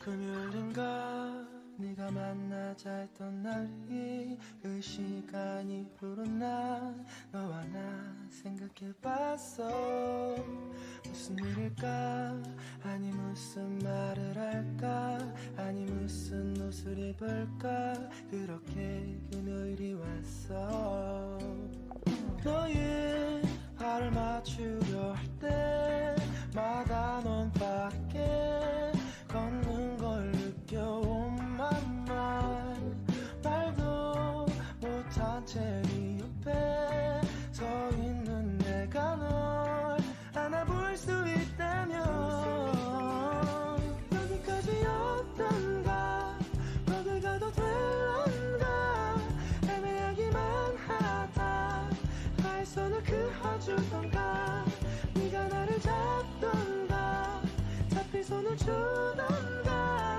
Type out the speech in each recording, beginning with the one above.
금요일인가 네가 만나자 했던 날이 그 시간이 흐른 날 너와 나 생각해봤어. 무슨 일일까? 아니 무슨 말을 할까? 아니 무슨 옷을 입을까? 그렇게 금요일이 왔어. 너의 발을 맞추려 할 때마다 넌 밖에 걷는 걸 느껴. Oh my mind. 말도 못한 채 네 옆에 서 있는 내가 널 안아볼 수 있다면 여기까지였던가 거길 가도 될런가 애매하기만 하다 나의 손을 그어주던가 네가 나를 잡던가 잡힌 손을 주던가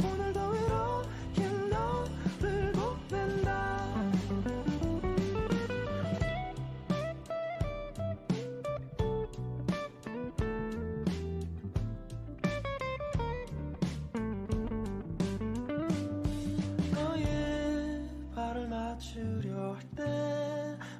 오늘도 이렇게 너를 보낸다. 너의 발을 맞추려 할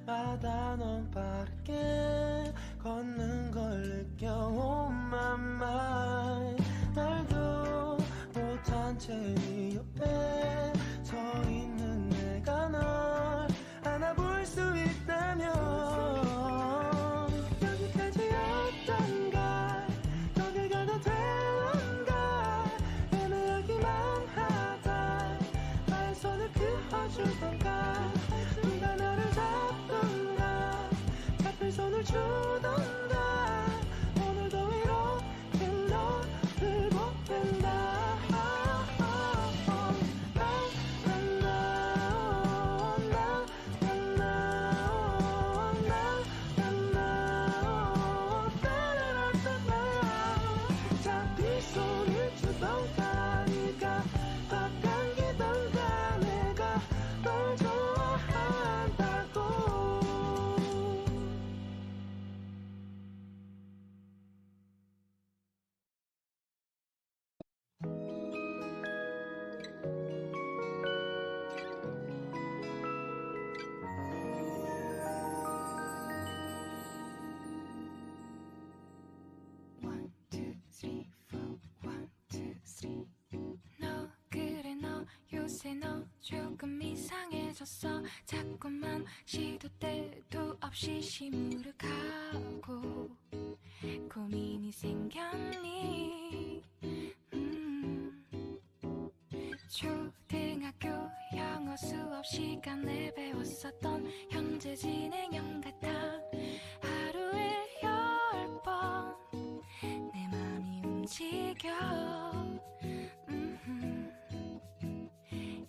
때마다 넌 빠르게 걷는 걸 느껴. Oh my mind. 말도 못한 채 네 옆에 서 있는 내가 널 안아볼 수 있다면 여기까지였던가 거길 가도 될런가 애매하기만 하다 나의 손을 그어주던가 네가 나를 잡던가 잡힌 손을 주던가 오늘도 이렇게 너를 보낸다. 잡힌 손을 주던가 네가 더 당기던가 내가 널 좋아한다고. 너 그래 너 요새 너 조금 이상해졌어. 자꾸만 시도 때도 없이 시무룩하고 고민이 생겼니? 초등학교 영어 수업 시간에 배웠었던 현재 진행형 같아. 하루에 10번 내 맘이 움직여.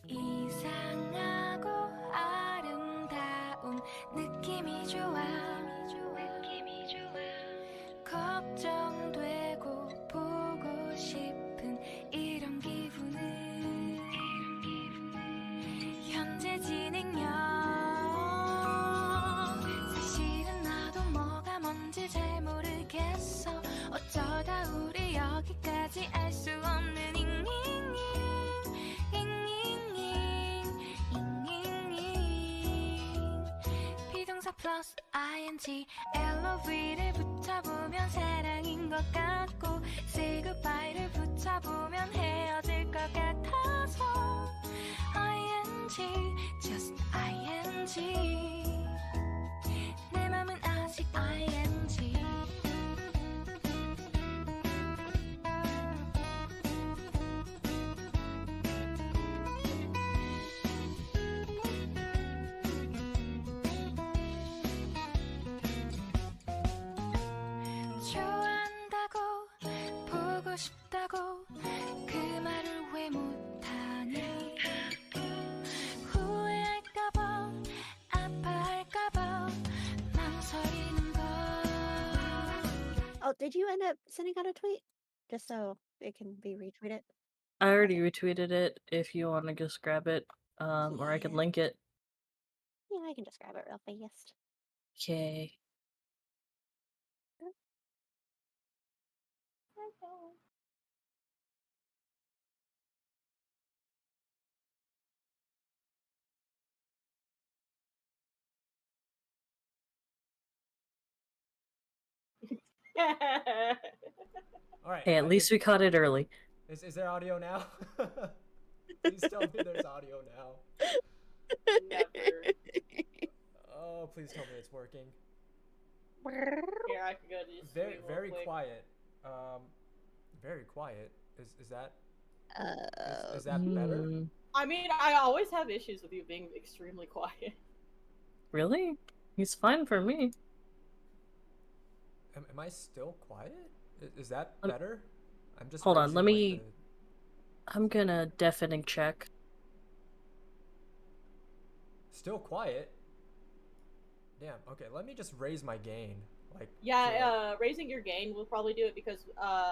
이상하고 아름다운 느낌이 좋아. 걱정되고 보고 싶은 이런 기분은 현재 진행형. 사실은 나도 뭐가 뭔지 잘 모르겠어. 어쩌다 우리 여기까지 알 수 없는 잉잉잉 비동사 플러스 ing LOV를 붙여보면 사랑인 것 같고 say goodbye를 붙여보면 헤어질 것 같아서 ing just ing 내 맘은 아직 ing. 좋아한다고 보고 싶다고 그 말을 왜 못하니? 후회할까봐 아파할까봐 망설이는 걸. Oh, did you end up sending out a tweet? Just so it can be retweeted? I already retweeted it if you want to just grab it, or I can Yeah. link it. Yeah, I can just grab it real fast. Okay. All right. Hey, at least we caught it early. Is there audio now? Please tell me there's audio now. Never. Oh, please tell me it's working. Here, I can go to this Very, real very quick. quiet. Very quiet. Is that is Uh, that better? I mean, I always have issues with you being extremely quiet. Really? He's fine for me. Am I still quiet? Is that Um, better? I'm just hold on, raising, let like, me- I'm gonna deafening check. Still quiet. Damn. Okay, let me just raise my gain. Like. Yeah, raising your gain will probably do it because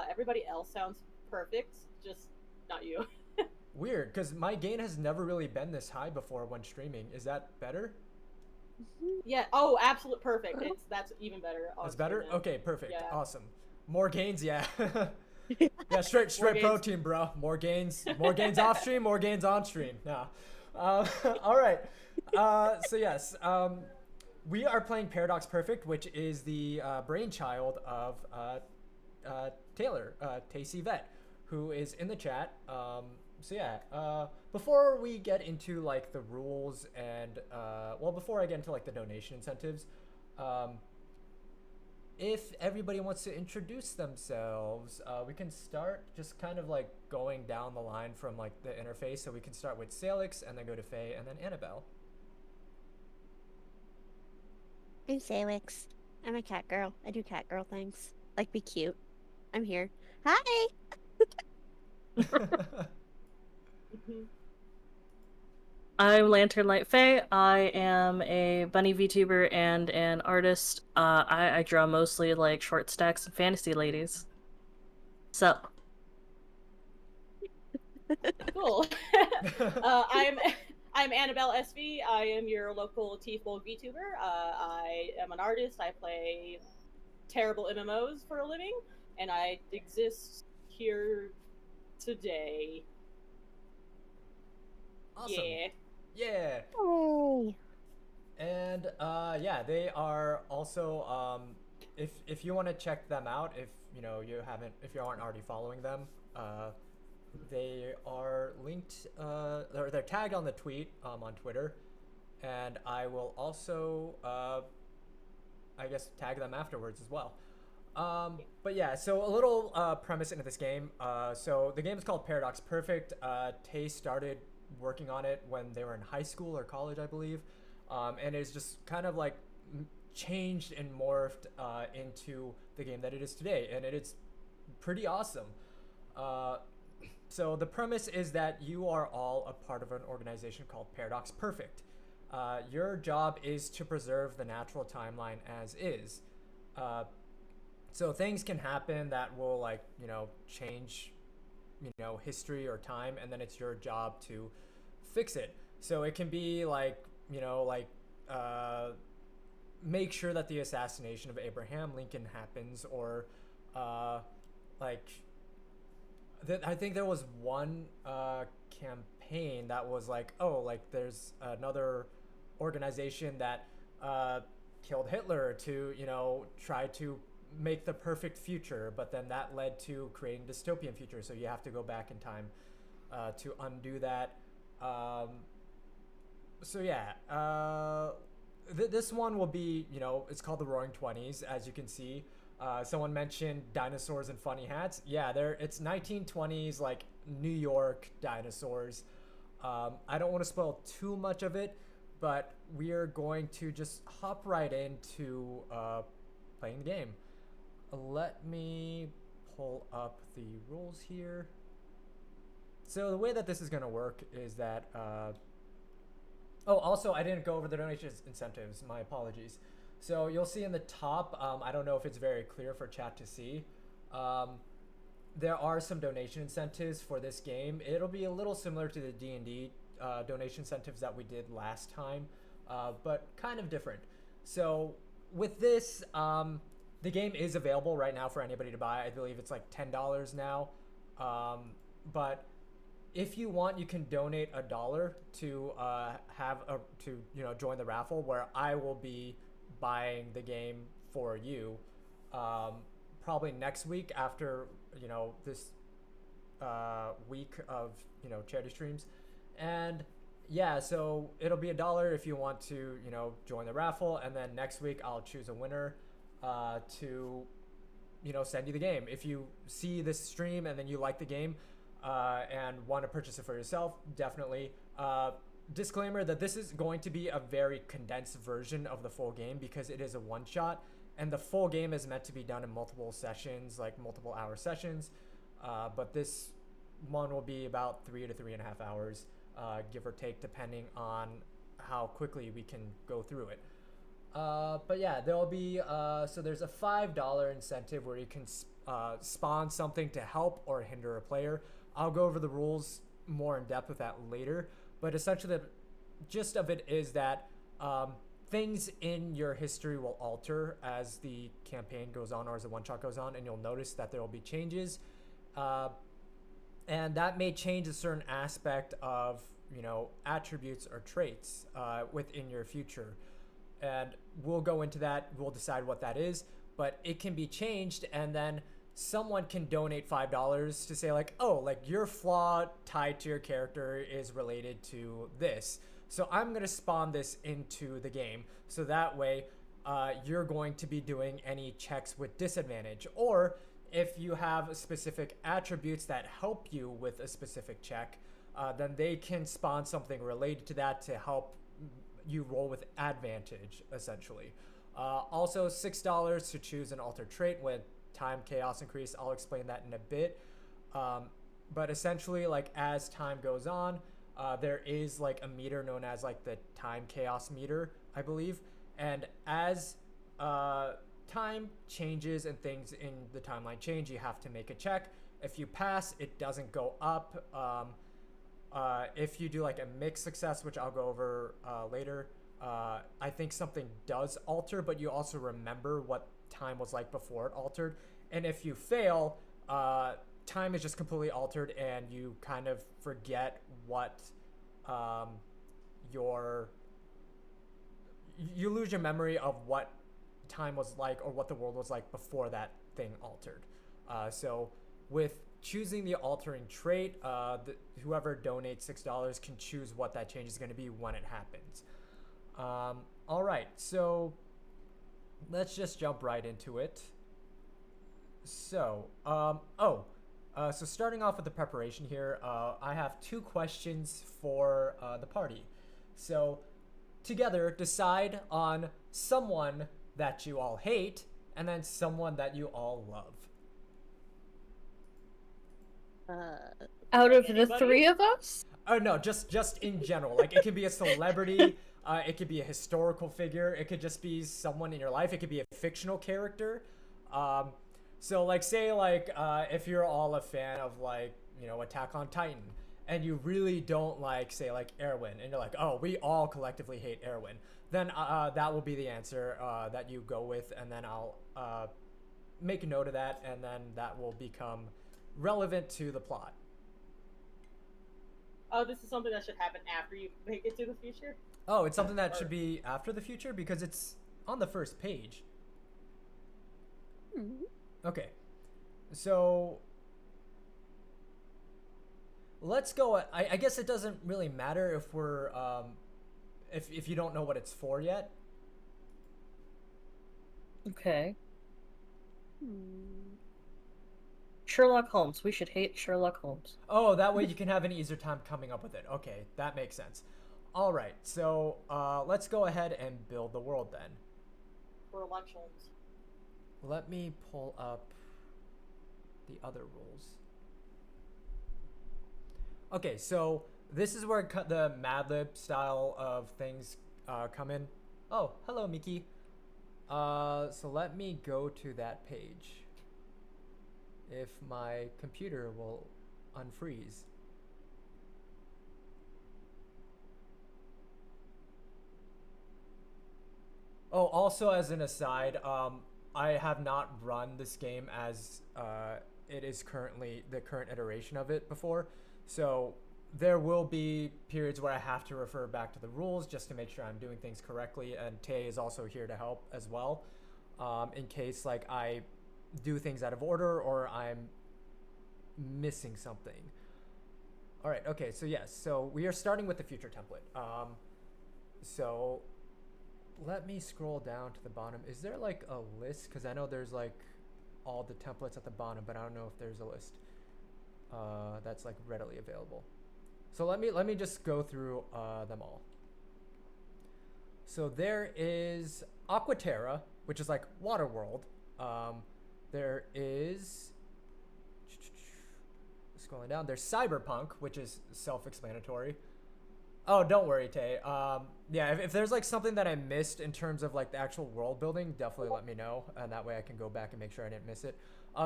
everybody else sounds perfect, just not you. Weird, because my gain has never really been this high before when streaming. Is that better? Yeah. Oh, absolute perfect. That's even better. It's better? Now. Okay, perfect. Yeah. Awesome. More gains, yeah. Yeah, straight gains. protein, bro. More gains off stream, more gains on stream. Nah. All right. So yes, we are playing Paradox Perfect, which is the brainchild of Taylor, Tacy Vet, who is in the chat. So yeah, before we get into like the rules and before I get into like the donation incentives, if everybody wants to introduce themselves, we can start just kind of like going down the line from like the interface. So we can start with Salix and then go to Faye and then Annabelle. I'm Salix. I'm a cat girl. I do cat girl things. Like be cute. I'm here. Hi! I'm Lantern Light Faye. I am a bunny VTuber and an artist. I draw mostly like short stacks and fantasy ladies. Sup? Cool. I'm Annabelle SV. I am your local T-Fold VTuber. I am an artist. I play terrible MMOs for a living, and I exist here today. Awesome. Yeah. Yeah. Hey! And yeah, they are also if you want to check them out, if you aren't already following them, they are linked they're tagged on the tweet on Twitter, and I will also I guess tag them afterwards as well. But yeah, so a little premise into this game. So the game is called Paradox Perfect. Tay started working on it when they were in high school or college, I believe, and it's just kind of like changed and morphed into the game that it is today, and it is pretty awesome. So the premise is that you are all a part of an organization called Paradox Perfect. Your job is to preserve the natural timeline as is. So things can happen that will change, history or time, and then it's your job to fix it. So it can be make sure that the assassination of Abraham Lincoln happens, or I think there was one campaign that was there's another organization that killed Hitler to try to make the perfect future, but then that led to creating dystopian future. So you have to go back in time to undo that. So yeah, this one will be it's called the Roaring Twenties, as you can see. Someone mentioned dinosaurs and funny hats. Yeah, it's 1920s, like New York dinosaurs. I don't want to spoil too much of it, but we are going to just hop right into playing the game. Let me pull up the rules here. So the way that this is going to work is that... also, I didn't go over the donation incentives. My apologies. So you'll see in the top, I don't know if it's very clear for chat to see, there are some donation incentives for this game. It'll be a little similar to the D&D donation incentives that we did last time, but kind of different. So with this, the game is available right now for anybody to buy. I believe it's like $10 now, but if you want, you can donate $1 to join the raffle, where I will be buying the game for you. probably next week after this week of charity streams, and yeah, so it'll be $1 if you want to join the raffle, and then next week I'll choose a winner to send you the game. If you see this stream and then you like the game and want to purchase it for yourself, definitely. Disclaimer that this is going to be a very condensed version of the full game because it is a one-shot, and the full game is meant to be done in multiple sessions, like multiple hour sessions. But this one will be about 3 to 3.5 hours, give or take, depending on how quickly we can go through it. But yeah, there'll be so there's a $5 incentive where you can spawn something to help or hinder a player. I'll go over the rules more in depth with that later, but essentially the gist of it is that things in your history will alter as the campaign goes on or as the one shot goes on, and you'll notice that there will be changes, and that may change a certain aspect of attributes or traits within your future. And we'll go into that, we'll decide what that is, but it can be changed, and then someone can donate $5 to say like, oh, like your flaw tied to your character is related to this. So I'm going to spawn this into the game. So that way you're going to be doing any checks with disadvantage. Or if you have specific attributes that help you with a specific check, then they can spawn something related to that to help you roll with advantage, essentially. Also, $6 to choose an altered trait with time chaos increase. I'll explain that in a bit. But essentially, like as time goes on, there is like a meter known as like the time chaos meter, I believe. And as time changes and things in the timeline change, you have to make a check. If you pass, it doesn't go up. If you do like a mixed success, which I'll go over later, I think something does alter, but you also remember what time was like before it altered. And if you fail, time is just completely altered, and you kind of forget what you lose your memory of what time was like or what the world was like before that thing altered. So with choosing the altering trait, whoever donates $6 can choose what that change is going to be when it happens. All right, so let's just jump right into it. So, so starting off with the preparation here, I have 2 questions for the party. So, together, decide on someone that you all hate and then someone that you all love. Out of the Anybody? 3 of us? Oh no, just in general. Like it could be a celebrity, it could be a historical figure, it could just be someone in your life, it could be a fictional character. So like say like if you're all a fan of like, Attack on Titan, and you really don't like say like Erwin, and you're like, oh, we all collectively hate Erwin, then that will be the answer that you go with, and then I'll make a note of that, and then that will become relevant to the plot. Oh, this is something that should happen after you make it to the future? Oh, it's something that should be after the future because it's on the first page. Okay, so let's go. I guess it doesn't really matter if we're if you don't know what it's for yet. Okay. Sherlock Holmes. We should hate Sherlock Holmes. Oh, that way you can have an easier time coming up with it. Okay, that makes sense. All right, so let's go ahead and build the world then. For elections. Let me pull up the other rules. Okay, so this is where the Mad Lib style of things come in. Oh, hello, Miki. So let me go to that page. If my computer will unfreeze. Oh, also as an aside, I have not run this game as it is currently the current iteration of it before. So there will be periods where I have to refer back to the rules just to make sure I'm doing things correctly. And Tay is also here to help as well, in case like I do things out of order or I'm missing something. All right. Okay. So yes. So we are starting with the future template. So let me scroll down to the bottom. Is there like a list? Because I know there's like all the templates at the bottom, but I don't know if there's a list that's like readily available. So let me just go through them all. So there is Aquaterra, which is like Waterworld. There is scrolling down. There's Cyberpunk, which is self-explanatory. Oh, don't worry, Tay. Yeah, if there's like something that I missed in terms of like the actual world building, definitely let me know, and that way I can go back and make sure I didn't miss it.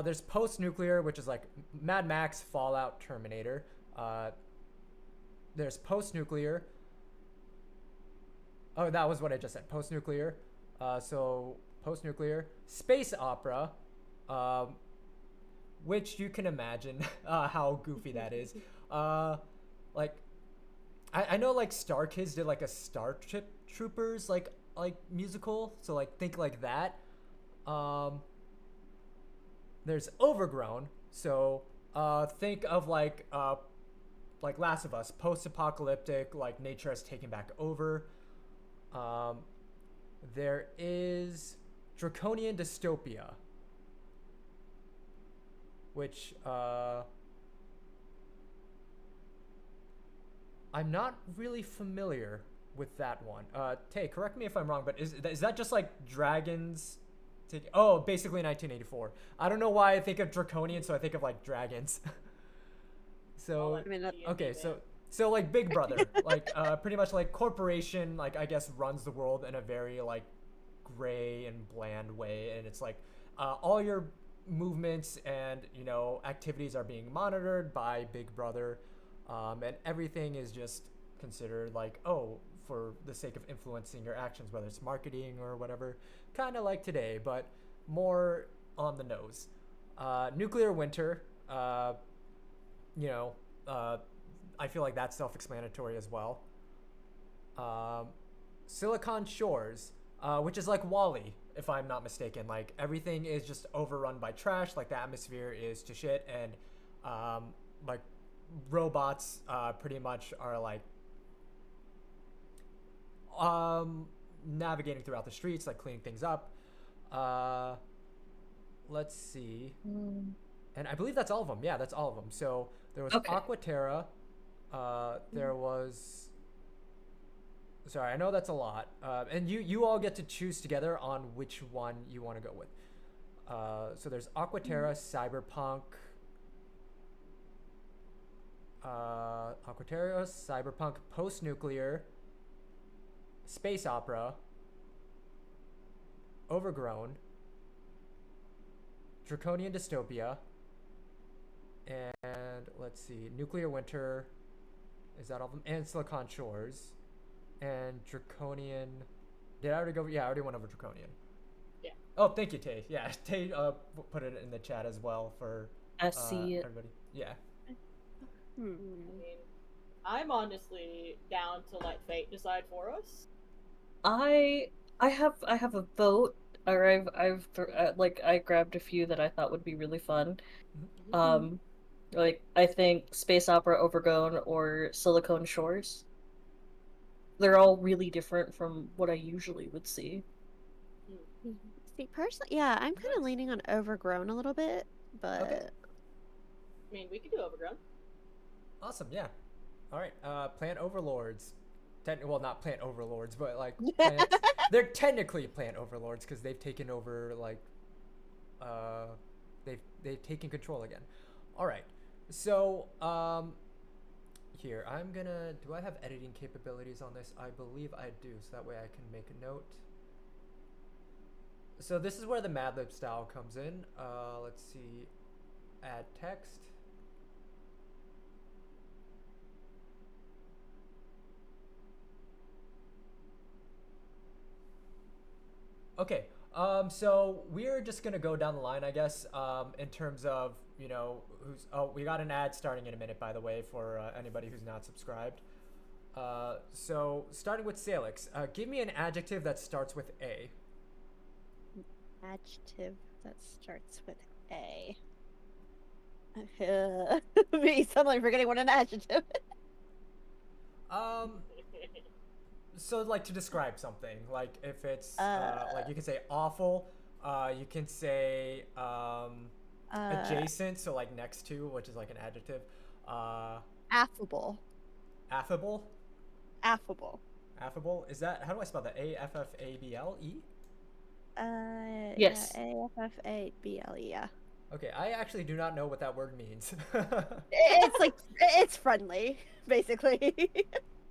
There's post-nuclear, which is like Mad Max, Fallout, Terminator. There's post-nuclear. Oh, that was what I just said. Post-nuclear. So post-nuclear, space opera, which you can imagine how goofy that is. Like, I know like Star Kids did like a Starship Troopers like musical, so like think like that. There's Overgrown, so think of like Last of Us, post-apocalyptic, like nature has taken back over. There is Draconian Dystopia, which I'm not really familiar with that one. Tay, correct me if I'm wrong, but is that just like dragons? Oh, basically 1984. I don't know why I think of Draconian, so I think of like dragons. So I mean, okay, so like Big Brother, like pretty much like corporation, like I guess runs the world in a very like gray and bland way, and it's like all your movements and activities are being monitored by Big Brother, and everything is just considered like for the sake of influencing your actions, whether it's marketing or whatever, kind of like today, but more on the nose. Nuclear Winter, I feel like that's self-explanatory as well. Silicon Shores, which is like Wall-E, if I'm not mistaken. Like everything is just overrun by trash. Like the atmosphere is to shit, and like robots pretty much are like navigating throughout the streets, like cleaning things up. Let's see. And I believe that's all of them. Yeah, that's all of them. So there was Aquaterra. There was. Sorry, I know that's a lot. And you all get to choose together on which one you want to go with. So there's Aquaterra, Cyberpunk. Aquaterra, Cyberpunk, post-nuclear, space opera, Overgrown, Draconian Dystopia, and let's see, Nuclear Winter. Is that all of them? And Silicon Shores, and Draconian. Did I already go? Yeah, I already went over Draconian. Yeah. Oh, thank you, Tay. Yeah, Tay put it in the chat as well for I see it. everybody. Yeah. I mean, I'm honestly down to let fate decide for us. I have a vote, or I grabbed a few that I thought would be really fun. Like I think Space Opera, Overgrown, or Silicon Shores. They're all really different from what I usually would see. See, personally, yeah, I'm kind of leaning on Overgrown a little bit, but Okay. I mean, we could do Overgrown. Awesome. Yeah. All right. Plant overlords. Well, not plant overlords, but like plants. They're technically plant overlords because they've taken over. Like, they've taken control again. All right. So here I'm gonna. Do I have editing capabilities on this? I believe I do. So that way I can make a note. So this is where the Mad Lib style comes in. Let's see. Add text. Okay, so we're just gonna go down the line, I guess, in terms of, who's, we got an ad starting in a minute, by the way, for anybody who's not subscribed. So starting with Salix, give me an adjective that starts with A. adjective that starts with A. Me suddenly forgetting what an adjective is. So like to describe something, like if it's like you can say awful, you can say adjacent, so like next to, which is like an adjective. Affable. Affable. Affable. Affable. Is that, how do I spell that? A-F-F-A-B-L-E? Yes. Yeah, AFFABLE, yeah. Okay, I actually do not know what that word means. It's like, it's friendly, basically.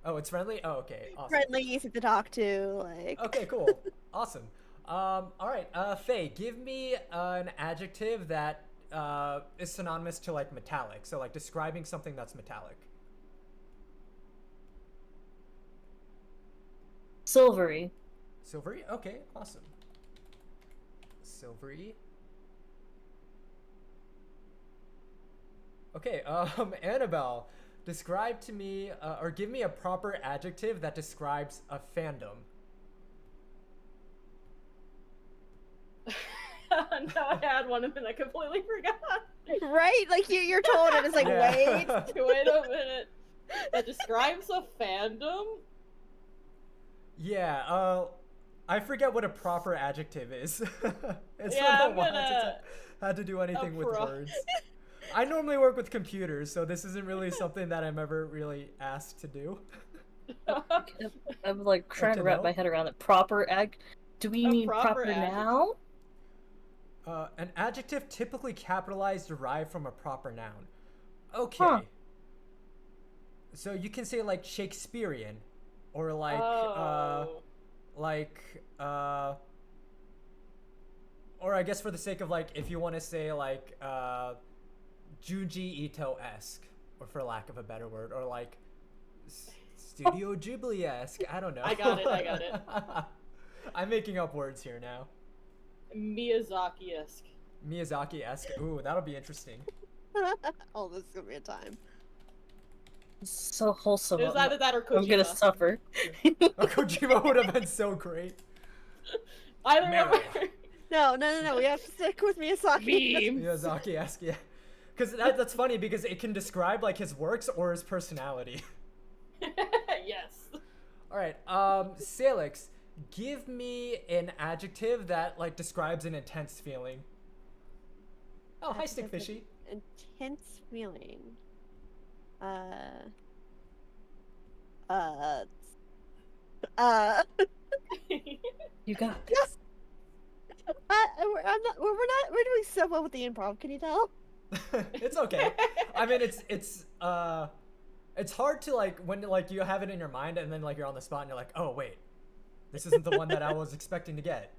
Oh, it's friendly? Oh, okay. Awesome. Friendly, easy to talk to, like. Okay, cool. Awesome. All right, Faye, give me an adjective that is synonymous to like metallic. So like describing something that's metallic. Silvery. Silvery? Okay, awesome. Silvery. Okay, Annabelle, describe to me, or give me a proper adjective that describes a fandom. No, I had one and then I completely forgot. Right? Like, you're told it, it's like, Yeah. wait. Wait a minute. That describes a fandom? Yeah, I forget what a proper adjective is. It's Yeah, been a I'm while since gonna- I had to do anything with pro- words. I normally work with computers, so this isn't really something that I'm ever really asked to do. I'm like trying to to wrap know? my head around it. Proper ag. Do we A mean proper proper adjective. noun? An adjective typically capitalized derived from a proper noun. Okay. Huh. So you can say like Shakespearean, or like Oh. or I guess for the sake of like, if you want to say like Junji Ito-esque, or for lack of a better word, or like Studio Ghibli-esque. I don't know. I got it. I'm making up words here now. Miyazaki-esque. Miyazaki-esque. Ooh, that'll be interesting. Oh, this is gonna be a time. So wholesome. It was either that or Kojima. I'm gonna suffer. Oh, Kojima would have been so great. Either Meryl. or. No. We have to stick with Miyazaki. Memes. Miyazaki-esque, yeah. Because that's funny, because it can describe like his works or his personality. Yes. All right, Salix, give me an adjective that like describes an intense feeling. Oh, hi, Adjective with Stickfishy. Intense feeling. You got this. Yes. We're doing so well with the improv. Can you tell? It's okay. I mean, it's hard to like when like you have it in your mind and then like you're on the spot and you're like, oh wait, this isn't the one that I was expecting to get.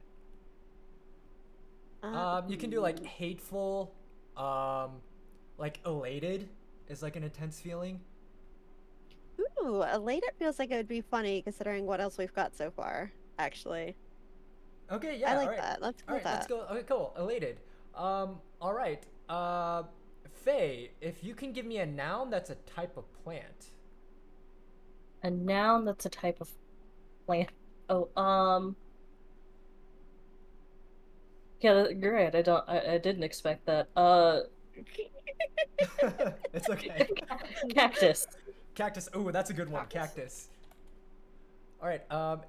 You can do like hateful, like elated is like an intense feeling. Ooh, elated feels like it would be funny considering what else we've got so far. Actually, Okay, yeah, I like all right. that. Let's go All with right, let's that. go. Okay, cool. Elated. All right. Faye, if you can give me a noun that's a type of plant. A noun that's a type of plant. Oh, yeah, you're right. I didn't expect that. It's okay. Cactus. Cactus. Ooh, that's a good one. Cactus. All right.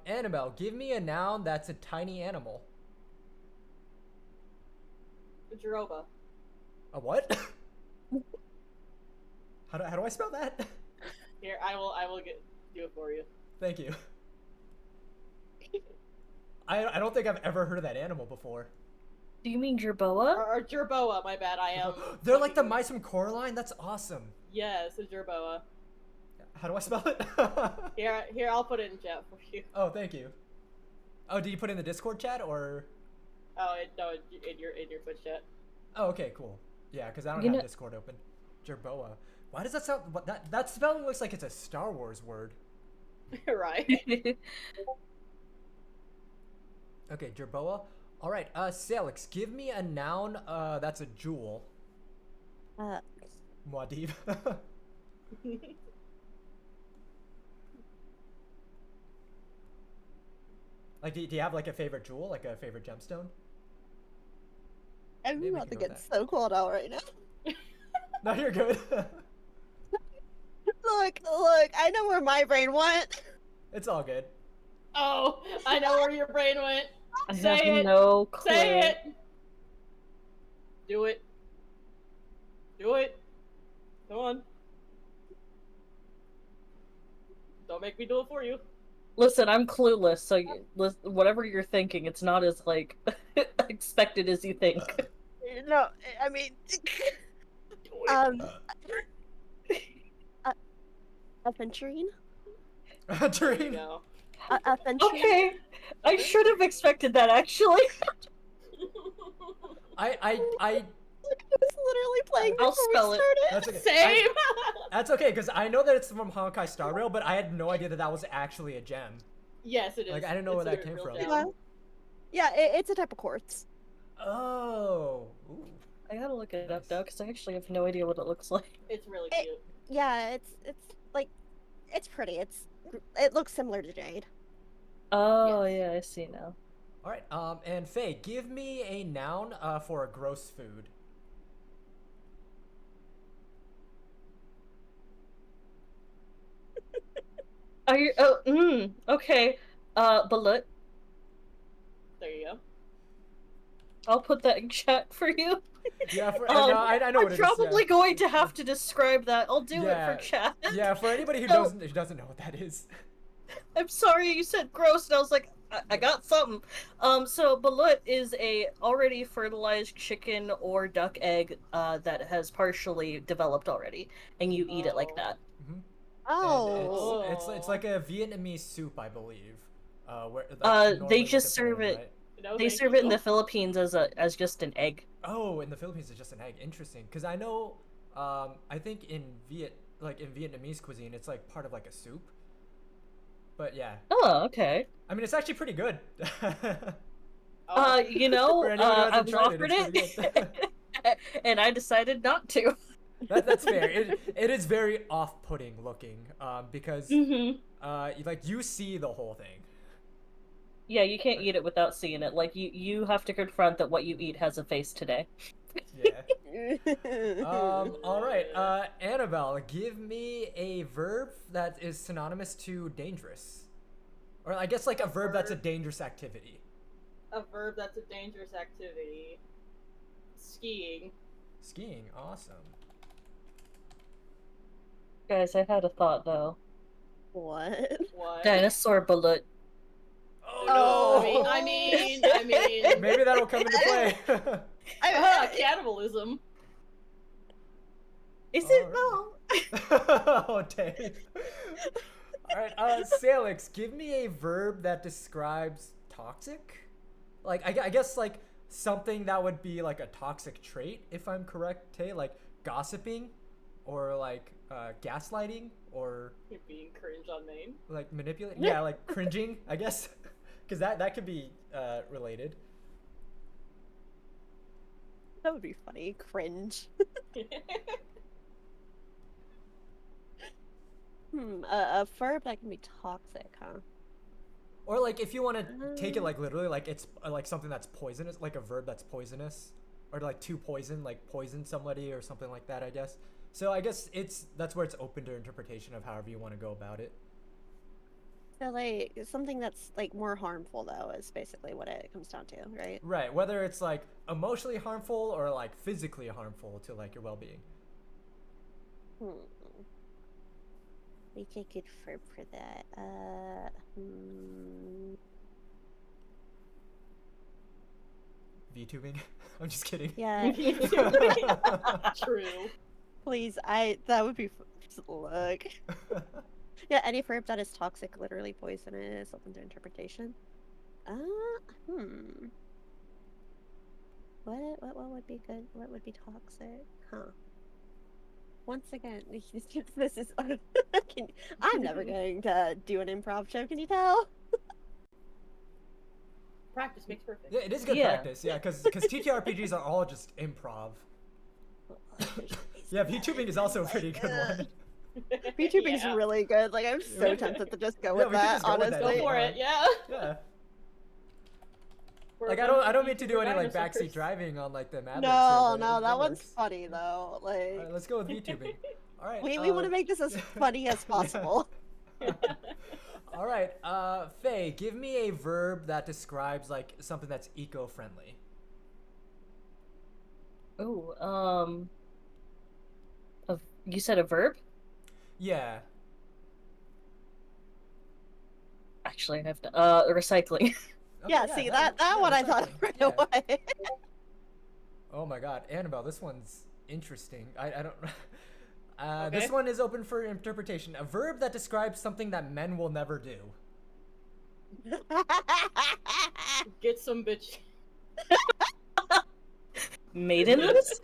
Annabelle, give me a noun that's a tiny animal. Jeroba. A what? How do I spell that? Here, I will do it for you. Thank you. I don't think I've ever heard of that animal before. Do you mean jerboa? Or Jerboa, my bad. I am. They're like the mice from Coraline. That's awesome. Yes, a Jerboa. How do I spell it? Here, I'll put it in chat for you. Oh, thank you. Oh, do you put it in the Discord chat or? Oh, no, in your Twitch chat. Oh, okay, cool. Yeah, because I don't You have know- Discord open. Jerboa. Why does that sound? What that spelling looks like it's a Star Wars word. Right. Okay, Jerboa. All right, Salix, give me a noun that's a jewel. Muad'Dib. Like, do you have like a favorite jewel, like a favorite gemstone? I'm Maybe we about to can go get with so called out right now. No, you're good. Look, I know where my brain went. It's all good. Oh, I know where your brain went. I Say have it. no clue. Say it. Do it. Do it. Come on. Don't make me do it for you. Listen, I'm clueless, so whatever you're thinking, it's not as like expected as you think. No, I mean, Do it. aventurine? There you Dream. go. Aventurine? Okay, I should have expected that actually. I I was literally playing I'll before we spell it. started. That's okay. Same. That's okay, because I know that it's from Honkai Star Rail, but I had no idea that that was actually a gem. Yes, it is. Like, I didn't know where It's that a came real from. gem. Yeah, it's a type of quartz. Oh. Ooh. I gotta look it up Nice. though, because I actually have no idea what it looks like. It's really It- cute. Yeah, it's like, it's pretty. It looks similar to jade. Oh Yes. yeah, I see now. All right. And Faye, give me a noun for a gross food. Are you? Oh, okay. Balut. There you go. I'll put that in chat for you. Yeah. For, no, I know I'm what it is. probably Yeah. going to have to describe that. I'll do Yeah. it for chat. Yeah. For anybody who So- doesn't know what that is. I'm sorry you said gross, and I was like, I got something. So balut is a already fertilized chicken or duck egg that has partially developed already, and you eat it like Oh. that. And Oh. it's like a Vietnamese soup, I believe. Where They normally just what they put serve in, it- right? No, They thank serve it in you. the Philippines as just an egg. Oh, in the Philippines it's just an egg. Interesting, because I know, I think in Vietnamese cuisine, it's like part of like a soup. But yeah, Oh, okay. I mean it's actually pretty good. Oh. You know, For anyone who I hasn't was tried it, offered it's pretty it, and I decided not to. That's fair. It is very off-putting looking, because Hmm. like you see the whole thing. Yeah, you can't eat it without seeing it. Like you have to confront that what you eat has a face today. Yeah. All right. Annabelle, give me a verb that is synonymous to dangerous, or I guess like a verb that's a dangerous activity. A verb that's a dangerous activity. Skiing. Skiing, awesome. Guys, I had a thought though. What? What? Dinosaur balut. Oh no! I mean. Maybe that'll come into play. Cannibalism. Is it Alright. though? Oh dang! All right, Salix, give me a verb that describes toxic. Like I guess like something that would be like a toxic trait, if I'm correct, Tay. Like gossiping, or like gaslighting, or You're being cringe on main. like manipulating. Yeah, like cringing, I guess, because that could be related. That would be funny. Cringe. A verb that can be toxic, huh? Or like if you want to take it like literally, like it's like something that's poisonous, like a verb that's poisonous, or like to poison, like poison somebody or something like that, I guess. So I guess that's where it's open to interpretation of however you want to go about it. So like something that's like more harmful though is basically what it comes down to, right? Right, whether it's like emotionally harmful or like physically harmful to like your well-being. We take a good verb for that. VTubing? I'm just kidding. Yeah. True. Please, that would be just look. Yeah, any verb that is toxic, literally poisonous, open to interpretation. What would be good? What would be toxic? Huh. Once again, this is. I'm never going to do an improv show. Can you tell? Practice makes perfect. Yeah, it is good Yeah. practice. Yeah, because TTRPGs are all just improv. Yeah, VTubing is also a pretty good one. VTubing's Yeah. really good. Like I'm so Yeah. tempted to just go Yeah, with we could that. just go with that. Honestly, Go for it, yeah. Yeah. Like I don't mean to do any like backseat driving on like the Mad Libs No, here, but no, it that one's works. funny though. Like, All right, let's go with VTubing. All right. we want to make this as funny as possible. All right, Faye, give me a verb that describes like something that's eco-friendly. Oh, you said a verb? Yeah. Actually, I have to. Recycling. Okay, Yeah, see that one I thought of right yeah. away. Oh my God, Annabelle, this one's interesting. I don't. Okay. This one is open for interpretation. A verb that describes something that men will never do. Get some bitch. Maidenless?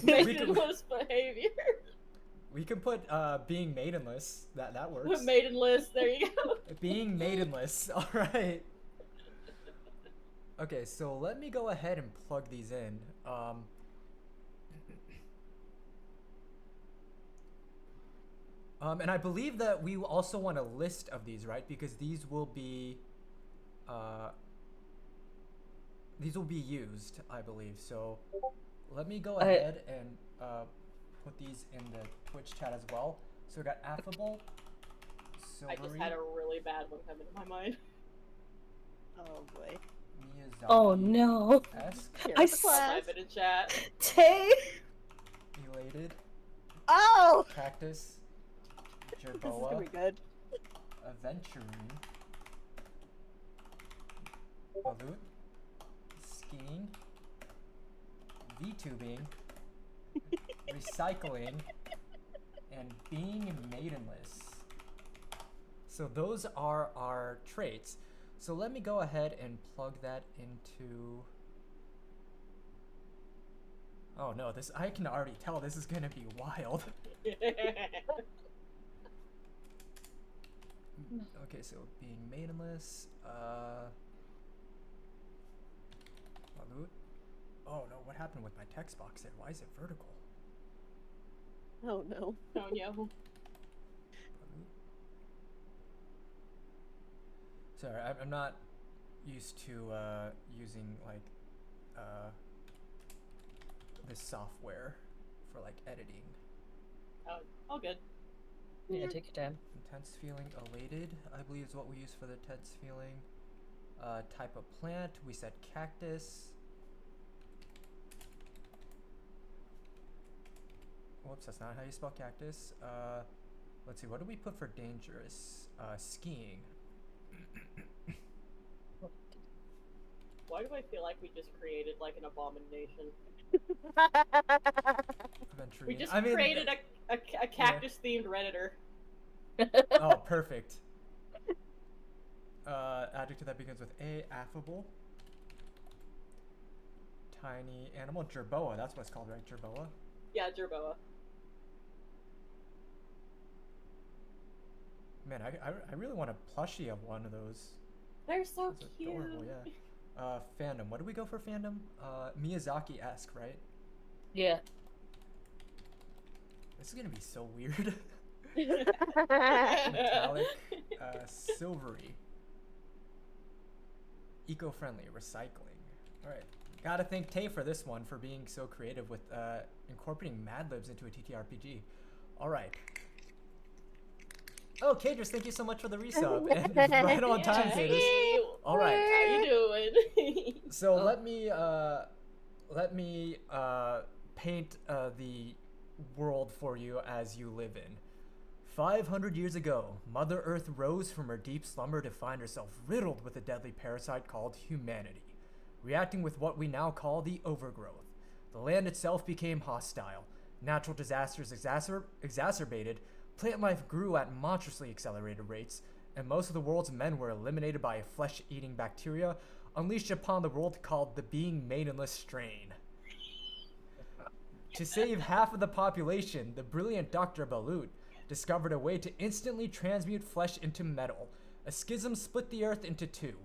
Maidenless behavior. We can put being maidenless. That works. Maidenless. There you go. Being maidenless. All right. Okay, so let me go ahead and plug these in. And I believe that we also want a list of these, right? Because these will be used, I believe. So let me go ahead and put these in the Twitch chat as well. So we got affable, silvery, I just had a really bad one come into my mind. Oh boy. Miyazaki. Oh no. Here's I the class. Type it in chat. Tay. Elated, Oh! cactus, This is gonna jerboa, be good. aventurine, balut, skiing, VTubing, recycling, and being maidenless. So those are our traits. So let me go ahead and plug that into... Oh no, this I can already tell this is gonna be wild. Okay, so being maidenless, balut. Oh no, what happened with my text box there? Why is it vertical? Oh no. Oh no. Balut. Sorry, I'm not used to using like this software for like editing. Oh, all good. Yeah, take your time. Intense feeling, elated, I believe is what we use for the intense feeling. Type of plant, we said cactus. Whoops, that's not how you spell cactus. Let's see, what do we put for dangerous? Skiing. Why do I feel like we just created like an abomination? We Aventurine. just I mean, created a cactus themed Redditor. Oh, perfect. Adjective that begins with A, affable. Tiny animal, jerboa, that's what it's called, right? Jerboa? Yeah, Jerboa. Man, I really want a plushie of one of those. They're so That's cute. adorable, yeah. Fandom, what do we go for fandom? Miyazaki-esque, right? Yeah. This is gonna be so weird. Metallic, silvery. Eco-friendly, recycling. Alright. Gotta thank Tay for this one, for being so creative with incorporating Mad Libs into a TTRPG. Alright. Oh, Kadris, thank you so much for the resub. And right on time, Kadris. Alright. How you doing? So let me paint the world for you as you live in. 500 years ago, Mother Earth rose from her deep slumber to find herself riddled with a deadly parasite called humanity, reacting with what we now call the overgrowth. The land itself became hostile. Natural disasters exacerbated, plant life grew at monstrously accelerated rates, and most of the world's men were eliminated by a flesh-eating bacteria unleashed upon the world called the being maidenless strain. To save half of the population, the brilliant Dr. Balut discovered a way to instantly transmute flesh into metal. A schism split the earth into two.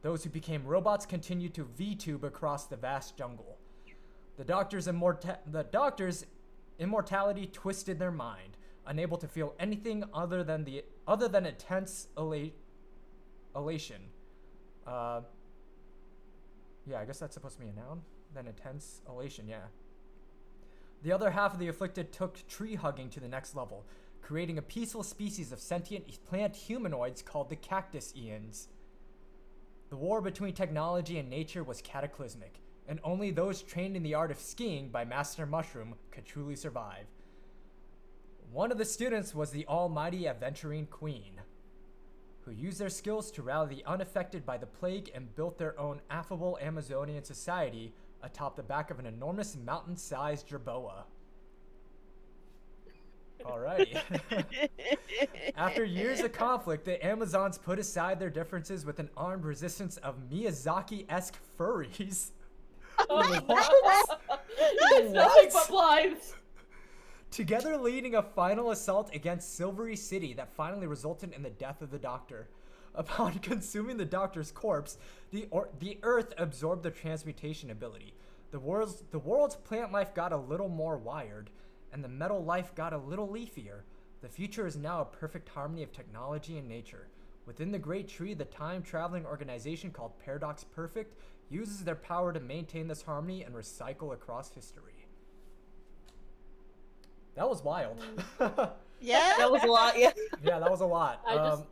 Those who became robots continued to V-tube across the vast jungle. The doctor's immortality twisted their mind, unable to feel anything other than intense elation. Yeah, I guess that's supposed to be a noun. Then intense elation, yeah. The other half of the afflicted took tree hugging to the next level, creating a peaceful species of sentient plant humanoids called the Cactus Ians. The war between technology and nature was cataclysmic, and only those trained in the art of skiing by Master Mushroom could truly survive. One of the students was the almighty Aventurine Queen, who used their skills to rally the unaffected by the plague and built their own affable Amazonian society atop the back of an enormous mountain-sized jerboa. Alrighty. After years of conflict, the Amazons put aside their differences with an armed resistance of Miyazaki-esque furries. What? What? That's nothing but blinds. Together leading a final assault against Silvery City that finally resulted in the death of the Doctor. Upon consuming the Doctor's corpse, the Earth absorbed the transmutation ability. The world's plant life got a little more wired, and the metal life got a little leafier. The future is now a perfect harmony of technology and nature. Within the Great Tree, the time-traveling organization called Paradox Perfect uses their power to maintain this harmony and recycle across history. That was wild. Yeah. That was a lot, yeah. Yeah, that was a lot.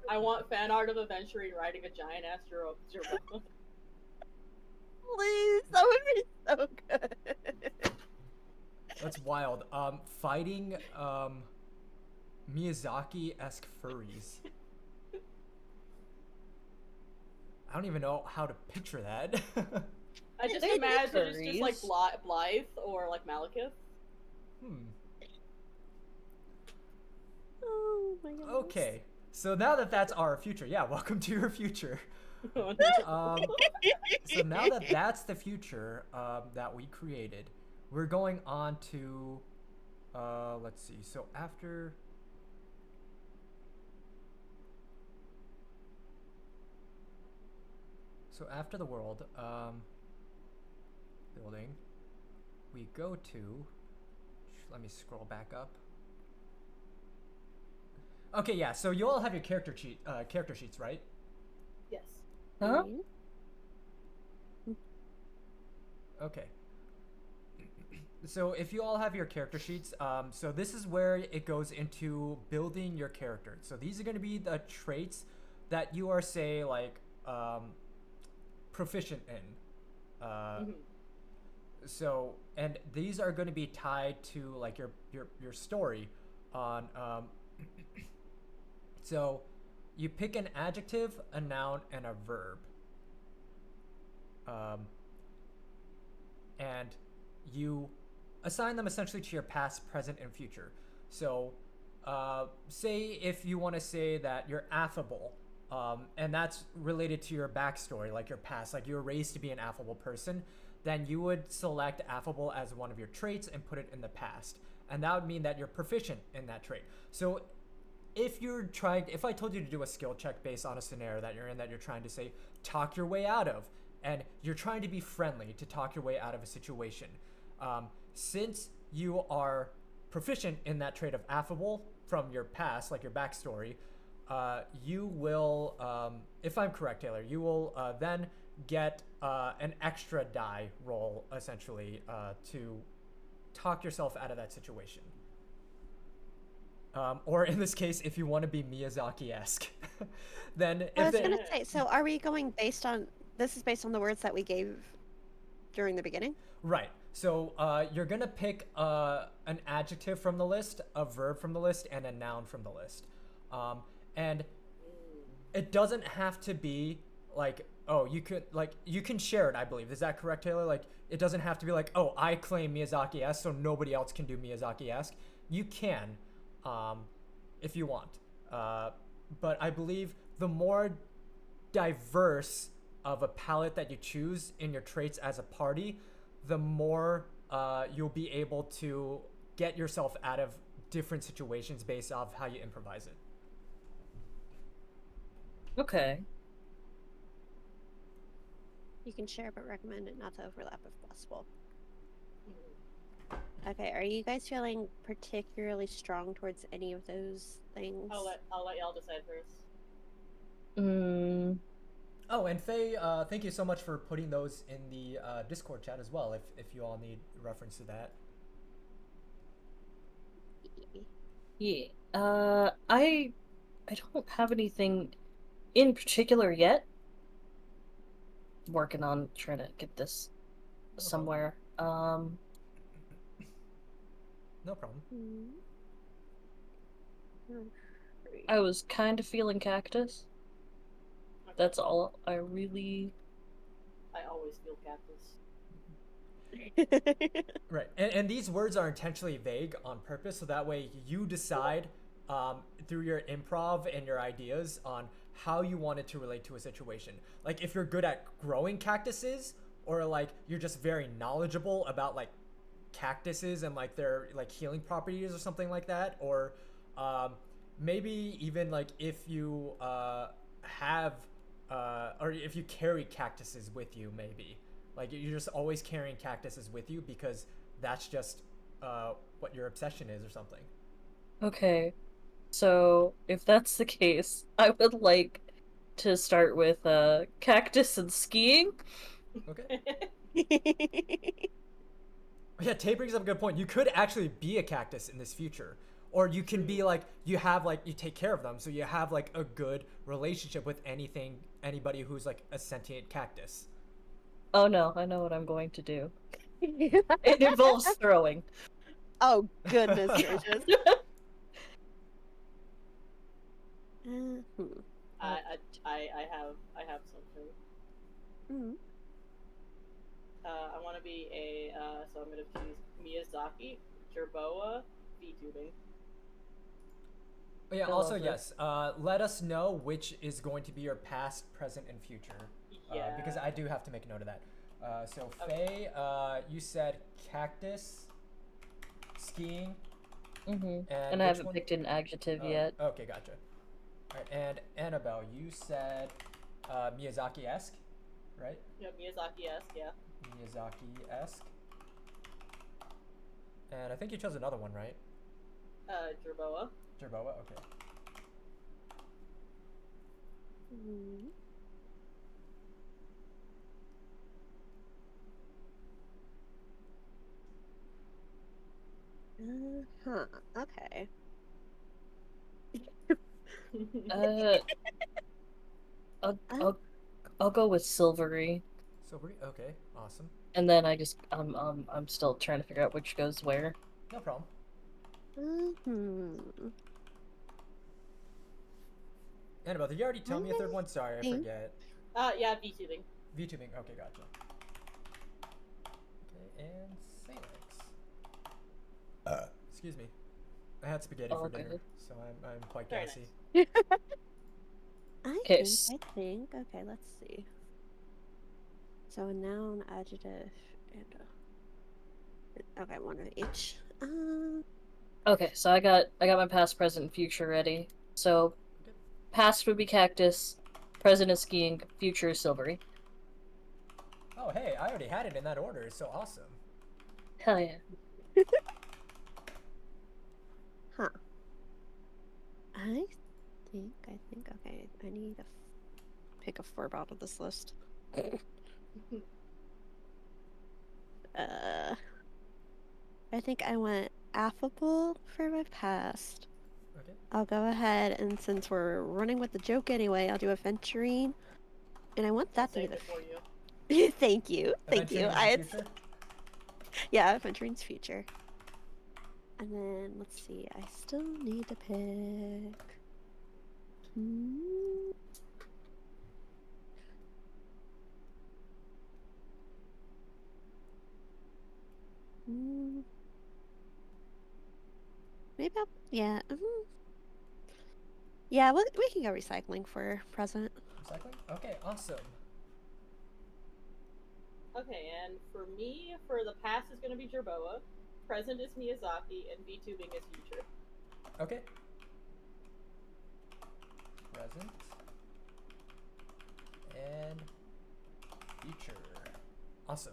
I want fan art of Aventurine riding a giant ass jerboa. Please, that would be so good. That's wild. Fighting Miyazaki-esque furries. I don't even know how to picture that. I just They're imagine it's just like furries. Blythe or like Malekith. Oh my god. Okay. So now that that's our future, yeah, welcome to your future. So now that that's the future that we created, we're going on to, let's see. So after the world building, we go to. Let me scroll back up. Okay, yeah. So you all have your character sheets, right? Yes. Huh? Okay. So if you all have your character sheets, so this is where it goes into building your character. So these are going to be the traits that you are, say, like, proficient in. So, and these are going to be tied to like your story on. So, you pick an adjective, a noun, and a verb. And you assign them essentially to your past, present, and future. So, say if you want to say that you're affable, and that's related to your backstory, like your past, like you were raised to be an affable person, then you would select affable as one of your traits and put it in the past. And that would mean that you're proficient in that trait. So if I told you to do a skill check based on a scenario that you're in, that you're trying to say, talk your way out of, and you're trying to be friendly to talk your way out of a situation, since you are proficient in that trait of affable from your past, like your backstory, you will, if I'm correct, Taylor, you will then get an extra die roll, essentially, to talk yourself out of that situation. Or in this case, if you want to be Miyazaki-esque, then I was gonna say, so are we going based on, this is based on the words that we gave during the beginning? Right. So you're gonna pick an adjective from the list, a verb from the list, and a noun from the list. And it doesn't have to be like, oh, you can share it, I believe. Is that correct, Taylor? Like, it doesn't have to be like, oh, I claim Miyazaki-esque, so nobody else can do Miyazaki-esque. You can, if you want. But I believe the more diverse of a palette that you choose in your traits as a party, the more you'll be able to get yourself out of different situations based off how you improvise it. Okay. You can share, but recommend it not to overlap if possible. Okay, are you guys feeling particularly strong towards any of those things? I'll let y'all decide first. Oh, and Faye, thank you so much for putting those in the Discord chat as well. If you all need reference to that. Yeah. I don't have anything in particular yet. Working on trying to get this No problem. somewhere. No problem. I was kind of feeling cactus. Okay. That's all I really. I always feel cactus. Right, and these words are intentionally vague on purpose, so that way you decide through your improv and your ideas on how you want it to relate to a situation. Like if you're good at growing cactuses, or like you're just very knowledgeable about like cactuses and like their like healing properties or something like that, or maybe even like if you have or if you carry cactuses with you, maybe like you're just always carrying cactuses with you because that's just what your obsession is or something. Okay. So, if that's the case, I would like to start with cactus and skiing. Okay. Yeah, Tay brings up a good point. You could actually be a cactus in this future. Or you can be like, you have like, you take care of them, so you have like a good relationship with anybody who's like a sentient cactus. Oh no, I know what I'm going to do. It involves throwing. Oh goodness gracious. I have something. Mm. I want to be a so I'm gonna choose Miyazaki, Jerboa, VTubing. Yeah, I also, love yes, let us know which is going to be your past, present, and future. Yeah. Because I do have to make a note of that. So, Okay. Faye, you said cactus, skiing, Mm-hmm. and And I which haven't one? picked an adjective Oh, yet. okay, gotcha. Alright, and Annabelle, you said Miyazaki-esque, right? Yeah, Miyazaki-esque, yeah. Miyazaki-esque. And I think you chose another one, right? Jerboa. Jerboa, okay. Mm. Okay. Uh, I'll go with silvery, Silvery, okay, awesome. and then I'm still trying to figure out which goes where. No problem. Mm-hmm. Annabelle, did you already tell me a third one? Sorry, I think- forget. Yeah, VTubing. VTubing, okay, gotcha. Okay, and Salix. Excuse me. I had spaghetti Oh, for dinner, good. so I'm quite Very gassy. I Okay, think. Okay, let's see. So a noun, adjective, and okay, one of each. Okay, so I got my past, present, and future ready. So, Okay. past would be cactus, present is skiing, future is silvery. Oh, hey, I already had it in that order. It's so awesome. Hell yeah. Huh. I think. Okay, I need to pick a verb out of this list. I think I went affable for my past. Okay. I'll go ahead and since we're running with the joke anyway, I'll do aventurine. And I want that to be Saved the it for you. Thank you. Thank you. Adventuring in the future? Yeah, adventurine's future. And then let's see, I still need to pick. Maybe I'll, yeah. Yeah, we can go recycling for present. Recycling? Okay, awesome. Okay, and for me, for the past is gonna be Jerboa, present is Miyazaki, and VTubing is future. Okay. Present. And future. Awesome.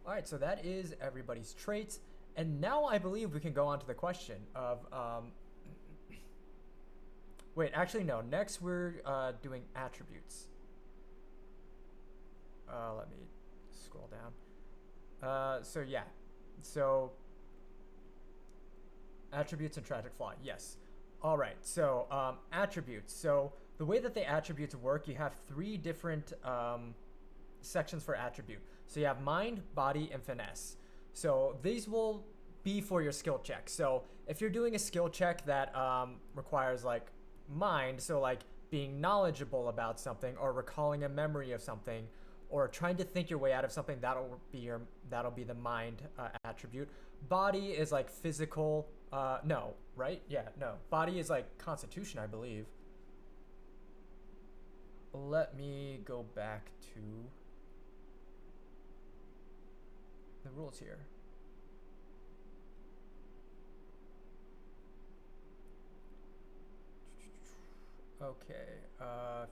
Alright, so that is everybody's traits. And now I believe we can go on to the question of wait, actually no. Next we're doing attributes. Let me scroll down. So yeah, so attributes and tragic flaw. Yes. All right. So attributes. So the way that the attributes work, you have 3 different sections for attribute. So you have mind, body, and finesse. So these will be for your skill check. So if you're doing a skill check that requires like mind, so like being knowledgeable about something or recalling a memory of something or trying to think your way out of something, that'll be the mind attribute. Body is like physical. No, right? Yeah, no. Body is like constitution, I believe. Let me go back to the rules here. Okay,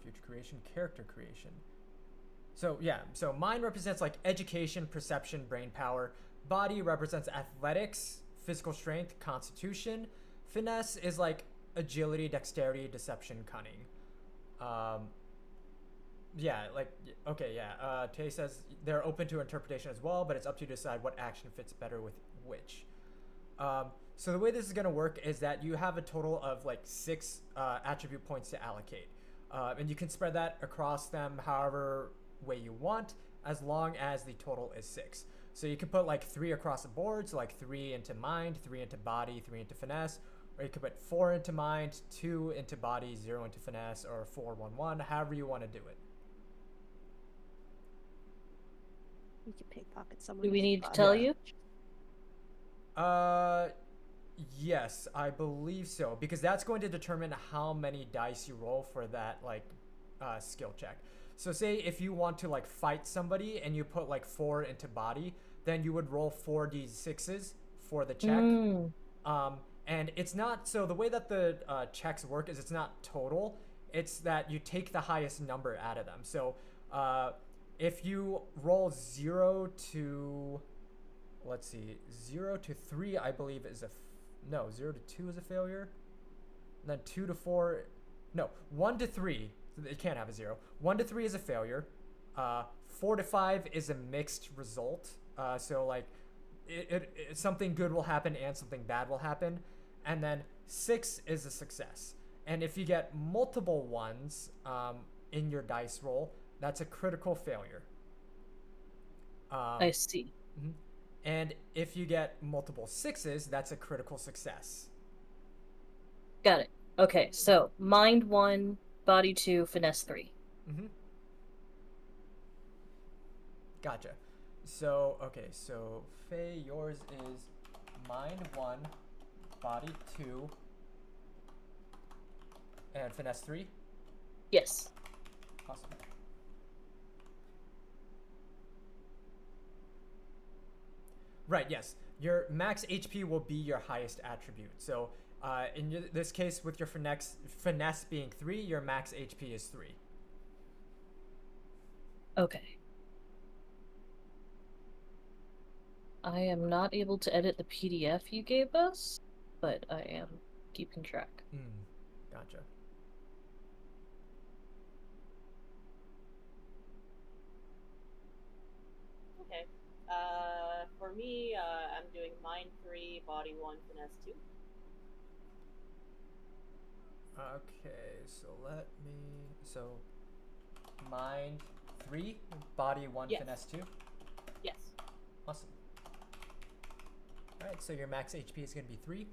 future creation, character creation. So yeah, so mind represents like education, perception, brain power. Body represents athletics, physical strength, constitution. Finesse is like agility, dexterity, deception, cunning. Yeah, like, okay, yeah. Tay says they're open to interpretation as well, but it's up to you to decide what action fits better with which. So the way this is going to work is that you have a total of like 6 attribute points to allocate. And you can spread that across them however way you want, as long as the total is 6. So you can put like 3 across the board, so like 3 into mind, 3 into body, 3 into finesse, or you could put 4 into mind, 2 into body, 0 into finesse, or 4, 1, 1, however you want to do it. You could pickpocket someone. Do we with need to body. tell Yeah. you? Yes, I believe so, because that's going to determine how many dice you roll for that like skill check. So say if you want to like fight somebody and you put like 4 into body, then you would roll 4d6s for the check. And it's not, so the way that the checks work is it's not total, it's that you take the highest number out of them. So if you roll 0 to, let's see, 0 to 3 I believe is no, 0 to 2 is a failure, and then 2 to 4, no, 1 to 3, it can't have a 0. 1 to 3 is a failure. 4 to 5 is a mixed result. So like it something good will happen and something bad will happen. And then 6 is a success. And if you get multiple ones in your dice roll, that's a critical failure. I see. Mm-hmm. And if you get multiple 6s, that's a critical success. Got it. Okay, so mind 1, body 2, finesse 3. Mm-hmm. Gotcha. So, okay, so Faye, yours is mind 1, body 2, and finesse 3? Yes. Awesome. Right, yes. Your max HP will be your highest attribute. So in this case, with your finesse being 3, your max HP is 3. Okay. I am not able to edit the PDF you gave us, but I am keeping track. Gotcha. Okay. For me, I'm doing mind 3, body 1, finesse 2. Okay, so mind 3, body 1, Yes. finesse 2? Yes. Awesome. Alright, so your max HP is going to be 3.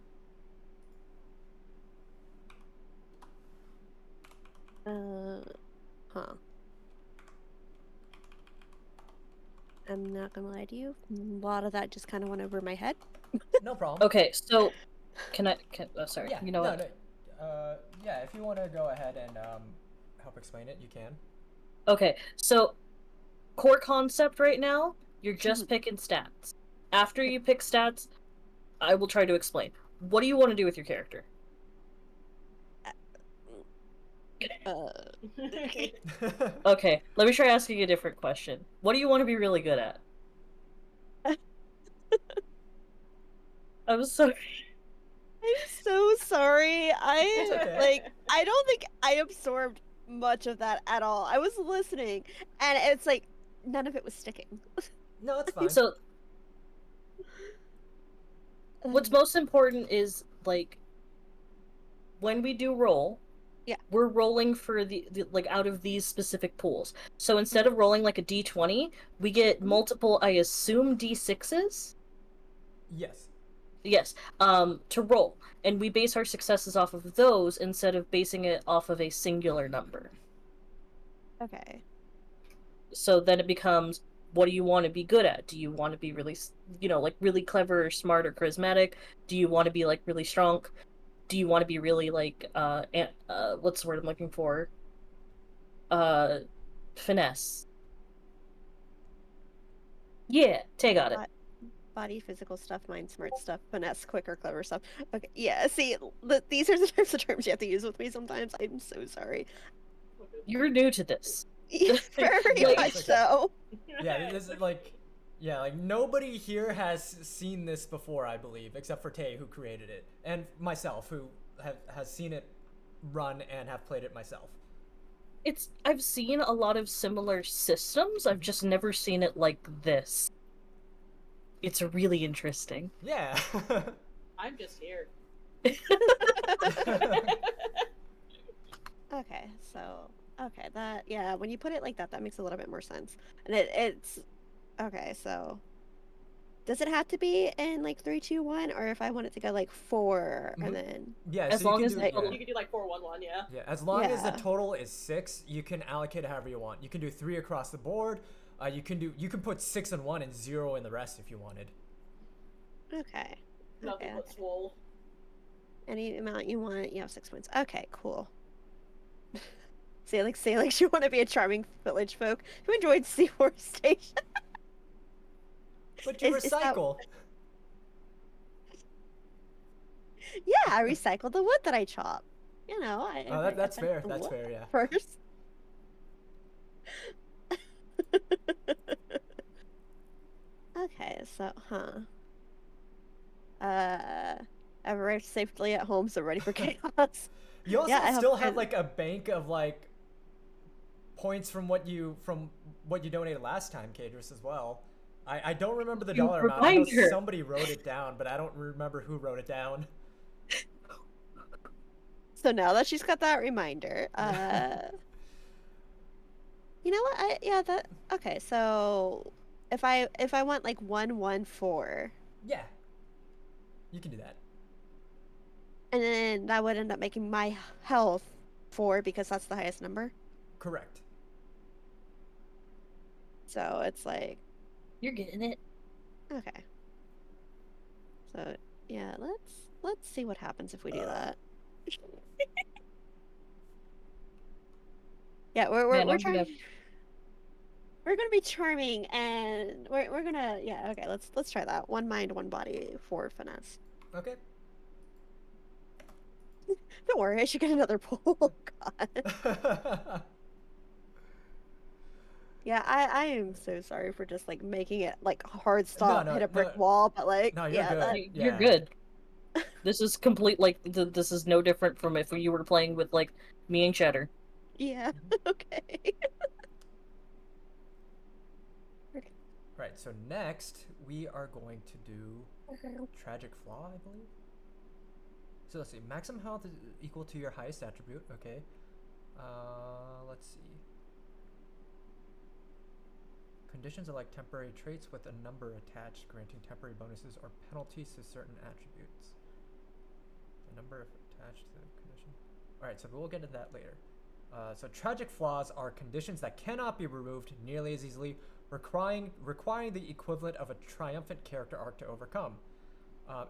I'm not gonna lie to you. A lot of that just kind of went over my head. No problem. Okay, so sorry. Yeah, You know what? Yeah, if you want to go ahead and help explain it, you can. Okay, so core concept right now, you're just picking stats. After you pick stats, I will try to explain. What do you want to do with your character? Okay, let me try asking a different question. What do you want to be really good at? I'm sorry. I'm so sorry. It's okay. Like, I don't think I absorbed much of that at all. I was listening, and it's like none of it was sticking. No, it's fine. So what's most important is like when we do roll, Yeah. we're rolling for the like out of these specific pools. So instead of rolling like a d20, we get multiple, I assume, d6s. Yes. Yes, to roll, and we base our successes off of those instead of basing it off of a singular number. Okay. So then it becomes, what do you want to be good at? Do you want to be really, like really clever, or smart, or charismatic? Do you want to be like really strong? Do you want to be really like what's the word I'm looking for? Finesse. Yeah, Tay got it. Body, physical stuff, mind, smart stuff, finesse, quicker, clever stuff. Okay, yeah. See, these are the types of terms you have to use with me sometimes. I'm so sorry. You're new to this. Very Yeah, much it's okay. so. Yeah, this is like, yeah, like nobody here has seen this before, I believe, except for Tay, who created it, and myself, who has seen it run and have played it myself. I've seen a lot of similar systems. I've just never seen it like this. It's really interesting. Yeah. I'm just here. Okay, so that, yeah, when you put it like that, that makes a little bit more sense. And it's okay. So does it have to be in like 3, 2, 1, or if I want it to go like 4 and then? Yeah, As so long you as can the do, total- You could do like 4-1-1, yeah. yeah, as long as the Yeah. total is 6, you can allocate it however you want. You can do 3 across the board. You can put 6 in one and 0 in the rest if you wanted. Okay. Nothing Okay. but swole. Any amount you want, you have 6 points. Okay, cool. Say like you want to be a charming village folk who enjoyed Seahorse Station. But you Is that- recycle. Yeah, I recycle the wood that I chop. You know, That's I fair. the That's wood fair. Yeah. First. Okay, so I've arrived safely at home, so ready for chaos. You also Yeah, I still hope have I- like a bank of like points from what you donated last time, Cadris, as well. I don't remember the You dollar amount. I know reminder. somebody wrote it down, but I don't remember who wrote it down. So now that she's got that reminder, you know what? Okay. So if I want like 114, Yeah. You can do that. and then that would end up making my health 4 because that's the highest number. Correct. So it's like, You're getting it. okay. So yeah, let's see what happens if we do that. Yeah, we're Man, we're I'm trying. gonna- We're gonna be charming, and we're gonna, yeah, okay. Let's try that. 1 mind, 1 body, 4 finesse. Okay. Don't worry, I should get another pull. God. Yeah, I am so sorry for just like making it like hard stop, no, hit a brick no. wall, but like, No, you're yeah, good. that, You're Yeah. good. This is complete. Like this is no different from if you were playing with like me and Cheddar. yeah, okay. Right. So next we are going to do tragic flaw, I believe. So let's see. Maximum health is equal to your highest attribute. Okay. Let's see. Conditions are like temporary traits with a number attached, granting temporary bonuses or penalties to certain attributes. The number attached to the condition. Alright, so we'll get to that later. So tragic flaws are conditions that cannot be removed nearly as easily, requiring the equivalent of a triumphant character arc to overcome.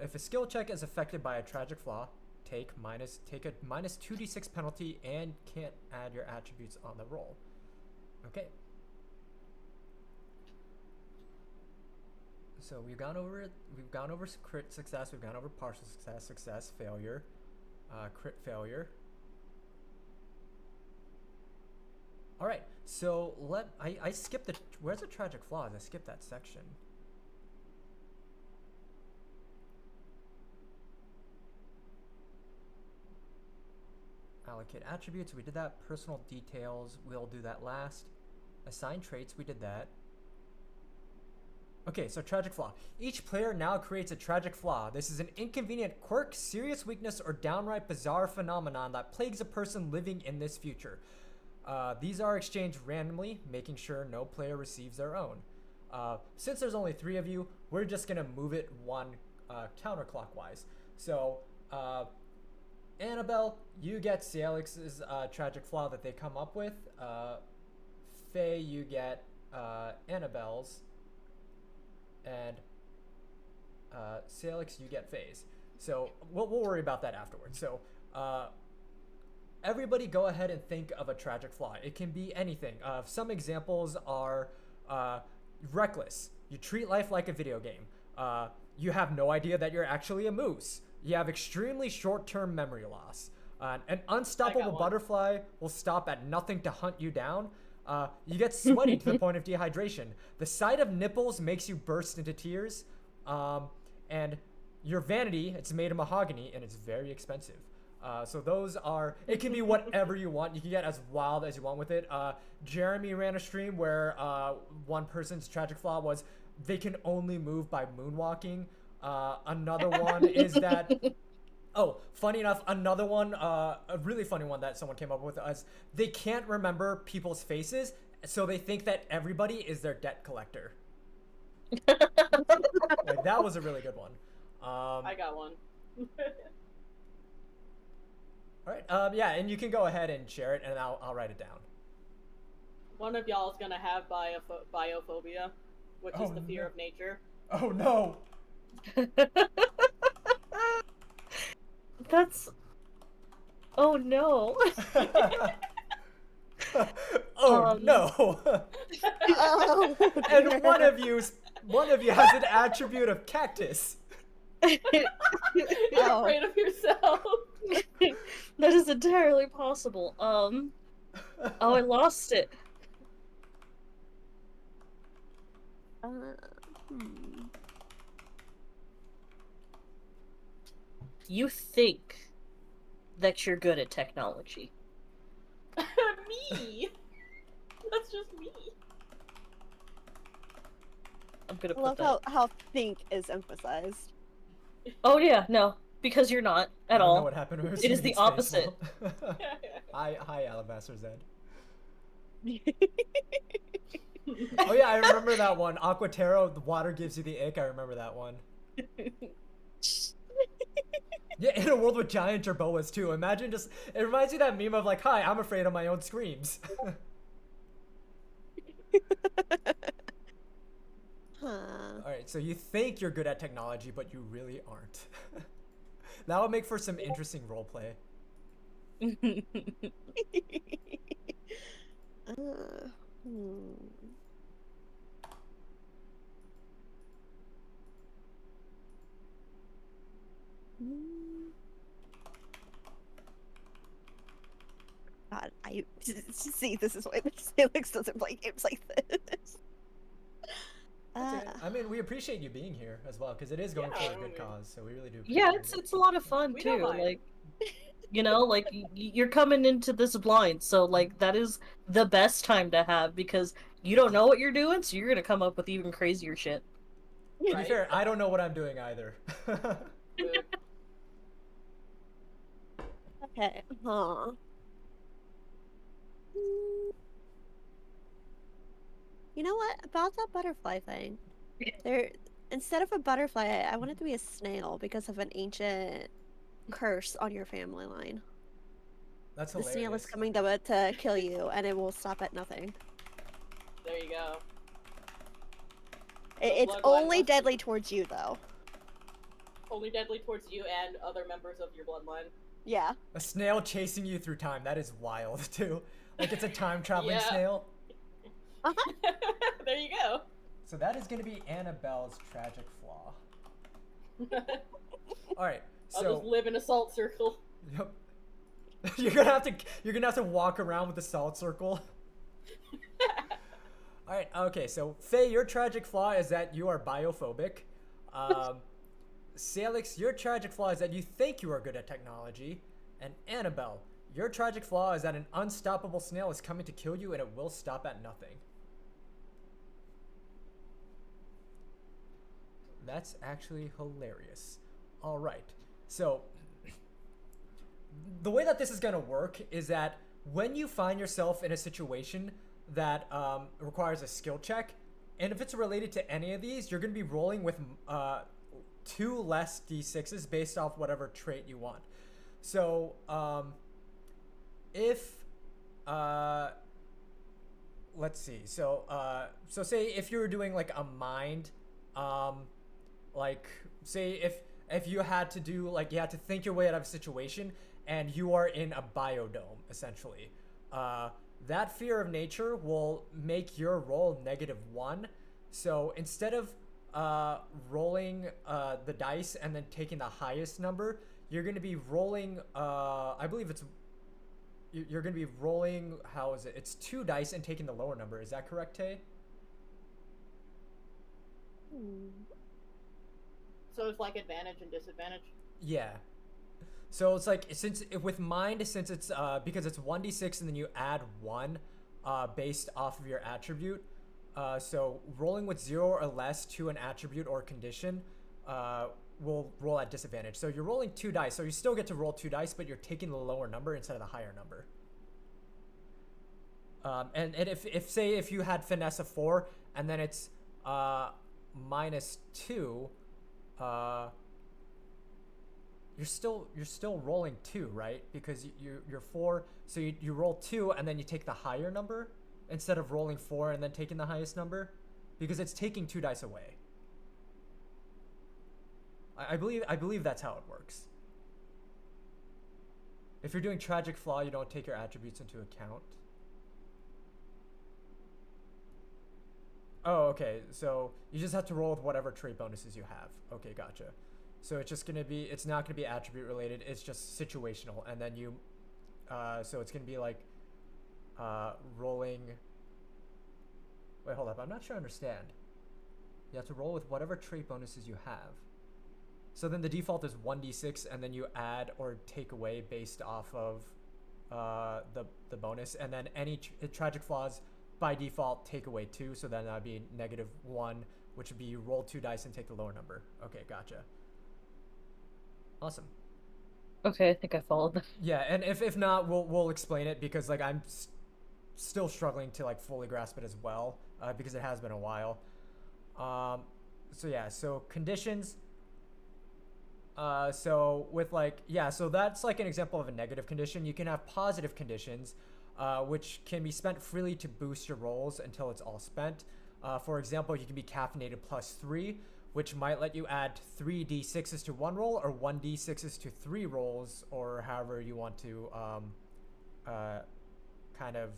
If a skill check is affected by a tragic flaw, take a minus 2d6 penalty and can't add your attributes on the roll. Okay. So we've gone over it. We've gone over crit success. We've gone over partial success, failure, crit failure. All right. So I skipped the. Where's the tragic flaws? I skipped that section. Allocate attributes. We did that. Personal details. We'll do that last. Assign traits. We did that. Okay, so tragic flaw. Each player now creates a tragic flaw. This is an inconvenient quirk, serious weakness, or downright bizarre phenomenon that plagues a person living in this future. These are exchanged randomly, making sure no player receives their own. Since there's only 3 of you, we're just gonna move it one counterclockwise. So, Annabelle, you get Salix's tragic flaw that they come up with. Faye, you get Annabelle's. And Salix, you get Faye's. So we'll worry about that afterwards. So everybody go ahead and think of a tragic flaw. It can be anything. Some examples are reckless. You treat life like a video game. You have no idea that you're actually a moose. You have extremely short-term memory loss. An unstoppable butterfly will stop at nothing to hunt you down. You get sweaty to the point of dehydration. The sight of nipples makes you burst into tears. And your vanity, it's made of mahogany and it's very expensive. So those are, it can be whatever you want. You can get as wild as you want with it. Jeremy ran a stream where one person's tragic flaw was they can only move by moonwalking. Another one is that, oh, funny enough, another one, a really funny one that someone came up with is they can't remember people's faces, so they think that everybody is their debt collector. Like, that was a really good one. I got one. All right. Yeah, and you can go ahead and share it, and I'll write it down. One of y'all is gonna have biophobia, which is the fear of nature. Oh no! That's. Oh no. Oh no! And one of you has an attribute of cactus. You're afraid of yourself. That is entirely possible. Oh, I lost it. You think that you're good at technology. Me? That's just me. I'm gonna I put love that. how think is emphasized. Oh yeah, no, because you're not at I don't all. know what happened to It is the opposite. Hi, Alabaster Zed. Oh yeah, I remember that one. Aquatero, the water gives you the ick. I remember that one. Yeah, in a world with giant jerboas too. Imagine just, it reminds you of that meme of like, hi, I'm afraid of my own screams. Alright, so you think you're good at technology, but you really aren't. That would make for some interesting roleplay. God, I see. This is why Felix doesn't play games like this. I mean, we appreciate you being here as well, because it is going for a good cause, so we really do appreciate Yeah, it. it's a lot of fun We don't too. mind. Like, you know, like you're coming into this blind, so like that is the best time to have because you don't know what you're doing, so you're gonna come up with even crazier shit. To be fair, I don't know what I'm doing either. Okay. Huh. You know what about that butterfly thing? There, instead of a butterfly, I want it to be a snail because of an ancient curse on your family line. That's The hilarious. snail is coming to kill you, and it will stop at nothing. There you go. It's bloodline only must be- deadly towards you, though. Only deadly towards you and other members of your bloodline. Yeah. A snail chasing you through time. That is wild, too. Like, it's a time-traveling Yeah. snail. There you go. So that is going to be Annabelle's tragic flaw. Alright, I'll so... just live in a salt circle. Yep. You're gonna have to walk around with the salt circle. Alright, okay, so Faye, your tragic flaw is that you are biophobic. Salix, your tragic flaw is that you think you are good at technology. And Annabelle, your tragic flaw is that an unstoppable snail is coming to kill you and it will stop at nothing. That's actually hilarious. All right. So the way that this is going to work is that when you find yourself in a situation that requires a skill check, and if it's related to any of these, you're going to be rolling with 2 less d6s based off whatever trait you want. So if let's see. So say if you were doing like a mind, like say if you had to do like you had to think your way out of a situation and you are in a biodome essentially, that fear of nature will make your roll -1. So instead of rolling the dice and then taking the highest number, you're going to be rolling I believe you're going to be rolling, how is it? It's 2 dice and taking the lower number. Is that correct, Tay? So it's like advantage and disadvantage. Yeah. So it's like with mind, since it's because it's 1d6 and then you add 1 based off of your attribute. So rolling with 0 or less to an attribute or condition will roll at disadvantage. So you're rolling 2 dice. So you still get to roll 2 dice, but you're taking the lower number instead of the higher number. And if you had finesse of 4 and then it's -2, you're still rolling 2, right? Because you're 4, so you roll 2 and then you take the higher number instead of rolling 4 and then taking the highest number, because it's taking 2 dice away. I believe that's how it works. If you're doing tragic flaw, you don't take your attributes into account. Oh, okay. So you just have to roll with whatever trait bonuses you have. Okay, gotcha. So it's not gonna be attribute related. It's just situational, and then you, so it's gonna be like, rolling. Wait, hold up. I'm not sure I understand. You have to roll with whatever trait bonuses you have. So then the default is 1d6, and then you add or take away based off of the bonus, and then any tragic flaws by default take away 2. So then that'd be -1, which would be you roll 2 dice and take the lower number. Okay, gotcha. Awesome. Okay, I think I followed them. Yeah, and if not, we'll explain it, because like I'm still struggling to like fully grasp it as well, because it has been a while. So yeah, so conditions. So with like, yeah, so that's like an example of a negative condition. You can have positive conditions, which can be spent freely to boost your rolls until it's all spent. For example, you can be caffeinated +3, which might let you add 3 d6s to 1 roll, or 1 d6s to 3 rolls, or however you want to kind of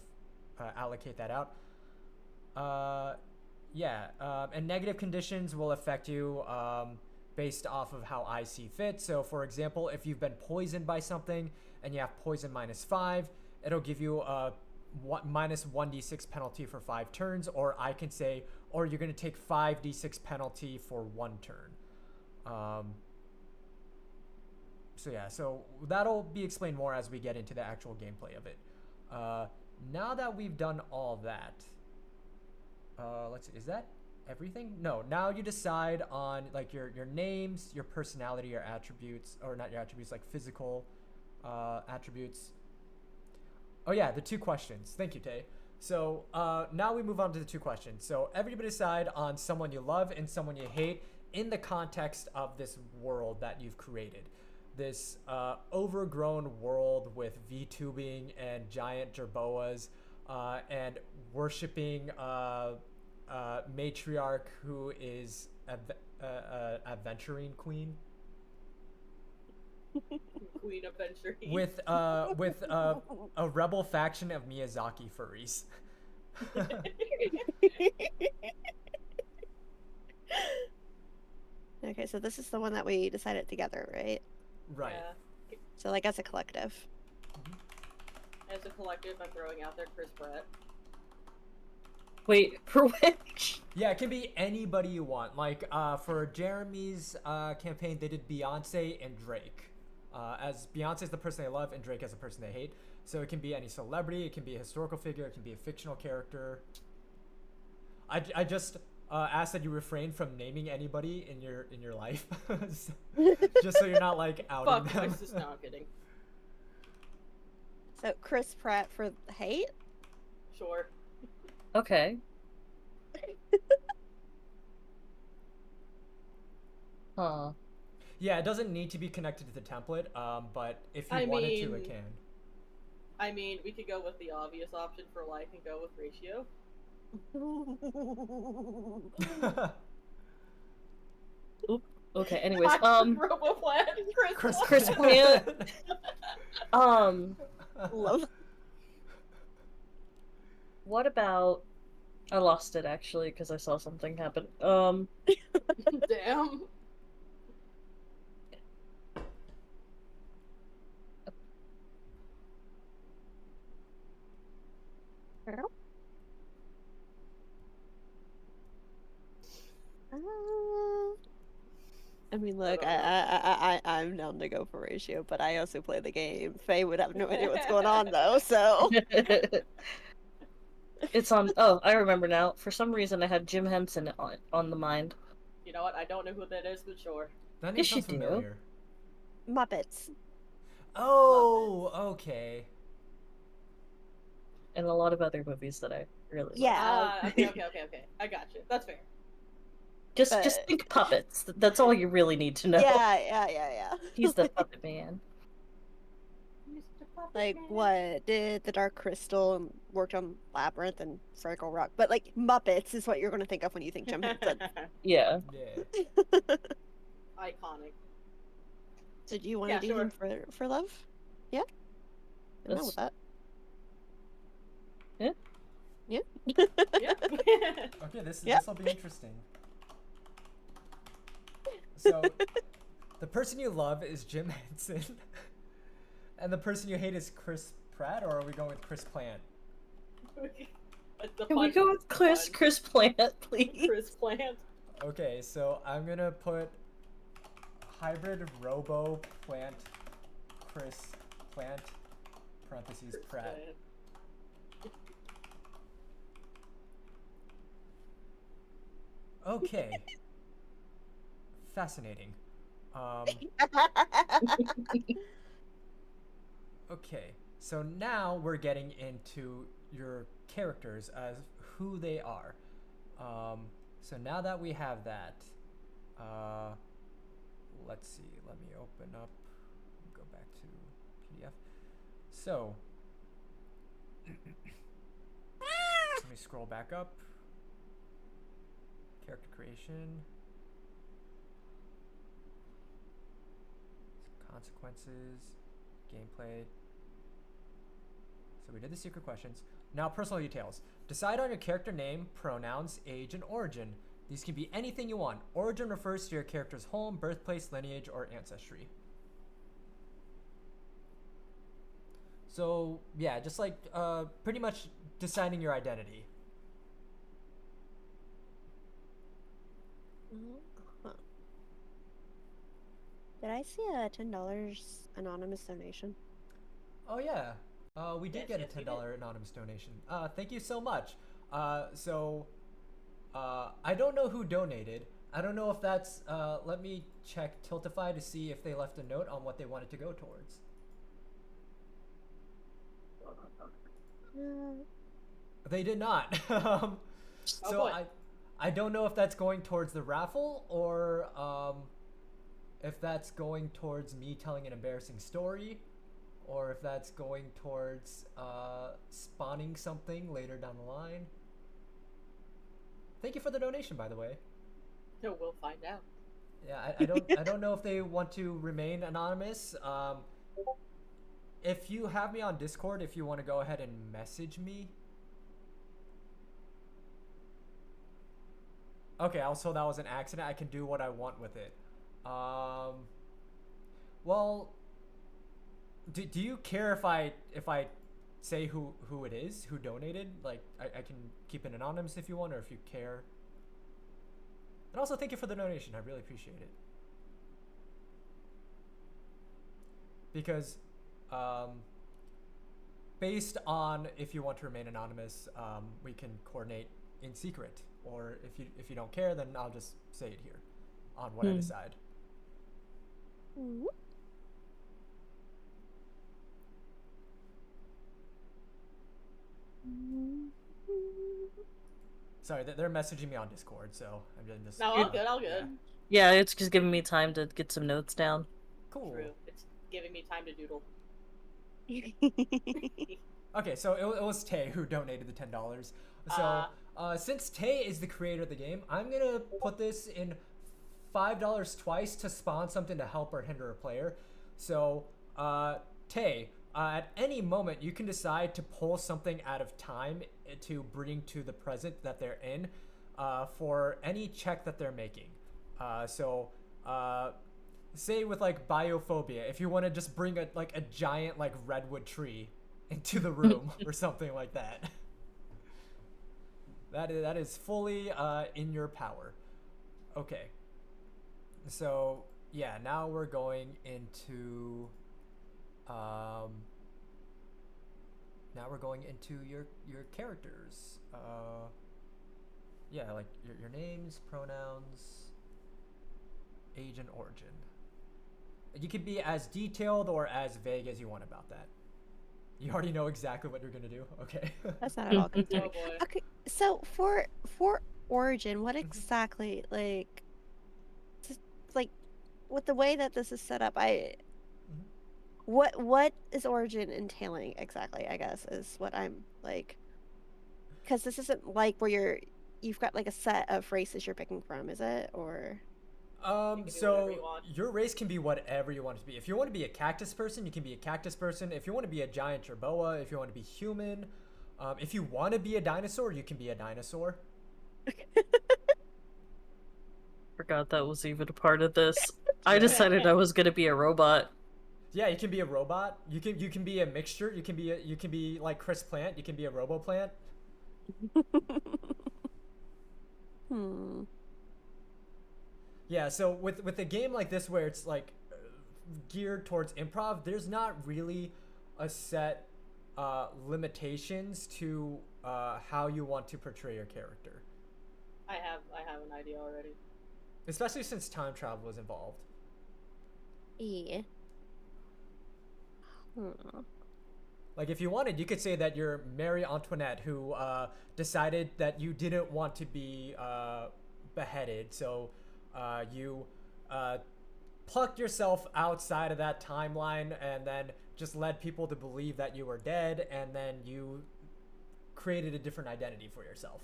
allocate that out. And negative conditions will affect you based off of how I see fit. So for example, if you've been poisoned by something and you have poison -5, it'll give you a -1d6 penalty for 5 turns, or I can say, or you're going to take 5d6 penalty for 1 turn. So yeah, so that'll be explained more as we get into the actual gameplay of it. Now that we've done all that, let's see, is that everything? No, now you decide on like your names, your personality, your attributes, or not your attributes, like physical attributes. Oh yeah, the 2 questions. Thank you, Tay. So now we move on to the 2 questions. So everybody decide on someone you love and someone you hate in the context of this world that you've created. This overgrown world with VTubing and giant jerboas and worshipping matriarch who is a aventurine queen. Queen Aventurine. With a rebel faction of Miyazaki furries. Okay, so this is the one that we decided together, right? Right. Yeah. So like as a collective. As a collective, I'm throwing out there Chris Pratt. Wait, for which? Yeah, it can be anybody you want. Like for Jeremy's campaign, they did Beyonce and Drake. As Beyonce is the person they love and Drake is the person they hate. So it can be any celebrity, it can be a historical figure, it can be a fictional character. I just ask that you refrain from naming anybody in your life, just so you're not like outing Fuck them. Chris, no, I'm kidding. So Chris Pratt for hate? Sure. Okay. Huh. Yeah, it doesn't need to be connected to the template, but if you I wanted to, it mean- can. I mean, we could go with the obvious option for like and go with ratio. Oop. Okay. Anyways, Roboplan, Chris Plant. Love. What about? I lost it actually because I saw something happen. Damn. I mean, look, I'm down to go for ratio, but I also play the game. Faye would have no idea what's going on though, so. It's on. Oh, I remember now. For some reason, I had Jim Henson on the mind. You know what? I don't know who that is, but sure. That name Yes, you sounds do. familiar. Muppets. Oh, okay. And a lot of other movies that I really Yeah. like. Okay. I got you. That's fair. Just But- think puppets. That's all you really need to know. Yeah. He's the puppet man. Like, what? Did the Dark Crystal and worked on Labyrinth and Fraggle Rock? But, like, Muppets is what you're going to think of when you think Jim Henson. Yeah. Yeah. Iconic. So do you want Yeah, to do sure. him for love? Yeah? I'm down with that. Yeah. Yeah? Yeah. Okay, this Yep. will be interesting. So, the person you love is Jim Henson, and the person you hate is Chris Pratt, or are we going with Chris Plant? Can we go with Chris Plant, please? Chris Plant. Okay, so I'm gonna put hybrid Robo Plant Chris Plant parentheses Pratt. Okay. Fascinating. Okay, so now we're getting into your characters as who they are. So now that we have that, let's see. Let me open up. Go back to PDF. So let me scroll back up. Character creation. Consequences, gameplay. So we did the secret questions. Now personal details. Decide on your character name, pronouns, age, and origin. These can be anything you want. Origin refers to your character's home, birthplace, lineage, or ancestry. So yeah, just like pretty much deciding your identity. Huh. Did I see a $10 anonymous donation? Oh yeah, we did Yes, get yes, a we $10 anonymous donation. Thank you so much. So I don't know who donated. I don't know if that's. Let me check Tiltify to see if they left a note on what they wanted to go towards. They did not. So boy. I don't know if that's going towards the raffle or if that's going towards me telling an embarrassing story, or if that's going towards spawning something later down the line. Thank you for the donation, by the way. No, we'll find out. Yeah, I don't know if they want to remain anonymous. If you have me on Discord, if you want to go ahead and message me. Okay, also that was an accident. I can do what I want with it. Well, do you care if I say who it is, who donated? Like, I can keep it anonymous if you want, or if you care. And also, thank you for the donation. I really appreciate it. Because, based on if you want to remain anonymous, we can coordinate in secret. or if you don't care, then I'll just say it here, on what I decide. Mhm. Sorry, they're messaging me on Discord, so I'm just. No, all good, all good. Yeah, it's just giving me time to get some notes down. Cool. True. It's giving me time to doodle. Okay, so it was Tay who donated the $10. So since Tay is the creator of the game, I'm gonna put this in $5 twice to spawn something to help or hinder a player. So Tay, at any moment you can decide to pull something out of time to bring to the present that they're in, for any check that they're making. So say with like biophobia, if you want to just bring a giant like redwood tree into the room or something like that. That is fully in your power. Okay. So yeah, now we're going into your characters. Yeah, like your names, pronouns, age, and origin. You can be as detailed or as vague as you want about that. You already know exactly what you're gonna do. Okay. That's not at all concerning. Oh boy. Okay, so for origin, what exactly like with the way that this is set up, what is origin entailing exactly? I guess is what I'm like, because this isn't like where you've got like a set of races you're picking from, is it? Or whatever So you want. your race can be whatever you want it to be. If you want to be a cactus person, you can be a cactus person. If you want to be a giant jerboa, if you want to be human, if you want to be a dinosaur, you can be a dinosaur. Forgot that was even a part of this. I decided I was gonna be a robot. Yeah, you can be a robot. You can be a mixture. You can be like Chris Plant. You can be a Robo Plant. hmm. Yeah, so with a game like this where it's like geared towards improv, there's not really a set limitations to how you want to portray your character. I have an idea already. Especially since time travel is involved. Yeah. Hmm. Like if you wanted, you could say that you're Marie Antoinette who decided that you didn't want to be beheaded, so you plucked yourself outside of that timeline and then just led people to believe that you were dead, and then you created a different identity for yourself.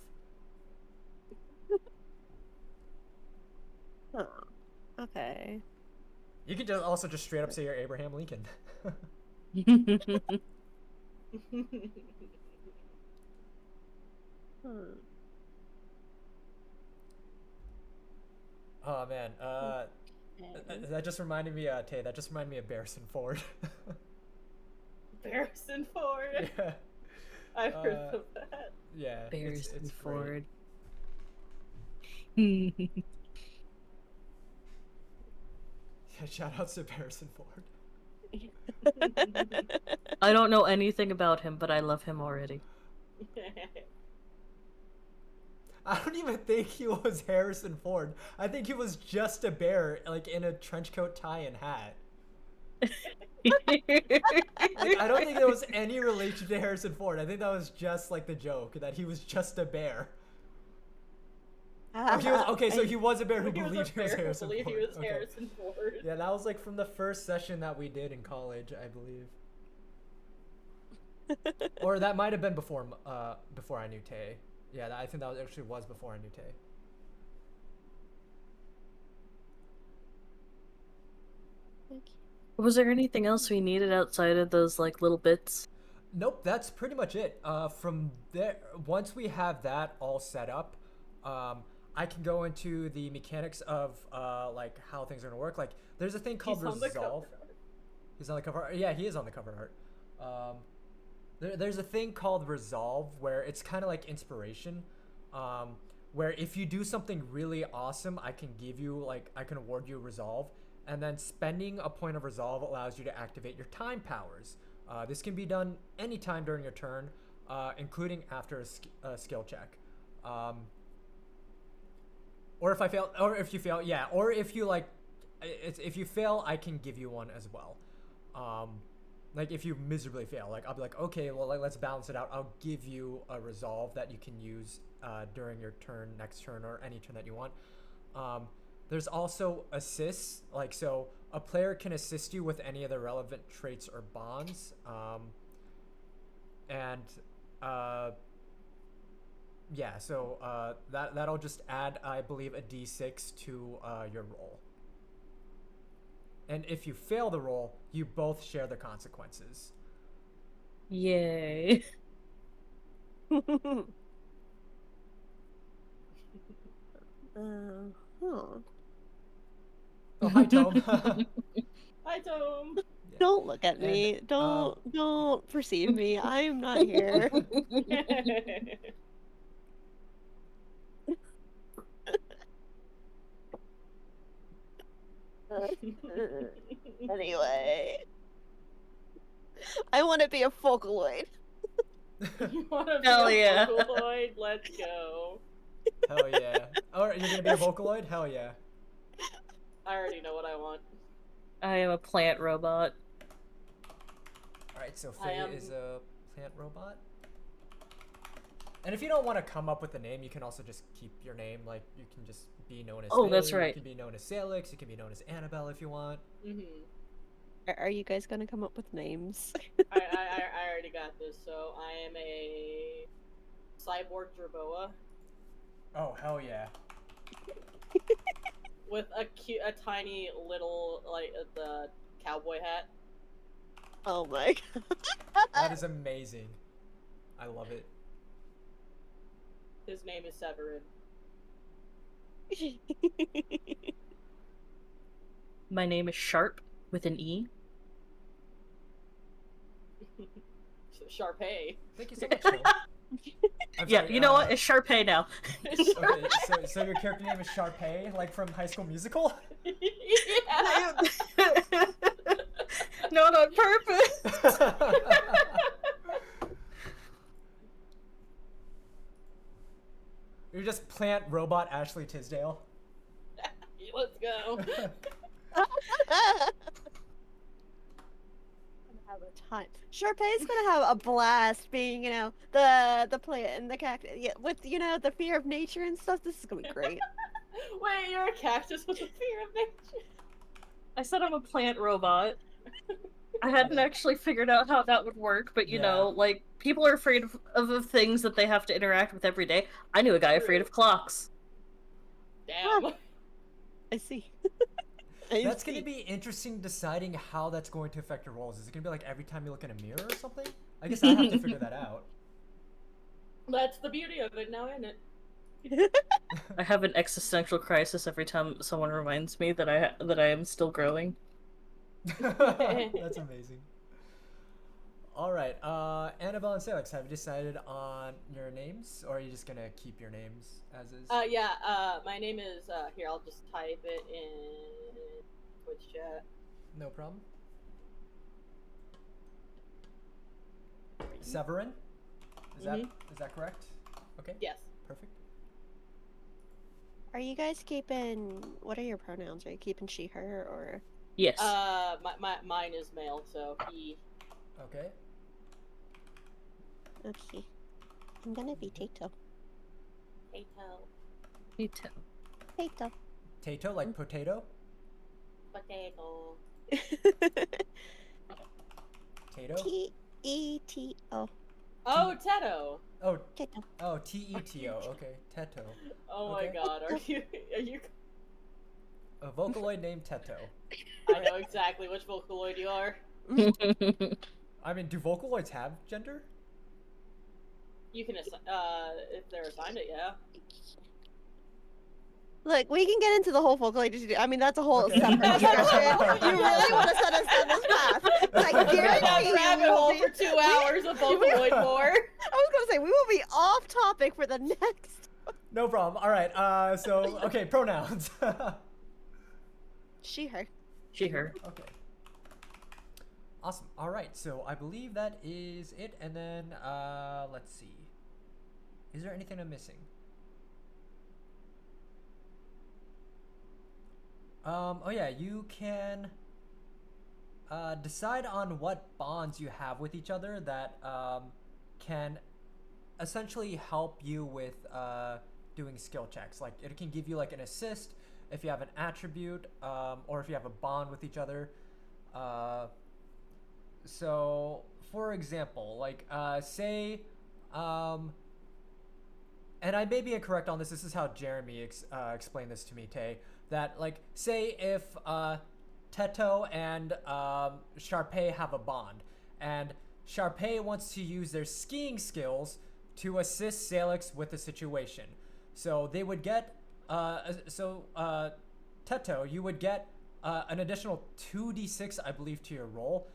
Huh. Okay. You could also just straight up say you're Abraham Lincoln. Hmm. Oh man, Okay. that just reminded me, Tay. That just reminded me of Barrison Ford. Harrison Ford. Yeah. I've heard of that. Yeah. Bears it's and great. Ford. Yeah, shout outs to Barrison Ford. I don't know anything about him, but I love him already. I don't even think he was Harrison Ford. I think he was just a bear, like in a trench coat, tie, and hat. Like, I don't think there was any relation to Harrison Ford. I think that was just like the joke that he was just a bear. Oh, he was, okay, so he was a bear who believed he was Harrison Ford. He was Okay. Harrison Ford. Yeah, that was like from the first session that we did in college, I believe. Or that might have been before I knew Tay. Yeah, I think that actually was before I knew Tay. Was there anything else we needed outside of those like little bits? Nope, that's pretty much it. From there, once we have that all set up, I can go into the mechanics of like how things are gonna work. Like, there's a thing called He's on the resolve. cover art. He's on the cover art. Yeah, he is on the cover art. There's a thing called resolve where it's kind of like inspiration, where if you do something really awesome, I can award you resolve, and then spending a point of resolve allows you to activate your time powers. This can be done anytime during your turn, including after a skill check. Or if I fail, or if you fail, yeah. Or if you like, if you fail, I can give you one as well. Like if you miserably fail, like I'll be like, okay, well, like, let's balance it out. I'll give you a resolve that you can use during your turn, next turn, or any turn that you want. There's also assists, like so a player can assist you with any of the relevant traits or bonds, and yeah, so that'll just add, I believe, a d6 to your roll. And if you fail the roll, you both share the consequences. Yay. Huh. Oh, hi, Tome. Hi, Tom. Yeah. Don't look at And, me. Don't perceive me. I'm not here. Anyway, I want to be a Vocaloid. You want to be Hell a yeah. Vocaloid? Let's go. Hell yeah. Oh, you're gonna be a Vocaloid? Hell yeah. I already know what I want. I am a plant robot. Alright, so I Faye am- is a plant robot. And if you don't want to come up with a name, you can also just keep your name. Like, you can just be known as Oh, Faye, that's You right. can be known as Salix, you can be known as Annabelle if you want. Are you guys gonna come up with names? I already got this. So I am a cyborg Jerboa Oh, hell yeah. with a tiny little like the cowboy hat. Oh my That is amazing. I love it. His name is Severin. god. My name is Sharp with an E. Sharpay. Thank you so much, Tome. I'm Yeah, sorry, you know what? It's Sharpay now. Okay, so your character name is Sharpay, like from High School Musical? Yeah. Not on purpose. You're just plant robot Ashley Tisdale. Let's go. Have a time. Sharpay's gonna have a blast being, the plant and the cactus. Yeah, with the fear of nature and stuff. This is gonna be great. Wait, you're a cactus with a fear of nature. I said I'm a plant robot. I hadn't actually figured out how that would work, but you know, like, people are afraid of the things that they have to interact with every day. I knew a guy afraid of clocks. Damn. I see. That's going to be interesting deciding how that's going to affect your rolls. Is it going to be like every time you look in a mirror or something? I guess I have to figure that out. That's the beauty of it now, isn't it? I have an existential crisis every time someone reminds me that I am still growing. That's amazing. All right, Annabelle and Salix, have you decided on your names, or are you just gonna keep your names as is? Yeah, my name is, here, I'll just type it in Twitch chat. No problem. Severin? Is that correct? Okay. Yes. Perfect. Are you guys keeping? What are your pronouns? Are you keeping she, her, or? Yes. Mine is male, so he. Okay. Okay. I'm gonna be Tato. Tato. Me too. Tato. Tato, like potato? Potato. Tato? T-E-T-O. Oh, Tato. Oh, Tato. oh, T-E-T-O. Okay, Teto. Oh Okay. my god, are you? A Vocaloid named Teto. I know exactly which Vocaloid you are. I mean, do Vocaloids have gender? You can if they're assigned it, yeah. Look, we can get into the whole Vocaloid. I mean, that's a whole Okay. separate discussion. You really want to set us down this path? I Go down guarantee you rabbit we will hole be- for 2 hours of Vocaloid more. I was gonna say we will be off topic for the next. No problem. All right. So okay, pronouns. She, her. She, her. Okay. Awesome. All right. So I believe that is it. And then let's see. Is there anything I'm missing? Oh yeah, you can decide on what bonds you have with each other that can essentially help you with doing skill checks. Like it can give you like an assist if you have an attribute, or if you have a bond with each other. Uh, so, for example, like say, um, and I may be incorrect on this. This is how Jeremy explained this to me, Tay. That like say if Teto and Sharpay have a bond, and Sharpay wants to use their skiing skills to assist Salix with the situation. So they would get Teto, you would get an additional 2d6, I believe, to your roll,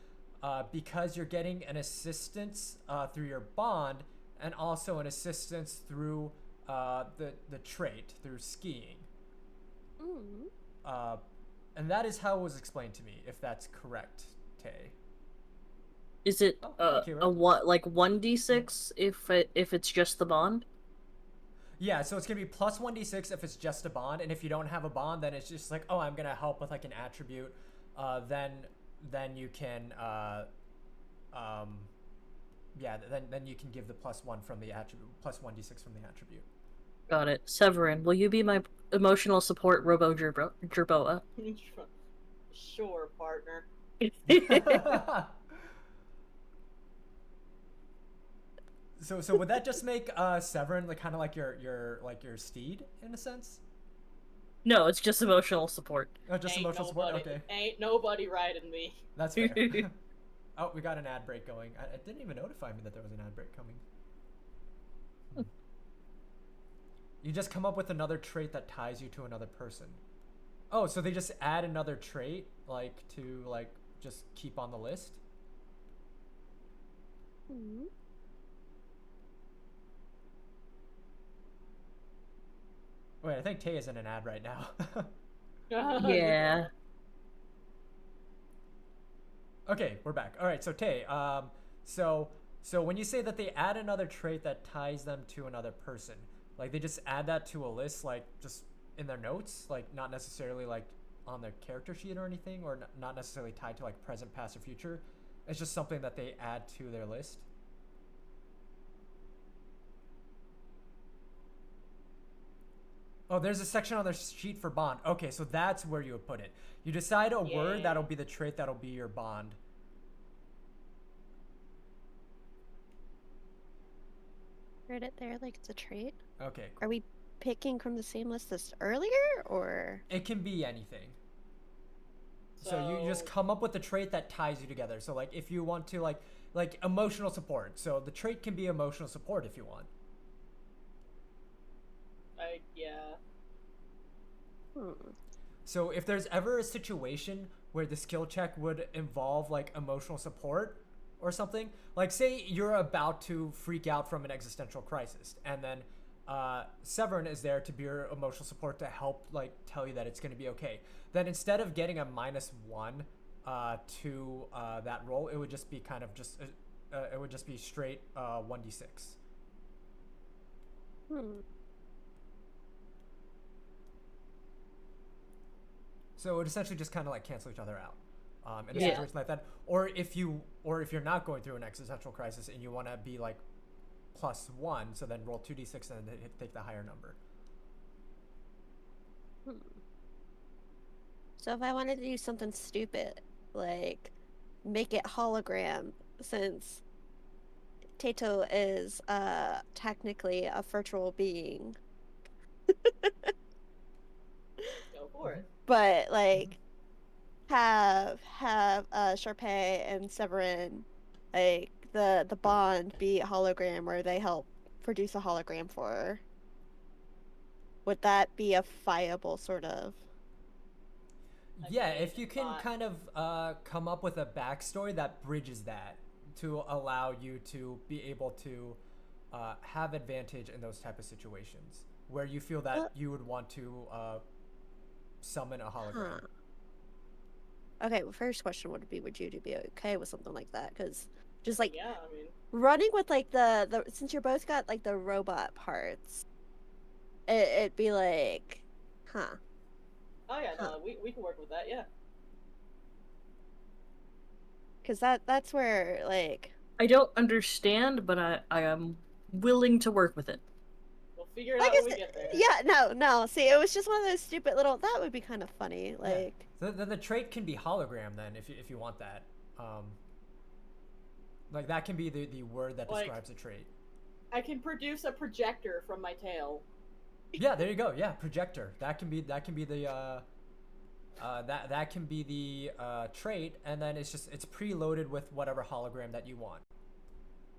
because you're getting an assistance through your bond, and also an assistance through the trait through skiing. Mm. And that is how it was explained to me. If that's correct, Tay. Is it accurate. a what, like 1d6 if it's just the bond? Yeah, so it's gonna be plus 1d6 if it's just a bond, and if you don't have a bond, then it's just like, oh, I'm gonna help with like an attribute. Then you can then you can give the +1 from the attribute, plus 1d6 from the attribute. Got it. Severin, will you be my emotional support Robo Jerboa? Sure, partner. So would that just make Severin like kind of like your steed in a sense? No, it's just emotional support. Oh, just Ain't emotional nobody, support. Okay, Ain't nobody riding me. that's fair. Oh, we got an ad break going. It didn't even notify me that there was an ad break coming. You just come up with another trait that ties you to another person. Oh, so they just add another trait like to like just keep on the list? Mm. Wait, I think Tay is in an ad right now. Yeah. Okay, we're back. All right, so Tay, so when you say that they add another trait that ties them to another person, like they just add that to a list, like just in their notes, like not necessarily like on their character sheet or anything, or not necessarily tied to like present, past, or future. It's just something that they add to their list. Oh, there's a section on their sheet for bond. Okay, so that's where you would put it. You decide a word that'll be the trait that'll be your bond. Heard it there, like it's a trait. Okay, cool. Are we picking from the same list as earlier, or? It can be anything. So you just come up with the trait that ties you together. So like if you want to like emotional support. So the trait can be emotional support if you want. Yeah. So if there's ever a situation where the skill check would involve like emotional support or something, like say you're about to freak out from an existential crisis, and then Severin is there to be your emotional support to help like tell you that it's going to be okay. Then instead of getting a -1 to that roll, it would just be kind of just it would just be straight 1d6. So it would essentially just kind of like cancel each other out in a situation like that. Or if you're not going through an existential crisis and you want to be like +1, so then roll 2d6 and then take the higher number. So if I wanted to do something stupid, like make it hologram, since Tato is technically a virtual being. Go for it. But like have Sharpay and Severin, like the bond be a hologram where they help produce a hologram for her. Would that be a viable sort of? Yeah, if you can kind of come up with a backstory that bridges that to allow you to be able to have advantage in those type of situations where you feel that you would want to summon a hologram. Okay, well, first question would you be okay with something like that? Because just like Yeah, I mean, running with like the since you're both got like the robot parts, it'd be like, Oh yeah, Huh. no, we can work with that. Yeah. Because that's where like I don't understand, but I am willing to work with it. We'll figure it like out I when we said, get there. yeah, no. See, it was just one of those stupid little. That would be kind of funny. Yeah. Like, So then the trait can be hologram then, if you want that. Like that can be the word that Like- describes a trait. I can produce a projector from my tail. Yeah, there you go. Yeah, projector. That can be the that can be the trait, and then it's preloaded with whatever hologram that you want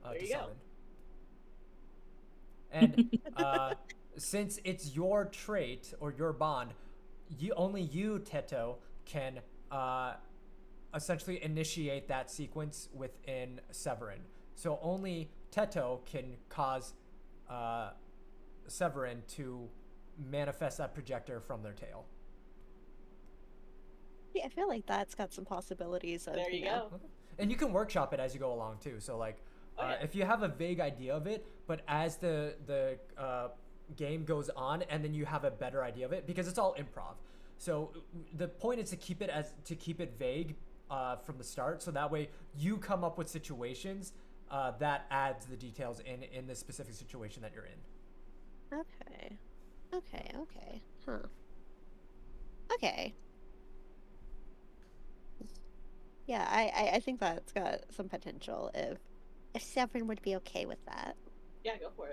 There to you go. summon. And since it's your trait or your bond, only you, Teto, can essentially initiate that sequence within Severin. So only Teto can cause Severin to manifest that projector from their tail. yeah, I feel like that's got some possibilities of There you know. go. And you can workshop it as you go along too. So like, Oh, yeah. if you have a vague idea of it, but as the game goes on, and then you have a better idea of it, because it's all improv. So the point is to keep it vague from the start, so that way you come up with situations that adds the details in the specific situation that you're in. Okay. Huh. Okay. Yeah, I think that's got some potential if Severin would be okay with that. Yeah, go for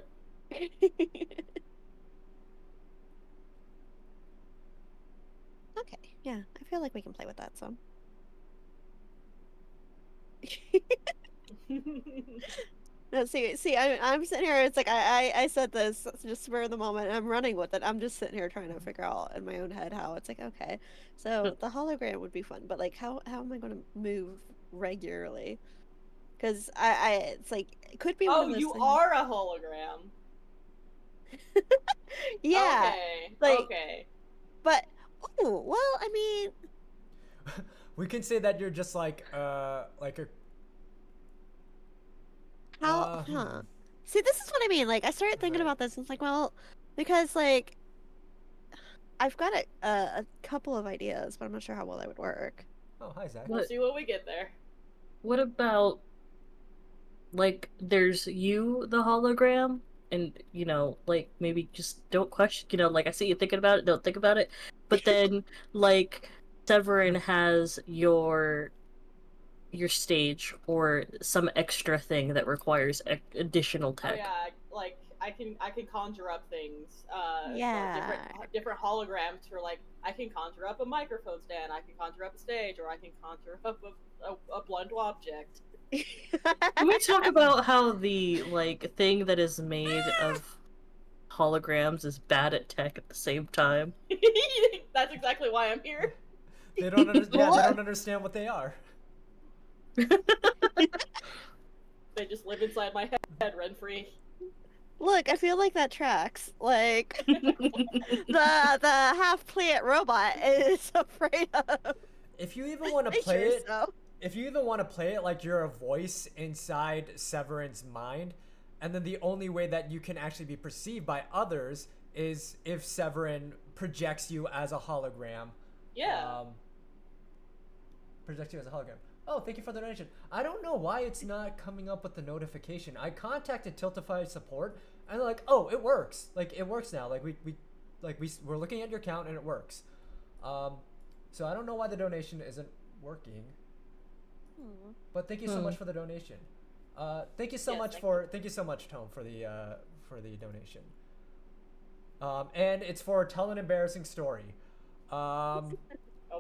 it. Okay, yeah, I feel like we can play with that some. No, see, I'm sitting here. It's like I said this just spur of the moment. I'm running with it. I'm just sitting here trying to figure out in my own head how it's like. Okay, so the hologram would be fun, but like, how am I going to move regularly? Because it's like it could be one Oh, of those you things. are a hologram. Yeah, Okay. like- Okay. but oh well, I mean, We can say that you're just like a how? See, this is what I mean. Like, I started thinking Right. about this, and it's like, well, because like I've got a couple of ideas, but I'm not sure how well that would work. Oh, hi Zach. We'll What- see when we get there. What about, like, there's you, the hologram, and, you know, like, maybe just don't question, you know, like, I see you thinking about it, don't think about it, but then, like, Severin has your stage or some extra thing that requires additional Oh tech. yeah, like I can conjure up things. Yeah. Different holograms for like I can conjure up a microphone stand, I can conjure up a stage, or I can conjure up a blunt object. Can we talk about how the, like, thing that is made of holograms is bad at tech at the same time? That's exactly why I'm here. They don't they don't understand what they are. They just live inside my head rent free. Look, I feel like that tracks. Like the half plant robot is afraid of. If you even want to nature, play it, so. if you even want to play it like you're a voice inside Severin's mind, and then the only way that you can actually be perceived by others is if Severin projects you as a hologram. Yeah. Projects you as a hologram. Oh, thank you for the donation. I don't know why it's not coming up with the notification. I contacted Tiltify support, and they're like, "Oh, it works. Like it works now. Like we're looking at your account and it works." So I don't know why the donation isn't working. But thank you so much for the donation. Thank you so Yes, thank you so much, Tome, for the donation. And it's for tell an embarrassing story. Oh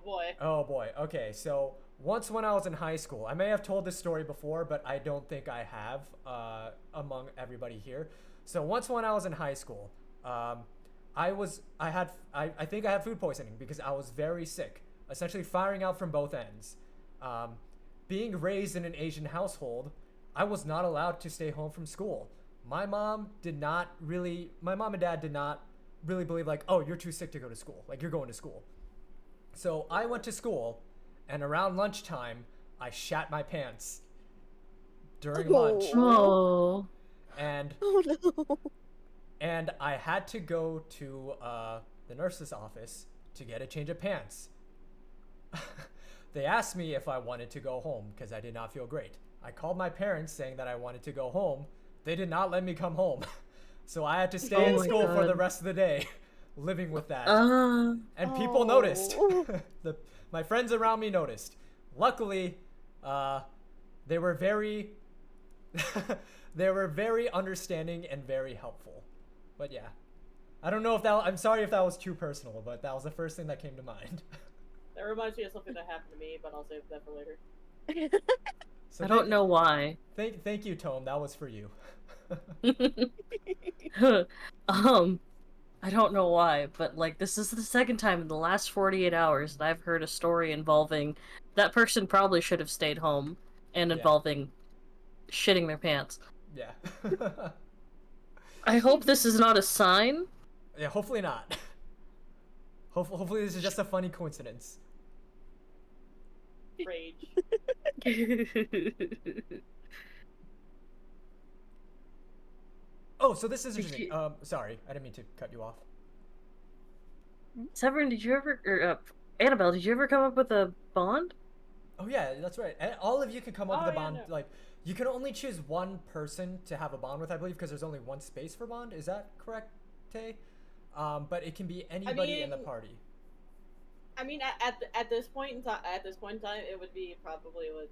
boy. Oh boy. Okay, so once when I was in high school, I may have told this story before, but I don't think I have among everybody here. So once when I was in high school, I think I had food poisoning because I was very sick, essentially firing out from both ends. Being raised in an Asian household, I was not allowed to stay home from school. My mom and dad did not really believe like, oh, you're too sick to go to school. Like you're going to school. So I went to school, and around lunchtime, I shat my pants during lunch, Oh. and Oh no. and I had to go to the nurse's office to get a change of pants. They asked me if I wanted to go home because I did not feel great. I called my parents saying that I wanted to go home. They did not let me come home. So I had to stay Oh in my school for the God. rest of the day, living with that. Uh, And people noticed. Oh. My friends around me noticed. Luckily, they were very, they were very understanding and very helpful. But yeah, I don't know if that. I'm sorry if that was too personal, but that was the first thing that came to mind. That reminds me of something that happened to me, but I'll save that for later. So I don't know why. Thank you, Tome. That was for you. I don't know why, but like this is the second time in the last 48 hours that I've heard a story involving that person probably should have stayed home and Yeah. involving shitting their pants. Yeah. I hope this is not a sign. Yeah. Hopefully not. Hopefully this is just a funny coincidence. Rage. Oh, so this is interesting. Sorry, I didn't mean to cut you off. Severin, did you ever, or Annabelle, did you ever come up with a bond? Oh yeah, that's right. And all of you can come up Oh, with a yeah, bond. no. Like you can only choose one person to have a bond with, I believe, because there's only one space for bond. Is that correct, Tay? But it can be anybody in the mean, party. I mean, at this point in time, it would be probably with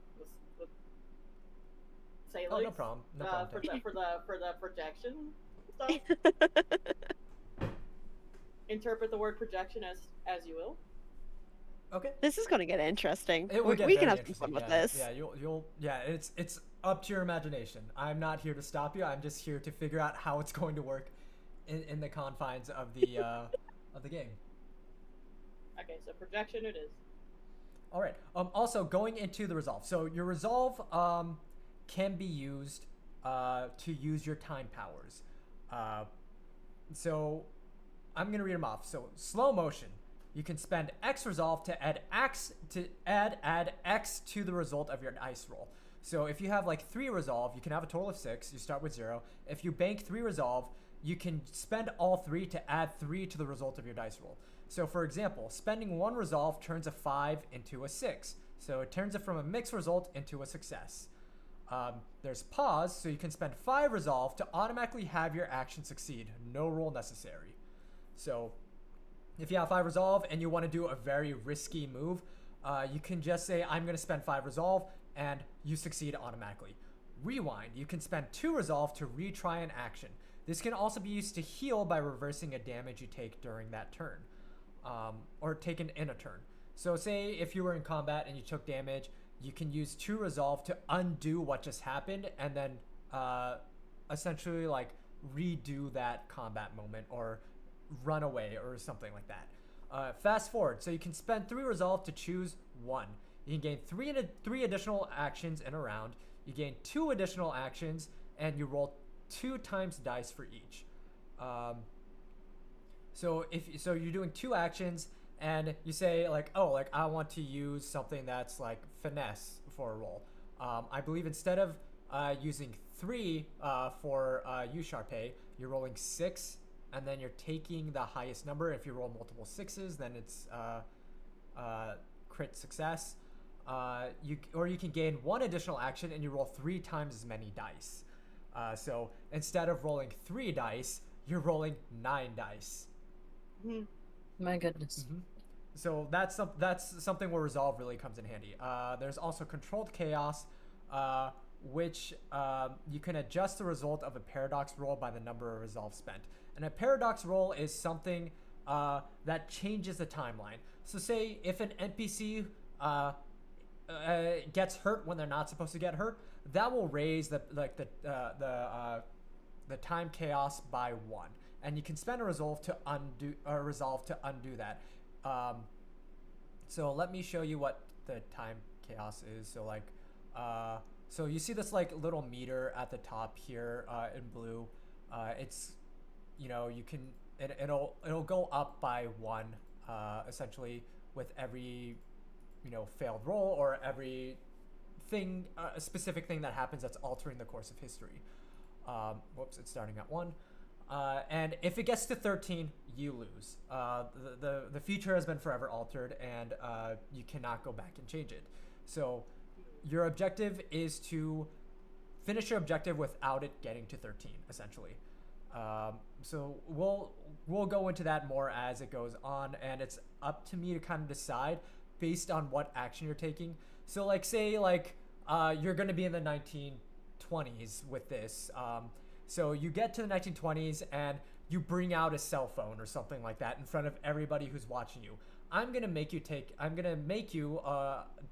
Salix. Oh, no problem. No problem. Tay. For the projection stuff. Interpret the word projection as you will. Okay. This is going to get interesting. It will get We very can have some interesting. fun with Yeah, this. you'll yeah. It's up to your imagination. I'm not here to stop you. I'm just here to figure out how it's going to work in the confines of the of the game. Okay, so projection it is. All right. Also, going into the resolve. So your resolve can be used to use your time powers. So I'm gonna read them off. So slow motion. You can spend X resolve to add X to the result of your dice roll. So if you have like 3 resolve, you can have a total of 6. You start with 0. If you bank 3 resolve, you can spend all 3 to add 3 to the result of your dice roll. So for example, spending 1 resolve turns a 5 into a 6. So it turns it from a mixed result into a success. There's pause, so you can spend 5 resolve to automatically have your action succeed. No roll necessary. So if you have 5 resolve and you want to do a very risky move, you can just say, I'm going to spend 5 resolve, and you succeed automatically. Rewind. You can spend 2 resolve to retry an action. This can also be used to heal by reversing a damage you take during that turn, or taken in a turn. So say if you were in combat and you took damage, you can use 2 resolve to undo what just happened, and then essentially like redo that combat moment or run away or something like that. Fast forward, so you can spend 3 resolve to choose 1. You can gain 3 additional actions in a round. You gain 2 additional actions, and you roll 2 times dice for each. So you're doing 2 actions, and you say like, oh, like I want to use something that's like finesse for a roll. I believe instead of using 3 for you, Sharpay, you're rolling 6. And then you're taking the highest number. If you roll multiple 6s, then it's crit success. You can gain 1 additional action and you roll 3 times as many dice. So instead of rolling 3 dice, you're rolling 9 dice. My goodness. Mm-hmm. So that's something where resolve really comes in handy. There's also controlled chaos, which you can adjust the result of a paradox roll by the number of resolve spent. And a paradox roll is something that changes the timeline. So say if an NPC gets hurt when they're not supposed to get hurt, that will raise the time chaos by 1. And you can spend a resolve to undo that. So let me show you what the time chaos is. So like so you see this like little meter at the top here in blue. It's, you know, you can it'll go up by 1 essentially with every, you know, failed roll or every thing, a specific thing that happens that's altering the course of history. Whoops, it's starting at 1. And if it gets to 13, you lose. The future has been forever altered, and you cannot go back and change it. So your objective is to finish your objective without it getting to 13, essentially. So we'll go into that more as it goes on, and it's up to me to kind of decide based on what action you're taking. So like say like you're going to be in the 1920s with this. So you get to the 1920s and you bring out a cell phone or something like that in front of everybody who's watching you. I'm gonna make you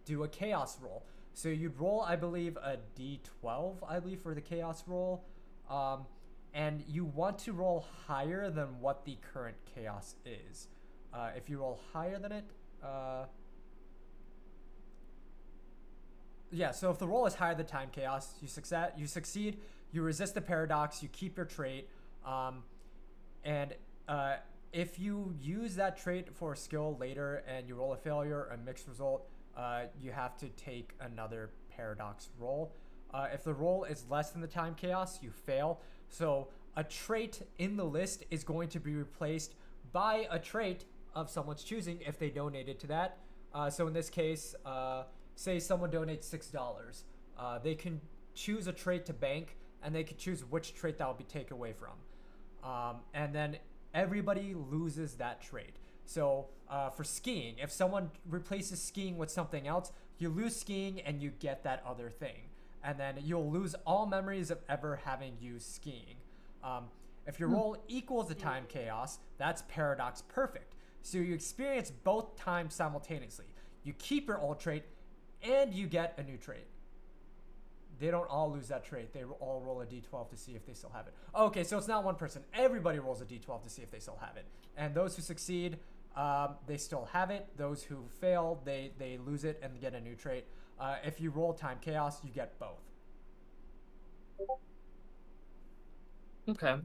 do a chaos roll. So you'd roll, I believe, a d12, I believe, for the chaos roll. And you want to roll higher than what the current chaos is. If you roll higher than it, yeah, so if the roll is higher than time chaos, you succeed, you resist the paradox, you keep your trait, and if you use that trait for a skill later and you roll a failure or a mixed result, you have to take another paradox roll. If the roll is less than the time chaos, you fail. So a trait in the list is going to be replaced by a trait of someone's choosing if they donated to that. So in this case, say someone donates $6. They can choose a trait to bank, and they can choose which trait that will be taken away from. And then everybody loses that trait. So for skiing, if someone replaces skiing with something else, you lose skiing and you get that other thing. And then you'll lose all memories of ever having used skiing. If your roll equals the time chaos, that's paradox perfect. So you experience both times simultaneously. You keep your old trait and you get a new trait. They don't all lose that trait. They all roll a d12 to see if they still have it. Okay, so it's not one person. Everybody rolls a d12 to see if they still have it. And those who succeed, they still have it. Those who fail, they lose it and get a new trait. If you roll time chaos, you get both. Okay.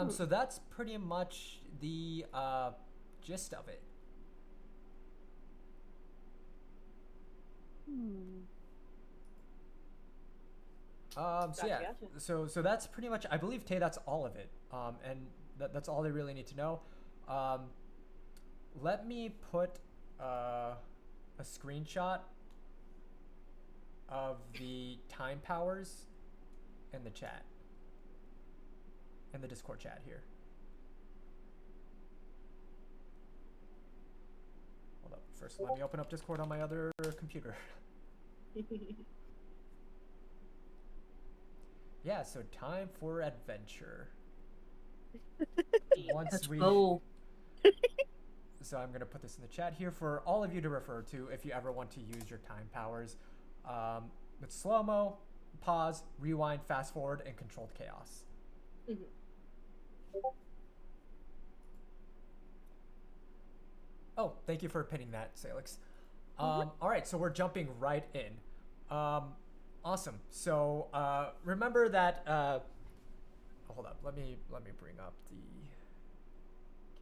So that's pretty much the gist of it. So yeah, Gotcha. so that's pretty much, I believe, Tay, that's all of it. And that's all they really need to know. Let me put a screenshot of the time powers in the chat, in the Discord chat here. Hold up, first let me open up Discord on my other computer. Yeah, so time for adventure. Let's go. So I'm going to put this in the chat here for all of you to refer to if you ever want to use your time powers. It's slow-mo, pause, rewind, fast forward, and controlled chaos. Oh, thank you for pinning that, Salix. All right, so we're jumping right in. Awesome. So remember that. Hold up. Let me bring up the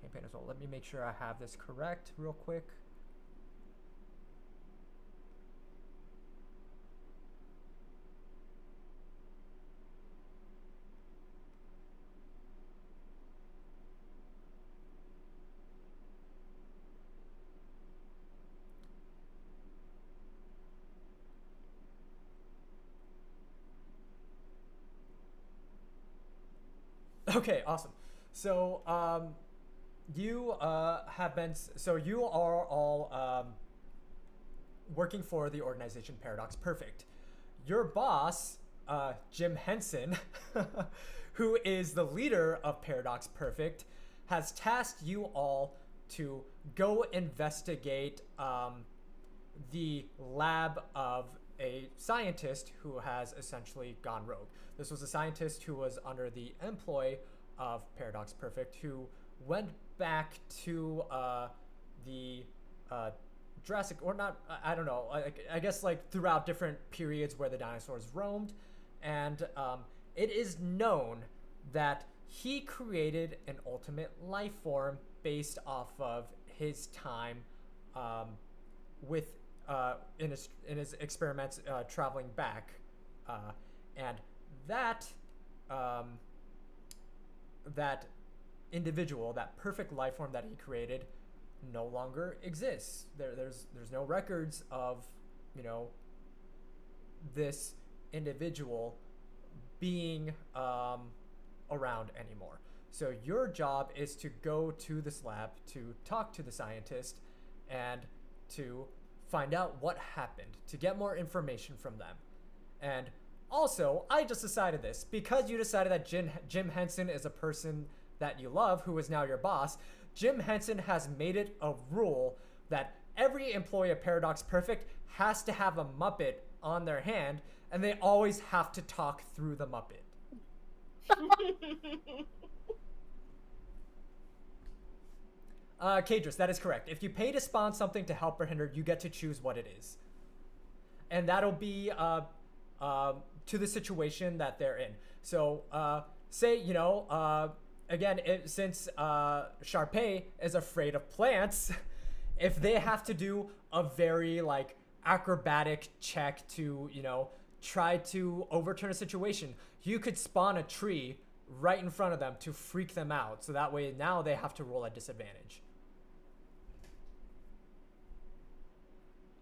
campaign as well. Let me make sure I have this correct real quick. Okay, awesome. So you you are all working for the organization Paradox Perfect. Your boss, Jim Henson, who is the leader of Paradox Perfect, has tasked you all to go investigate the lab of a scientist who has essentially gone rogue. This was a scientist who was under the employ of Paradox Perfect, who went back to the Jurassic, or not, I don't know, I guess like throughout different periods where the dinosaurs roamed, and it is known that he created an ultimate life form based off of his time with in his experiments traveling back, and that that individual, that perfect life form that he created, no longer exists. There's no records of, you know, this individual being around anymore. So your job is to go to this lab to talk to the scientist and to find out what happened, to get more information from them. And also, I just decided this because you decided that Jim Henson is a person that you love, who is now your boss. Jim Henson has made it a rule that every employee of Paradox Perfect has to have a Muppet on their hand, and they always have to talk through the Muppet. Kadris, that is correct. If you pay to spawn something to help or hinder, you get to choose what it is. And that'll be to the situation that they're in. So, say, you know, again, since Sharpay is afraid of plants, if they have to do a very, like, acrobatic check to, you know, try to overturn a situation, you could spawn a tree right in front of them to freak them out. So that way now they have to roll at disadvantage.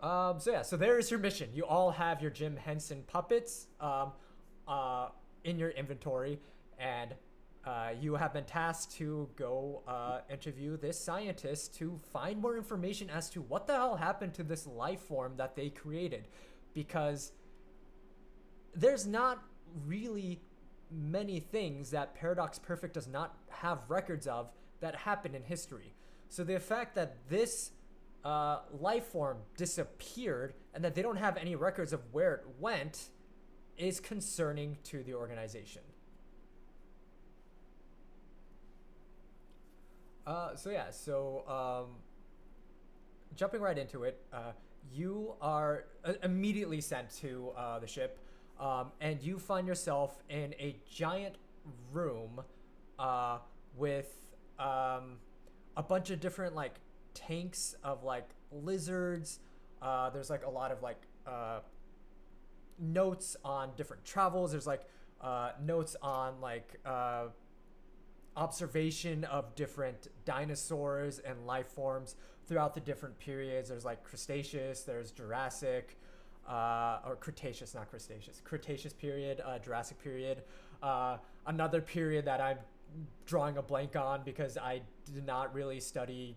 So yeah, so there is your mission. You all have your Jim Henson puppets in your inventory, and you have been tasked to go interview this scientist to find more information as to what the hell happened to this life form that they created, because there's not really many things that Paradox Perfect does not have records of that happened in history. So the fact that this life form disappeared and that they don't have any records of where it went is concerning to the organization. Jumping right into it, you are immediately sent to the ship, and you find yourself in a giant room with a bunch of different, like, tanks of, like, lizards. There's, like, a lot of, like, notes on different travels. There's, like, notes on, like, observation of different dinosaurs and life forms throughout the different periods. There's, like, Cretaceous, there's Jurassic, or Cretaceous, not Cretaceous. Cretaceous period, Jurassic period. Another period that I'm drawing a blank on because I did not really study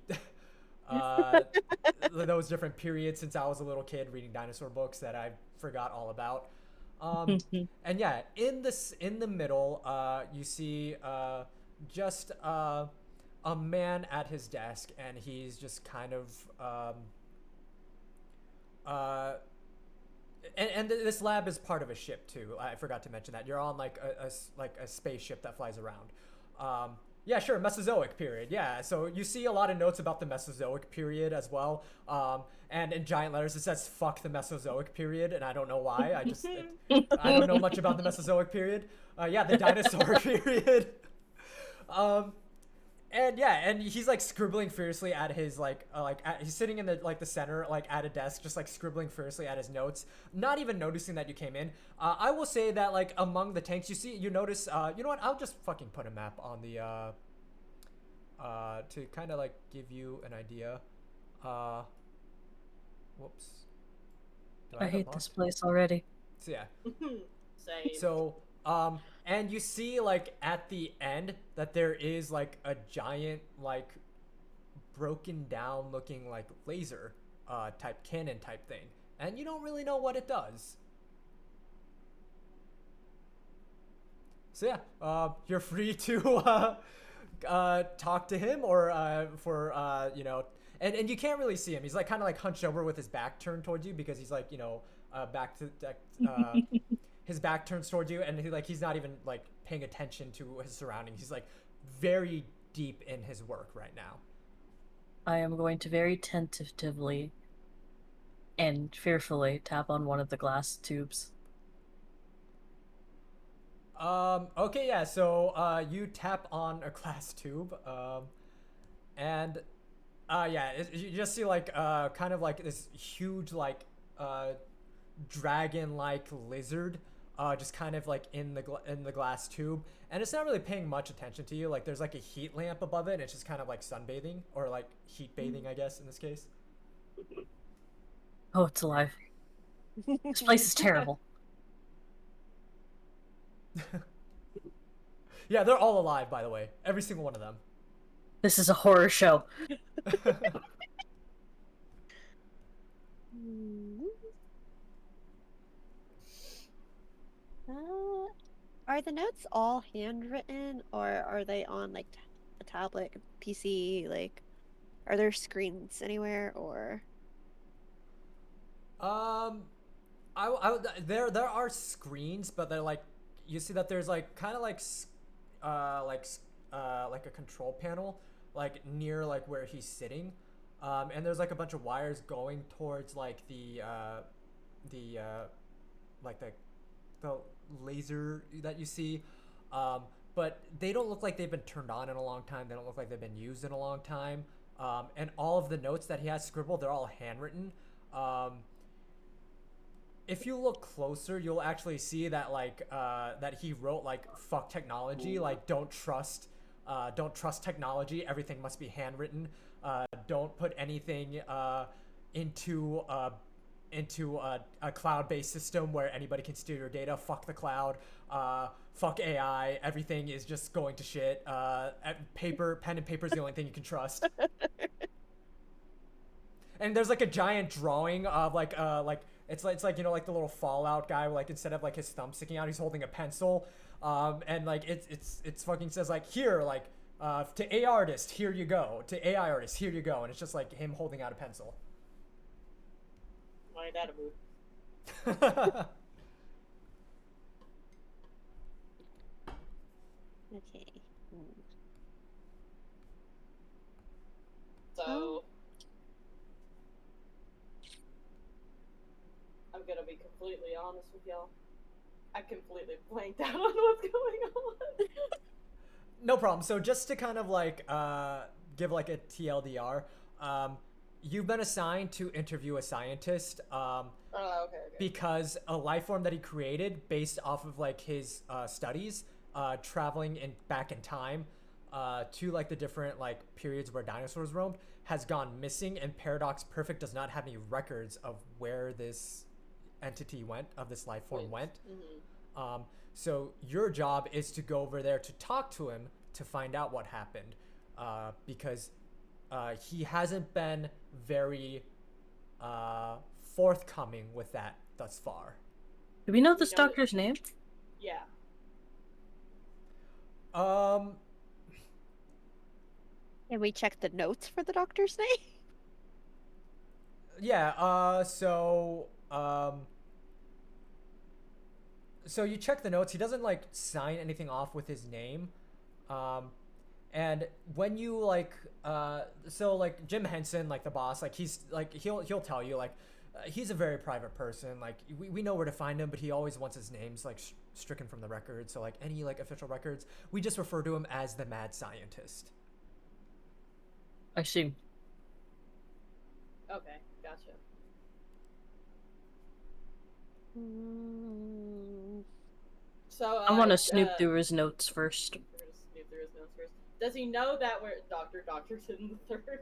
those different periods since I was a little kid reading dinosaur books that I forgot all about. And yeah, in the middle, you see just a man at his desk, and he's just kind of and this lab is part of a ship too. I forgot to mention that you're on like a spaceship that flies around. Yeah, sure, Mesozoic period. Yeah, so you see a lot of notes about the Mesozoic period as well. And in giant letters it says "fuck the Mesozoic period," and I don't know why. I don't know much about the Mesozoic period. Yeah, the dinosaur period. And yeah, and he's like scribbling furiously at his he's sitting in the center, like at a desk, just like scribbling furiously at his notes, not even noticing that you came in. I will say that like among the tanks, you notice, you know what? I'll just fucking put a map on the to kind of like give you an idea. Whoops. I hate this place already. So yeah. Same. So and you see like at the end that there is like a giant like broken down looking like laser type cannon type thing, and you don't really know what it does. So yeah, you're free to talk to him or for you know, and you can't really see him. He's like kind of like hunched over with his back turned towards you because he's like, you know, back to his back turns towards you, and he's not even like paying attention to his surroundings. He's like very deep in his work right now. I am going to very tentatively and fearfully tap on one of the glass tubes. Okay, yeah, so you tap on a glass tube, and yeah, you just see like kind of like this huge like dragon-like lizard just kind of like in the glass tube, and it's not really paying much attention to you. Like there's like a heat lamp above it, and it's just kind of like sunbathing or like heat bathing, I guess in this case. Oh, it's alive. This place is terrible. Yeah, they're all alive, by the way. Every single one of them. This is a horror show. Are the notes all handwritten, or are they on like a tablet, PC? Like, are there screens anywhere, or? There are screens, but they're like, you see that there's like kind of like like a control panel like near like where he's sitting, and there's like a bunch of wires going towards like the like the laser that you see, but they don't look like they've been turned on in a long time. They don't look like they've been used in a long time, and all of the notes that he has scribbled, they're all handwritten. If you look closer, you'll actually see that like that he wrote like "fuck technology," like don't trust technology. Everything must be handwritten. Don't put anything into a cloud-based system where anybody can steal your data. Fuck the cloud. Fuck AI. Everything is just going to shit. Pen and paper is the only thing you can trust. And there's like a giant drawing of like it's like you know like the little Fallout guy, like instead of like his thumb sticking out, he's holding a pencil, and like it's fucking says like here like to A artist, here you go, to AI artist, here you go, and it's just like him holding out a pencil. Why that a move? Okay. So I'm gonna be completely honest with y'all. I completely blanked out on what's going on. No problem. So just to kind of like give like a TLDR, you've been assigned to interview a scientist. Okay. Because a life form that he created based off of like his studies, traveling back in time to like the different like periods where dinosaurs roamed, has gone missing, and Paradox Perfect does not have any records of where this entity went, of this life form went. Mm-hmm. So your job is to go over there to talk to him to find out what happened, because he hasn't been very forthcoming with that thus far. Do we know this doctor's name? Yeah. Can we check the notes for the doctor's name? Yeah. So you check the notes. He doesn't like sign anything off with his name. And when you like, so like Jim Henson, like the boss, like he's like he'll tell you like he's a very private person. Like we know where to find him, but he always wants his names like stricken from the record. So like any like official records, we just refer to him as the mad scientist. I see. Okay, gotcha. So I want to snoop through his notes first. We're gonna snoop through his notes first. Does he know that we're Dr. Doctorton the Third?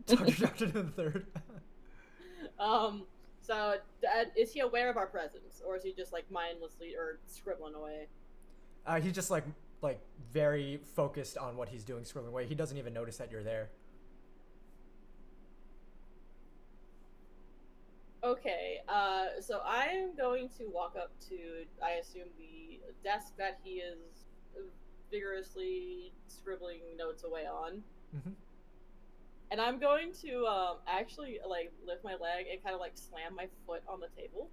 Dr. Doctorton the Third. So is he aware of our presence, or is he just like mindlessly or scribbling away? He's just like very focused on what he's doing, scribbling away. He doesn't even notice that you're there. Okay, so I am going to walk up to, I assume, the desk that he is vigorously scribbling notes away on. Mm-hmm. And I'm going to actually like lift my leg and kind of like slam my foot on the table.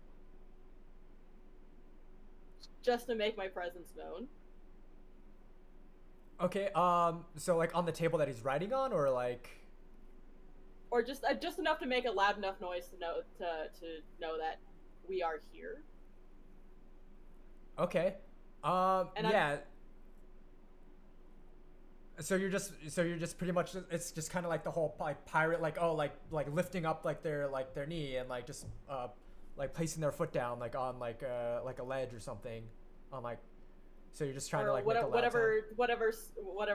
Just to make my presence known. Okay, so like on the table that he's writing on, or like... Or just enough to make a loud enough noise to know that we are here. Okay. Yeah. So you're just pretty much, it's just kind of like the whole like pirate like, oh, like lifting up like their knee and like just like placing their foot down like on like a ledge or something, on like. So you're just trying to Or like make a loud sound. whatever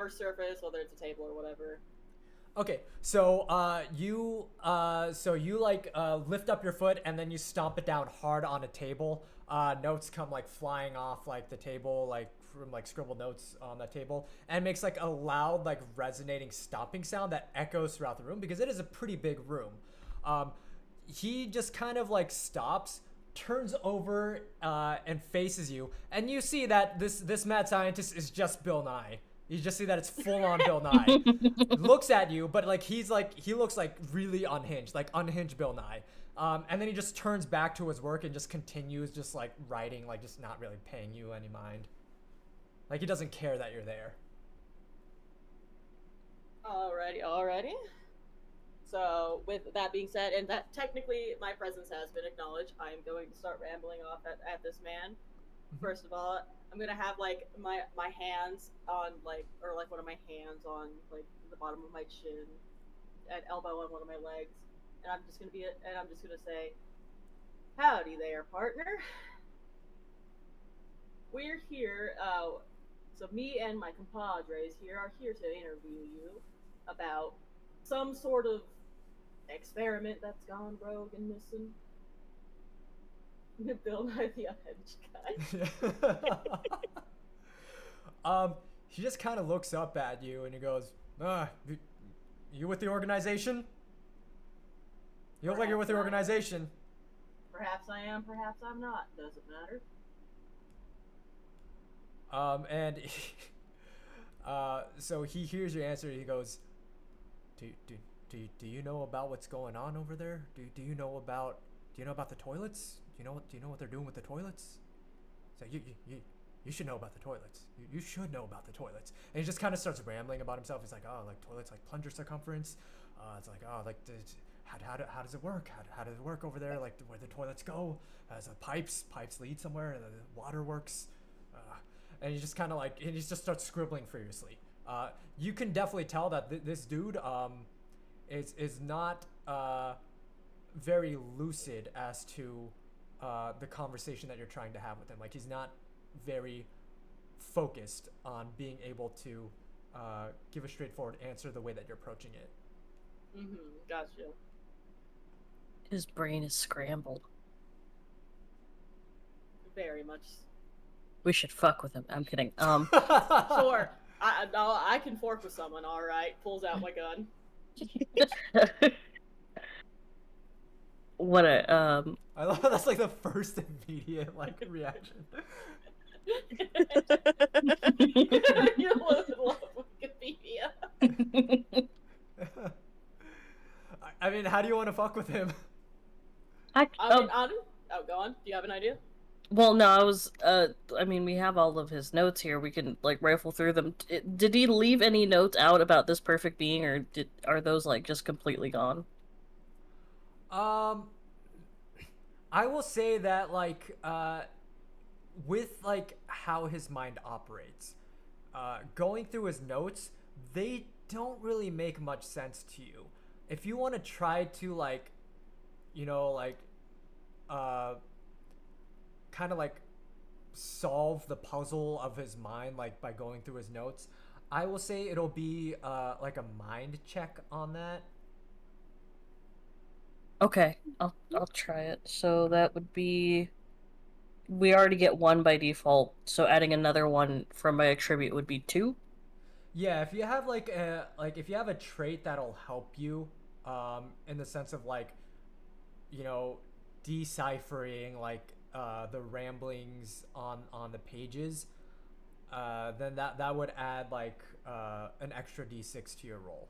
surface, whether it's a table or whatever. Okay, so you like lift up your foot and then you stomp it down hard on a table. Notes come like flying off like the table, like from like scribbled notes on that table, and it makes like a loud like resonating stomping sound that echoes throughout the room because it is a pretty big room. He just kind of like stops, turns over, and faces you, and you see that this mad scientist is just Bill Nye. You just see that it's full on Bill Nye. Looks at you, but like he looks like really unhinged, like unhinged Bill Nye. And then he just turns back to his work and just continues just like writing, like just not really paying you any mind. Like he doesn't care that you're there. Alrighty. So with that being said, and that technically my presence has been acknowledged, I am going to start rambling off at this man. First of all, I'm gonna have like my hands on like, or like one of my hands on like the bottom of my chin, an elbow on one of my legs, and I'm just gonna say, "Howdy there, partner. We're here. So me and my compadres here are here to interview you about some sort of experiment that's gone rogue and missing." Bill Nye the Unhinged guy. He just kind of looks up at you and he goes, you with the organization? You look like you're with the organization. Perhaps I am, perhaps I'm not. Doesn't matter. And so he hears your answer. He goes, do you know about what's going on over there? Do you know about the toilets? Do you know what they're doing with the toilets? So you should know about the toilets. You should know about the toilets. And he just kind of starts rambling about himself. He's like, oh, like toilets, like plunger circumference. It's like, oh, like how does it work? How does it work over there? Like where the toilets go? As pipes lead somewhere, and the water works. And he just kind of like, and he just starts scribbling furiously. You can definitely tell that this dude is not very lucid as to the conversation that you're trying to have with him. Like he's not very focused on being able to give a straightforward answer the way that you're approaching it. Gotcha. His brain is scrambled. Very much. We should fuck with him. I'm kidding. Sure. I can fork with someone. All right. Pulls out my gun. What a I love how that's like the first immediate like reaction. You love Wikipedia. I mean, how do you want to fuck with him? Go on. Do you have an idea? Well, no, I was, I mean, we have all of his notes here. We can, like, rifle through them. Did he leave any notes out about this perfect being, or are those, like, just completely gone? I will say that, like, with, like, how his mind operates, going through his notes, they don't really make much sense to you. If you want to try to, like, you know, like, kind of like solve the puzzle of his mind, like by going through his notes, I will say it'll be like a mind check on that. Okay, I'll try it. So that would be, we already get 1 by default, so adding another 1 from my attribute would be 2. Yeah, if you have like if you have a trait that'll help you, in the sense of like, you know, deciphering like the ramblings on the pages, then that would add like an extra d6 to your roll.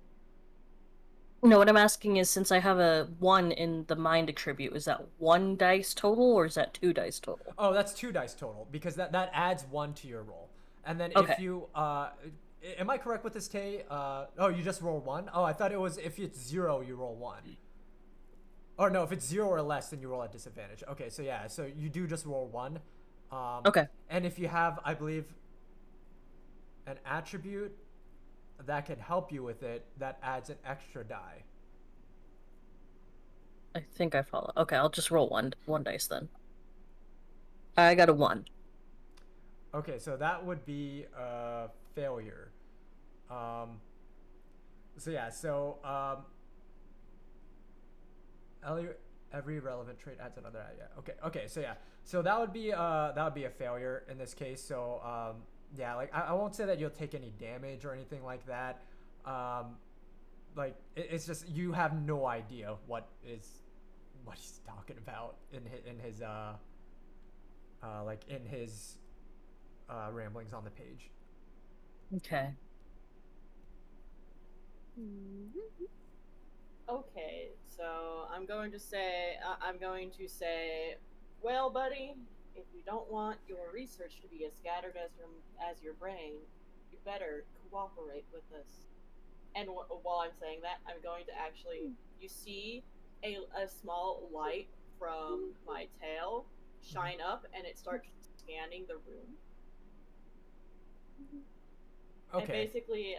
No, what I'm asking is, since I have a 1 in the mind attribute, is that 1 dice total, or is that 2 dice total? Oh, that's 2 dice total, because that adds 1 to your roll. And then Okay. if you am I correct with this, Tay? Oh, you just roll 1? Oh, I thought it was if it's 0 you roll 1. Or no, if it's 0 or less, then you roll at disadvantage. Okay, so yeah, so you do just roll 1. Okay. And if you have, I believe, an attribute that can help you with it, that adds an extra die. I think I follow. Okay, I'll just roll one dice then. I got a 1. Okay, so that would be a failure. Um, so yeah, so every relevant trait adds another. Yeah. Okay. So yeah, so that would be a failure in this case. So yeah, like I won't say that you'll take any damage or anything like that. Like it's just you have no idea what he's talking about in his like in his ramblings on the page. Okay. Okay, so I'm going to say, well, buddy, if you don't want your research to be as scattered as your brain, you better cooperate with us. And while I'm saying that, I'm going to actually, you see a small light from my tail shine up, and it starts scanning the room. Okay. And basically,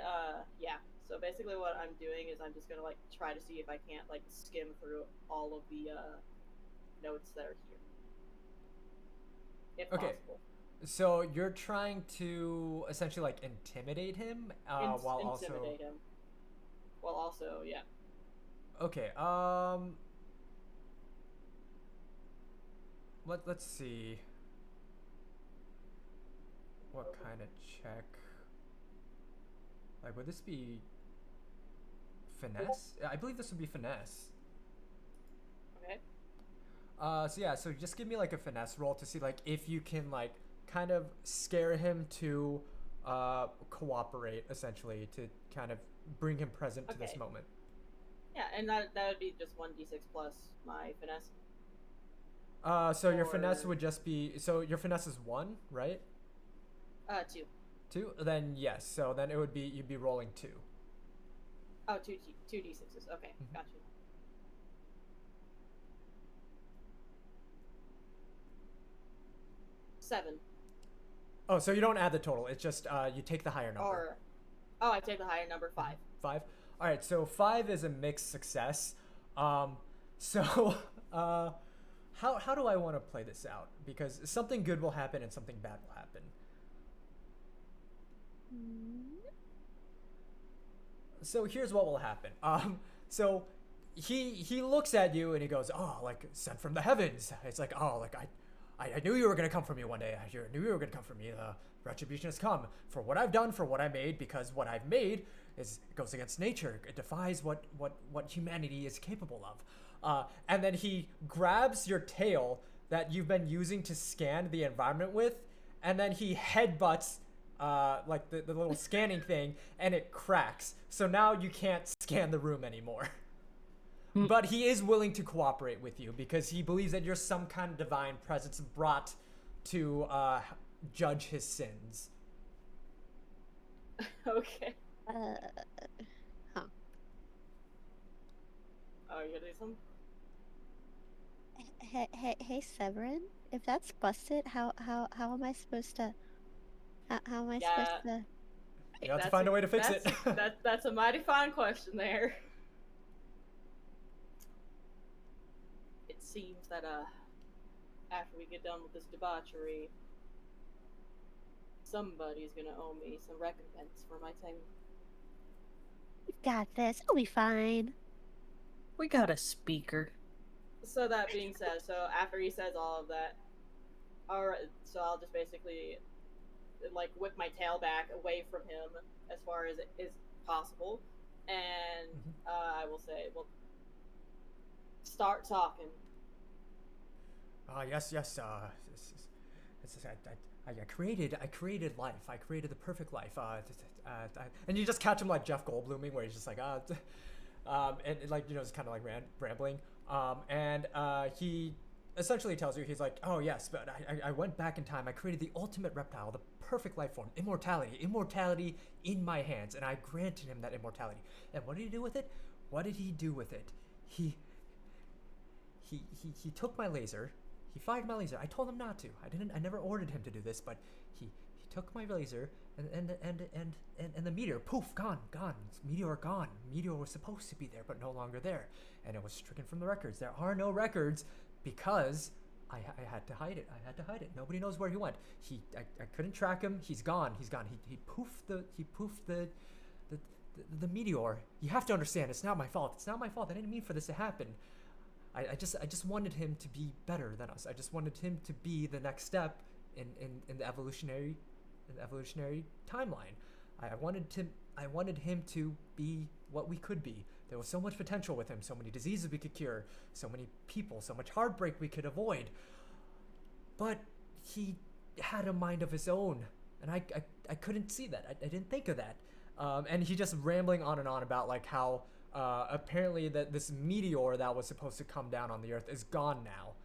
yeah. So basically, what I'm doing is I'm just gonna like try to see if I can't like skim through all of the notes that are here, if possible. So you're trying to essentially like intimidate him, while intimidate him. While also, yeah. Okay. Let's see. What kind of check? Like, would this be finesse? I believe this would be finesse. Okay. So yeah, so just give me like a finesse roll to see like if you can like kind of scare him to cooperate, essentially, to kind of bring him present to this moment. Yeah, and that would be just 1d6 plus my finesse. So your finesse would just be, so your finesse is 1, right? 2. 2? Then yes. So then it would be, you'd be rolling 2. Oh, 2d6s. Okay, gotcha. Seven. Oh, so you don't add the total. It's just you take the higher number. I take the higher number, 5. 5. All right. So 5 is a mixed success. So how do I want to play this out? Because something good will happen and something bad will happen. So here's what will happen. So he looks at you and he goes, "Oh, like sent from the heavens." It's like, "Oh, like I knew you were gonna come for me one day. I knew you were gonna come for me. Retribution has come for what I've done, for what I made, because what I've made goes against nature. It defies what humanity is capable of." And then he grabs your tail that you've been using to scan the environment with, and then he headbutts like the little scanning thing, and it cracks. So now you can't scan the room anymore. But he is willing to cooperate with you because he believes that you're some kind of divine presence brought to judge his sins. Okay. Huh. Oh, you gonna do something? Hey, Severin. If that's busted, how am I supposed to? How am I supposed to? You have to find a way to fix it. That's a mighty fine question there. It seems that after we get done with this debauchery, somebody's gonna owe me some recompense for my time. We've got this. I'll be fine. We got a speaker. So that being said, so after he says all of that, alright, so I'll just basically like whip my tail back away from him as far as it is possible, and I will say, well, start talking. Yes. I created life. I created the perfect life. And you just catch him like Jeff Goldbluming, where he's just like, and like, you know, just kind of like rambling. And he essentially tells you, he's like, "Oh yes, but I went back in time. I created the ultimate reptile, the perfect life form, immortality in my hands, and I granted him that immortality. And what did he do with it? He took my laser. He fired my laser. I told him not to. I never ordered him to do this, but he took my laser, and the meteor, poof, gone. Meteor gone. Meteor was supposed to be there, but no longer there, and it was stricken from the records. There are no records because I had to hide it. Nobody knows where he went. I couldn't track him. He's gone. He poofed the meteor. You have to understand, it's not my fault. I didn't mean for this to happen. I just wanted him to be better than us. I just wanted him to be the next step in the evolutionary timeline. I wanted him to be what we could be. There was so much potential with him, so many diseases we could cure, so many people, so much heartbreak we could avoid. But he had a mind of his own, and I couldn't see that. I didn't think of that. And he just rambling on and on about like how apparently that this meteor that was supposed to come down on the Earth is gone now.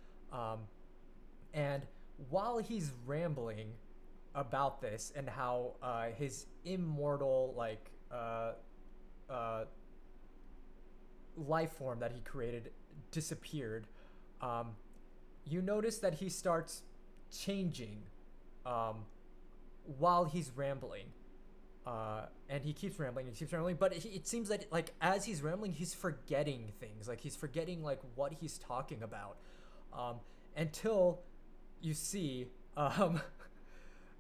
And while he's rambling about this and how his immortal life form that he created disappeared, you notice that he starts changing while he's rambling. And he keeps rambling, but it seems that like as he's rambling, he's forgetting things. Like he's forgetting like what he's talking about, until you see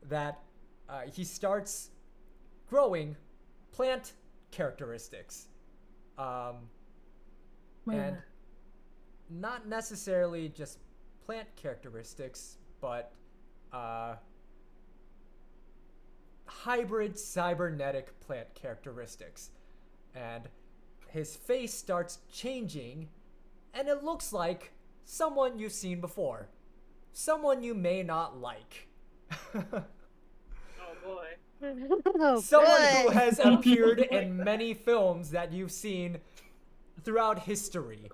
that he starts growing plant characteristics, and not necessarily just plant characteristics, but hybrid cybernetic plant characteristics. And his face starts changing, and it looks like someone you've seen before. Someone you may not like. Oh boy. Oh, Someone good. who has appeared in many films that you've seen throughout history.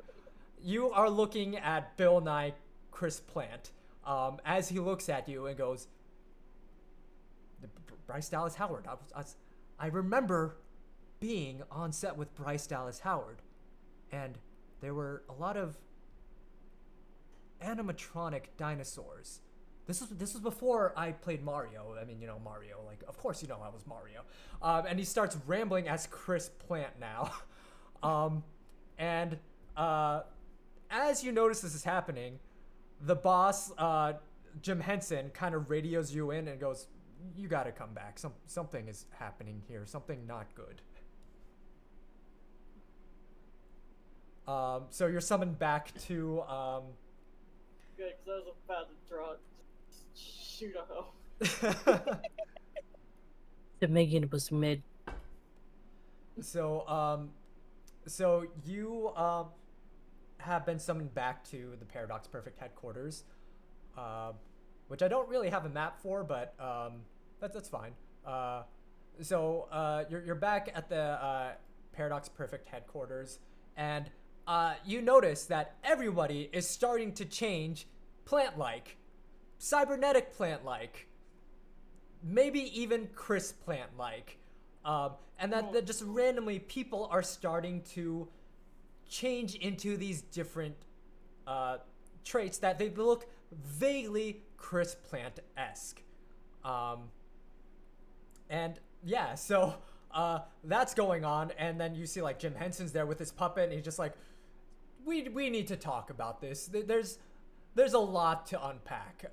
You are looking at Bill Nye Chris Plant as he looks at you and goes, Bryce Dallas Howard. I remember being on set with Bryce Dallas Howard, and there were a lot of animatronic dinosaurs. This was before I played Mario. I mean, Mario. Like, of course, I was Mario. And he starts rambling as Chris Plant now. And as you notice this is happening, the boss, Jim Henson, kind of radios you in and goes, "You gotta come back. Something is happening here. Something not good." So you're summoned back to Good, because I was about to shoot a hoe. The Megan was mid. So you have been summoned back to the Paradox Perfect headquarters, which I don't really have a map for, but that's fine. So you're back at the Paradox Perfect headquarters, and you notice that everybody is starting to change plant-like, cybernetic plant-like, maybe even Chris Plant-like, and that just randomly people are starting to change into these different traits that they look vaguely Chris Plant-esque. And yeah, so that's going on, and then you see like Jim Henson's there with his puppet, and he's just like, we need to talk about this. There's a lot to unpack.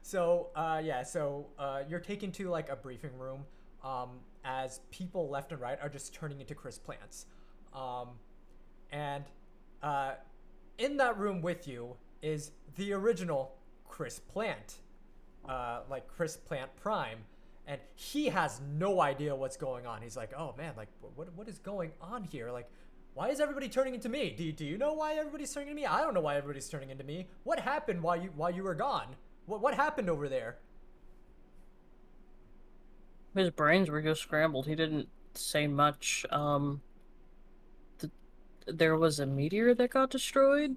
So you're taken to like a briefing room as people left and right are just turning into Chris Plants. And in that room with you is the original Chris Plant, like Chris Plant Prime, and he has no idea what's going on. He's like, "Oh man, like what is going on here? Like, why is everybody turning into me? Do you know why everybody's turning into me? I don't know why everybody's turning into me. What happened while you were gone? What happened over there?" His brains were just scrambled. He didn't say much. There was a meteor that got destroyed,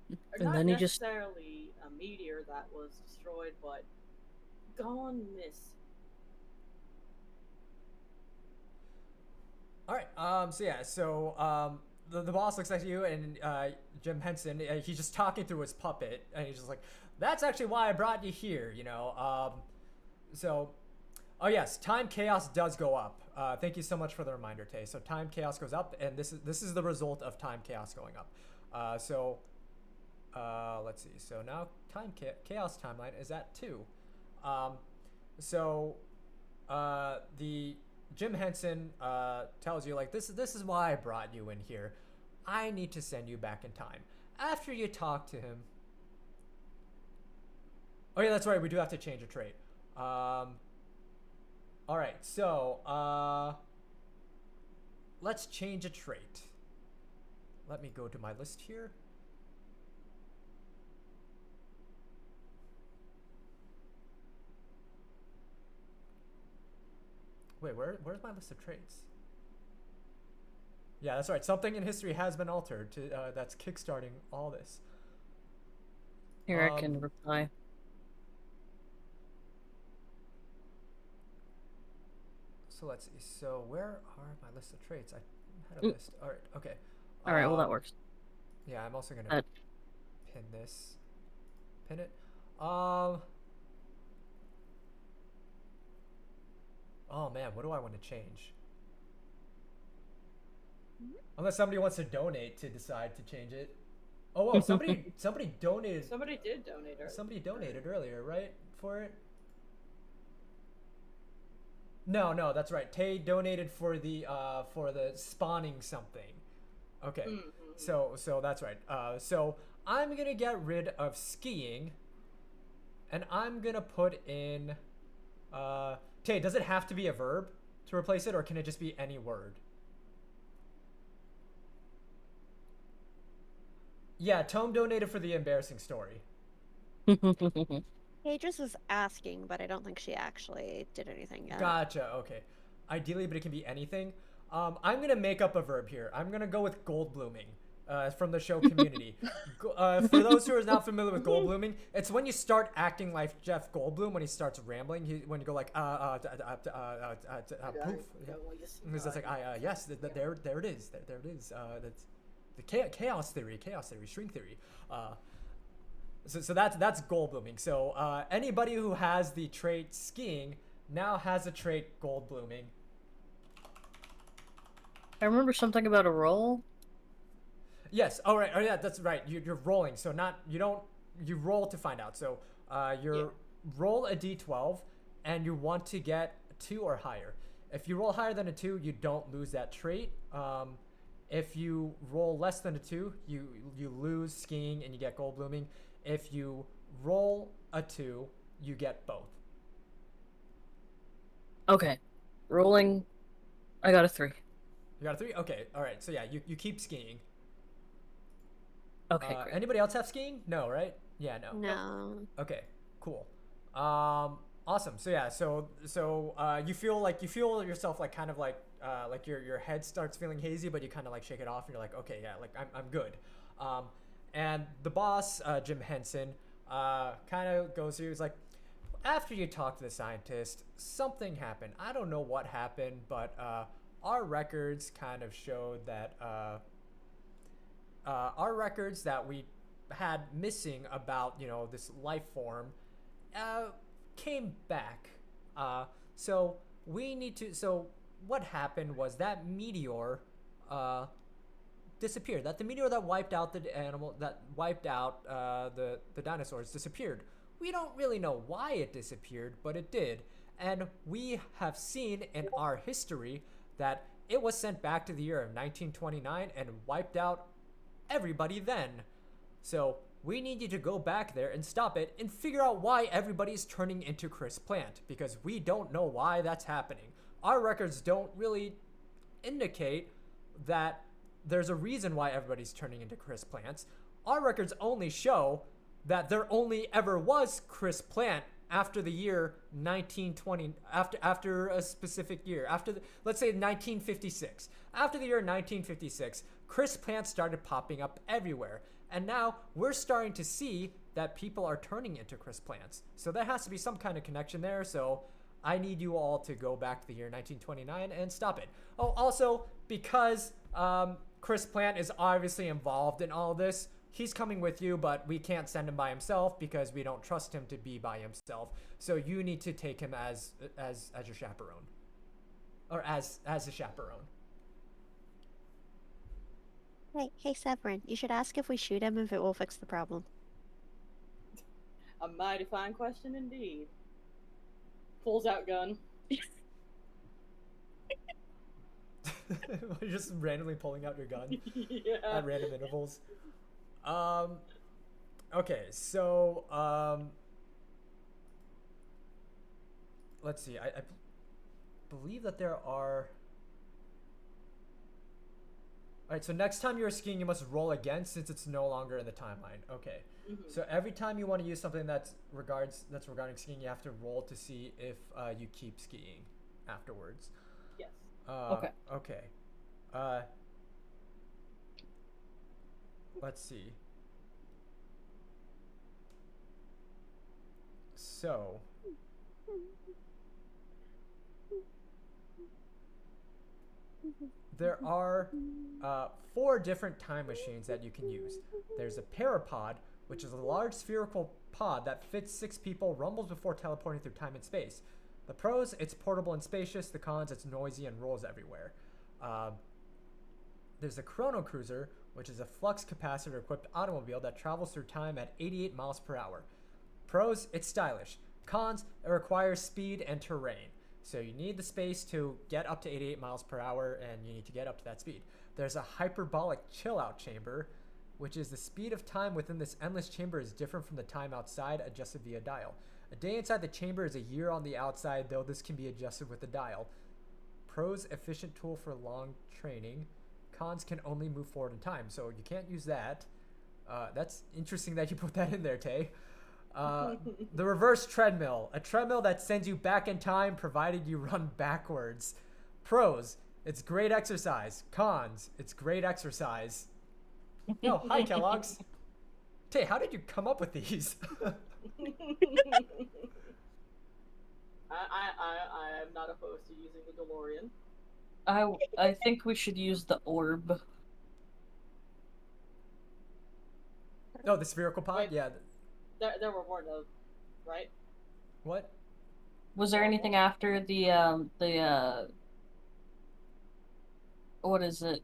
and Not then he just necessarily a meteor that was destroyed, but gone missing. All right. the boss looks at you, and Jim Henson, he's just talking through his puppet, and he's just like, "That's actually why I brought you here, you know." So, oh yes, time chaos does go up. Thank you so much for the reminder, Tay. So time chaos goes up, and this is the result of time chaos going up. Let's see. So now chaos timeline is at 2. The Jim Henson tells you, like, this is why I brought you in here. I need to send you back in time. After you talk to him. Oh yeah, that's right. We do have to change a trait. All right. So let's change a trait. Let me go to my list here. Wait, where's my list of traits? Yeah, that's right. Something in history has been altered to that's kickstarting all this. Here I can reply. So let's see. So where are my list of traits? I had a list. All right. Okay. All right. Well, that works. Yeah, I'm also gonna pin this. Pin it. Oh man, what do I want to change? Unless somebody wants to donate to decide to change it. Oh, whoa, somebody donated. Somebody did donate earlier. Somebody donated earlier, right? For it? No, that's right. Tay donated for the spawning something. Okay. So that's right. So I'm gonna get rid of skiing, and I'm gonna put in Tay, does it have to be a verb to replace it, or can it just be any word? Yeah, Tome donated for the embarrassing story. Pages was asking, but I don't think she actually did anything yet. Gotcha, okay. Ideally, but it can be anything. I'm going to make up a verb here. I'm going to go with gold blooming from the show Community. For those who are not familiar with gold blooming, it's when you start acting like Jeff Goldblum when he starts rambling. When you go like, poof. Yeah. It's just like, yes, there it is. There it is. That's the chaos theory, string theory. So that's gold blooming. So anybody who has the trait skiing now has a trait gold blooming. I remember something about a roll. Yes. Oh right. Oh yeah. That's right. You're rolling. So you roll to find out. So roll a d12, and you want to get 2 or higher. If you roll higher than a 2, you don't lose that trait. If you roll less than a 2, you lose skiing and you get gold blooming. If you roll a 2, you get both. Okay. Rolling. I got a 3. You got a 3? Okay. All right. So yeah, you keep skiing. Okay, great. Anybody else have skiing? No, right? Yeah, no. No. Okay, cool. Awesome. So yeah, so you feel yourself like kind of like your head starts feeling hazy, but you kind of like shake it off and you're like, okay, yeah, like I'm good. And the boss, Jim Henson, kind of goes through. He's like, after you talk to the scientist, something happened. I don't know what happened, but our records kind of showed that our records that we had missing about this life form came back. So we need to. So what happened was that meteor disappeared. That the meteor that wiped out the animal, that wiped out the dinosaurs, disappeared. We don't really know why it disappeared, but it did. And we have seen in our history that it was sent back to the year of 1929 and wiped out everybody then. So we need you to go back there and stop it and figure out why everybody's turning into Chris Plant, because we don't know why that's happening. Our records don't really indicate that there's a reason why everybody's turning into Chris Plants. Our records only show that there only ever was Chris Plant after the year 1920, after a specific year, let's say 1956. After the year 1956, Chris Plants started popping up everywhere. And now we're starting to see that people are turning into Chris Plants. So there has to be some kind of connection there. So I need you all to go back to the year 1929 and stop it. Oh, also, because Chris Plant is obviously involved in all this. He's coming with you, but we can't send him by himself because we don't trust him to be by himself. So you need to take him as your chaperone, or as a chaperone. Hey, Severin, you should ask if we shoot him if it will fix the problem. A mighty fine question indeed. Pulls out gun. You're just randomly pulling out your gun Yeah. at random intervals. Okay, so let's see. I believe that there are. All right, so next time you're skiing, you must roll again since it's no longer in the timeline. Okay. So every time you want to use something that's regarding skiing, you have to roll to see if you keep skiing afterwards. Yes. Okay. Okay. Let's see. So. There are 4 different time machines that you can use. There's a parapod, which is a large spherical pod that fits 6 people, rumbles before teleporting through time and space. The pros, it's portable and spacious. The cons, it's noisy and rolls everywhere. There's a chrono cruiser, which is a flux capacitor equipped automobile that travels through time at 88 miles per hour. Pros, it's stylish. Cons, it requires speed and terrain. So you need the space to get up to 88 miles per hour, and you need to get up to that speed. There's a hyperbolic chill-out chamber, which is the speed of time within this endless chamber is different from the time outside, adjusted via dial. A day inside the chamber is a year on the outside, though this can be adjusted with the dial. Pros, efficient tool for long training. Cons, can only move forward in time, so you can't use that. That's interesting that you put that in there, Tay. The reverse treadmill, a treadmill that sends you back in time provided you run backwards. Pros, it's great exercise. Cons, it's great exercise. Oh, hi Kellogg's. Tay, how did you come up with these? I am not opposed to using the DeLorean. I think we should use the orb. Oh, the spherical pod? Wait. Yeah. There were more though, right? What? Was there anything after the what is it?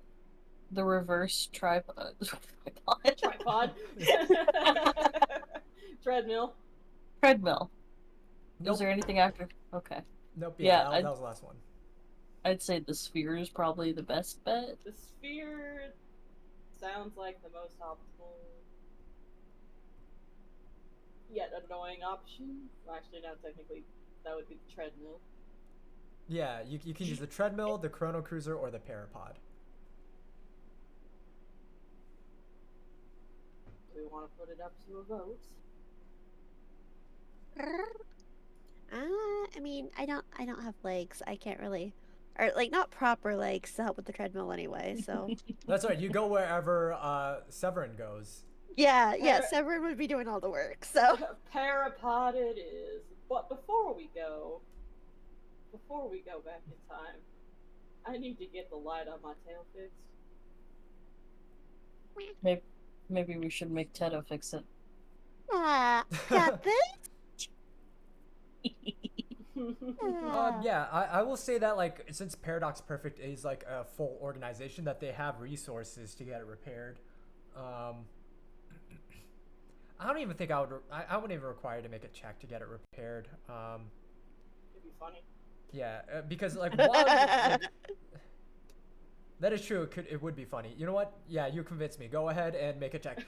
The reverse tripod. Tripod. Treadmill. Treadmill. Nope. Was there anything after? Okay. Nope. Yeah, Yeah, that was the last one. I'd say the sphere is probably the best bet. The sphere sounds like the most optimal, yet annoying option. Well, actually, no, technically, that would be the treadmill. Yeah, you can use the treadmill, the chrono cruiser, or the parapod. Do we want to put it up to a vote? I mean, I don't have legs. I can't really, or like not proper legs to help with the treadmill anyway. So That's right. You go wherever Severin goes. yeah, Severin would be doing all the work. So Parapod it is. But before we go back in time, I need to get the light on my tail fixed. Maybe we should make Teto fix it. got this. Yeah, I will say that, like, since Paradox Perfect is like a full organization, that they have resources to get it repaired. I don't even think I wouldn't even require to make a check to get it repaired. It'd be funny. Yeah, because like one, like, that is true. It would be funny. You know what? Yeah, you convinced me. Go ahead and make a check.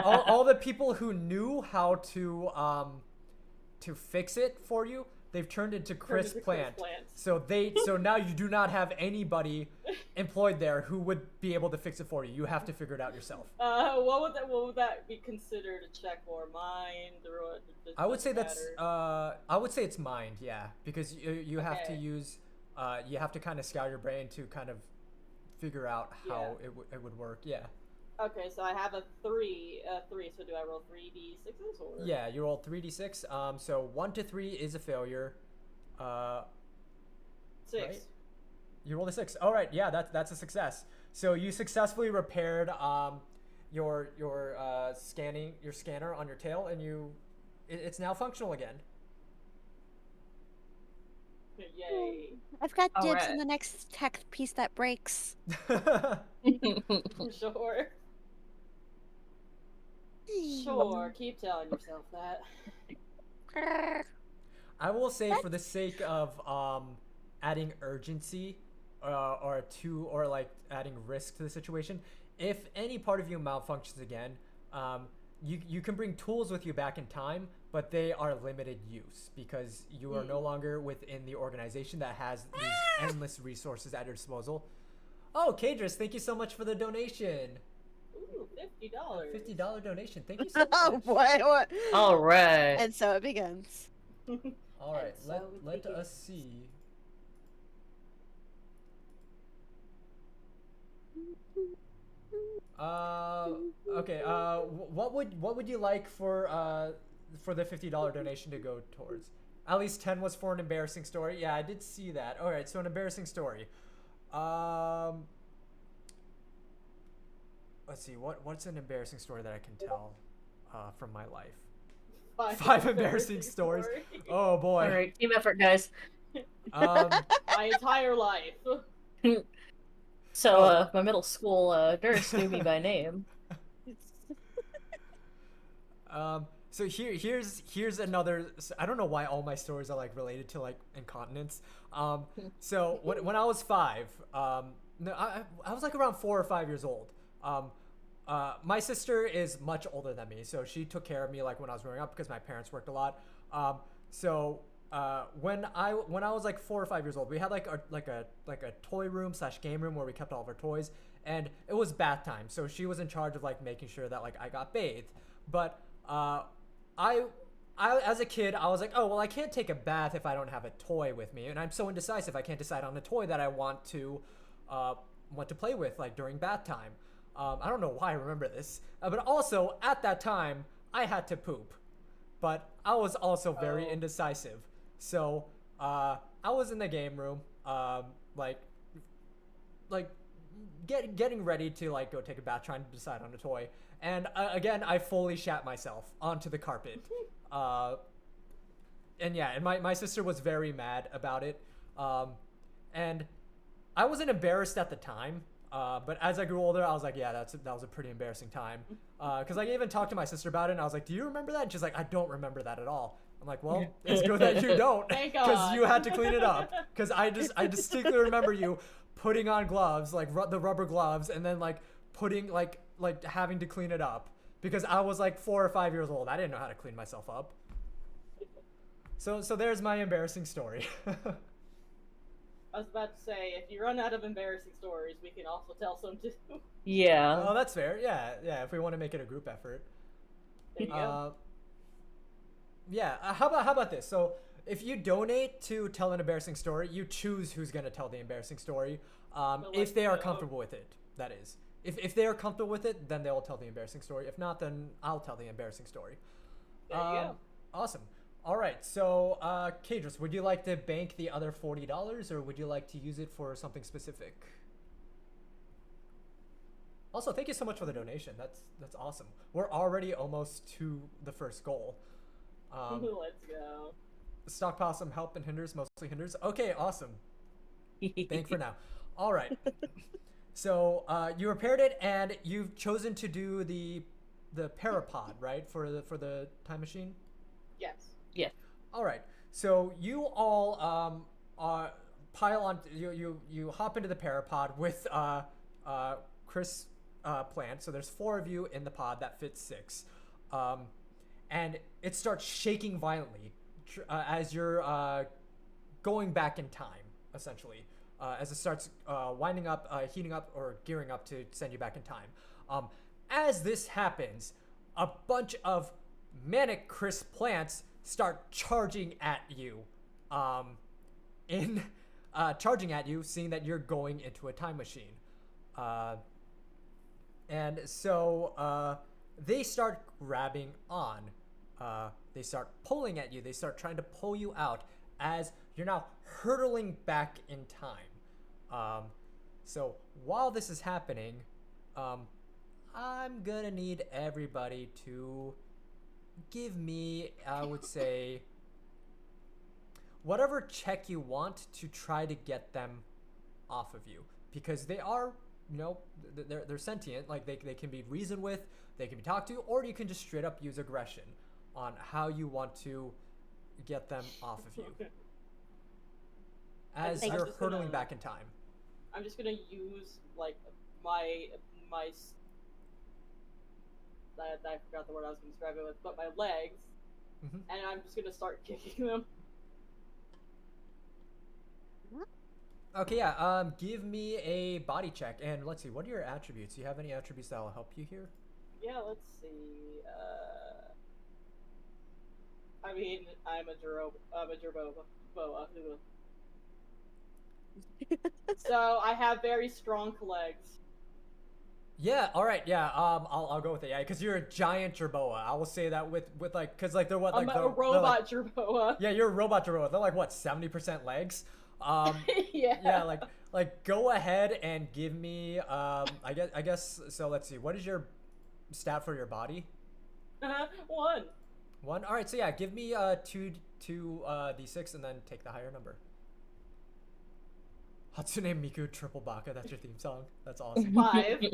All the people who knew how to fix it for you, they've turned into Chris Plant. So now you do not have anybody employed there who would be able to fix it for you. You have to figure it out yourself. What would that be considered a check for? Mind or I would say that's I would say it's mind, yeah, because you have to use you have to kind of scour your brain to kind of figure out how it would work. Yeah. Okay, so I have a 3. So do I roll 3d6s or? Yeah, you roll 3d6. So 1 to 3 is a failure. 6. Right? You rolled a 6. All right, yeah, that's a success. So you successfully repaired your scanner on your tail, and it's now functional again. Yay. I've got All dibs right. on the next tech piece that breaks. Sure. Sure, keep telling yourself that. I will say, for the sake of adding urgency, or like adding risk to the situation, if any part of you malfunctions again, you can bring tools with you back in time, but they are limited use because you are no longer within the organization that has these endless resources at your disposal. Oh, Kadris, thank you so much for the donation. Ooh, $50. $50 donation. Thank you so Oh much. boy, what? All right. And so it begins. All right, And so it let begins. us see. Okay. What would you like for the $50 donation to go towards? At least 10 was for an embarrassing story. Yeah, I did see that. All right, so an embarrassing story. Let's see. What's an embarrassing story that I can tell from my life? 5 embarrassing stories. Oh boy. All right, team effort, guys. My entire life. So, Oh. my middle school nurse knew me by name. So here's another. I don't know why all my stories are like related to like incontinence. So when I was 5, no, I was like around 4 or 5 years old. My sister is much older than me, so she took care of me like when I was growing up because my parents worked a lot. When I was like 4 or 5 years old, we had like a toy room / game room where we kept all of our toys, and it was bath time. So she was in charge of like making sure that like I got bathed. But I as a kid, I was like, oh well, I can't take a bath if I don't have a toy with me, and I'm so indecisive. I can't decide on a toy that I want to play with like during bath time. I don't know why I remember this, but also at that time I had to poop, but I was also very indecisive. So I was in the game room, getting ready to like go take a bath, trying to decide on a toy, and again I fully shat myself onto the carpet. And my sister was very mad about it, and I wasn't embarrassed at the time. But as I grew older, I was like, yeah, that was a pretty embarrassing time. Because I even talked to my sister about it, and I was like, do you remember that? And she's like, I don't remember that at all. I'm like, well, it's good that you don't, Thank because God. you had to clean it up. Because I distinctly remember you putting on gloves, like the rubber gloves, and then like putting like having to clean it up. Because I was like 4 or 5 years old. I didn't know how to clean myself up. So there's my embarrassing story. I was about to say, if you run out of embarrassing stories, we can also tell some too. Yeah. Oh, that's fair. Yeah. If we want to make it a group effort. There you go. Yeah. How about this? So if you donate to tell an embarrassing story, you choose who's gonna tell the embarrassing story. If they are comfortable with it, that is. If they are comfortable with it, then they'll tell the embarrassing story. If not, then I'll tell the embarrassing story. There you go. Awesome. All right. So, Kadris, would you like to bank the other $40, or would you like to use it for something specific? Also, thank you so much for the donation. That's awesome. We're already almost to the first goal. Let's go. Stockpile some help and hinders, mostly hinders. Okay, awesome. Bank for now. All right. So you repaired it, and you've chosen to do the parapod, right, for the time machine. Yes. Yeah. All right. So you all pile on. You hop into the parapod with Chris Plant. So there's 4 of you in the pod that fits 6, and it starts shaking violently as you're going back in time, essentially. As it starts winding up, heating up, or gearing up to send you back in time. As this happens, a bunch of manic Chris Plants start charging at you, charging at you, seeing that you're going into a time machine. And so they start grabbing on. They start pulling at you. They start trying to pull you out as you're now hurtling back in time. So while this is happening, I'm gonna need everybody to give me, I would say, whatever check you want to try to get them off of you, because they are, they're sentient. Like they can be reasoned with, they can be talked to, or you can just straight up use aggression on how you want to get them off of you as think I'm you're just hurtling gonna- back in time. I'm just gonna use like my I forgot the word I was gonna describe it with, but my legs, Mhm. and I'm just gonna start kicking them. Okay, yeah. Give me a body check, and let's see. What are your attributes? Do you have any attributes that will help you here? Yeah, let's see. I mean, I'm a Jerboa. So I have very strong legs. Yeah. All right. Yeah. I'll go with it. Yeah, because you're a giant jerboa. I will say that with like, because like they're what I'm like a they're robot like, Jerboa. yeah, you're a robot jerboa. They're like what 70% legs. Um, Yeah. yeah. Like go ahead and give me I guess so. Let's see. What is your stat for your body? One. 1. All right. So yeah, give me two d6 and then take the higher number. Hatsune Miku Triple Baka. That's your theme song. That's awesome. 5.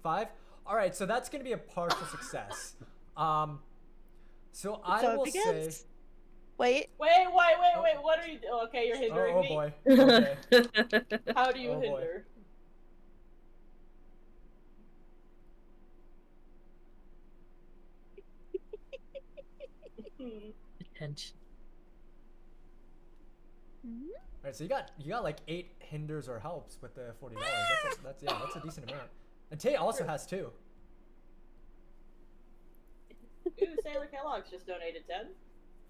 5. All right. So that's gonna be a partial success. So I So will it say. begins. Wait. Wait. What are you doing? Okay, you're hindering Oh me. boy. Okay. How do you Oh, boy. hinder? Attention. Mhm. All right. So you got like 8 hinders or helps with the $40. That's a decent amount. And Tay also has 2. Ooh, Sailor Kellogg's just donated 10.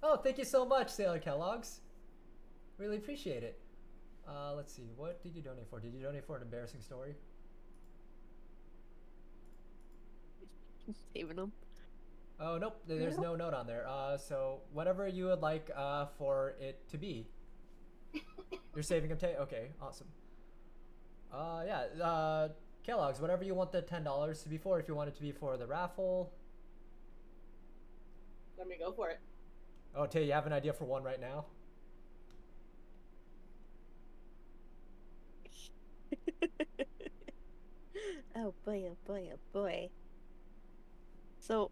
Oh, thank you so much, Sailor Kellogg's. Really appreciate it. Let's see. What did you donate for? Did you donate for an embarrassing story? Saving them. Oh, nope. There's no note on there. So whatever you would like for it to be. You're saving them, Tay? Okay, awesome. Yeah. Kellogg's, whatever you want the $10 to be for. If you want it to be for the raffle. Let me go for it. Oh, Tay, you have an idea for one right now? Oh boy, oh boy, oh boy. So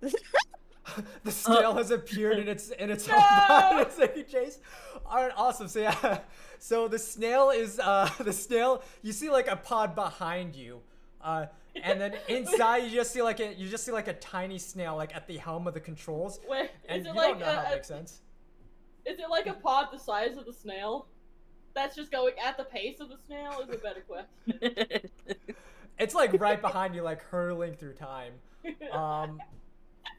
The snail has appeared in its own No! body. It's like chase. All right, awesome. So yeah, so the snail is the snail. You see like a pod behind you, and then inside you just see like a tiny snail like at the helm of the controls. Wait, And is you it like don't know how it makes sense. Is it like a pod the size of the snail? That's just going at the pace of the snail is a better question. It's like right behind you, like hurtling through time.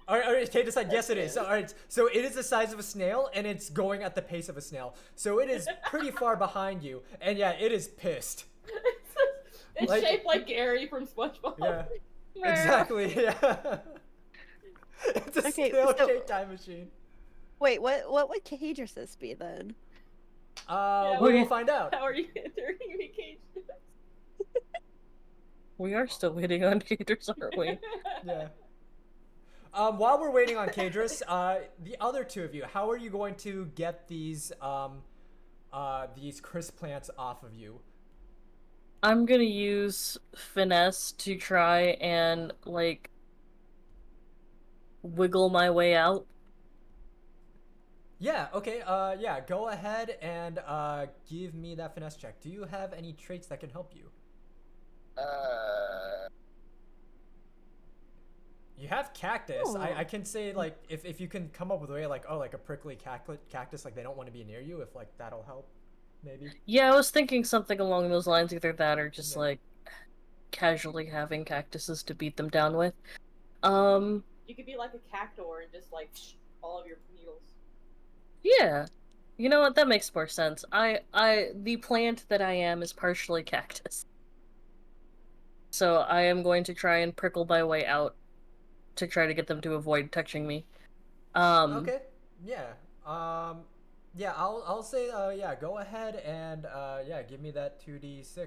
All right, Kate decided yes, it is. So, all right, so it is the size of a snail, and it's going at the pace of a snail. So it is pretty far behind you, and yeah, it is pissed. It's Like- shaped like Gary from SpongeBob. Yeah, exactly. Yeah, it's a Okay, snail-shaped time machine. wait, what would Cadruses be then? We will find out. How are you entering me, Cage? We are still waiting on Gators, aren't we? Yeah. While we're waiting on Kadris, the other two of you, how are you going to get these crisp plants off of you? I'm gonna use finesse to try and, like, wiggle my way out. Yeah, okay, yeah, go ahead and give me that finesse check. Do you have any traits that can help you? You have cactus. I can say, like, if you can come up with a way, like, oh, like a prickly cactus, like they don't want to be near you, if, like, that'll help, maybe. Yeah, I was thinking something along those lines, either that or just, Yeah. like, casually having cactuses to beat them down with. You could be like a cactor and just like all of your needles. Yeah. You know what, that makes more sense. The plant that I am is partially cactus. So I am going to try and prickle my way out to try to get them to avoid touching me. Okay, yeah. Yeah, I'll say yeah, go ahead and yeah, give me that 2d6.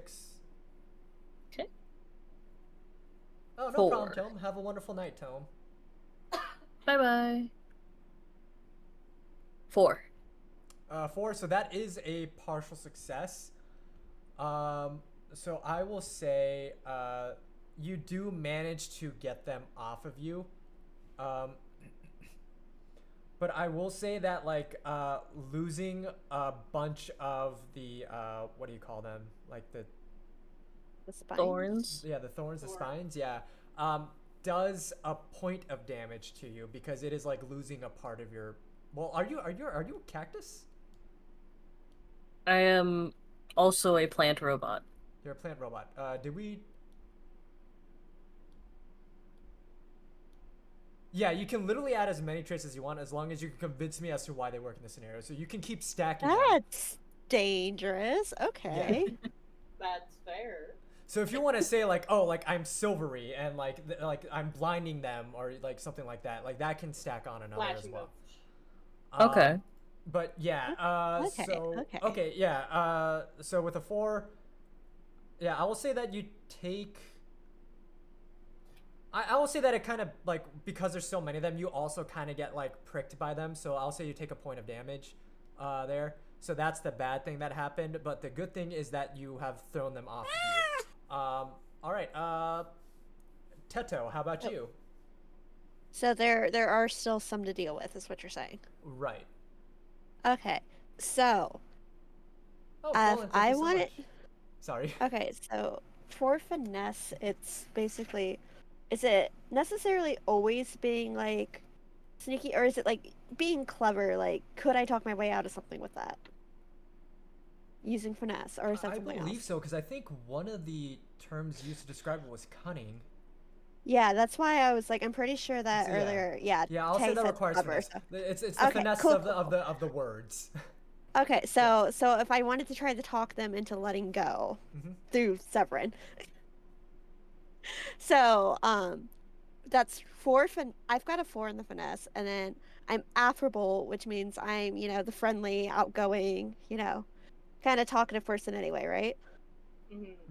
Okay. Oh, no problem, 4. Tome. Have a wonderful night, Tome. Bye bye. 4. 4, so that is a partial success. So I will say you do manage to get them off of you. Um, but I will say that like losing a bunch of the what do you call them? Like The spines. Thorns. the thorns, the Thorn. spines, yeah. Um, does a point of damage to you because it is like losing a part of your. Well, are you a cactus? I am also a plant robot. You're a plant robot. Did we? Yeah, you can literally add as many traits as you want as long as you can convince me as to why they work in this scenario. So you can keep stacking them. That's dangerous. Okay. That's fair. So if you want to say like, oh, like I'm silvery and like like I'm blinding them or like something like that can stack on another as Flashing well. Okay. But yeah, Okay, so okay. yeah, so with a 4, yeah, I will say that you take. I will say that it kind of like because there's so many of them, you also kind of get like pricked by them. So I'll say you take a point of damage, there. So that's the bad thing that happened. But the good thing is that you have thrown them off of you. All right, Teto, how about you? So there are still some to deal with, is what you're saying. Right. Okay. So Oh, if Colin, thank I you so want much. it, Sorry. okay. So for finesse, it's basically, is it necessarily always being like sneaky, or is it like being clever? Like, could I talk my way out of something with that using finesse, or is that I something believe else? so because I think one of the terms used to describe it was cunning. Yeah, that's why I was like, I'm pretty sure that So yeah, earlier. Yeah, yeah, I'll say Tay that said requires clever. finesse. So It's the okay, finesse cool, of cool, cool. the words. Okay, Yeah. so if I wanted to try to talk them into letting go Hmm. through Severin, so that's 4 I've got a 4 in the finesse, and then I'm affable, which means I'm, the friendly, outgoing, kind of talkative person anyway, right?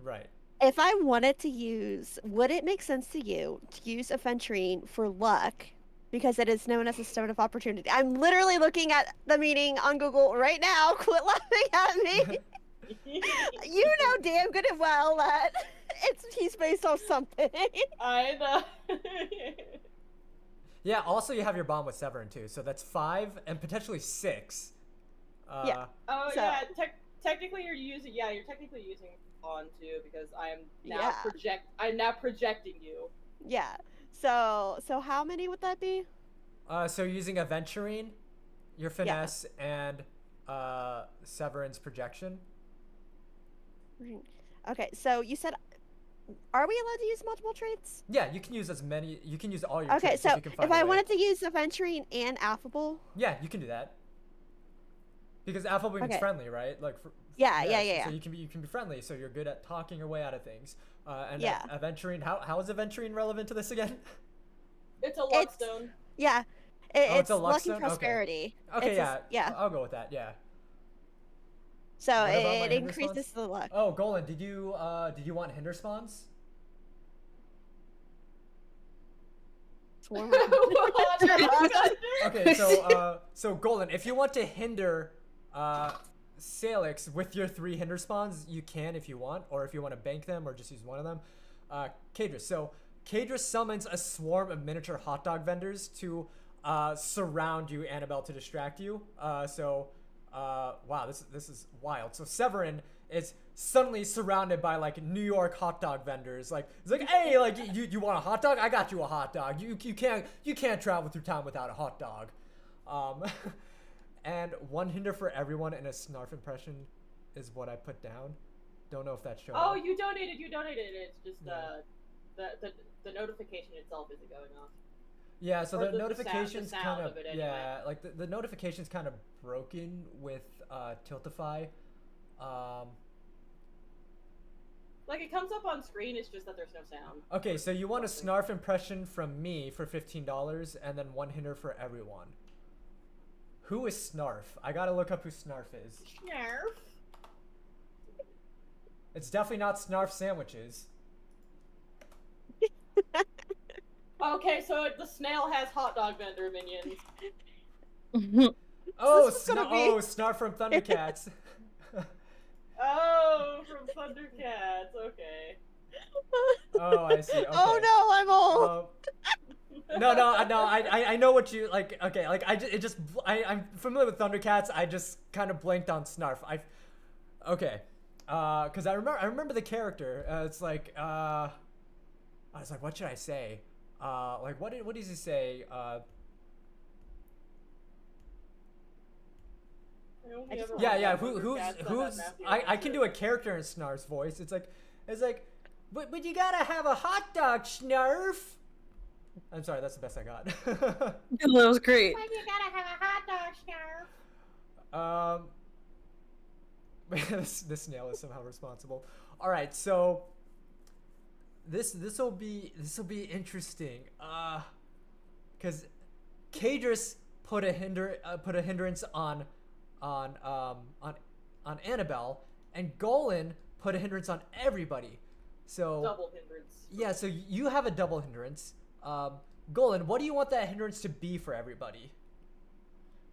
Right. If I wanted to use, would it make sense to you to use aventurine for luck? Because it is known as a stone of opportunity. I'm literally looking at the meaning on Google right now. Quit laughing at me. You know damn good and well that he's based off something. I know. Yeah. Also, you have your bond with Severin too, so that's 5 and potentially 6. Yeah. Oh So- yeah, technically you're using you're technically using on too because I am now Yeah. I'm now projecting you. Yeah. So how many would that be? So using Aventurine, your finesse, and Severin's projection. Okay, so you said, are we allowed to use multiple traits? Yeah, you can use as many. You can use all your Okay, traits so if you can find if a I way. wanted to use aventurine and affable. Yeah, you can do that. Because affable means Okay. friendly, right? Like. Yeah. So you can be friendly, so you're good at talking your way out of things. And Yeah. Aventurine, how is Aventurine relevant to this again? It's a luck stone. Yeah. Oh, It's a luck luck stone? and Okay. prosperity. Okay, yeah. I'll go with that. Yeah. So What about my it hinder increases spawns? the luck. Oh, Golan, did you want hinder spawns? Swarm. Okay, so Golan, if you want to hinder Salix with your 3 hinder spawns, you can if you want, or if you want to bank them or just use one of them. Kadris. So Kadris summons a swarm of miniature hot dog vendors to surround you, Annabelle, to distract you. Wow, this is wild. So Severin is suddenly surrounded by like New York hot dog vendors. Like it's like, hey, like you want a hot dog? I got you a hot dog. You can't travel through town without a hot dog. And 1 hinder for everyone in a snarf impression is what I put down. Don't know if that showed Oh, up. you donated. It's just Yeah. the notification itself isn't going off. Yeah, so Or the notifications sound kind of it anyway. yeah, like the notifications kind of broken with Tiltify. Like it comes up on screen. It's just that there's no sound. Okay, so you want a snarf impression from me for $15, and then 1 hinder for everyone. Who is Snarf? I gotta look up who Snarf is. Snarf. It's definitely not Snarf sandwiches. Okay, so the snail has hot dog vendor minions. Oh, This is gonna be- Snarf from Thundercats. Oh, from Thundercats. Okay. Oh, I see. Okay. Oh no, I'm old. No. I know what you like. Okay, like I'm familiar with Thundercats. I just kind of blanked on Snarf. Because I remember the character. It's like I was like, what should I say? Like what does he say? Yeah. Who's I can do a character in Snarf's voice. It's like, but you gotta have a hot dog, Snarf. I'm sorry, that's the best I got. That was great. Why you gotta have a hot dog, Snarf? This snail is somehow responsible. All right, so this will be interesting. Because Kadris put a hindrance on Annabelle, and Golan put a hindrance on everybody. So Double hindrance. yeah, so you have a double hindrance. Golan, what do you want that hindrance to be for everybody?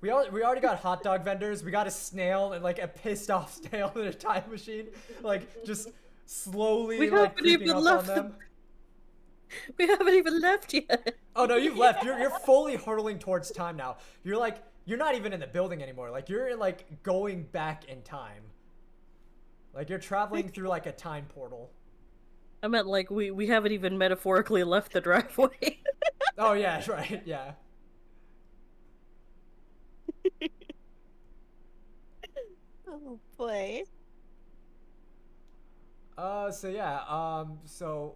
We already got hot dog vendors. We got a snail and like a pissed off snail in a time machine, like just slowly We like haven't creeping even up left on them. We haven't even left yet. Oh no, you've left. You're fully hurtling towards time now. You're not even in the building anymore. Like you're like going back in time. Like you're traveling through like a time portal. I meant like we haven't even metaphorically left the driveway. Oh yeah, right, yeah. Oh boy. So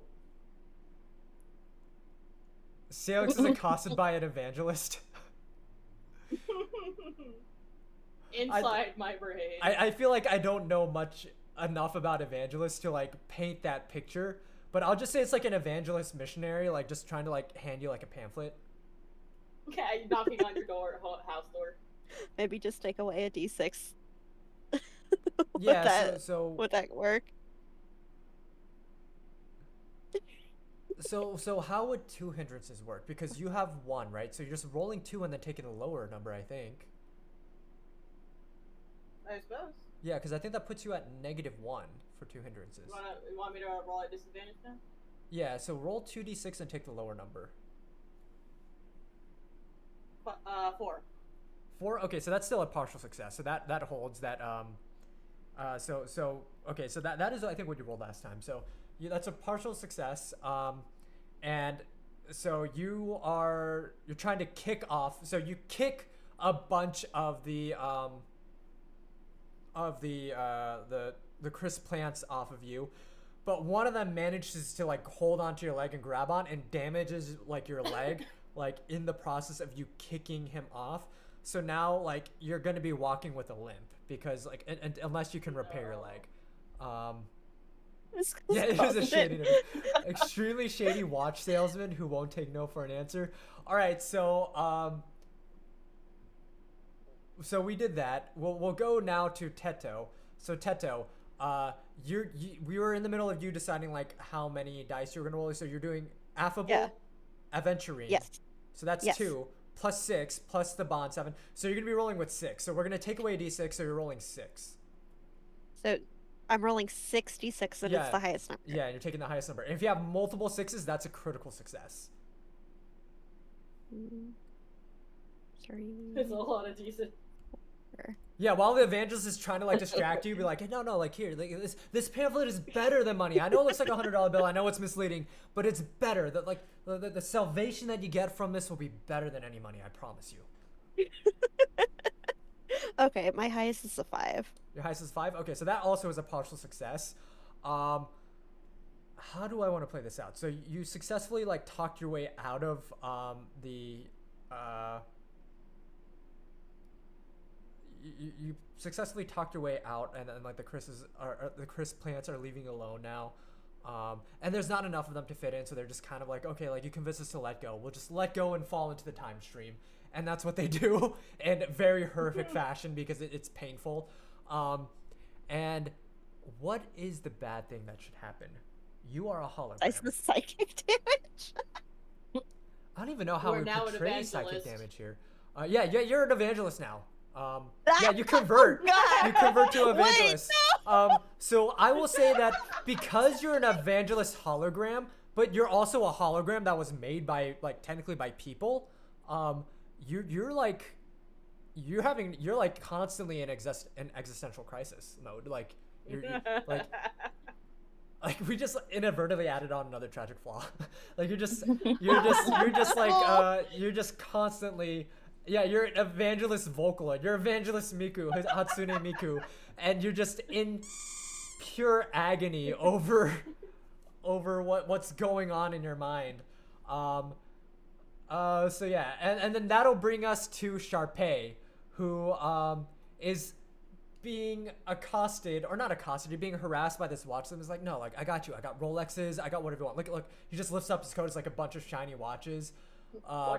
Salix is accosted by an evangelist. Inside my brain. I feel like I don't know enough about evangelists to like paint that picture, but I'll just say it's like an evangelist missionary, like just trying to like hand you like a pamphlet. Okay, knocking on your door, house door. Maybe just take away a d6. Yeah, Would that work? So how would two hindrances work? Because you have one, right? So you're just rolling two and then taking the lower number, I think. I suppose. Yeah, because I think that puts you at -1 for two hindrances. You want me to roll at disadvantage now? Yeah, so roll 2d6 and take the lower number. 4. 4? Okay, so that's still a partial success. So that holds that okay, so that is I think what you rolled last time. So that's a partial success. And so you're trying to kick off. So you kick a bunch of the crisp plants off of you, but one of them manages to like hold onto your leg and grab on and damages like your leg like in the process of you kicking him off. So now like you're gonna be walking with a limp because like and unless you can repair your leg. Yeah, it is a shady, extremely shady watch salesman who won't take no for an answer. All right, so we did that. We'll go now to Teto. So Teto, we were in the middle of you deciding like how many dice you were gonna roll. So you're doing affable, Yeah. aventurine. Yes. So that's Yes. 2 plus 6 plus the bond 7. So you're gonna be rolling with 6. So we're gonna take away a d6. So you're rolling 6. So I'm rolling 66 and Yeah. it's the highest number. Yeah, and you're taking the highest number. And if you have multiple 6s, that's a critical success. Sorry. It's a lot of decent. Yeah, while the evangelist is trying to like distract you, be like, hey, no, like here, like, this pamphlet is better than money. I know it looks like $100 bill. I know it's misleading, but it's better. That like the salvation that you get from this will be better than any money. I promise you. Okay, my highest is a 5. Your highest is 5. Okay, so that also is a partial success. How do I want to play this out? So you successfully like talked your way out of you successfully talked your way out, and then like the crisp plants are leaving alone now, and there's not enough of them to fit in, so they're just kind of like, okay, like you convinced us to let go. We'll just let go and fall into the time stream, and that's what they do in very horrific fashion because it's painful. And what is the bad thing that should happen? You are a hologram. Dice the psychic damage. I don't even know how You are we now an portray psychic evangelist. damage here. Yeah, you're an evangelist now. Yeah, you convert. God. You convert to Wait, evangelist. So I will say that because you're an evangelist hologram, but you're also a hologram that was made by technically by people. You're like constantly in an existential crisis mode. Like you're like we just inadvertently added on another tragic flaw. Like you're just constantly. Yeah, you're an evangelist Vocaloid. You're evangelist Miku, Hatsune Miku, and you're just in pure agony over what's going on in your mind. So yeah, and then that'll bring us to Sharpay, who is being accosted, or not accosted, being harassed by this watch. And is like, no, like I got you. I got Rolexes. I got whatever you want. Look. He just lifts up his coat. It's like a bunch of shiny watches.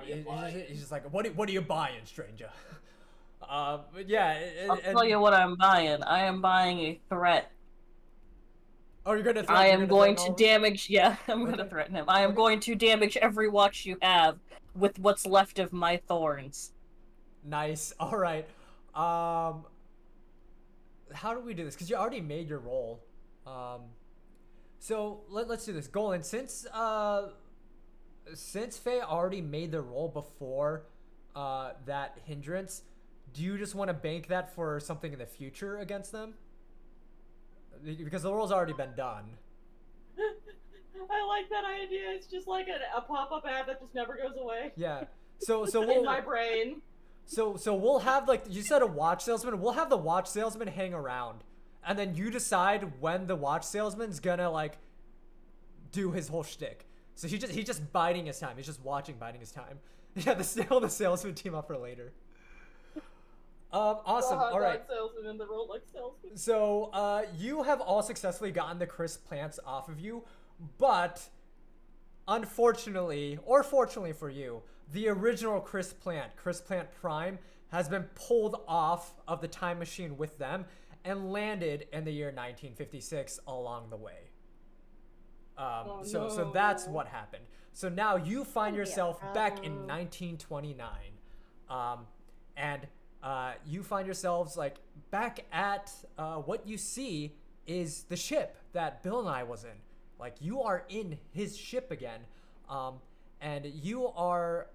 He's just like, what are you buying, stranger? But yeah. I'll tell you what I'm buying. I am buying a threat. Oh, you're gonna. I am going to damage. Yeah, I'm Okay. gonna threaten him. I am going to damage every watch you have with what's left of my thorns. Nice. All right. How do we do this? Because you already made your roll. So let's do this. Golan, since Faye already made the roll before that hindrance, do you just want to bank that for something in the future against them? Because the roll's already been done. I like that idea. It's just like a pop-up ad that just never goes away. Yeah. So we'll, In my brain. So we'll have, like you said, a watch salesman. We'll have the watch salesman hang around, and then you decide when the watch salesman's gonna like do his whole shtick. So he's just biding his time. He's just watching, biding his time. Yeah, the salesman team up for later. Awesome. The hot All right. dog salesman and the Rolex salesman. So you have all successfully gotten the crisp plants off of you, but unfortunately, or fortunately for you, the original crisp plant Prime, has been pulled off of the time machine with them and landed in the year 1956 along the way. So that's what happened. So now you find yourself back in 1929, and you find yourselves like back at what you see is the ship that Bill and I was in. Like you are in his ship again, and you are.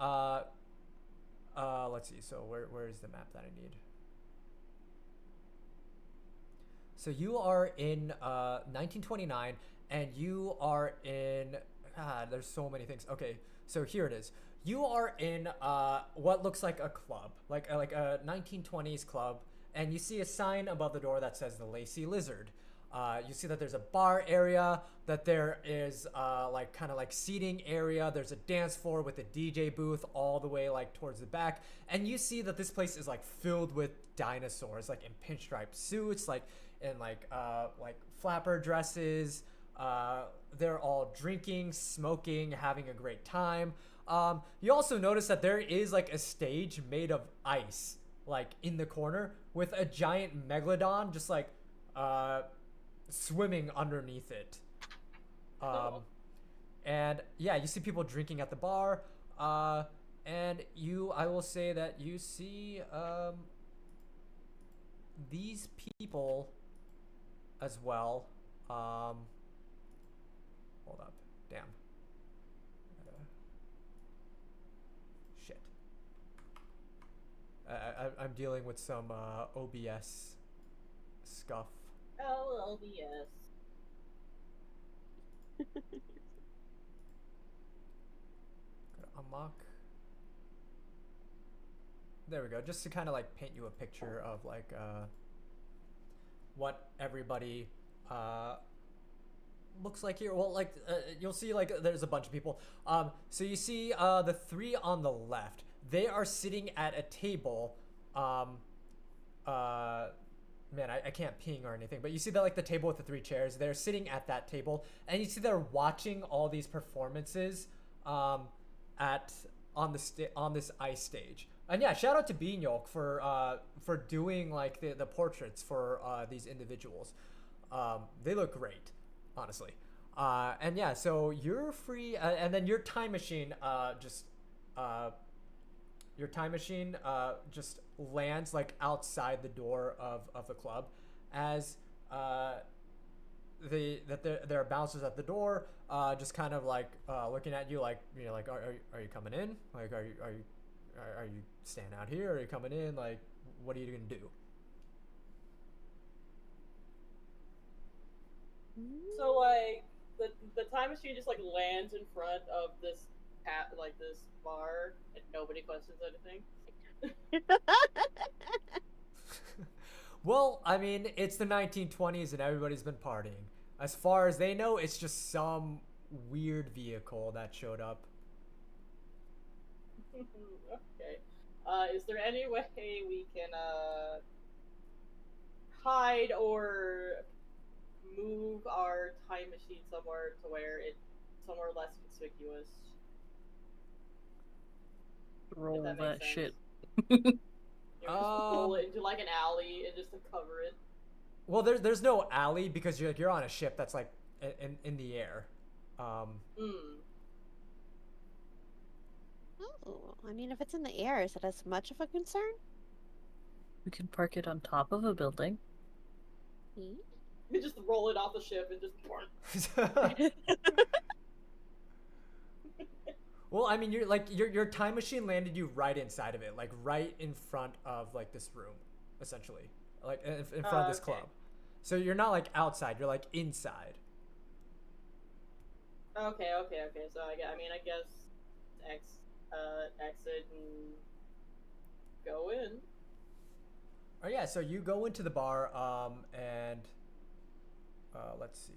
Let's see. So where is the map that I need? So you are in 1929. And you are in, God, there's so many things. Okay, so here it is. You are in what looks like a club, like a 1920s club, and you see a sign above the door that says the Lacy Lizard. You see that there's a bar area, that there is like kind of like seating area. There's a dance floor with a DJ booth all the way like towards the back, and you see that this place is like filled with dinosaurs, like in pinstripe suits, like in like flapper dresses. They're all drinking, smoking, having a great time. You also notice that there is like a stage made of ice, like in the corner, with a giant megalodon just like swimming underneath it. And yeah, you see people drinking at the bar. And I will say that you see these people as well. Hold up. Damn. Shit. I'm dealing with some OBS scuff. LLBS. Gotta unlock. There we go. Just to kind of like paint you a picture of like what everybody looks like here. Well, like you'll see like there's a bunch of people. So you see the three on the left. They are sitting at a table. Man, I can't ping or anything, but you see that like the table with the three chairs. They're sitting at that table, and you see they're watching all these performances at on this ice stage. And yeah, shout out to Bean Yolk for doing like the portraits for these individuals. They look great, honestly. And yeah, so you're free, and then your time machine just lands like outside the door of the club, as there are bouncers at the door, just kind of like looking at you, like, you know, like, are you coming in? Like, are you staying out here? Are you coming in? Like, what are you gonna do? So like the time machine just like lands in front of this this bar, and nobody questions anything. Well, I mean, it's the 1920s and everybody's been partying. As far as they know, it's just some weird vehicle that showed up. Okay. Is there any way we can hide or move our time machine somewhere to where it's somewhere less conspicuous? Roll that that makes shit. You know, just roll it into like an alley and just to cover it. Well, there's no alley because you're on a ship that's like in the air. Oh, I mean, if it's in the air, is it as much of a concern? We can park it on top of a building. Hmm? You just roll it off the ship and just. Well, I mean, your time machine landed you right inside of it, like right in front of like this room, essentially, like in front of this club. So you're not like outside; you're like inside. Okay. So I guess exit and go in. Oh yeah, so you go into the bar, and let's see.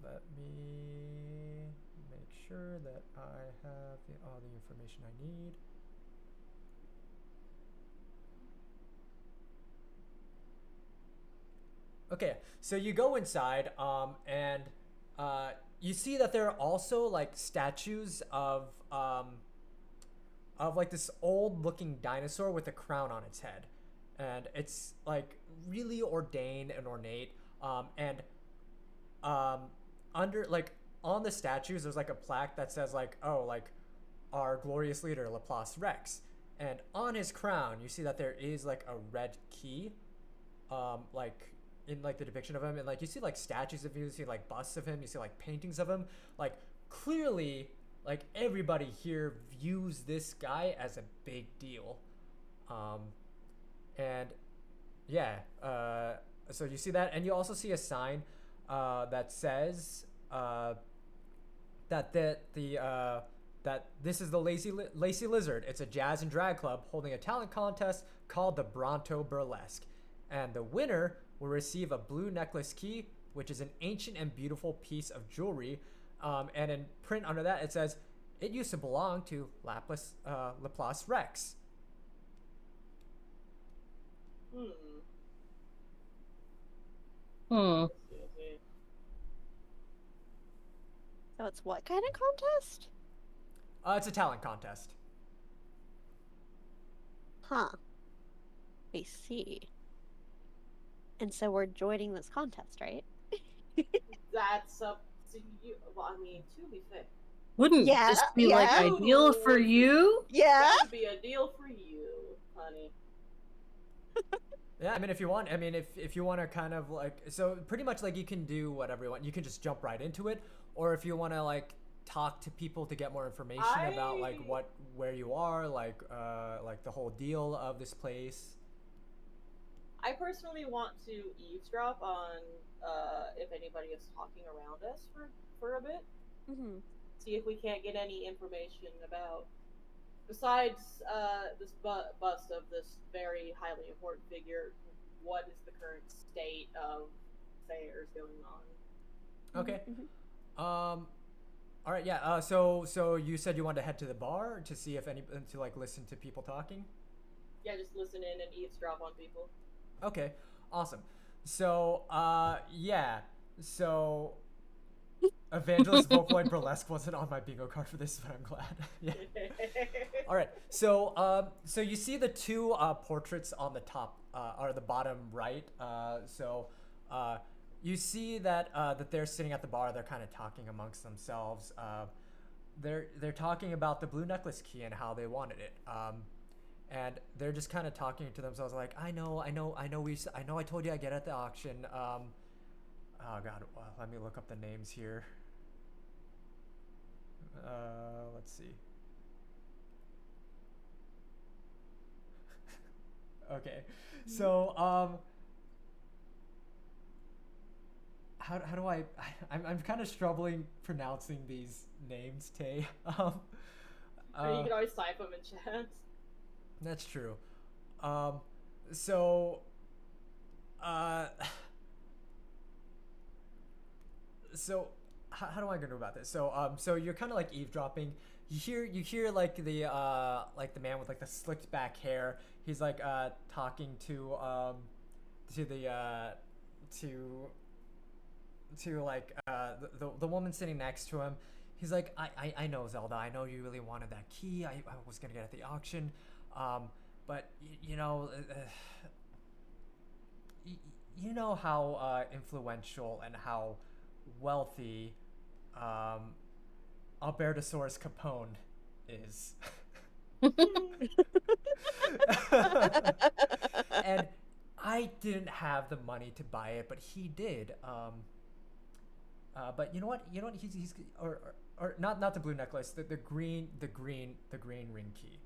Let me make sure that I have all the information I need. Okay, so you go inside, and you see that there are also like statues of like this old-looking dinosaur with a crown on its head, and it's like really ordained and ornate. And under like on the statues, there's like a plaque that says like, oh, like our glorious leader Laplace Rex, and on his crown you see that there is like a red key, like in like the depiction of him, and like you see like statues of him, you see like busts of him, you see like paintings of him, like clearly like everybody here views this guy as a big deal. And yeah, so you see that, and you also see a sign that says that that this is the Lazy Lizard. It's a jazz and drag club holding a talent contest called the Bronto Burlesque, and the winner will receive a blue necklace key, which is an ancient and beautiful piece of jewelry. And in print under that, it says, "It used to belong to Laplace Rex." So it's what kind of contest? It's a talent contest. Huh. I see. And so we're joining this contest, right? That's up to you. Well, I mean, to be fair, Wouldn't this be like ideal for you? Yeah. That would be a deal for you, honey. Yeah, I mean, if you want, I mean, if you want to kind of like, so pretty much like you can do whatever you want. You can just jump right into it, or if you want to like talk to people to get more information about like where you are, like the whole deal of this place. I personally want to eavesdrop on if anybody is talking around us for a bit. Mm-hmm. See if we can't get any information about, besides this bust of this very highly important figure, what is the current state of affairs going on. Okay. All right. Yeah. So you said you wanted to head to the bar to see if to like listen to people talking. Yeah, just listen in and eavesdrop on people. Okay. Awesome. So yeah. So Evangelist Vocaloid Burlesque wasn't on my bingo card for this, but I'm glad. Yeah. All right. So you see the two portraits on the top or the bottom right. You see that they're sitting at the bar. They're kind of talking amongst themselves. They're talking about the blue necklace key and how they wanted it. And they're just kind of talking to themselves like, I know. I told you I get it at the auction. Oh God, let me look up the names here. Let's see. Okay, so how do I'm kind of struggling pronouncing these names, Tay. Or you can always type them in chat. That's true. So so how do I go about this? So you're kind of like eavesdropping. You hear like the man with like the slicked back hair. He's like talking to the the woman sitting next to him. He's like, I know, Zelda. I know you really wanted that key. I was gonna get it at the auction, but you know. You know how influential and how wealthy Albertosaurus Capone is. And I didn't have the money to buy it, but he did. But you know what? He's or not the blue necklace, the green ring key.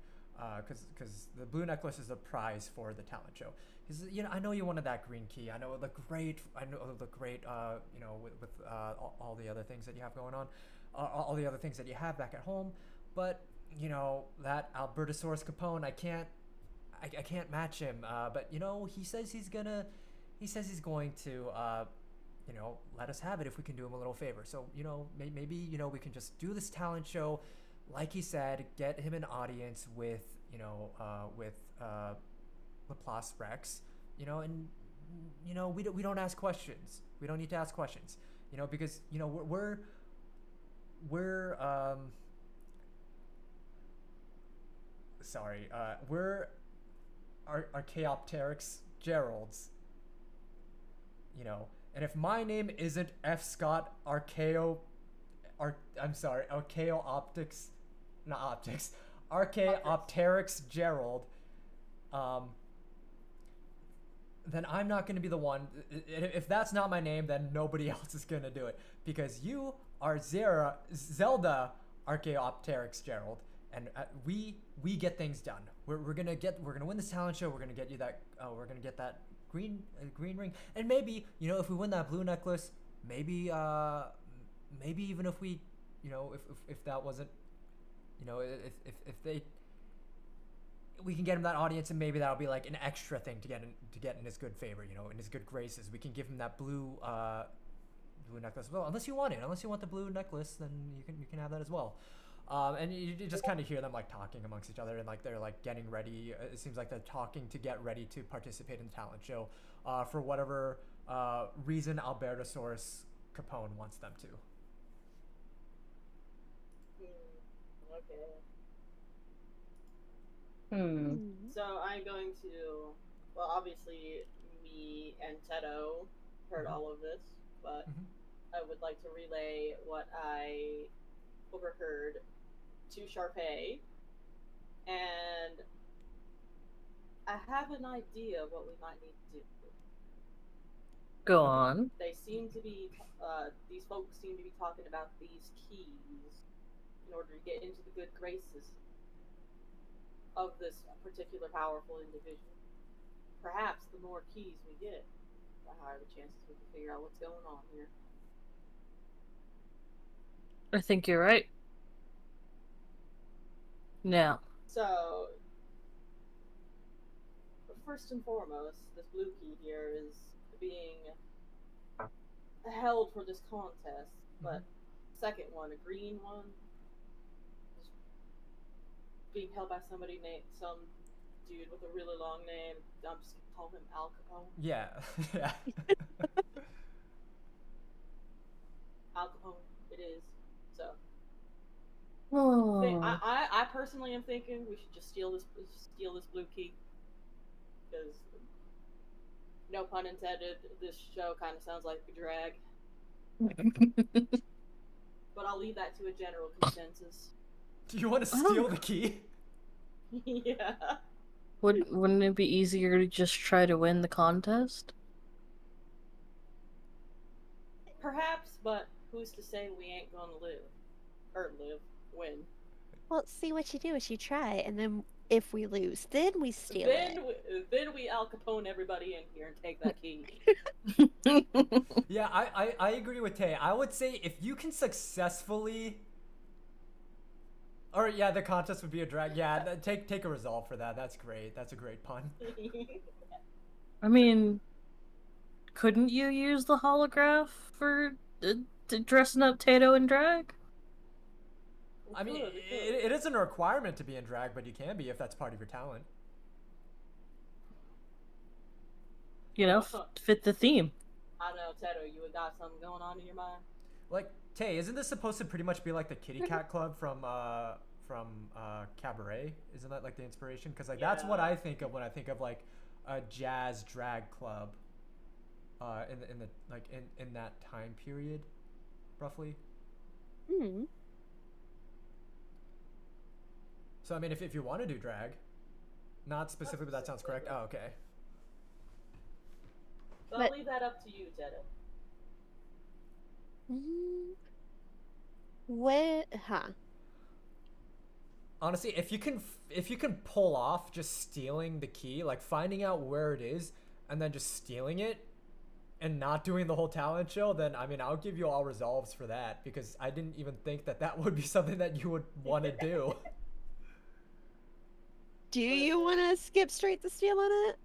Because the blue necklace is the prize for the talent show. He's, I know you wanted that green key. I know it looked great. With all the other things that you have going on, all the other things that you have back at home. But that Albertosaurus Capone, I can't match him. But he says he's going to let us have it if we can do him a little favor. So maybe we can just do this talent show. Like he said, get him an audience with Laplace Rex, and we don't ask questions. We don't need to ask questions, because we're Archaeopteryx Geralds, and if my name isn't F. Scott Archaeopteryx Gerald, then I'm not going to be the one. If that's not my name, then nobody else is going to do it, because you are Zelda Archaeopteryx Gerald, and we get things done. We're gonna win this talent show. We're gonna get you that. We're gonna get that green ring, and maybe if we win that blue necklace, maybe even if we, if that wasn't, if they, we can get him that audience, and maybe that'll be like an extra thing to get in his good favor, in his good graces. We can give him that blue necklace as well. Unless you want the blue necklace, then you can have that as well. And you just kind of hear them like talking amongst each other, and like they're like getting ready. It seems like they're talking to get ready to participate in the talent show, for whatever reason Albertosaurus Capone wants them to. Okay. So I'm going to, well, obviously me and Teto heard all of this, but I would like to relay what I overheard to Sharpay, and I have an idea of what we might need to do. Go on. They seem to be, these folks seem to be talking about these keys in order to get into the good graces of this particular powerful individual. Perhaps the more keys we get, the higher the chances we can figure out what's going on here. I think you're right. Now. So, first and foremost, this blue key here is being held for this contest, but second one, a green one, is being held by somebody named some dude with a really long name. I'm just gonna call him Al Capone. Yeah. Al Capone It is. So Oh. I personally am thinking we should just steal this blue key because no pun intended. This show kind of sounds like a drag, but I'll leave that to a general consensus. Do you want to steal the key? Yeah. Wouldn't it be easier to just try to win the contest? Perhaps, but who's to say we ain't gonna win? Well, see, what you do is you try, and then if we lose, then we steal it. Then we Al Capone everybody in here and take that key. Yeah, I agree with Tay. I would say if you can successfully, or yeah, the contest would be a drag. Yeah, take a resolve for that. That's great. That's a great pun. I mean, couldn't you use the holograph for dressing up Tato in drag? I mean, it isn't a requirement to be in drag, but you can be if that's part of your talent. You know, fit the theme. I know, Tato, you got something going on in your mind? Like, Tay, isn't this supposed to pretty much be like the Kitty Cat Club from Cabaret? Isn't that like the inspiration? Because like that's what I think of when I think of like a jazz drag club. In that time period, roughly. Hmm. So I mean, if you want to do drag, not specifically, but that sounds correct. Oh, okay. So I'll leave that up to you, Tato. What? Huh. Honestly, if you can pull off just stealing the key, like finding out where it is and then just stealing it and not doing the whole talent show, then I mean, I'll give you all resolves for that because I didn't even think that would be something that you would want to do. Do you want to skip straight to stealing it?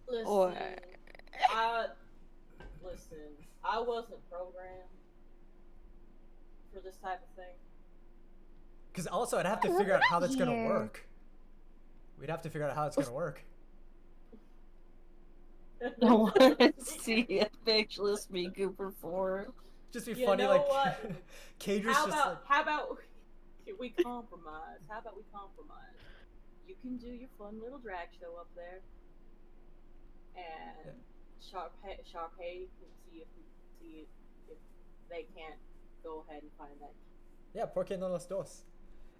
Listen, Or I wasn't programmed for this type of thing. Because also, I'd have to figure out how that's gonna work. We'd have to figure out how it's gonna work. I want to see a faceless Miku perform. Just be You funny, know like what? Cadra's How just about like. how about we compromise? How about we compromise? You can do your fun little drag show up there, and Sharpay can see if they can't go ahead and find that. Yeah, porque no los dos.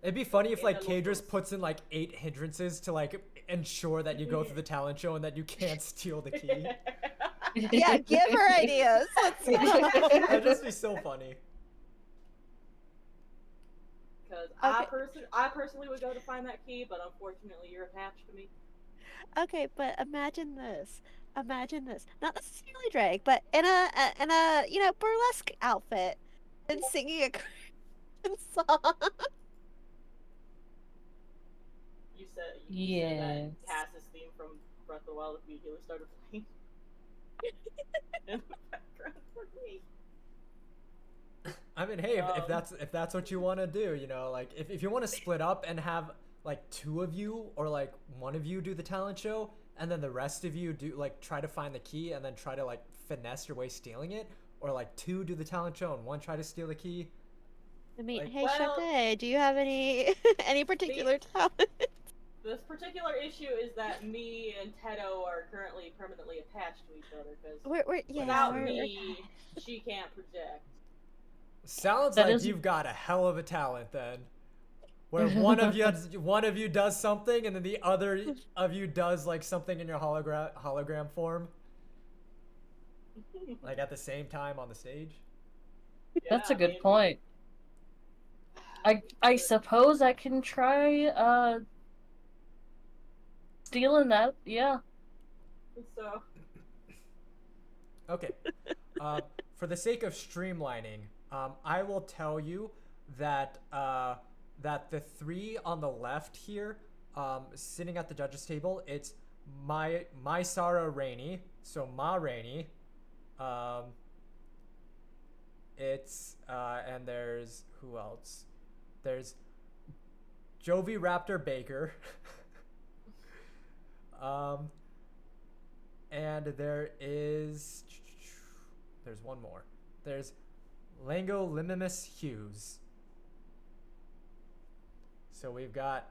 It'd be funny if like Cadris puts in like 8 hindrances to like ensure that you go through the talent show and that you can't steal the key. yeah, give her ideas. Let's go. That'd just be so funny. Because Okay. I personally would go to find that key, but unfortunately you're attached to me. Okay, but imagine this. Imagine this. Not necessarily drag, but in a burlesque outfit and singing a Christian song. You said that Cass's theme from Breath of the Wild immediately started playing in the background for me. I mean, hey, if that's what you want to do, you know, like if you want to split up and have like 2 of you or like 1 of you do the talent show and then the rest of you do like try to find the key and then try to like finesse your way stealing it, or like 2 do the talent show and 1 try to steal the key. I mean, Like, hey, Sharpay, do you have any particular talent? This particular issue is that me and Tedo are currently permanently attached to each other because without me, she can't project. Sounds like you've got a hell of a talent then. Where one of you does something and then the other of you does like something in your hologram form. Like at the same time on the stage. Yeah, That's a good point. I suppose I can try stealing that, yeah. So okay. For the sake of streamlining, I will tell you that that the 3 on the left here, sitting at the judges table, it's my Sarah Rainey, so Ma Rainey. It's and there's who else? There's Jovi Raptor Baker. And there's one more. There's Langolimimus Hughes. So we've got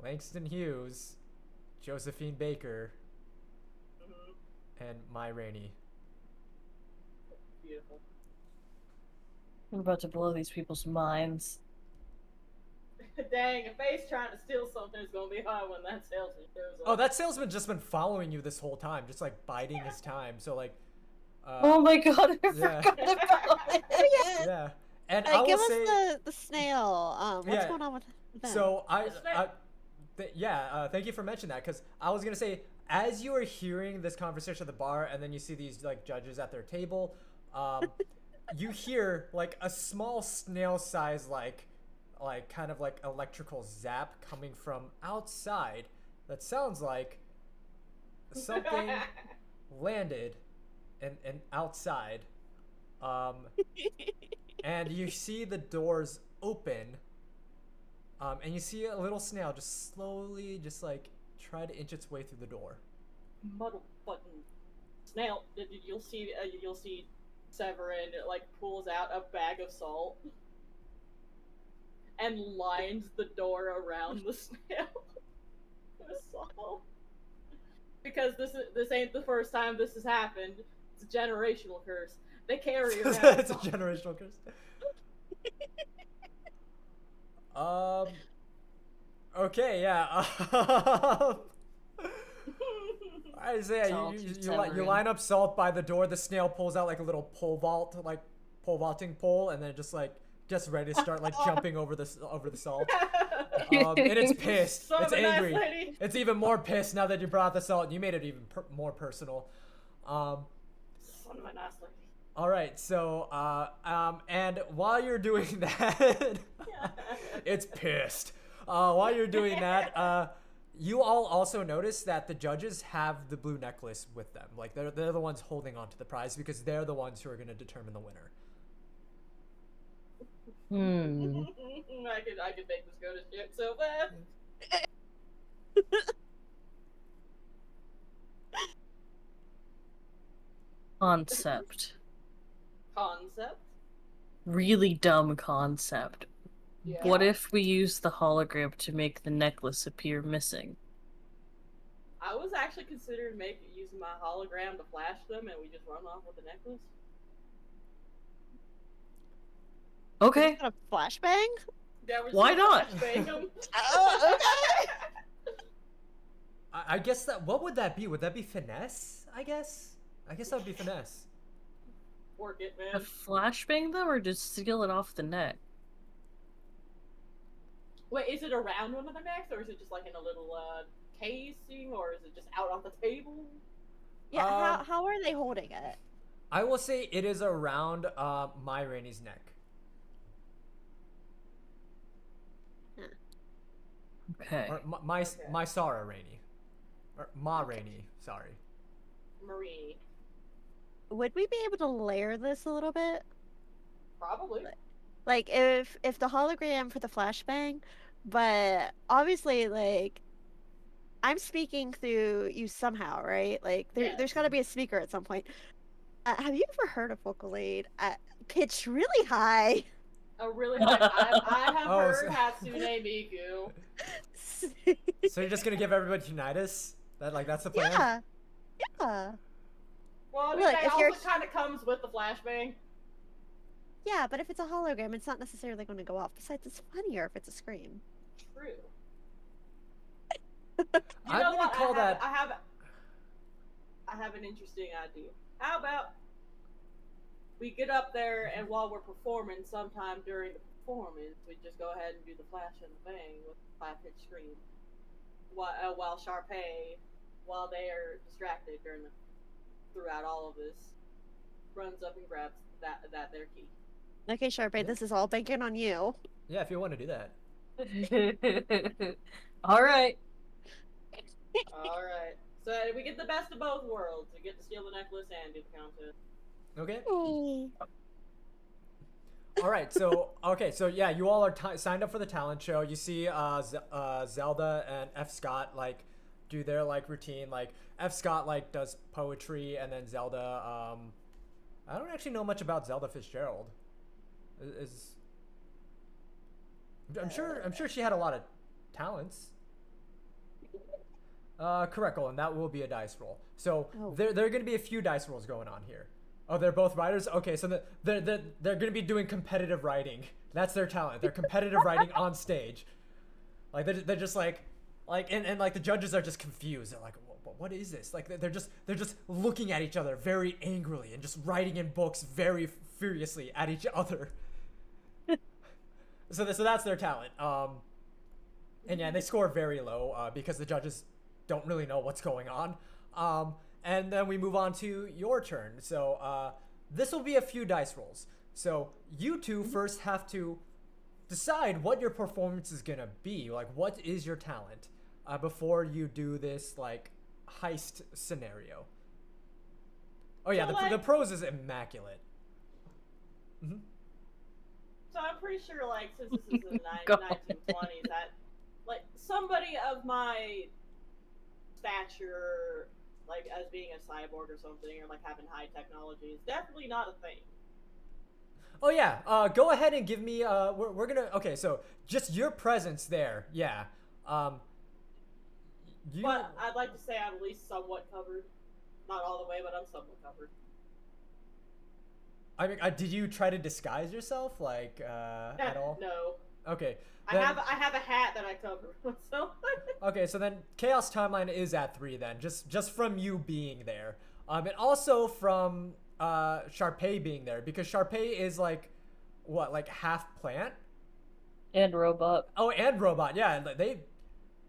Langston Hughes, Josephine Baker, and Mai Rainey. Beautiful. I'm about to blow these people's minds. Dang, if Faye's trying to steal something, it's gonna be hard when that salesman shows up. Oh, that salesman just been following you this whole time, just like biding his time. So like, Oh my god, I yeah. forgot about it. yeah. And I will give say, us the snail. What's Yeah. going on with them? so Snail. thank you for mentioning that, because I was gonna say, as you are hearing this conversation at the bar, and then you see these like judges at their table, you hear like a small snail size like kind of like electrical zap coming from outside that sounds like something landed and outside, and you see the doors open, and you see a little snail just slowly just like try to inch its way through the door. Muddle button. Snail. You'll see Severin like pulls out a bag of salt and lines the door around the snail with salt. Because this ain't the first time this has happened. It's a generational curse. They carry around. It's a generational curse. Okay, yeah. I say Salt, you line up salt by the door. The snail pulls out like a little pole vaulting pole, and then just ready to start like jumping over the salt. And it's pissed. Son It's of a nice angry. lady. It's even more pissed now that you brought the salt and you made it even more personal. Son of a nice lady. All right, so and while you're doing that, it's pissed. While you're doing that, you all also notice that the judges have the blue necklace with them. Like they're the ones holding on to the prize because they're the ones who are going to determine the winner. I could make this go to shit so fast. Concept. Concept. Really dumb concept. Yeah. What if we use the hologram to make the necklace appear missing? I was actually considering using my hologram to flash them, and we just run off with the necklace. Okay. Got a flashbang? Yeah, we're just Why gonna not? flashbang 'em. Oh, okay. I guess what would that be? Would that be finesse? I guess that would be finesse. Work it, A man. flashbang them or just seal it off the neck? Wait, is it around one of the necks, or is it just like in a little casing, or is it just out on the table? Yeah, how are they holding it? I will say it is around my Rainey's neck. Okay. Or my Sarah Rainey. Or Ma Rainey, sorry. Marie. Would we be able to layer this a little bit? Probably. Like if the hologram for the flashbang, but obviously like I'm speaking through you somehow, right? Like there's got to be a speaker at some point. Have you ever heard a vocal aid pitched really high? Oh, really? I have Oh, heard so- Hatsune Miku. So you're just gonna give everybody tinnitus? That's the plan? Yeah, yeah, Well, I mean, Look, that if also you're- kind of comes with the flashbang. yeah. But if it's a hologram, it's not necessarily going to go off. Besides, it's funnier if it's a scream. True. I'm gonna call that. I have an interesting idea. How about we get up there, and while we're performing, sometime during the performance, we just go ahead and do the flash and the bang with the 5-pitch scream, while Sharpay, while they are distracted throughout all of this, runs up and grabs that their key. Okay, Sharpay, this is all banking on you. Yeah, if you want to do that. All right. All right. So we get the best of both worlds. We get to steal the necklace and do the contest. Okay. Hey. All right. So yeah, you all are signed up for the talent show. You see, Zelda and F. Scott do their routine. F. Scott does poetry, and then Zelda I don't actually know much about Zelda Fitzgerald. Is I'm sure she had a lot of talents. Correct, Golan. That will be a dice roll. So there are going to be a few dice rolls going on here. Oh, they're both writers. Okay, so they're going to be doing competitive writing. That's their talent. They're competitive writing on stage. Like they're just like and like the judges are just confused. They're like, what is this? Like they're just looking at each other very angrily and just writing in books very furiously at each other. So that's their talent. And yeah, they score very low because the judges don't really know what's going on. And then we move on to your turn. So this will be a few dice rolls. So you two first have to decide what your performance is gonna be. Like, what is your talent before you do this like heist scenario. Oh yeah, So, the prose is immaculate. Mm-hmm. So I'm pretty sure, like, since this is in the God. 1920s, that, like, somebody of my stature, like, as being a cyborg or something, or, like, having high technology is definitely not a thing. Oh yeah, go ahead and give me, we're gonna, okay, so, just your presence there, yeah. But I'd like to say I'm at least somewhat covered. Not all the way, but I'm somewhat covered. I mean, did you try to disguise yourself, like, at all? No. Okay. I have a hat that I cover, so. Okay, so then Chaos Timeline is at 3 then, just from you being there. And also from Sharpay being there, because Sharpay is like, what, like half plant? And robot. Oh, and robot, yeah, they,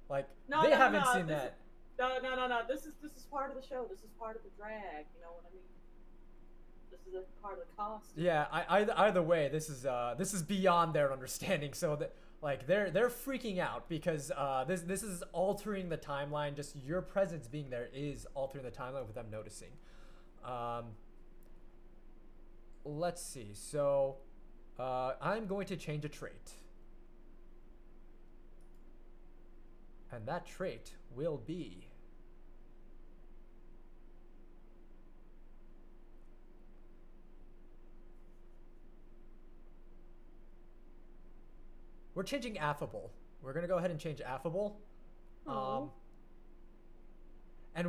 like, they haven't seen that. No. This is part of the show. This is part of the drag. You know what I mean? This is a part of the cost. Yeah, either way, this is beyond their understanding. So that, like, they're freaking out because this is altering the timeline. Just your presence being there is altering the timeline with them noticing. Let's see. So I'm going to change a trait. And that trait will be we're changing affable. We're gonna go ahead and change affable. And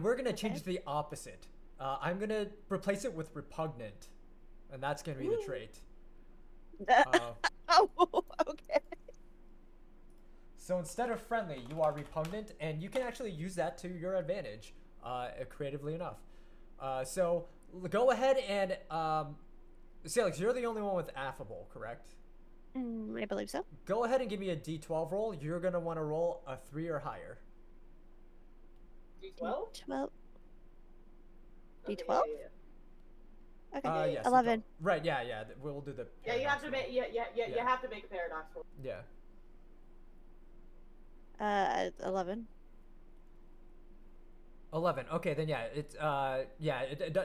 we're gonna change the opposite. I'm gonna replace it with repugnant. And that's gonna be the trait. Oh, okay. So instead of friendly, you are repugnant, and you can actually use that to your advantage, creatively enough. So go ahead and, Salix, you're the only one with affable, correct? I believe so. Go ahead and give me a d12 roll. You're going to want to roll a 3 or higher. D12? D12. Okay, D12? yeah. Okay. Yes, 11. D12. Right, yeah. We'll do the. Yeah, you have to paradox make. roll. You have to make a paradox roll. Yeah. 11. 11. Okay, then yeah, it's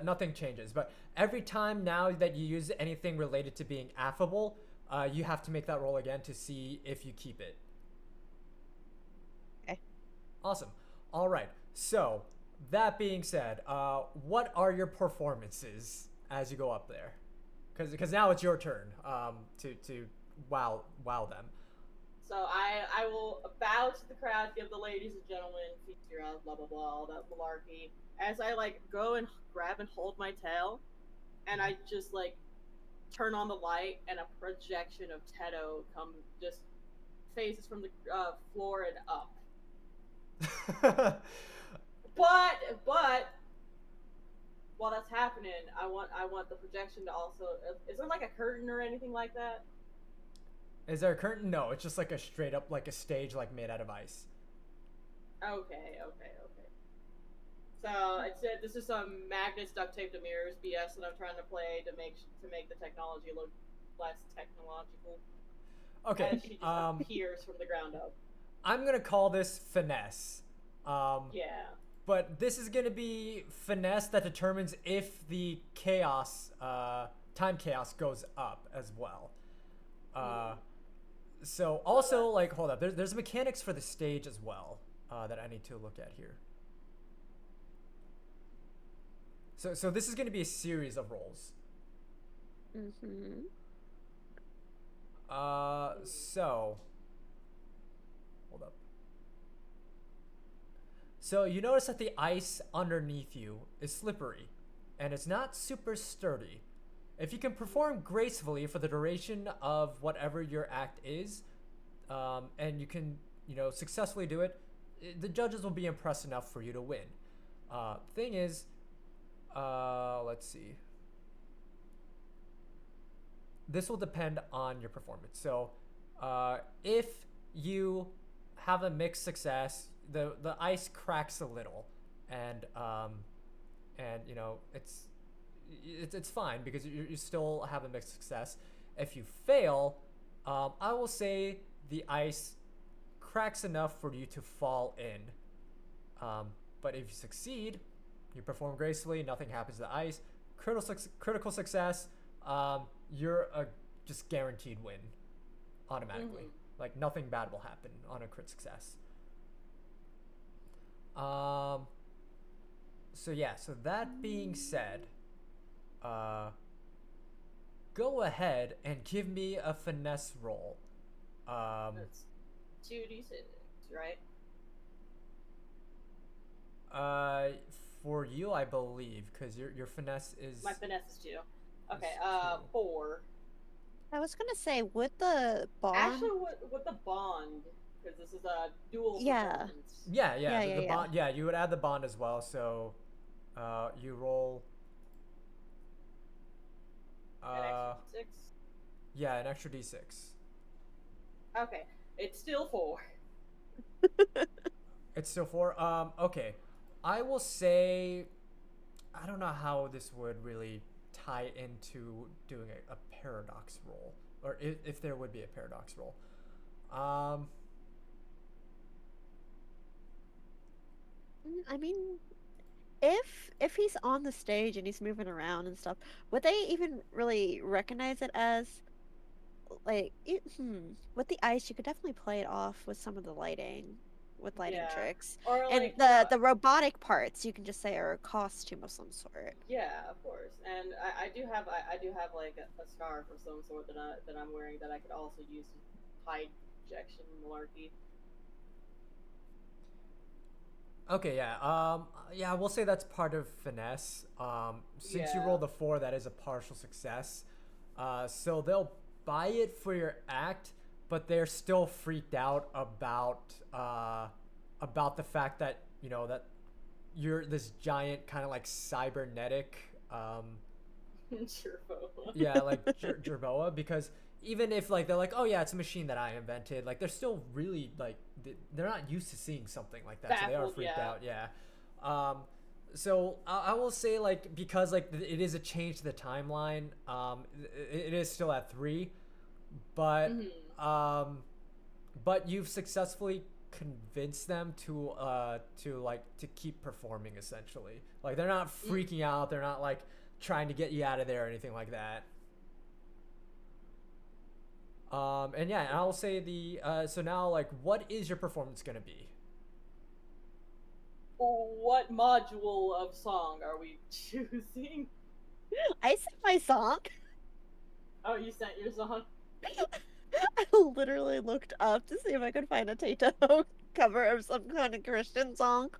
nothing changes. But every time now that you use anything related to being affable, you have to make that roll again to see if you keep it. Okay. Awesome. All right. So that being said, what are your performances as you go up there? Because now it's your turn to wow them. So I will bow to the crowd, give the ladies and gentlemen, feast your eyes, blah blah blah, all that malarkey. As I like go and grab and hold my tail, and I just like turn on the light, and a projection of Teto just phases from the floor and up. But while that's happening, I want the projection to also. Is there like a curtain or anything like that? Is there a curtain? No, it's just like a straight up, like a stage, like made out of ice. Okay. So this is some magnets duct taped to mirrors BS that I'm trying to play to make the technology look less technological. Okay. And she just appears from the ground up. I'm gonna call this finesse. Yeah. But this is gonna be finesse that determines if the chaos, time chaos goes up as well. So also, like, hold up, there's mechanics for the stage as well that I need to look at here. So this is going to be a series of rolls. Mm-hmm. So hold up. So you notice that the ice underneath you is slippery, and it's not super sturdy. If you can perform gracefully for the duration of whatever your act is, and you can, successfully do it, the judges will be impressed enough for you to win. Thing is, let's see. This will depend on your performance. So, if you have a mixed success, the ice cracks a little, and it's fine because you still have a mixed success. If you fail, I will say the ice cracks enough for you to fall in. But if you succeed, you perform gracefully, nothing happens to the ice. Critical success, you're a just guaranteed win automatically. Like nothing bad will happen on a crit success. So yeah, so that being said, go ahead and give me a finesse roll. That's 2d6, right? For you, I believe, because your finesse is. My finesse is 2. Okay, is 2. 4. I was gonna say, with the bond. Actually, with the bond, because this is a dual Yeah. performance. Yeah. The bond. Yeah, you would add the bond as well. So, you roll. An extra 6. Yeah, an extra d6. Okay, it's still 4. It's still 4. Okay, I will say, I don't know how this would really tie into doing a paradox roll, or if there would be a paradox roll. I mean, if he's on the stage and he's moving around and stuff, would they even really recognize it as like with the ice? You could definitely play it off with some of the lighting Yeah. tricks, Or and like the robotic parts you can just say are a costume of some sort. Yeah, of course. And I do have like a scarf of some sort that I'm wearing that I could also use to hide projection malarkey. Okay, yeah, we'll say that's part of finesse. Since you Yeah. rolled a 4, that is a partial success. So they'll buy it for your act, but they're still freaked out about the fact that that you're this giant kind of like cybernetic. Gerbo. Yeah, like Jerboa, because even if like they're like, oh yeah, it's a machine that I invented, like they're still really like they're not used to seeing something like that, so they are Baffled, freaked yeah. out. Yeah. So I will say like because like it is a change to the timeline. It is still at 3, but but you've successfully convinced them to keep performing essentially. Like they're not freaking out. They're not like trying to get you out of there or anything like that. And yeah, and I'll say so now like what is your performance gonna be? What module of song are we choosing? I sent my song. Oh, you sent your song? I literally looked up to see if I could find a Tato cover of some kind of Christian song.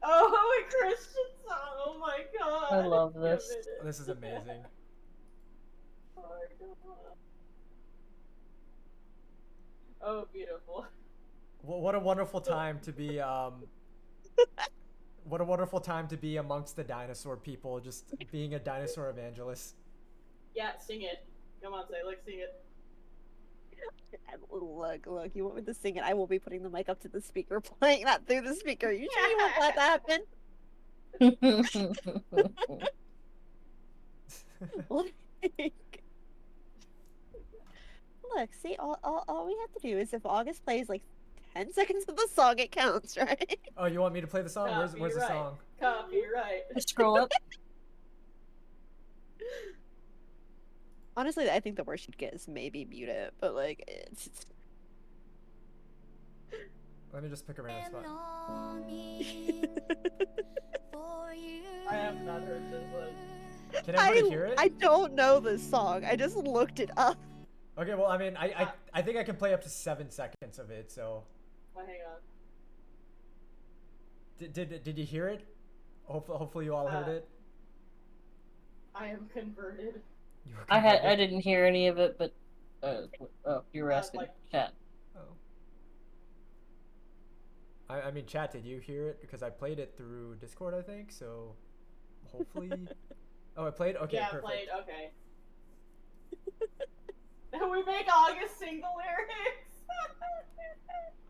Oh, a Christian song! Oh my god! I love this. Committed. This is amazing. Oh my god. Oh, beautiful. What a wonderful time to be what a wonderful time to be amongst the dinosaur people, just being a dinosaur evangelist. Yeah, sing it. Come on, say, like, sing it. Look, you want me to sing it? I will be putting the mic up to the speaker, playing that through the speaker. You sure you want that to happen? Like, look, see, all we have to do is if August plays like 10 seconds of the song, it counts, right? Oh, you want me to play the song? Where's the song? Copyright. Scroll up. Honestly, I think the worst you'd get is maybe mute it, but like, it's Let me just pick a random spot. longing for you. I have not heard this one. Can everybody hear it? I don't know this song. I just looked it up. Okay, well, I mean, I think I can play up to 7 seconds of it. So. Well, hang on. Did you hear it? Hopefully you all heard it. I am converted. You were I converted? didn't hear any of it, but you were asking chat. Oh. I mean, chat, did you hear it? Because I played it through Discord, I think. So, hopefully. Oh, I played. Okay, Yeah, perfect. played. Okay. We make August sing the lyrics.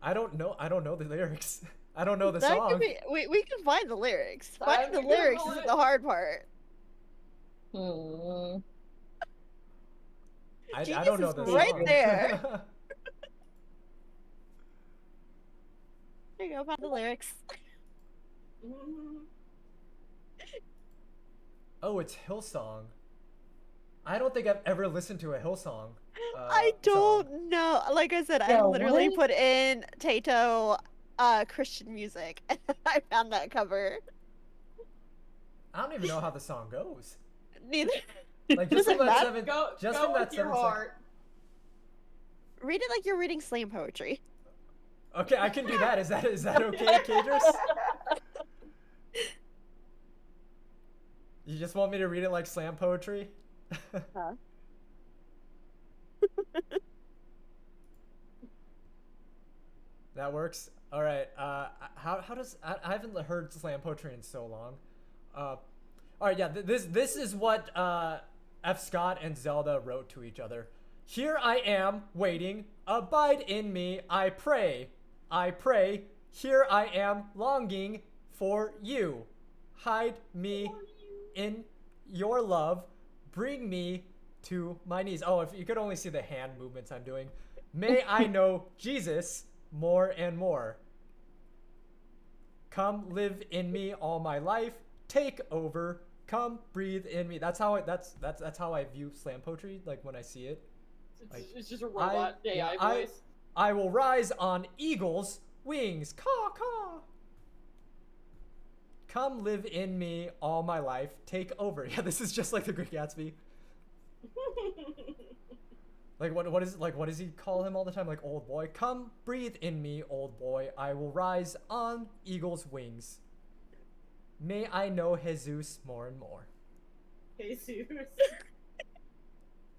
I don't know the lyrics. I don't know the That song. could be, we can find the lyrics. Time Finding the to lyrics Google is it. the hard part. I Genius don't know is the right song. there. There you go, find the lyrics. Oh, it's Hillsong. I don't think I've ever listened to a Hillsong. I song. don't know. Like I said, I Yeah, literally what? put in Tato Christian music and I found that cover. I don't even know how the song goes. Neither. Like just Doesn't from that matter. 7. Go Just go from with that your 7 seconds. heart. Read it like you're reading slam poetry. Okay, I can do that. Is that okay, Cadris? You just want me to read it like slam poetry? Huh? That works. All right. How does I haven't heard slam poetry in so long. All right. Yeah. This is what F. Scott and Zelda wrote to each other. Here I am waiting. Abide in me. I pray. I pray. Here I am longing for you. Hide me in your love. Bring me to my knees. Oh, if you could only see the hand movements I'm doing. May I know Jesus more and more. Come live in me all my life. Take over. Come breathe in me. That's how I view slam poetry. Like when I see it. It's just a robot AI voice. I will rise on eagle's wings. Caw caw. Come live in me all my life. Take over. Yeah, this is just like the Great Gatsby. Like what does he call him all the time? Like old boy. Come breathe in me, old boy. I will rise on eagle's wings. May I know Jesus more and more. Jesus.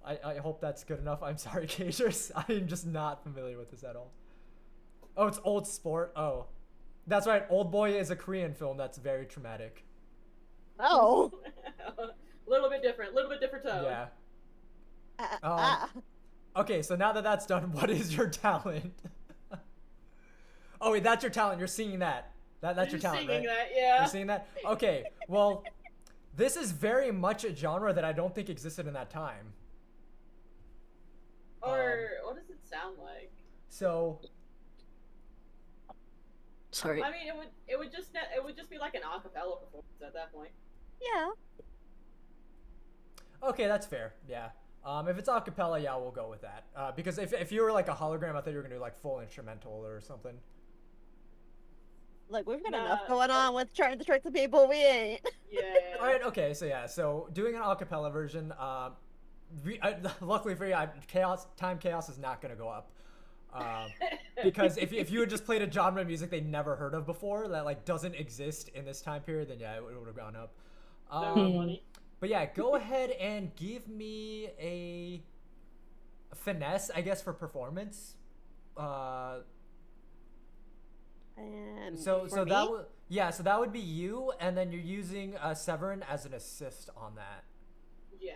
I hope that's good enough. I'm sorry, Cagers. I'm just not familiar with this at all. Oh, it's Old Sport. Oh. That's right. Old Boy is a Korean film that's very traumatic. Oh. Little bit different tone. Yeah. Okay, so now that that's done, what is your talent? Oh, wait, that's your talent. You're singing that. That's your talent, right? That, yeah. You're singing that? Okay, well, this is very much a genre that I don't think existed in that time. Or what does it sound like? So, Sorry. I mean, it would just be like an acapella performance at that point. Yeah. okay, that's fair. Yeah. If it's a cappella, yeah, we'll go with that. Because if you were like a hologram, I thought you were gonna do like full instrumental or something. Look, we've got Nah, enough going on with trying to trick the people. We ain't. Yeah. All right. Okay. So yeah. So doing an a cappella version. Luckily for you, Time Chaos is not gonna go up. Because if you had just played a genre of music they never heard of before that like doesn't exist in this time period, then yeah, it would have gone up. That was funny. But yeah, go ahead and give me a finesse, I guess, for performance. And So for me? that would so that would be you, and then you're using Severin as an assist on that. Yeah.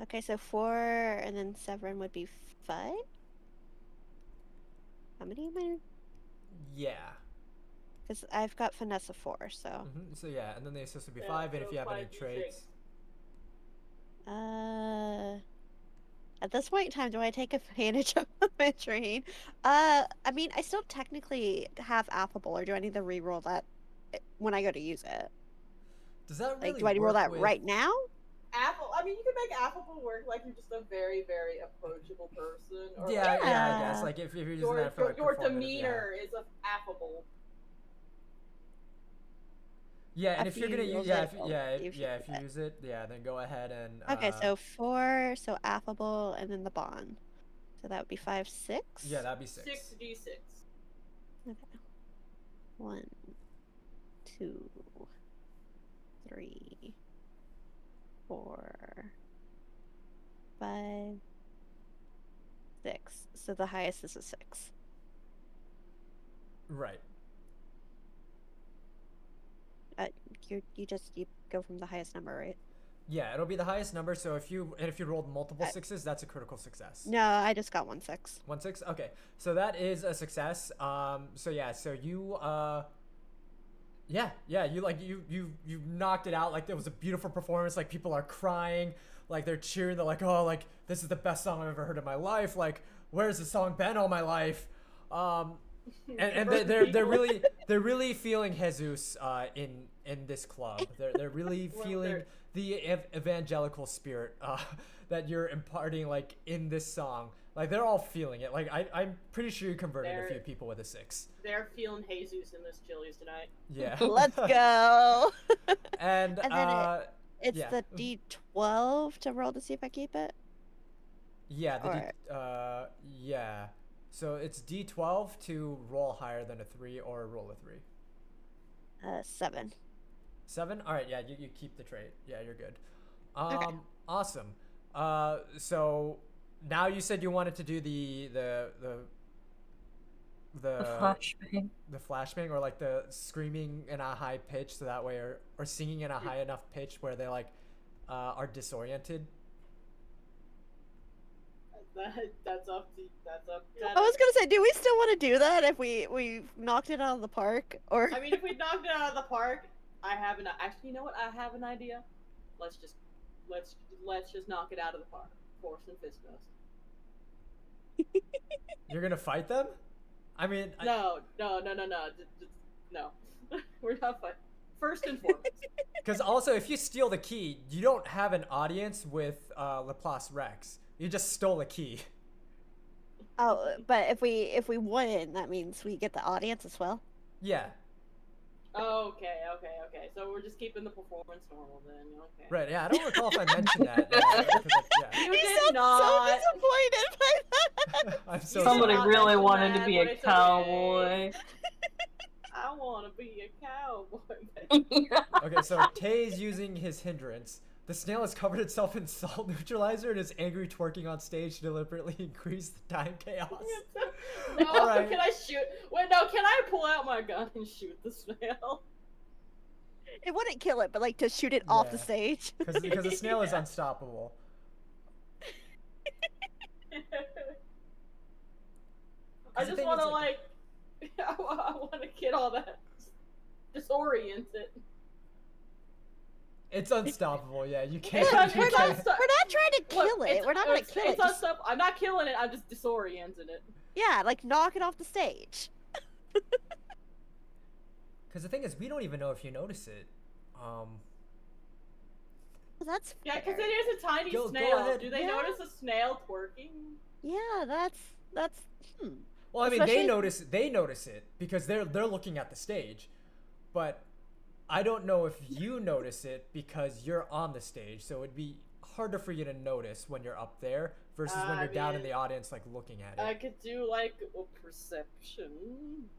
Okay, so 4, and then Severin would be 5. How many am I? Yeah. Because I've got finesse of 4, so. So yeah, and then the assist would be Yeah, 5, and so if you have any 5d6. traits. At this point in time, do I take advantage of my train? I mean, I still technically have affable, or do I need to re-roll that when I go to use it? Does that really Like, do I roll work that with... right now? I mean, you can make affable work like you're just a very, very approachable person. Or Yeah, like, I guess. Like, if you're using that for, like, your performative, demeanor is affable. Yeah, and if after you're you gonna use use yeah, it, if you use it, yeah, then go ahead and Okay, so 4, so affable, and then the bond. So that would be 5, 6. yeah, that'd be 6d6. Okay. 1, 2, 3, 4, 5, 6. So the highest is a 6. Right. You go from the highest number, right? Yeah, it'll be the highest number. So if you rolled multiple sixes, that's a critical success. No, I just got 1 6. 1 6. Okay, so that is a success. So yeah, so you yeah, you knocked it out. Like it was a beautiful performance. Like people are crying, like they're cheering. They're like, oh, like this is the best song I've ever heard in my life. Like where's the song been all my life? And they're really feeling Jesus in this club. They're really feeling the evangelical spirit that you're imparting like in this song. Like they're all feeling it. Like I'm pretty sure you converted a few people with a 6. They're feeling Jesus in this Chili's tonight. Yeah. Let's go. And then it's yeah. the D12 to roll to see if I keep it. Yeah. Yeah. So it's D12 to roll higher than a 3 or roll a 3. 7. 7? All right, yeah, you keep the trait. Yeah, you're good. Okay. Awesome. So now you said you wanted to do the flashbang. The flashbang, or like the screaming in a high pitch, so that way, or singing in a high enough pitch where they like are disoriented. That's up. I was gonna say, do we still want to do that if we knocked it out of the park? Or I mean, if we knocked it out of the park, actually, you know what? I have an idea. Let's just knock it out of the park. Force and Fismos. You're gonna fight them? I mean, No. We're not fighting. First and foremost. Because also, if you steal the key, you don't have an audience with Laplace Rex. You just stole a key. oh, but if we win, that means we get the audience as well. Yeah. Okay. So we're just keeping the performance normal then. Okay. Right. Yeah. I don't recall if I mentioned that. Yeah. You He did sounds not. so disappointed by that. I'm so Somebody not really mention wanted that, to be but a it's cowboy. I want to be a cowboy. Okay. So Tay's using his hindrance. The snail has covered itself in salt neutralizer and is angry, twerking on stage to deliberately increase the time chaos. No, All right. can I shoot? Wait, no, can I pull out my gun and shoot the snail? It wouldn't kill it, but like to shoot it off the Yeah. stage. Because the snail is unstoppable. I the just thing want is, to like, I want to get all that disoriented. It's unstoppable. Yeah, you can't. It's not- you We're can't- not trying to kill Look, it. We're not gonna kill it. Just- I'm not killing it. I'm just disorienting it. yeah, like knock it off the stage. Because the thing is, we don't even know if you notice it. Well, that's Yeah, because fair. it is a tiny Go snail. ahead. Do they Yeah. notice a snail twerking? Yeah, that's. Well, I mean, Especially- they notice it because they're looking at the stage, but I don't know if you notice it because you're on the stage, so it'd be harder for you to notice when you're up there versus when I you're down in mean, the audience, like looking at I it. could do like a perception.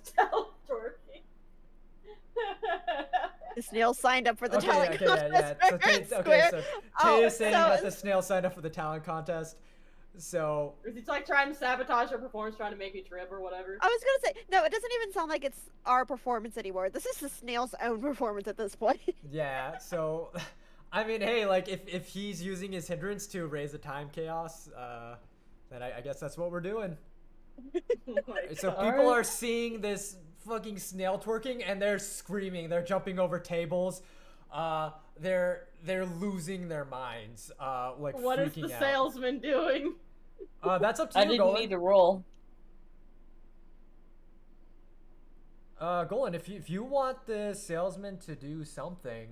Stealth twerking. The snail signed up for the Okay, talent okay, contest. yeah. So fair and Tay square. is saying so- that the snail signed up for the talent contest. So It's like trying to sabotage our performance, trying to make me trip or whatever. I was gonna say no. It doesn't even sound like it's our performance anymore. This is the snail's own performance at this point. yeah, so I mean, hey, like if he's using his hindrance to raise the time chaos, then I guess that's what we're doing. Oh my So God. people are seeing this fucking snail twerking and they're screaming, they're jumping over tables, they're losing their minds, like What is freaking the out. salesman doing? That's up to I you, didn't Golan. need to roll. Golan, if you want the salesman to do something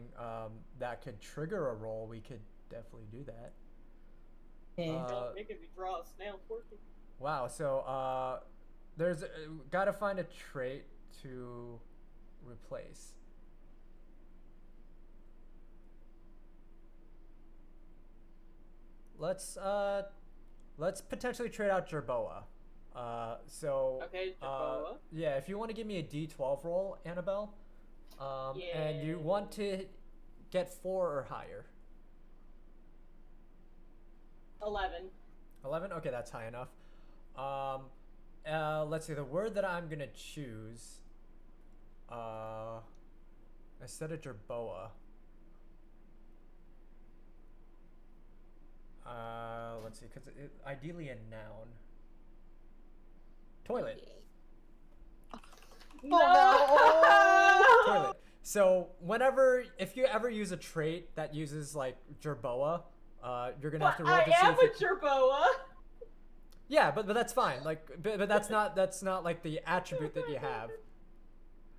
that could trigger a roll, we could definitely do that. Making me draw a snail twerking. Wow, so there's gotta find a trait to replace? Let's potentially trade out Jerboa. Okay, Jerboa. Yeah, if you want to give me a D12 roll, Annabelle, and you want to get 4 or higher. 11. 11? Okay, that's high enough. Let's see, the word that I'm gonna choose, instead of Jerboa, let's see, because ideally a noun. Toilet. No! Toilet. So if you ever use a trait that uses like Jerboa, you're gonna have to roll I to see am if a you... Jerboa. Yeah, but that's fine. Like, but that's not like the attribute that you have.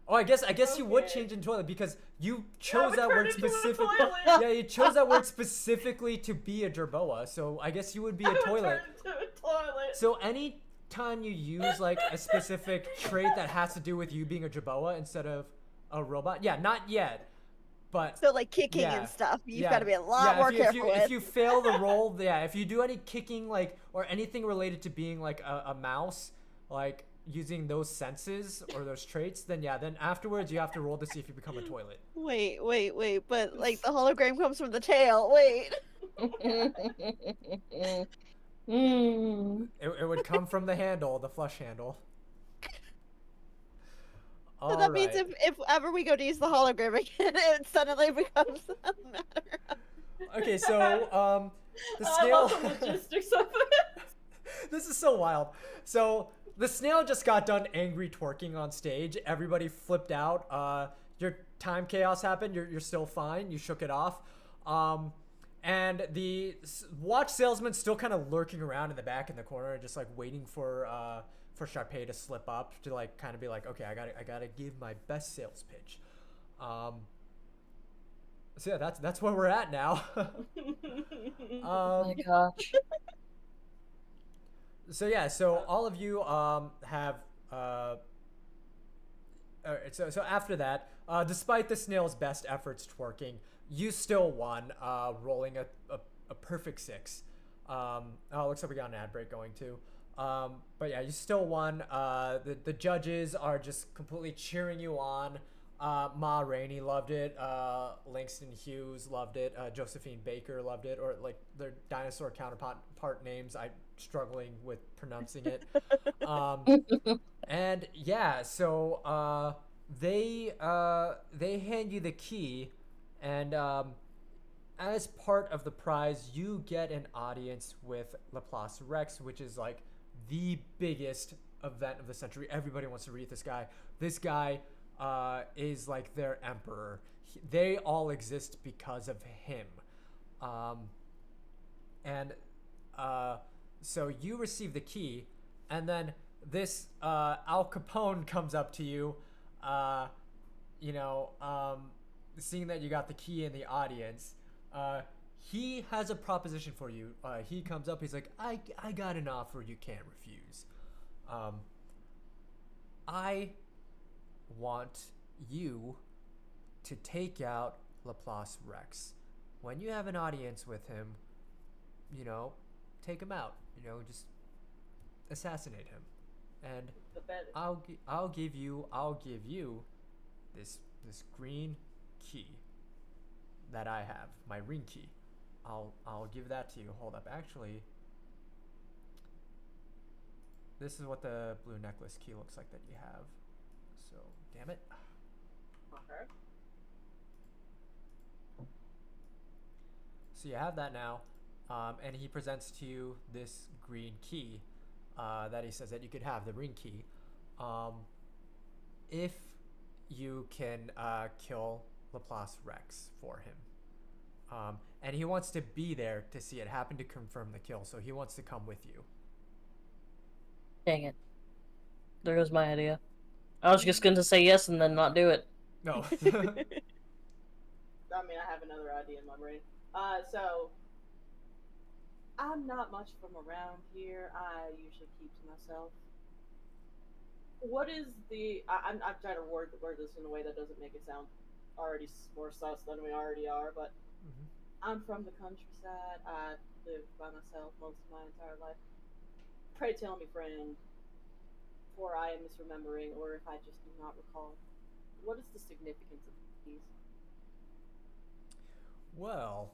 Oh, I guess you would change in toilet because you chose that word specifically. Yeah, you chose that word specifically to be a Jerboa. So I guess you would be a toilet. Turn into a toilet. So any time you use like a specific trait that has to do with you being a Jerboa instead of a robot, yeah, not yet. But So like kicking yeah, and stuff, you've yeah, got to be a lot more careful with. If you fail the roll, yeah, if you do any kicking like or anything related to being like a mouse, like using those senses or those traits, then yeah, then afterwards you have to roll to see if you become a toilet. Wait, but like the hologram comes from the tail. Wait. It would come from the handle, the flush handle. So that means if ever we go to use the hologram again, it suddenly becomes a matter of... Okay, so the I snail. love the logistics of it. This is so wild. So the snail just got done angry twerking on stage. Everybody flipped out. Your time chaos happened. You're still fine. You shook it off. And the watch salesman's still kind of lurking around in the back in the corner, just like waiting for Sharpay to slip up to like kind of be like, okay, I gotta give my best sales pitch. So yeah, that's where we're at now. Oh my gosh. So yeah, so all of you have so after that, despite the snail's best efforts twerking, you still won, rolling a perfect 6. Looks like we got an ad break going too. But yeah, you still won. The judges are just completely cheering you on. Ma Rainey loved it. Langston Hughes loved it. Josephine Baker loved it. Or like their dinosaur counterpart names, I'm struggling with pronouncing it. And yeah, so they hand you the key, and as part of the prize, you get an audience with Laplace Rex, which is like the biggest event of the century. Everybody wants to read this guy. This guy is like their emperor. They all exist because of him. So you receive the key, and then this Al Capone comes up to you, seeing that you got the key in the audience. He has a proposition for you. He comes up, he's like, I got an offer you can't refuse. I want you to take out Laplace Rex. When you have an audience with him, take him out. Just assassinate him. And I'll give you this green key that I have, my ring key. I'll give that to you. Hold up, actually, this is what the blue necklace key looks like that you have. So, damn it. Okay. So you have that now, and he presents to you this green key that he says that you could have, the ring key, if you can kill Laplace Rex for him. And he wants to be there to see it happen, to confirm the kill, so he wants to come with you. Dang it. There goes my idea. I was just going to say yes and then not do it. No. I mean, I have another idea in my brain. So I'm not much from around here. I usually keep to myself. What is the? I'm trying to word this in a way that doesn't make it sound already more sus than we already are. But Hmm. I'm from the countryside. I lived by myself most of my entire life. Pray tell me, friend, for I am misremembering, or if I just do not recall, what is the significance of these? Well,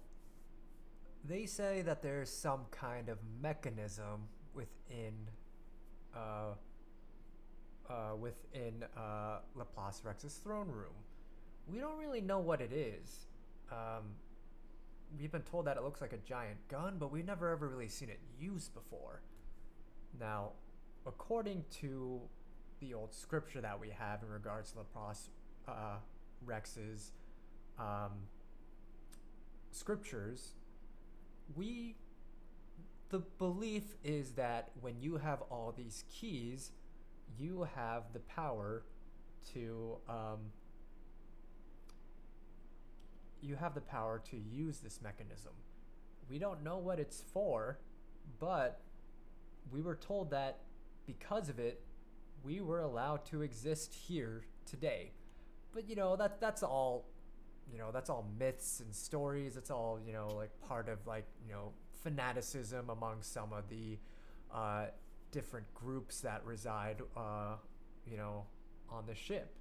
they say that there's some kind of mechanism uh, within Laplace Rex's throne room. We don't really know what it is. Um, we've been told that it looks like a giant gun, but we've never ever really seen it used before. Now, according to the old scripture that we have in regards to Laplace Rex's um, scriptures, we the belief is that when you have all these keys, you have the power to use this mechanism. We don't know what it's for, but we were told that because of it, we were allowed to exist here today. But that's all that's all myths and stories. It's all like part of like fanaticism among some of the uh, different groups that reside you know on the ship.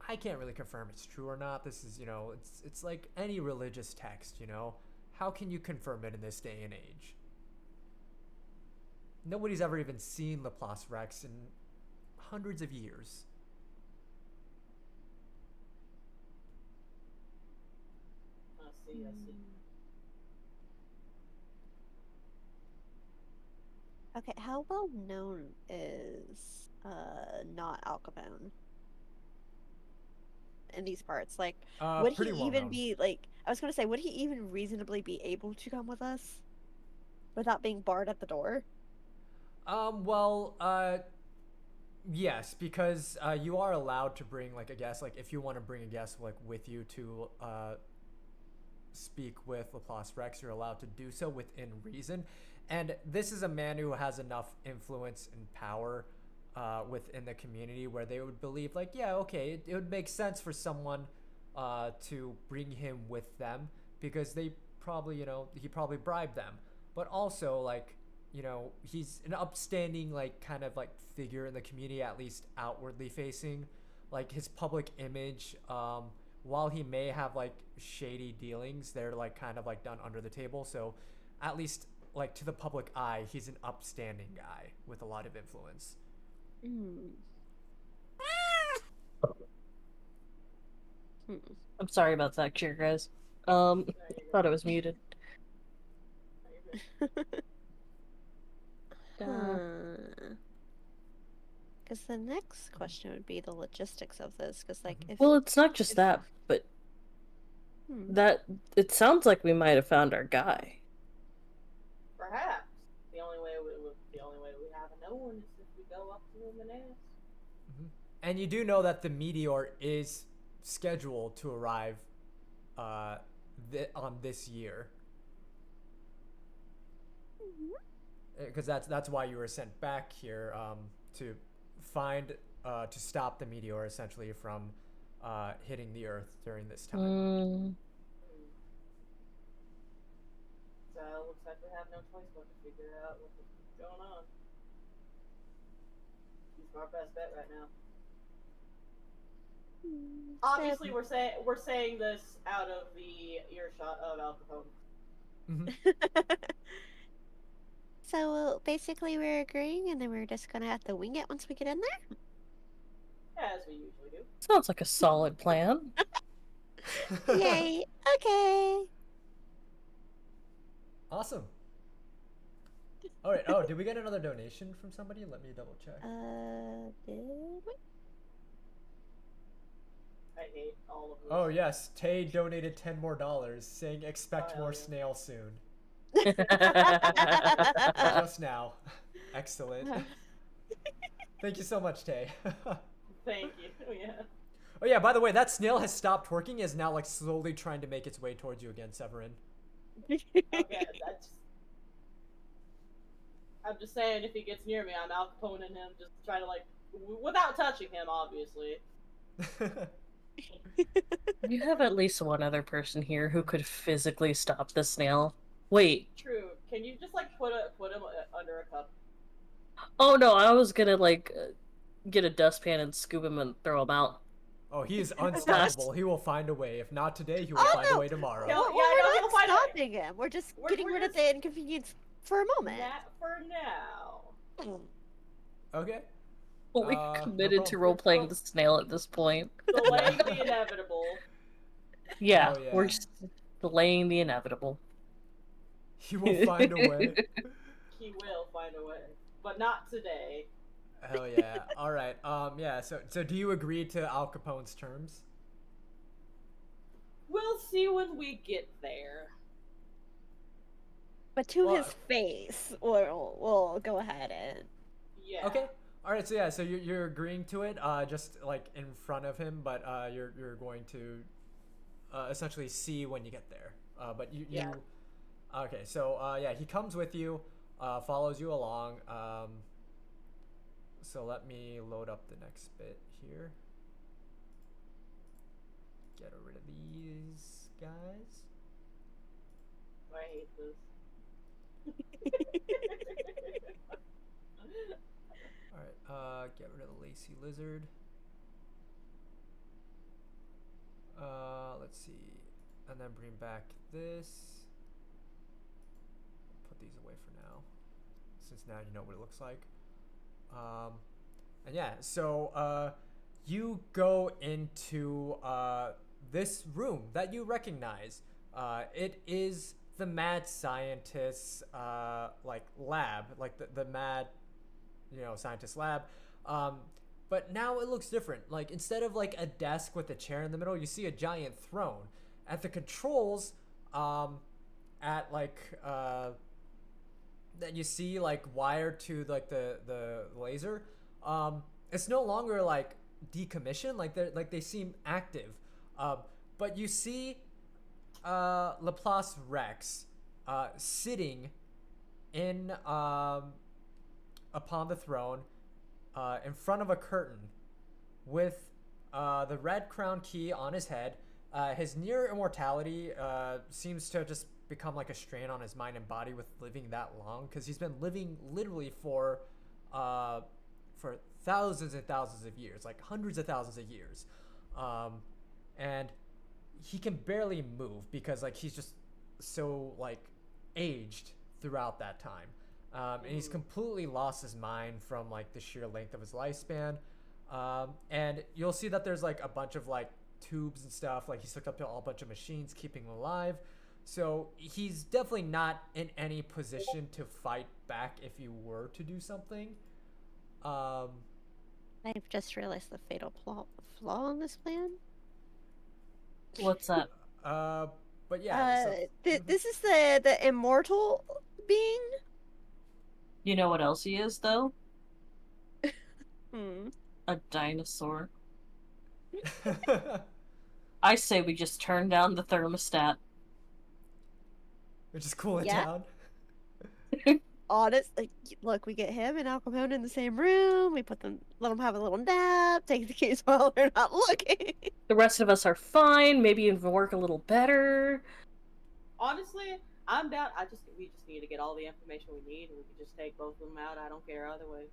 I can't really confirm it's true or not. This is it's like any religious text. How can you confirm it in this day and age? Nobody's ever even seen Laplace Rex in hundreds of years. I see. I see. Okay, how well known is not Al Capone in these parts? Like, would he Pretty well even known. be like? I was gonna say, would he even reasonably be able to come with us without being barred at the door? Well, yes, because you are allowed to bring like a guest. Like if you want to bring a guest like with you to speak with Laplace Rex, you're allowed to do so within reason. And this is a man who has enough influence and power within the community where they would believe, like, yeah, okay, it would make sense for someone to bring him with them because they probably, he probably bribed them. But also, like, he's an upstanding, like, kind of like figure in the community, at least outwardly facing. Like, his public image, while he may have like shady dealings, they're like kind of like done under the table. So at least like to the public eye, he's an upstanding guy with a lot of influence. Hmm. Hmm. I'm sorry about that, cheer guys. No, you're Thought good. it was muted. No, you're good. Huh. Because the next question would be the logistics of this. Because like, if Well, it's not just if that, but hmm. that it sounds like we might have found our guy. Perhaps the only way we have known is if we go up to him and ask. Mm-hmm. And you do know that the meteor is scheduled to arrive on this year, because that's why you were sent back here to find to stop the meteor essentially from hitting the Earth during this time. Hmm. So it looks like we have no choice but to figure out what's going on. He's our best bet right now. Obviously, we're saying this out of the earshot of Al Capone. Mm-hmm. So basically, we're agreeing, and then we're just gonna have to wing it once we get in there. As we usually do. Sounds like a solid plan. Yay! Okay. Awesome. All right. Oh, did we get another donation from somebody? Let me double check. Did we? I hate all of this. Oh yes, Tay donated $10 more, saying expect Oh, more yeah. snail soon. Uh, Just now. Excellent. Thank you so much, Tay. Thank you. Yeah. Oh yeah, by the way, that snail has stopped working, is now like slowly trying to make its way towards you again, Severin. Okay, that's I'm just saying, if he gets near me, I'm Al Caponeing him, just try to like, without touching him, obviously. You have at least one other person here who could physically stop the snail. Wait. True. Can you just like put him under a cup? Oh no, I was gonna like get a dustpan and scoop him and throw him out. Oh, he is unstoppable. He will find a way. If not today, he will Oh, find a no. way tomorrow. Yeah, Well, I we're know, he'll not find a way. stopping him. We're just We're getting rid of just- the inconvenience for a moment. For now. Okay. We've No committed to problem. role playing the snail at this point. Delaying the inevitable. Yeah, Oh, yeah. we're just delaying the inevitable. He will find a way. He will find a way, but not today. Hell yeah. All right. Yeah. So do you agree to Al Capone's terms? We'll see when we get there. But to Well, his face, we'll go ahead and. Yeah. Okay. All right. So yeah. So you're agreeing to it. Just like in front of him, but you're going to essentially see when you get there. But you. Yeah. Okay. So yeah, he comes with you, follows you along. So let me load up the next bit here. Get rid of these guys. I hate this. All right. Get rid of the lacy lizard. Let's see, and then bring back this. Put these away for now, since now you know what it looks like. And yeah, so you go into this room that you recognize. It is the mad scientist's like lab, like the mad, scientist lab. But now it looks different. Like instead of like a desk with a chair in the middle, you see a giant throne. At the controls, at like that you see like wired to like the laser. It's no longer like decommissioned. Like they seem active. But you see Laplace Rex sitting in upon the throne. In front of a curtain with the red crown key on his head. His near immortality seems to just become like a strain on his mind and body with living that long, because he's been living literally for thousands and thousands of years, like hundreds of thousands of years. And he can barely move because like he's just so like aged throughout that time. And he's completely lost his mind from like the sheer length of his lifespan. And you'll see that there's like a bunch of like tubes and stuff. Like he's hooked up to a bunch of machines keeping him alive. So he's definitely not in any position to fight back if you were to do something. I've just realized the fatal flaw in this plan. What's that? But yeah. This is the immortal being. You know what else he is, though? Hmm. A dinosaur. I say we just turn down the thermostat. Which is cool it Yeah. down. Honest, like, look, we get him and Al Capone in the same room. We let them have a little nap, take the keys while they're not looking. The rest of us are fine. Maybe even work a little better. Honestly, I'm down. We just need to get all the information we need, and we can just take both of them out. I don't care either way.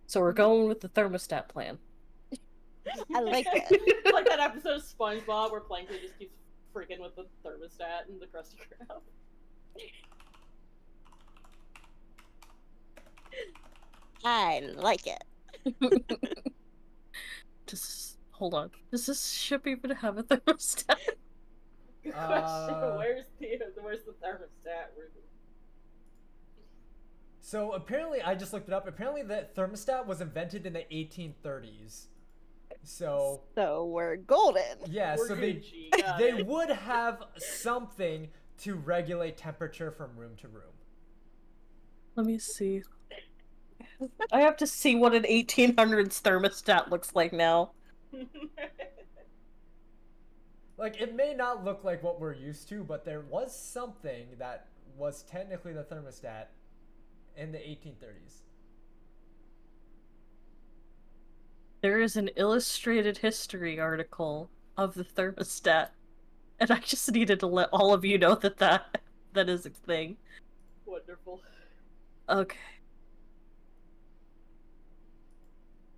So we're going with the thermostat plan. I like it. It's like that episode of SpongeBob where Plankton just keeps freaking with the thermostat and the Krusty Krab. I like it. Just hold on. Does this ship even have a thermostat? Good question. Where's the thermostat, Ruby? So apparently, I just looked it up. Apparently, the thermostat was invented in the 1830s. So we're golden. yeah, We're so Gucci, they got they it. would have something to regulate temperature from room to room. Let me see. I have to see what an 1800s thermostat looks like now. Like, it may not look like what we're used to, but there was something that was technically the thermostat in the 1830s. There is an illustrated history article of the thermostat, and I just needed to let all of you know that is a thing. Wonderful. Okay.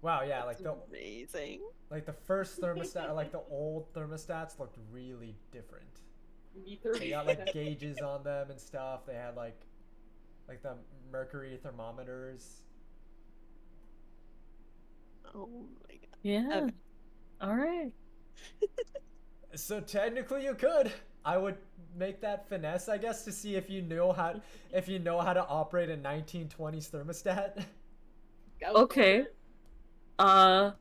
Wow, yeah, That's amazing. like the first thermostat, like the old thermostats looked really different. They got like gauges on them and stuff. They had like the mercury thermometers. Oh my god. Yeah. Okay. All right. So technically you could. I would make that finesse, I guess, to see if you know how to operate a 1920s thermostat. Go Okay. For it.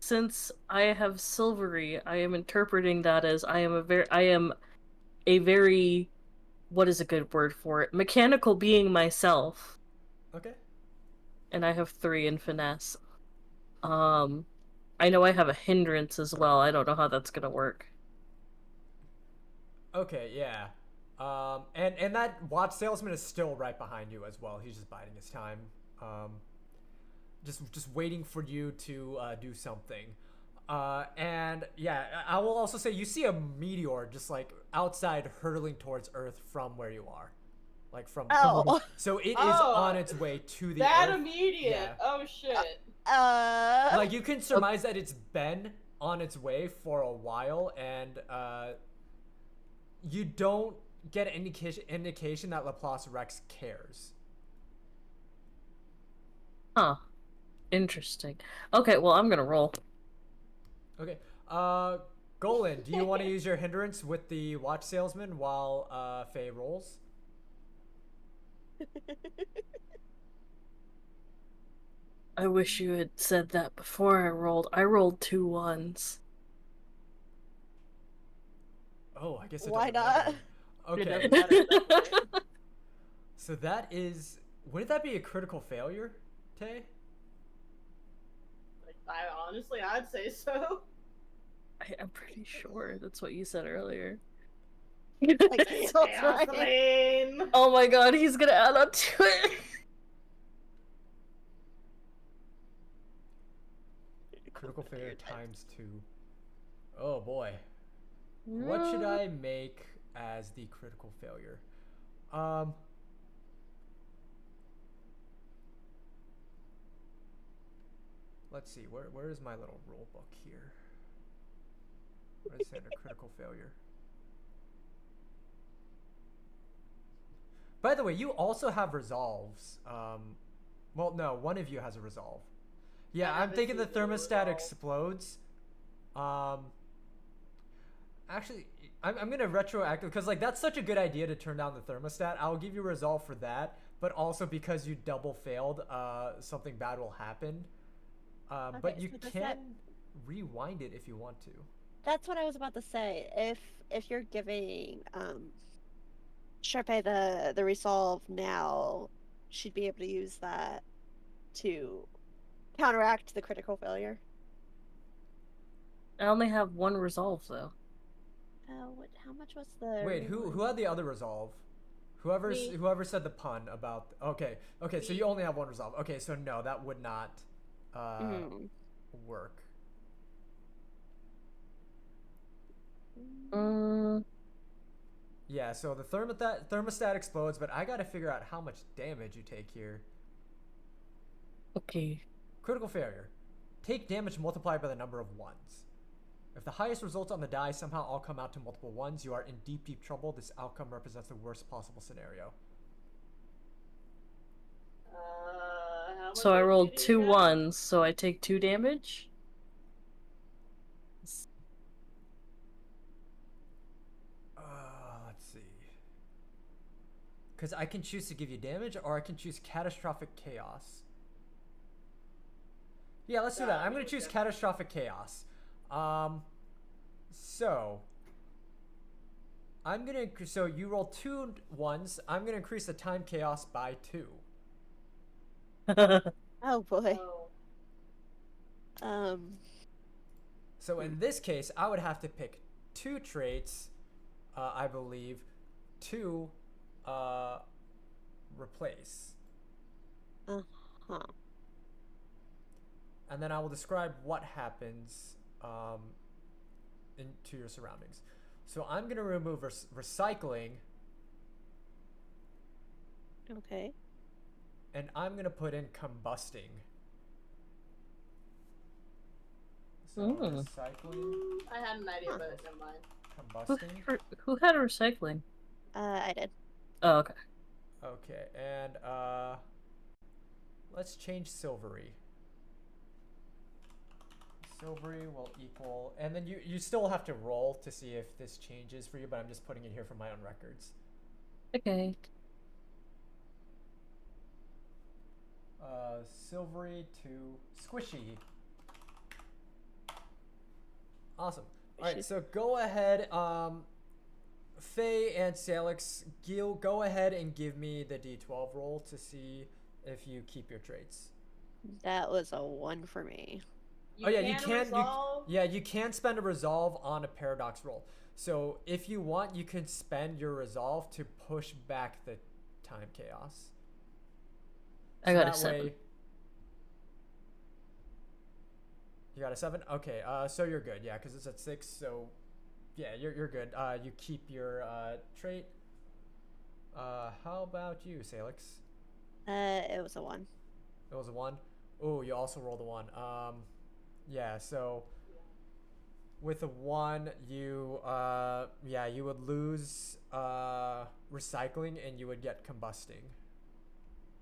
Since I have silvery, I am interpreting that as I am a very what is a good word for it? Mechanical being myself. Okay. And I have 3 in finesse. I know I have a hindrance as well. I don't know how that's gonna work. Okay, yeah. And that watch salesman is still right behind you as well. He's just biding his time. Just waiting for you to do something. And yeah, I will also say you see a meteor just like outside hurtling towards Earth from where you are, like from. Oh. So it is Oh, on its way to the That Earth. immediate. Yeah. Oh shit. Like you can surmise that it's been on its way for a while, and you don't get an indication that Laplace Rex cares. Huh. Interesting. Okay, well I'm gonna roll. Okay. Golan, do you want to use your hindrance with the watch salesman while Faye rolls? I wish you had said that before I rolled. I rolled 2 1s. Oh, I guess it Why doesn't matter. not? It Okay. doesn't matter, definitely. So that is. Wouldn't that be a critical failure, Tay? I'd say so. I'm pretty sure that's what you said earlier. Like, so right. Kathleen. Oh my god, he's gonna add on to it. Critical failure times 2. Oh boy. What should I make as the critical failure? Let's see. Where is my little rule book here? What is it? A critical failure. By the way, you also have resolves. Well, no, one of you has a resolve. Yeah, I'm thinking the thermostat explodes. Actually, I'm gonna retroactive because like that's such a good idea to turn down the thermostat. I'll give you resolve for that, but also because you double failed, something bad will happen. But Okay, you so does can rewind it if you want to. That's what I was about to say. If you're giving Sharpay the resolve now, she'd be able to use that to counteract the critical failure. I only have 1 resolve though. How much was the Wait, who had the other resolve? Whoever said the pun about okay, so you only have 1 resolve. Okay, so no, that would not work. Yeah, so the thermostat explodes, but I gotta figure out how much damage you take here. Okay. Critical failure. Take damage multiplied by the number of 1s. If the highest results on the die somehow all come out to multiple 1s, you are in deep, deep trouble. This outcome represents the worst possible scenario. How So much I damage rolled do you 2 get? 1s, so I take 2 damage? Let's see. Because I can choose to give you damage, or I can choose catastrophic chaos. Yeah, let's do that. I'm going to choose catastrophic chaos. So I'm going to, so you roll 2 1s. I'm going to increase the time chaos by 2. Oh boy. Oh. So in this case, I would have to pick 2 traits, I believe, to replace. Uh-huh. And then I will describe what happens into your surroundings. So I'm going to remove recycling, Okay. and I'm going to put in combusting. So Mm. recycling, I had an idea, but never mind. combusting. Who had recycling? I did. Oh, okay. Okay, and let's change silvery. Silvery will equal, and then you still have to roll to see if this changes for you, but I'm just putting it here for my own records. Okay. Silvery to squishy. Awesome. All right, so go ahead, Faye and Salix, Gil, go ahead and give me the D12 roll to see if you keep your traits. That was a 1 for me. You can spend a resolve on a paradox roll. So if you want, you can spend your resolve to push back the time chaos. I got a 7. You got a 7? Okay, so you're good, yeah, because it's at 6, so yeah, you're good. You keep your trait. How about you, Salix? It was a 1. It was a 1? Oh, you also rolled a 1. Yeah, so with a 1, you you would lose recycling and you would get combusting.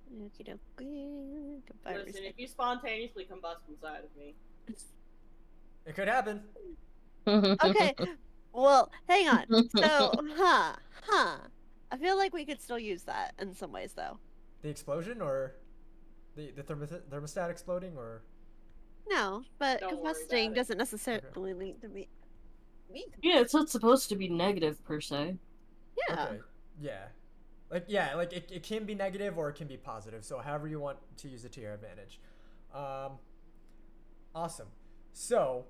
Okie dokie. Goodbye, Listen, if you spontaneously combust inside of me. It could happen. Okay. Well, hang on. So, I feel like we could still use that in some ways, though. The explosion or the thermostat exploding or? No, but Don't worry combusting about it. doesn't necessarily need to be. Yeah, it's not supposed to be negative per se. Yeah. Okay. Yeah. It can be negative or it can be positive. So however you want to use it to your advantage. Awesome. So,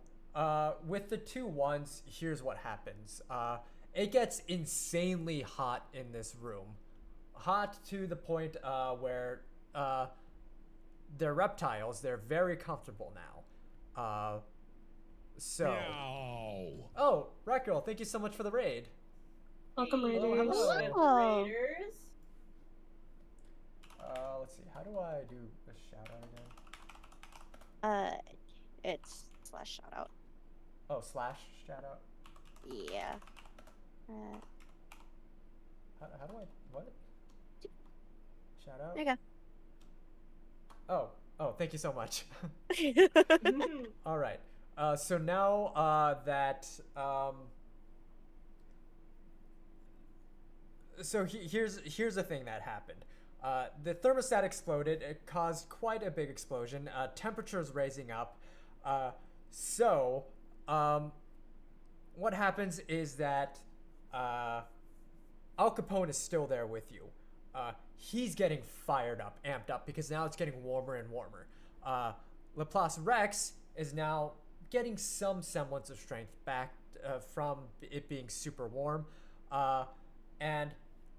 with the 2 1s, here's what happens. It gets insanely hot in this room. Hot to the point where they're reptiles. They're very comfortable now. Oh, Rat Girl, thank you so much for the raid. Welcome, Hey, Raiders. Oh. Raiders. Let's see. How do I do the shout out again? It's / shout out. Oh, / shout out. Yeah. How do I what? Shout out. There you Oh, thank you so much. go. All right. So now that so here's the thing that happened. The thermostat exploded. It caused quite a big explosion. Temperatures raising up. So what happens is that Al Capone is still there with you. He's getting fired up, amped up, because now it's getting warmer and warmer. Laplace Rex is now getting some semblance of strength back from it being super warm. And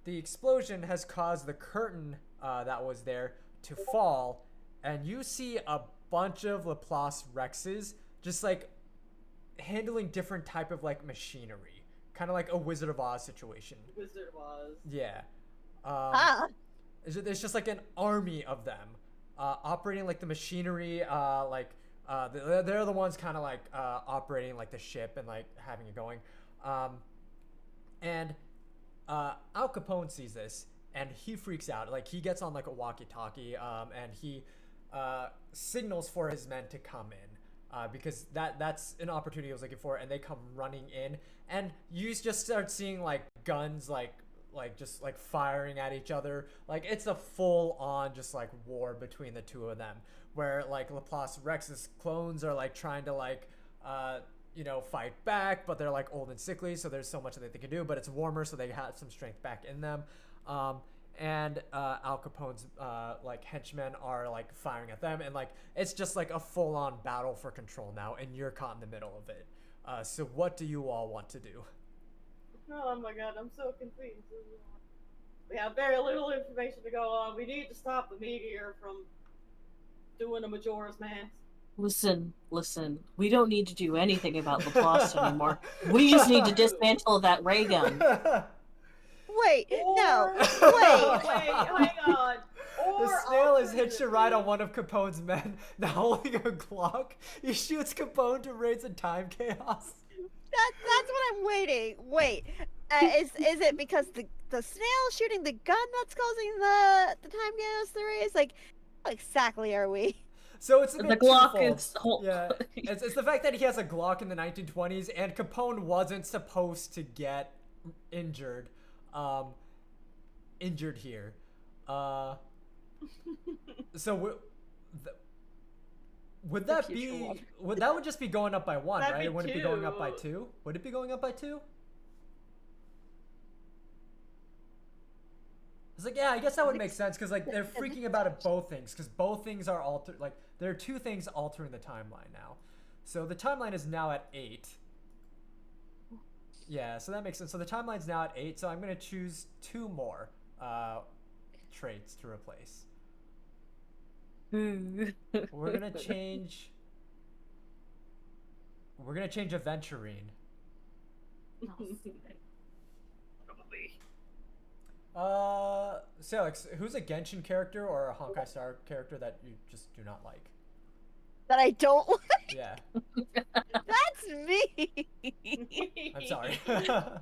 the explosion has caused the curtain that was there to fall, and you see a bunch of Laplace Rexes just like handling different type of like machinery, kind of like a Wizard of Oz situation. Wizard of Oz. Yeah. Ah. There's just like an army of them operating like the machinery. They're the ones kind of like operating like the ship and like having it going. And Al Capone sees this and he freaks out. Like he gets on like a walkie-talkie and he signals for his men to come in because that's an opportunity he was looking for. And they come running in, and you just start seeing like guns like just like firing at each other. Like it's a full on just like war between the two of them, where like Laplace Rex's clones are like trying to like fight back, but they're like old and sickly, so there's so much that they can do, but it's warmer, so they have some strength back in them. and Al Capone's like henchmen are like firing at them, and like it's just like a full-on battle for control now, and you're caught in the middle of it. So what do you all want to do? Oh my god, I'm so confused. We have very little information to go on. We need to stop the meteor from doing a Majora's Mask. Listen. We don't need to do anything about Laplace anymore. We just need to dismantle that ray gun. Wait, no, Wait, wait. hang on. Or The snail has hitched a ride on alternatively- one of Capone's men, now holding a Glock. He shoots Capone to raise a time chaos. That's what I'm waiting. Wait, is it because the snail shooting the gun that's causing the time chaos there is? Like, how exactly are we? So it's a The bit Glock twofold. is whole. Yeah, it's the fact that he has a Glock in the 1920s, and Capone wasn't supposed to get injured, injured here. So would that future be? one. That would just be going up by one, That'd right? be It wouldn't be going up by 2. 2. Would it be going up by 2? It's like, yeah, I guess that would make sense because like they're freaking about it both things because both things are like there are two things altering the timeline now. So the timeline is now at 8. Yeah, so that makes sense. So the timeline's now at 8. So I'm gonna choose 2 more traits to replace. We're gonna change. We're gonna change Aventurine. So Alex, who's a Genshin character or a Honkai Star character that you just do not like? That I don't like. Yeah, That's me. I'm sorry.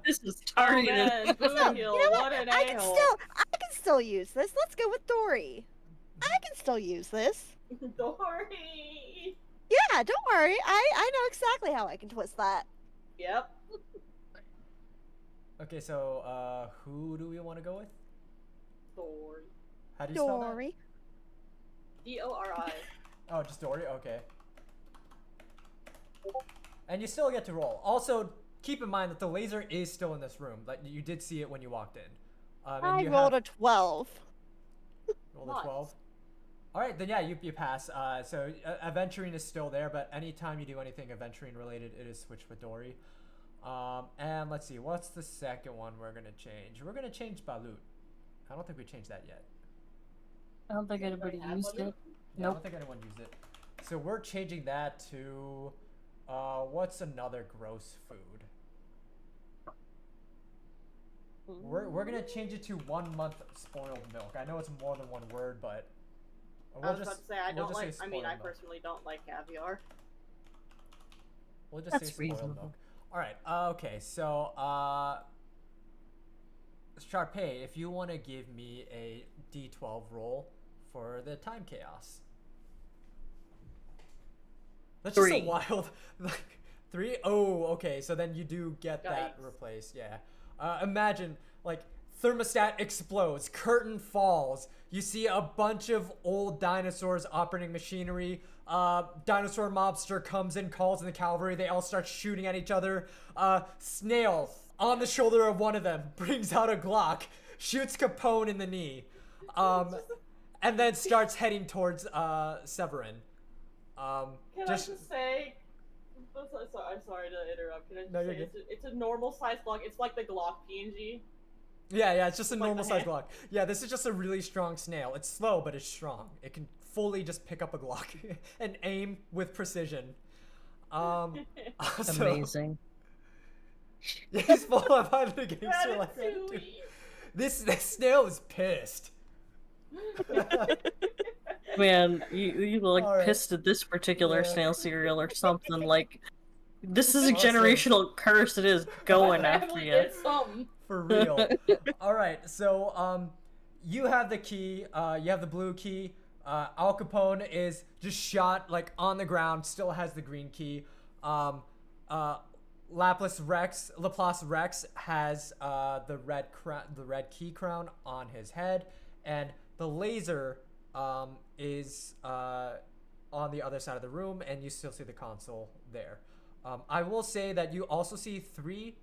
This is Oh targeted. man, Boo No, Hill, you know what an I can a-hole. still use this. Let's go with Dory. I can still use this. Dory. Yeah, don't worry. I know exactly how I can twist that. Yep. Okay, so who do we want to go with? Dory. How do you spell that? Dory. Dori. Oh, just Dory? Okay. And you still get to roll. Also, keep in mind that the laser is still in this room. Like, you did see it when you walked in. And I you rolled have, a 12. rolled a Nice. 12. Alright, then yeah, you pass. So Aventurine is still there, but anytime you do anything Aventurine related, it is switched with Dory. And let's see, what's the second one we're going to change? We're going to change Balut. I don't think we changed that yet. I don't think anybody Have used one? it. Yeah, I Nope. don't think anyone used it. So we're changing that to what's another gross food? We're gonna change it to 1 month spoiled milk. I know it's more than one word, but I was about to say I we'll don't just say like. I mean, spoiled I milk. personally don't like caviar. We'll just That's say spoiled reasonable. milk. All right. Okay. So Sharpay, if you want to give me a D12 roll for the time chaos. That's just 3. a wild like 3. Oh, okay. So then you do get that Yikes. replaced. Yeah. Imagine like thermostat explodes, curtain falls. You see a bunch of old dinosaurs operating machinery. Dinosaur mobster comes in, calls in the cavalry. They all start shooting at each other. Snail on the shoulder of one of them brings out a Glock, shoots Capone in the knee, and then starts heading towards Severin. Can I just say? I'm sorry to interrupt. Can I just No, you're say it's a normal size Glock? It's like the Glock PNG. Yeah, it's just a Like the normal size hand. Glock. Yeah, this is just a really strong snail. It's slow, but it's strong. It can fully just pick up a Glock and aim with precision. Also, Amazing. he's full of other gangster like Ratatouille. This snail is pissed. Man, you like Alright. pissed at this particular Yeah. snail cereal or something. Like, this is a Awesome. generational curse. It is going My after family you. did something. For real. All right, so you have the key. You have the blue key. Al Capone is just shot like on the ground. Still has the green key. Laplace Rex has the red key crown on his head, and the laser is on the other side of the room, and you still see the console there. I will say that you also see 3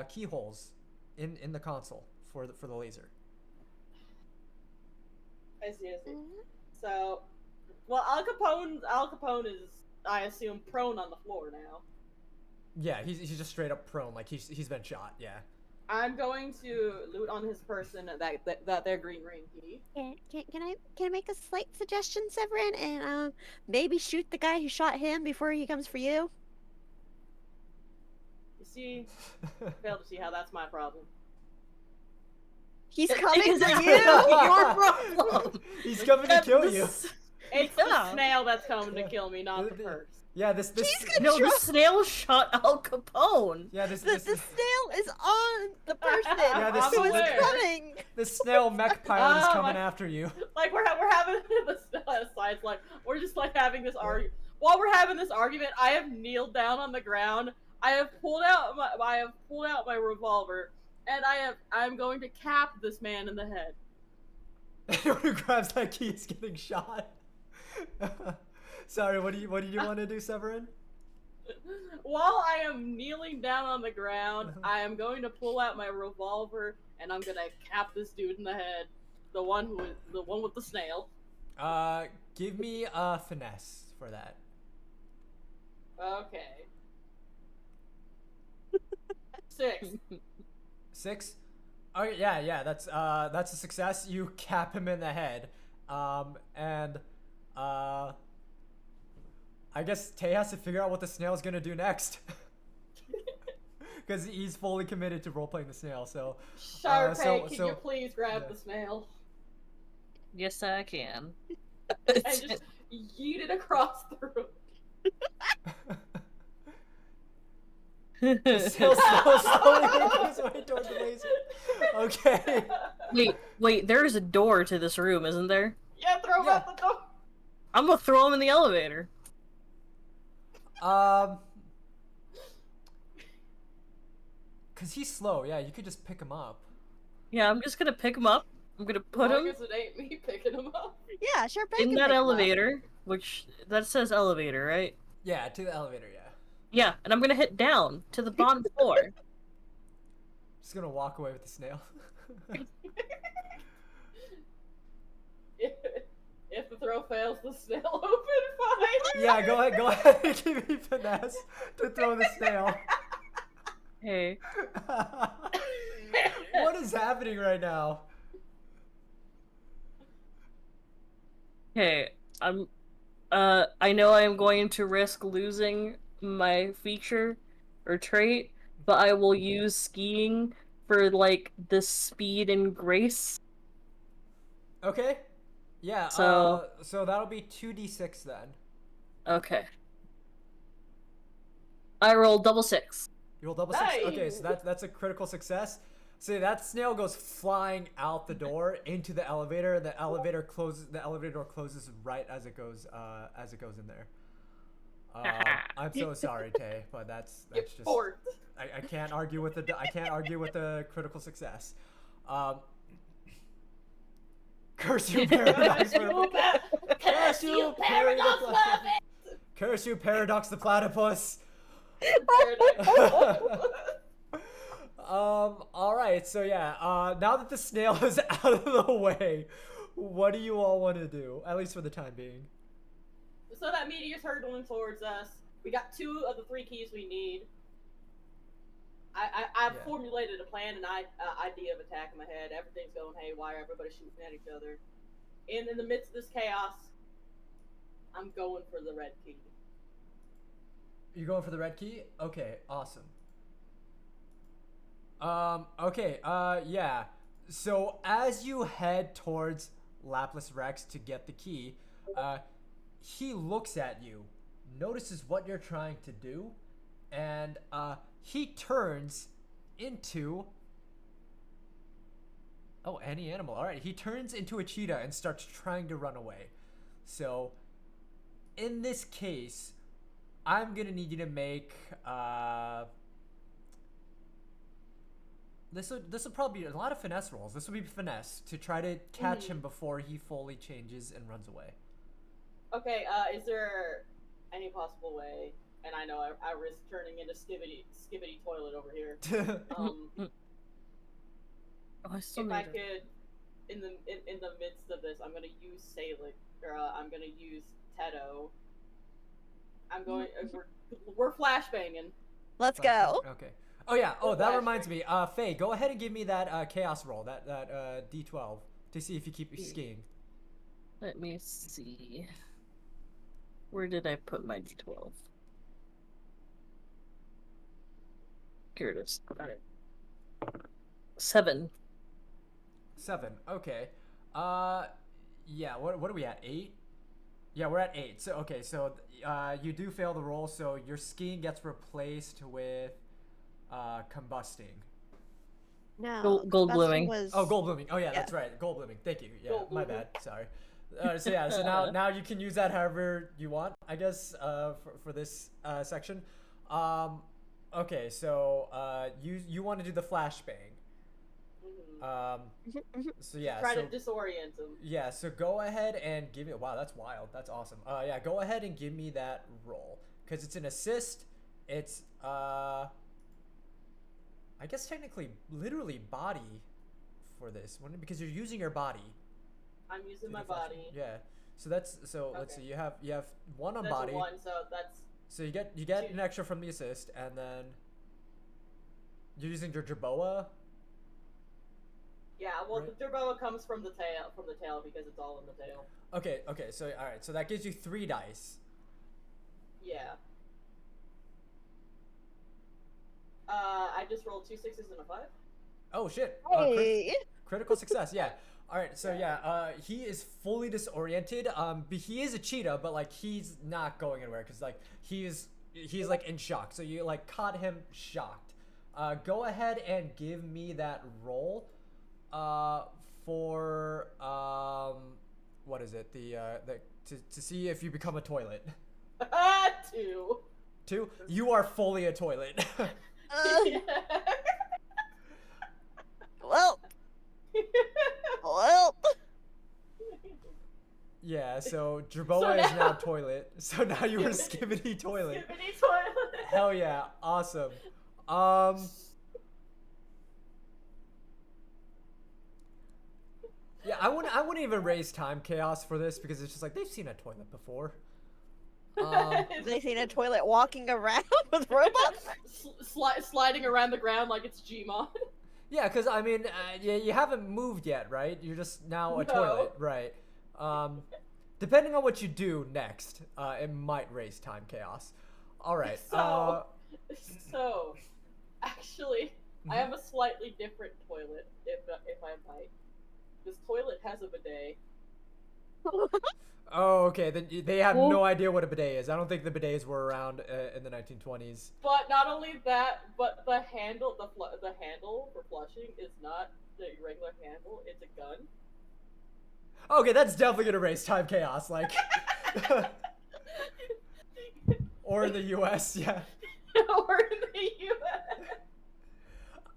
keyholes in the console for the laser. I see. So, well, Al Capone is, I assume, prone on the floor now. Yeah, he's just straight up prone, like he's been shot. Yeah. I'm going to loot on his person that their green ring key. Can I make a slight suggestion, Severin, and maybe shoot the guy who shot him before he comes for you? You see, fail to see how that's my problem. He's coming Is for it you. your problem? He's coming to kill you. It's the snail that's coming to kill me, not the purse. Yeah, this. No, the snail shot Al Capone. Yeah, The snail is on the person this who is aware. coming. the snail mech pilot is Oh, coming my- after you. Like we're having the sides, like we're just like having this argument. While we're having this argument, I have kneeled down on the ground. I have pulled out my revolver, and I'm going to cap this man in the head. Anyone who grabs that key is getting shot. Sorry, what do you want to do, Severin? While I am kneeling down on the ground, I am going to pull out my revolver and I'm gonna cap this dude in the head. The one with the snail. Give me a finesse for that. Okay. 6. 6? Okay, yeah, that's a success. You cap him in the head. And I guess Tay has to figure out what the snail's gonna do next. Because he's fully committed to roleplaying the snail, so... Sharpay, can you please grab the snail? Yes, I can. And just yeet it across the room. The snail slowly making his way toward the laser. Okay. Wait, there's a door to this room, isn't there? Yeah, throw him out the door. I'm gonna throw him in the elevator. Cause he's slow, yeah, you could just pick him up. Yeah, I'm just gonna pick him up. I'm gonna put As him long as it ain't me picking him up. Yeah, sure. in that elevator, which that says elevator, right? Yeah, to the elevator, yeah. Yeah, and I'm gonna hit down to the bottom floor. Just gonna walk away with the snail. If the throw fails, the snail open fine. Yeah, go ahead and give me finesse to throw the snail. Hey. What is happening right now? Okay, I know I'm going to risk losing my feature or trait, but I will use skiing for, like, the speed and grace. Okay. Yeah, So that'll be 2d6 then. Okay. I rolled double 6. You roll double 6? Okay, so that's a critical success. So that snail goes flying out the door into the elevator. The elevator door closes right as it goes in there. I'm so sorry, Tay, but that's just I can't argue with the critical success. Curse you, Paradox! Curse you, Paradox! Curse you, Paradox the Platypus! Alright, so yeah, now that the snail is out of the way, what do you all want to do? At least for the time being. So that meteor's hurtling towards us. We got 2 of the 3 keys we need. I've formulated a plan and idea of attack in my head. Everything's going haywire. Everybody's shooting at each other. And in the midst of this chaos, I'm going for the red key. You're going for the red key? Okay, awesome. Okay, yeah. So as you head towards Lapis Rex to get the key, he looks at you, notices what you're trying to do, and he turns into any animal. All right, he turns into a cheetah and starts trying to run away. So in this case, I'm gonna need you to make this will probably be a lot of finesse rolls. This will be finesse to try to catch him before he fully changes and runs away. Okay, is there any possible way? And I know I risk turning into skibbity toilet over here. I still If need I it. could in the midst of this, I'm gonna use Salic, or I'm gonna use Teto. I'm going. We're flashbanging. Let's go. Okay. Oh yeah. Oh, that Flashback. reminds me. Faye, go ahead and give me that chaos roll, that D12, to see if you keep skiing. Let me see. Where did I put my D12? Here it is. Got it. 7. 7. Okay. Yeah. What are we at? 8. Yeah, we're at 8. So okay. So you do fail the roll. So your skiing gets replaced with combusting. No. Gold combustion blooming. Was... Oh, gold blooming. Oh yeah, that's right. Gold blooming. Thank you. Yeah, Gold my blooming. bad. Sorry. So yeah. So now you can use that however you want, I guess. For this section. Okay. So you want to do the flashbang. So yeah. Try so, to disorient him. Yeah, so go ahead and give me. Wow, that's wild. That's awesome. Yeah, go ahead and give me that roll because it's an assist. It's I guess technically, literally body for this one because you're using your body. I'm using to my do flash- body. Yeah. So let's Okay. see. You have 1 on That's body. a 1, so that's So you get 2. an extra from the assist, and then you're using your Jerboa. yeah. Well, Right. the Jerboa comes from the tail because it's all in the tail. Okay. So all right. So that gives you 3 dice. Yeah. I just rolled 2 6s and a 5. Oh shit. Hey. Critical success, yeah. All right, so yeah, he is fully disoriented. But he is a cheetah, but like he's not going anywhere because like he's like in shock. So you like caught him shocked. Go ahead and give me that roll. For what is it? To see if you become a toilet. 2. 2. You are fully a toilet. Well. Well. Yeah, so Jerboa So is now now- toilet. So now you were skibbity toilet. Skibbity toilet. Hell yeah, awesome. Yeah, I wouldn't even raise time chaos for this because it's just like they've seen a toilet before. They seen a toilet walking around with robots? Sliding around the ground like it's Gmod. Yeah, because I mean, you haven't moved yet, right? You're just now a No. toilet, right? Depending on what you do next, it might raise time chaos. All right. So, actually, I have a slightly different toilet, if I might. This toilet has a bidet. Oh, okay. Then they have no idea what a bidet is. I don't think the bidets were around in the 1920s. But not only that, but the handle for flushing is not the regular handle; it's a gun. Okay, that's definitely gonna raise time chaos, like. Or in the U.S., yeah. Or in the U.S.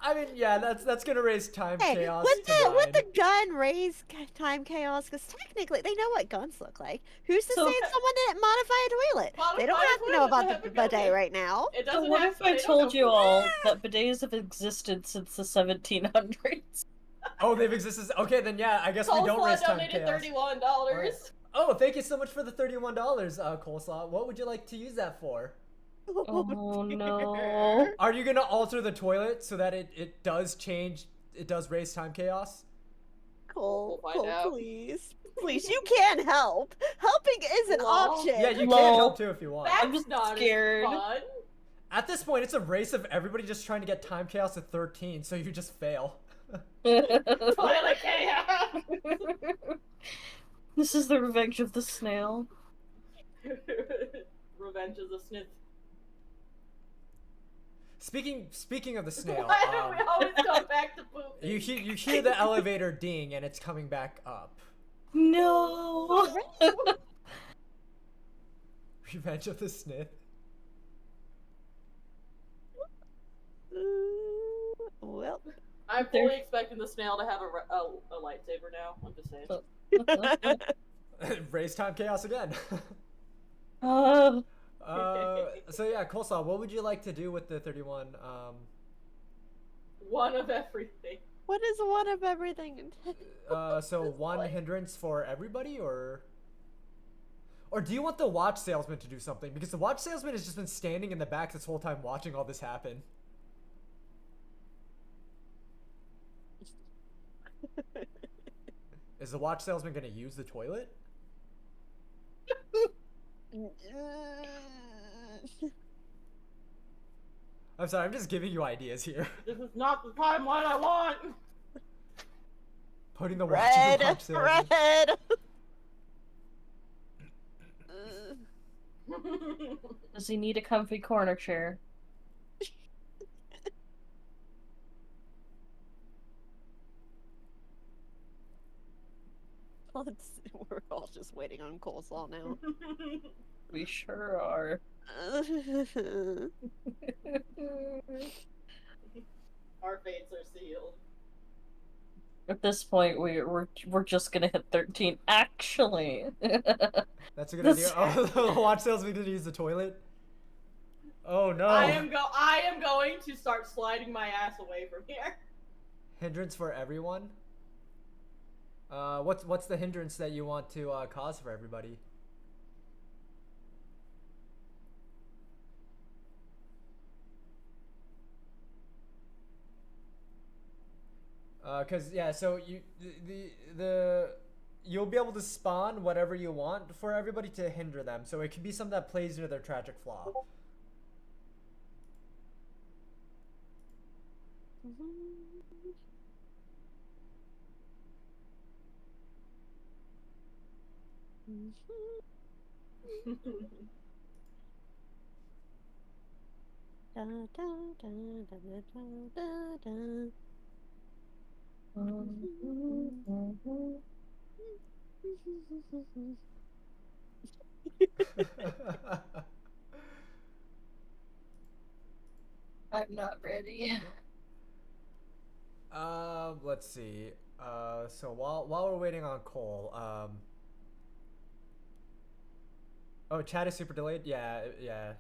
I mean, yeah, that's gonna raise time Hey, chaos. would to the 9. gun raise time chaos? Because technically, they know what guns look like. Who's to So- say someone didn't modify a toilet? They don't Modify a have to know toilet, about they have the a gun. bidet right now. It So doesn't what have if to- I they don't told you know- all that bidets have existed since the 1700s? Oh, they've existed. Okay, then yeah, I guess we don't raise Coleslaw time donated chaos. $31. Alright. Oh, thank you so much for the $31, Coleslaw. What would you like to use that for? Oh dear. no. Are you gonna alter the toilet so that it does change? It does raise time chaos? Cole, We'll find Cole, out. please. Please, you can help. Helping is an Lol. option. Yeah, you Lol. can help too if you want. That's I'm just not scared. as fun. At this point, it's a race of everybody just trying to get time chaos at 13, so you just fail. Toilet chaos. This is the revenge of the snail. Revenge of the Snith. Speaking of the snail, Why do we always come back to poop? you hear the elevator ding and it's coming back up. No. Revenge of the Snith. Well, I'm fully expecting the snail to have a lightsaber now. I'm just saying. Raise time chaos again. Uh, So yeah, Coleslaw, what would you like to do with the 31? One of everything. What is one of everything intended? So one hindrance for everybody, or do you want the watch salesman to do something? Because the watch salesman has just been standing in the back this whole time watching all this happen. Is the watch salesman going to use the toilet? I'm sorry, I'm just giving you ideas here. This is not the timeline I want. Putting the watch in the Red, watch salesman. red. Does he need a comfy corner chair? We're all just waiting on coleslaw now. We sure are. Our fates are sealed. At this point, we're just gonna hit 13. Actually, That's a good idea. Oh, the watch salesman going to use the toilet? Oh no. I am going to start sliding my ass away from here. Hindrance for everyone? What's the hindrance that you want to cause for everybody? Cause yeah, so the you'll be able to spawn whatever you want for everybody to hinder them. So it could be something that plays into their tragic flaw. Da, da, da, da, da, da, da. I'm not ready. Let's see. So while we're waiting on Cole, oh, chat is super delayed. Yeah, yeah.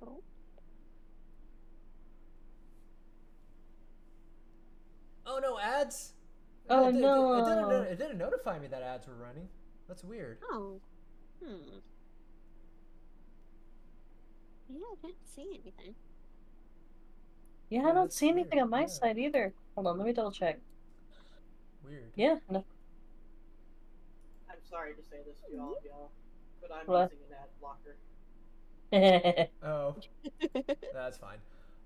Oh. Oh no, ads. Oh it no. It didn't notify me that ads were running. That's weird. Oh. Yeah, I didn't see anything. Yeah, I Yeah, don't that's see anything weird, on my yeah. side either. Hold on, let me double check. Weird. Yeah, no. I'm sorry to say this to all of y'all, but I'm What? using an ad blocker. Oh, that's fine.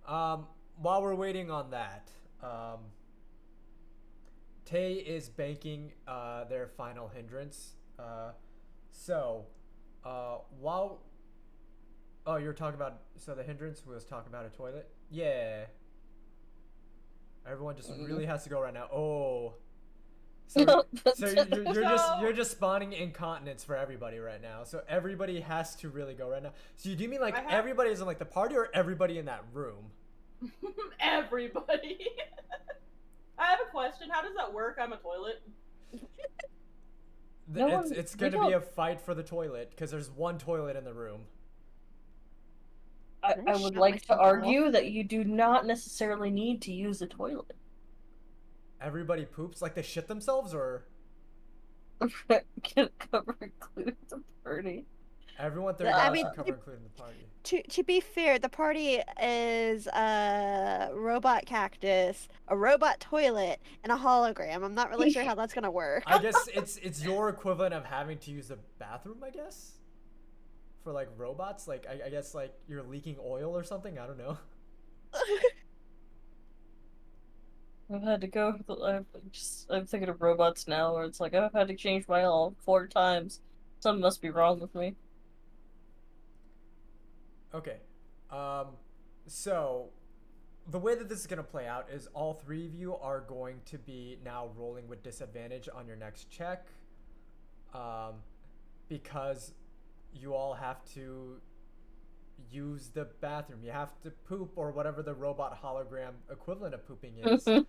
While we're waiting on that, Tay is banking their final hindrance. While oh, you're talking about the hindrance was talking about a toilet. Yeah. Everyone just really has to go right now. Oh. So, you're just spawning incontinence for everybody right now. So everybody has to really go right now. So do you mean like everybody is in like the party or everybody in that room? Everybody. I have a question. How does that work? I'm a toilet. It's going to be a fight for the toilet because there's one toilet in the room. I would like to argue that you do not necessarily need to use the toilet. Everybody poops? Like they shit themselves, or? Can cover include the party. Everyone 30 should cover including the party. To be fair, the party is a robot cactus, a robot toilet, and a hologram. I'm not really sure how that's gonna work. I guess it's your equivalent of having to use the bathroom, I guess? For like robots? Like I guess like you're leaking oil or something? I don't know. I've had to go. I'm thinking of robots now, where it's like I've had to change my oil 4 times. Something must be wrong with me. Okay, so the way that this is gonna play out is all 3 of you are going to be now rolling with disadvantage on your next check, because you all have to use the bathroom. You have to poop or whatever the robot hologram equivalent of pooping is. And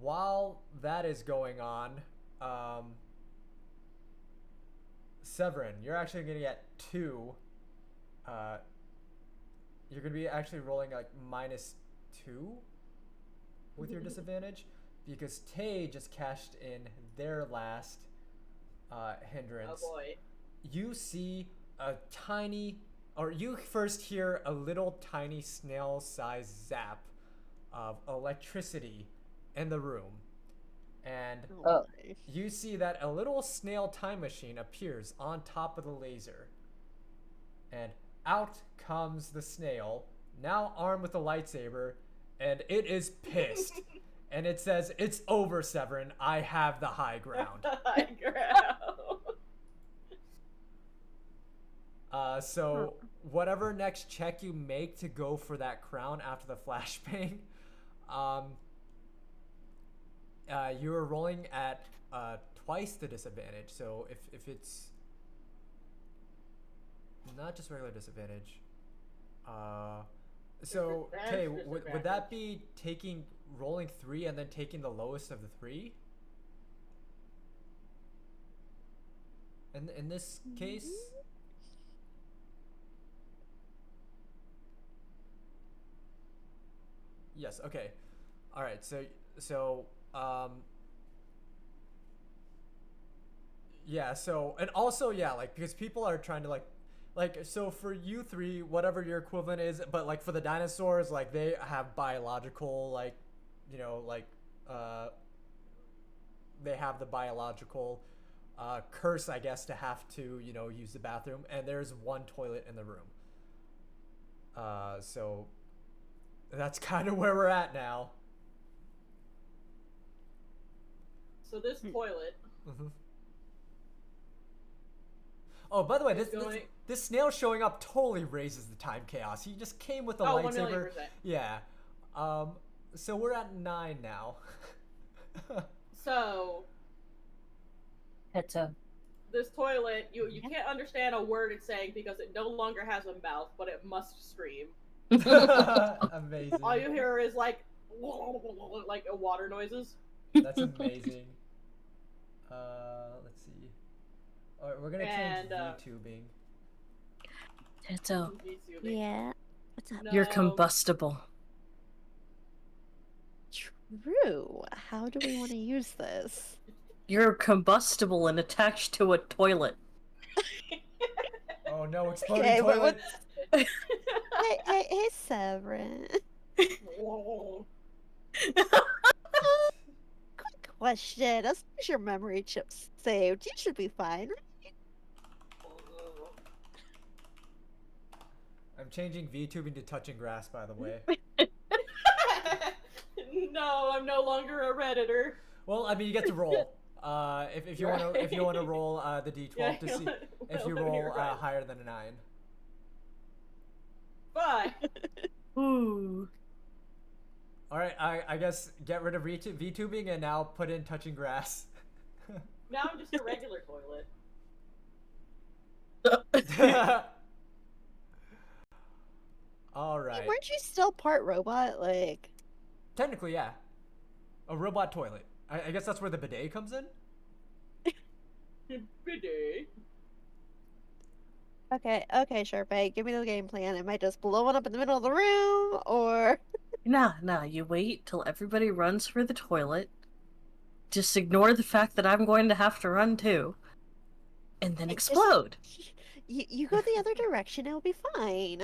while that is going on, Severin, you're actually gonna get 2. You're gonna be actually rolling like -2 with your disadvantage because Tay just cashed in their last hindrance. Oh boy. You see you first hear a little tiny snail-sized zap of electricity in the room, and Oh. you see that a little snail time machine appears on top of the laser, and out comes the snail, now armed with a lightsaber, and it is pissed. And it says, "It's over, Severin. I have the high ground." High ground. So whatever next check you make to go for that crown after the flashbang, you're rolling at twice the disadvantage. So if it's not just regular disadvantage, so Advanced okay, would that disadvantage. be rolling 3 and then taking the lowest of the 3? In this case. Yes. Okay. All right. Yeah. So and also yeah, like because people are trying to so for you 3, whatever your equivalent is, but like for the dinosaurs, like they have biological they have the biological curse, I guess, to have to use the bathroom, and there's one toilet in the room. So that's kind of where we're at now. So this toilet. Mm-hmm. Oh, by the way, It's going- this snail showing up totally raises the time chaos. He just came with the Oh, lightsaber. 1,000,000%. Yeah. So we're at 9 now. So Pizza. this toilet, you can't understand a word it's saying because it no longer has a mouth, but it must scream. Amazing. All you hear is like water noises. That's amazing. Let's see. All right, we're gonna change And, VTubing. Pizza. Yeah. What's up? You're No. combustible. True. How do we want to use this? You're combustible and attached to a toilet. Oh no, exploding Okay, but toilet. Hey, Severin. Quick question. As long as your memory chip's saved, you should be fine. I'm changing VTubing to touching grass, by the way. No, I'm no longer a redditor. Well, I mean, you get to roll. If you want to roll the d12 Yeah, to see if you well, roll you're right. higher than a 9. Fine. Ooh. All right, I guess get rid of VTubing and now put in touching grass. Now I'm just a regular toilet. All Hey, right. weren't you still part robot? Like, Technically, yeah. A robot toilet. I guess that's where the bidet comes in. Bidet. okay, Sharpay, give me the game plan. Am I just blowing up in the middle of the room, or? Nah, you wait till everybody runs for the toilet. Just ignore the fact that I'm going to have to run too. And then It just- explode. You go the other direction, it'll be fine.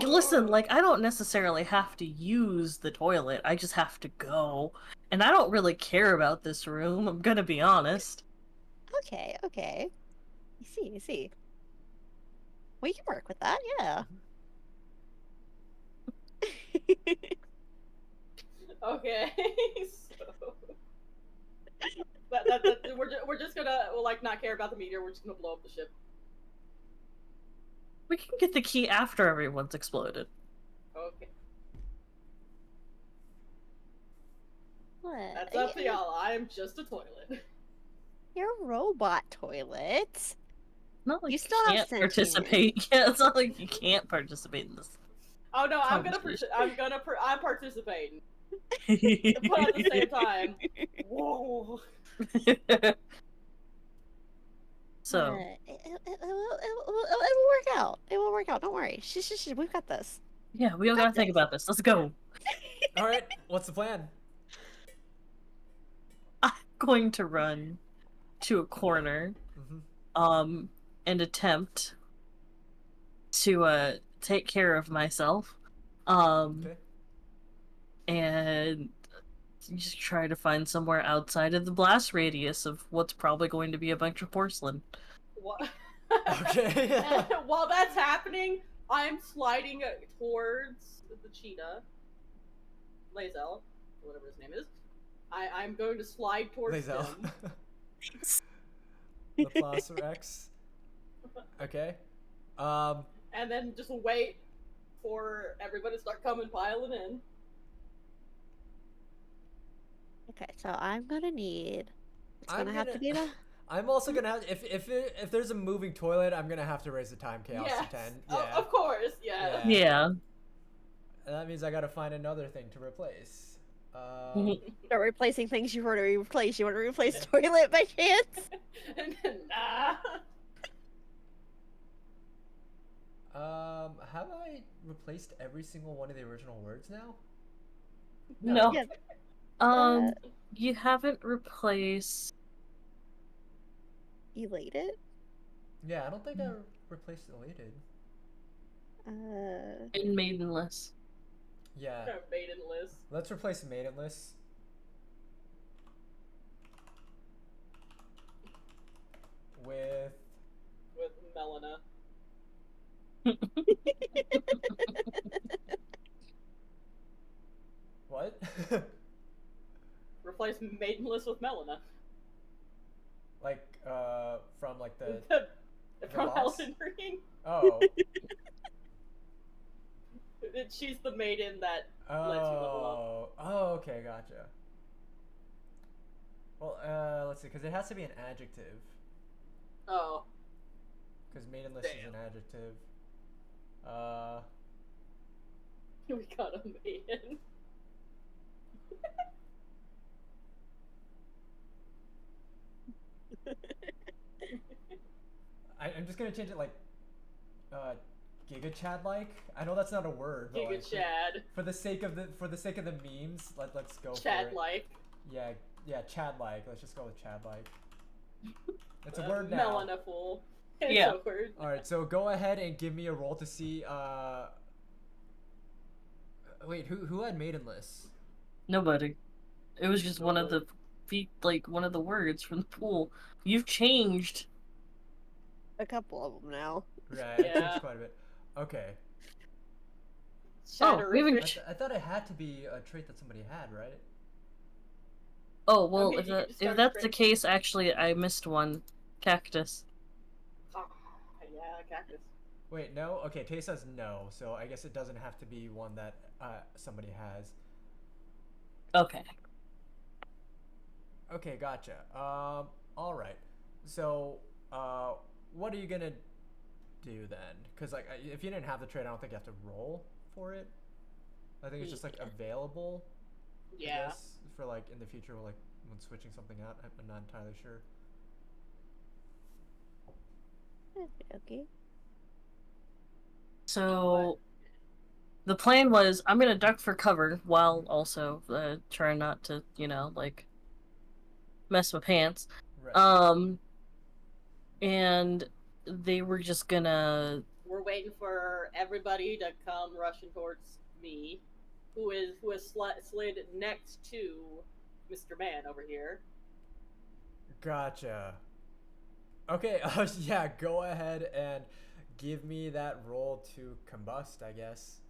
Listen, like, I don't necessarily have to use the toilet, I just have to go. And I don't really care about this room, I'm gonna be honest. Okay. I see. We can work with that, yeah. Okay, so we're just gonna not care about the meteor. We're just gonna blow up the ship. We can get the key after everyone's exploded. Okay, What? that's up to y'all. I'm just a toilet. You're a robot toilet. Not like You you still have can't sentience. participate. Yeah, it's not like you can't participate in this. Oh no, I'm participating. But at the same time, whoa. So It'll work out. It will work out. Don't worry. Shh. We've got this. yeah, we all gotta think about this. Let's go. All right, what's the plan? I'm going to run to a corner, Mm-hmm. and attempt to take care of myself, Okay. and just try to find somewhere outside of the blast radius of what's probably going to be a bunch of porcelain. What? Okay. While that's happening, I'm sliding towards the cheetah, Lae'zel, whatever his name is. I'm going to slide towards Lae'zel. him. Laplace Rex. Okay. And then just wait for everybody to start coming piling in. Okay, so I'm gonna need. It's I'm gonna have to be the. I'm also gonna have if there's a moving toilet, I'm gonna have to raise the time chaos Yes. to 10. Oh, Yeah. of course, yeah. Yeah. And that means I gotta find another thing to replace. Start replacing things you've already replaced. You want to replace toilet by chance? Nah. Have I replaced every single one of the original words now? No. Yeah. You haven't replaced. Elated? Yeah, I don't think I replaced elated. In Maidenless. Yeah. Maidenless. Let's replace maidenless. With Melina. what? Replace Maidenless with Melina. Like, from like the From boss? Elden Ring. Oh. She's the maiden that lets you level up. Oh, okay, gotcha. Well, let's see, because it has to be an adjective. Oh. Because maidenless is an adjective. We got a maiden. I'm just gonna change it like, Giga Chad like. I know that's not a word, but Giga like, Chad. for the sake of the memes, let's go Chad for it. like. Yeah, Chad like. Let's just go with Chad like. It's a word now. Melina fool. It's Yeah. a word. All right, so go ahead and give me a roll to see. Wait, who had maidenless? Nobody. It was just one of the one of the words from the pool. You've changed. A couple of them now. Right, I Yeah. changed quite a bit. Okay. Oh, we even Chatterific. I thought it had to be a trait that somebody had, right? Oh, well, Okay, if, you that, just if start that's the script. case, actually, I missed one. Cactus. Ah, yeah, cactus. Wait, no? Okay, Tay says no, so I guess it doesn't have to be one that somebody has. Okay. Okay, gotcha. Alright. So, what are you gonna do then? Because, like, if you didn't have the trait, I don't think you have to roll for it. I think it's just, like, available. I Yeah. guess, for, like, in the future, like, when switching something out. I'm not entirely sure. Okay. So, the plan was I'm gonna duck for cover while also trying not to, like, mess my pants. Right. Mm-hmm. And they were just gonna. We're waiting for everybody to come rushing towards me, who is slid next to Mr. Man over here. Gotcha. Okay, yeah, go ahead and give me that roll to combust, I guess.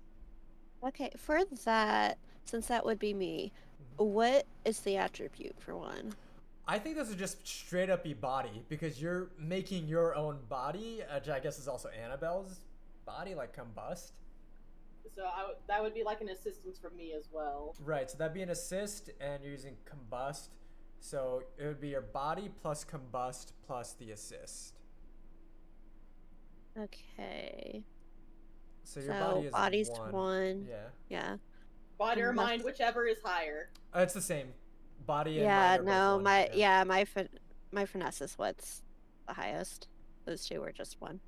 Okay, for that, since that would be me, what is the attribute for one? I think this would just straight up be body, because you're making your own body, which I guess is also Annabelle's body, like combust. So that would be like an assistance from me as well. Right, so that'd be an assist, and you're using combust. So it would be your body plus combust plus the assist. Okay. So your body is body's one. one. Yeah. Yeah. Body or Combust- mind, whichever is higher. It's the same. Body and Yeah, mind are both no, one. my finesse is what's the highest. those two or just one?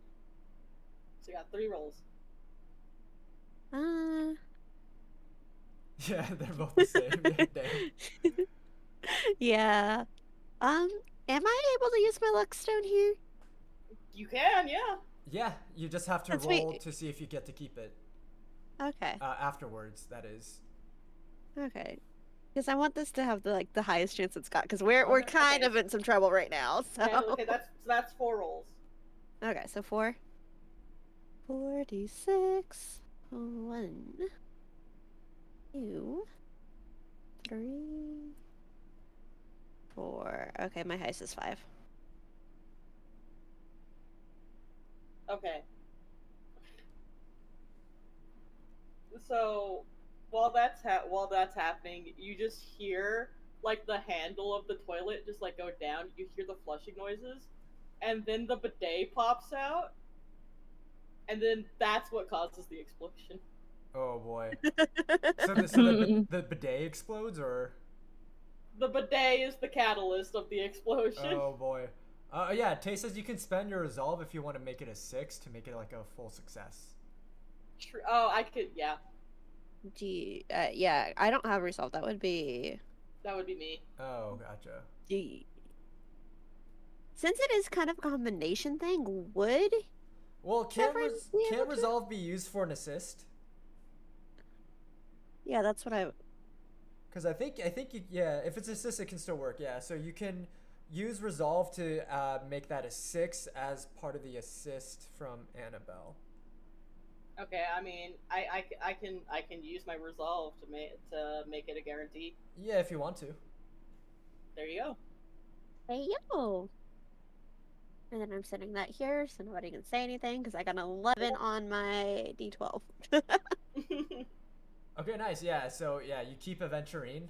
So you got 3 rolls. Yeah, they're both the same. Yeah, damn. Yeah. Am I able to use my luck stone here? You can, yeah. Yeah, you just have to Since roll we- to see if you get to keep it. Okay. Afterwards, that is. Okay. Because I want this to have the highest chance it's got. Because we're Okay, kind okay. of in some trouble right now. So Okay, that's 4 rolls. okay, so 4. 4d6. 1, 2, 3, 4. Okay, my highest is 5. Okay. So while that's happening, you just hear like the handle of the toilet just like go down. You hear the flushing noises, and then the bidet pops out, and then that's what causes the explosion. Oh boy. So the bidet explodes, or? The bidet is the catalyst of the explosion. Oh boy. Yeah, Tay says you can spend your resolve if you want to make it a 6 to make it like a full success. Oh, I could, yeah. Yeah, I don't have resolve. That would be That would be me. Oh, gotcha. D. Since it is kind of a combination thing, would Well, Trevor be can able to? resolve be used for an assist? Yeah, that's what I. Because I think yeah, if it's assist, it can still work. Yeah, so you can use resolve to make that a 6 as part of the assist from Annabelle. Okay, I mean, I can use my resolve to make it a guarantee. Yeah, if you want to. There you go. Hey yo. And then I'm setting that here so nobody can say anything because I got an 11 on my d12. Okay, nice. Yeah, so yeah, you keep aventurine,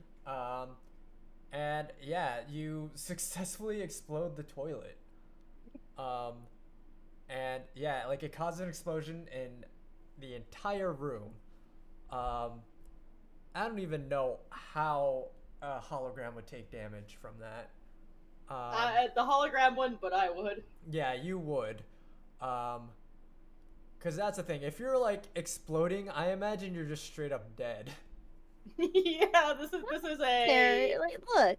and yeah, you successfully explode the toilet. And yeah, like it causes an explosion in the entire room. I don't even know how a hologram would take damage from that. The hologram wouldn't, but I would. Yeah, you would. Because that's the thing. If you're like exploding, I imagine you're just straight up dead. Yeah, this is a. There, like,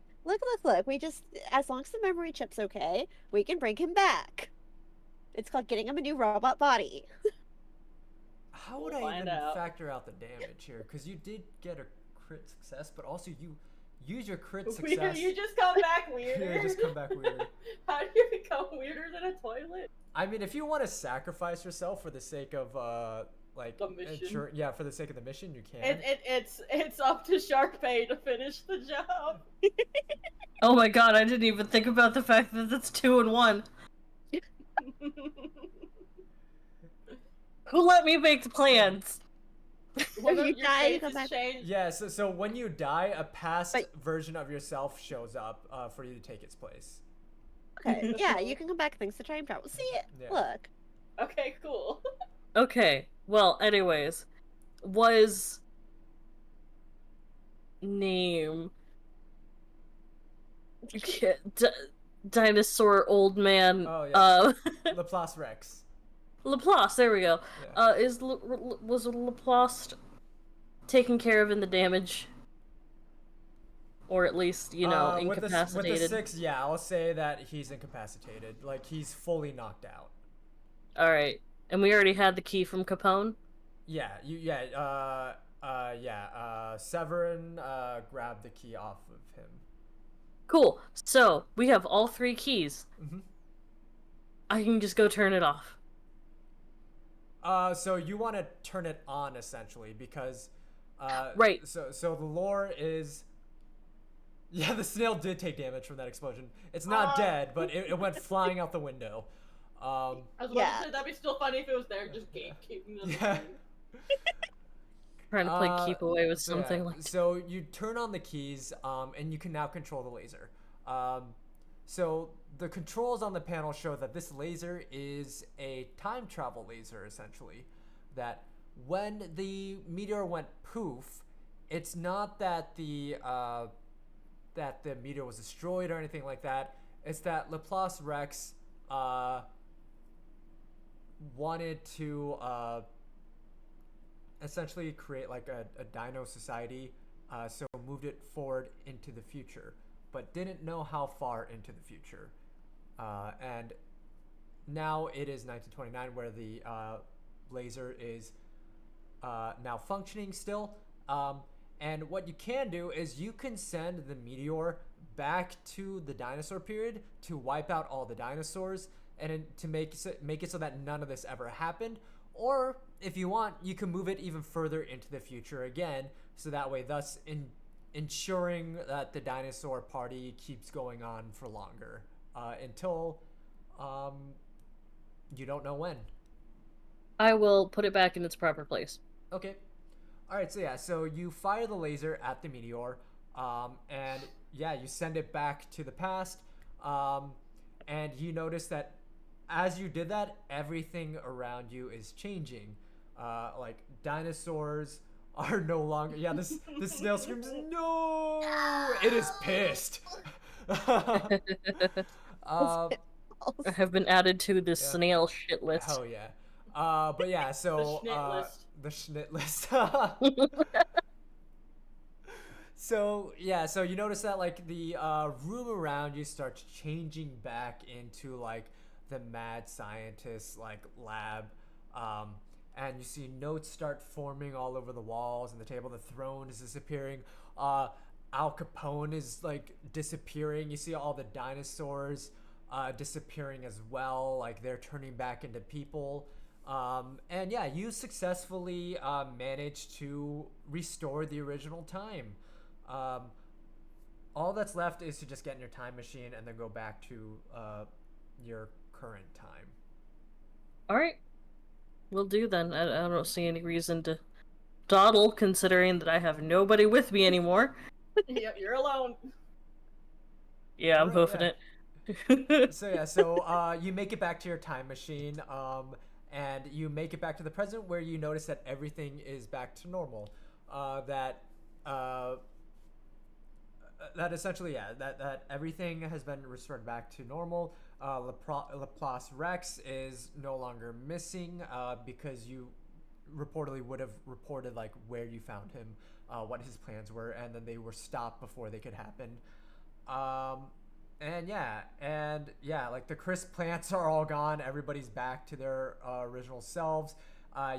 look. We just, as long as the memory chip's okay, we can bring him back. It's called getting him a new robot body. How would We'll I find even out. factor out the damage here? Because you did get a crit success, but also you use your crit Weird, success. you just come back weird. You just come back weird. How do you become weirder than a toilet? I mean, if you want to sacrifice yourself for the sake of like The mission? yeah, for the sake of the mission, you can. It's up to Sharkpay to finish the job. Oh my god, I didn't even think about the fact that that's 2 and 1. Who let me make the plans? Well, If you your die, you face come is back. changed. Yeah, so when you die, a past But- version of yourself shows up for you to take its place. Okay, yeah, you can come back thanks to time travel. See it? Yeah. Look. Okay, cool. Okay, well, anyways, was name dinosaur old man Oh, yeah. Laplace Rex. Laplace, there we go. Yeah. Was Laplace taken care of in the damage? Or at least, incapacitated? With the 6, yeah, I'll say that he's incapacitated. Like, he's fully knocked out. Alright. And we already had the key from Capone? Yeah, Severin grabbed the key off of him. Cool. So, we have all 3 keys. Mm-hmm. I can just go turn it off. So you want to turn it on, essentially, because... Right. So the lore is... Yeah, the snail did take damage from that explosion. It's not dead, but it went flying out the window. I was about Yeah. to say that'd be still funny if it was there, just gatekeeping them. Yeah. Trying to play keep away with something like that. So you turn on the keys, and you can now control the laser. So the controls on the panel show that this laser is a time travel laser, essentially. That when the meteor went poof, it's not that the meteor was destroyed or anything like that. It's that Laplace Rex wanted to essentially create like a dino society, so moved it forward into the future, but didn't know how far into the future. And now it is 1929, where the laser is now functioning still. And what you can do is you can send the meteor back to the dinosaur period to wipe out all the dinosaurs and to make it so that none of this ever happened. Or if you want, you can move it even further into the future again, so that way, thus ensuring that the dinosaur party keeps going on for longer until you don't know when. I will put it back in its proper place. Okay. All right. So yeah. So you fire the laser at the meteor, and yeah, you send it back to the past, and you notice that as you did that, everything around you is changing. Like dinosaurs are no longer. Yeah. This snail screams no. It is pissed. um, I have been added to the Yeah. snail shit list. Hell yeah. But yeah, so The Schnit list. the Schnit list. So yeah, so you notice that like the room around you starts changing back into like the mad scientist like lab, and you see notes start forming all over the walls and the table. The throne is disappearing. Al Capone is like disappearing. You see all the dinosaurs disappearing as well. Like they're turning back into people. And yeah, you successfully managed to restore the original time. Um, all that's left is to just get in your time machine and then go back to your current time. All right, we'll do then. I don't see any reason to dawdle, considering that I have nobody with me anymore. Yep, you're alone. Yeah, I'm Alright, hoofing yeah. it. So yeah, so you make it back to your time machine, and you make it back to the present, where you notice that everything is back to normal. That essentially, yeah, that everything has been restored back to normal. Laplace Rex is no longer missing because you reportedly would have reported like where you found him, what his plans were, and then they were stopped before they could happen. And yeah, like the crisp plants are all gone. Everybody's back to their original selves.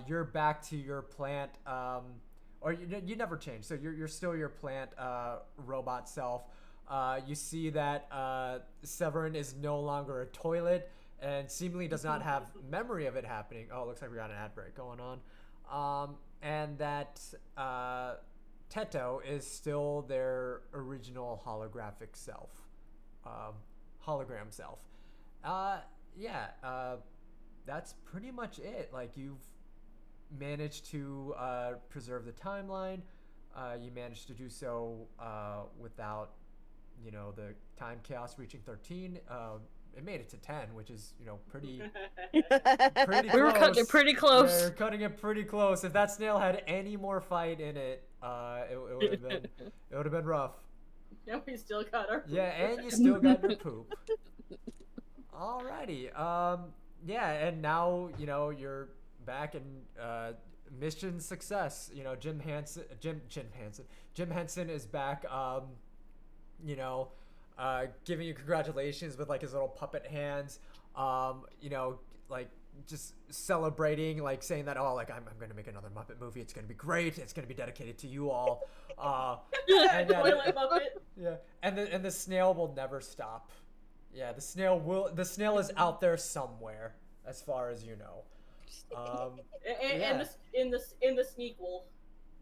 You're back to your plant, or you never change. So you're still your plant robot self. You see that Severin is no longer a toilet and seemingly does not have memory of it happening. Oh, it looks like we got an ad break going on. And that Teto is still their original holographic self. Hologram self. That's pretty much it. Like you've managed to preserve the timeline. You managed to do so without, the time chaos reaching 13. It made it to 10, which is, pretty pretty We were close. cutting it pretty close. Yeah, we're cutting it pretty close. If that snail had any more fight in it, it would have been rough. Yeah, we still got our. Yeah, and you still got your poop. Alrighty. Yeah, and now you're back in mission success. Jim Henson is back. Giving you congratulations with like his little puppet hands. Like just celebrating, like saying that I'm going to make another Muppet movie. It's going to be great. It's going to be dedicated to you all. And Toilet Muppet. yeah, and the snail will never stop. Yeah, the snail is out there somewhere, as far as you know. And in the sneakle.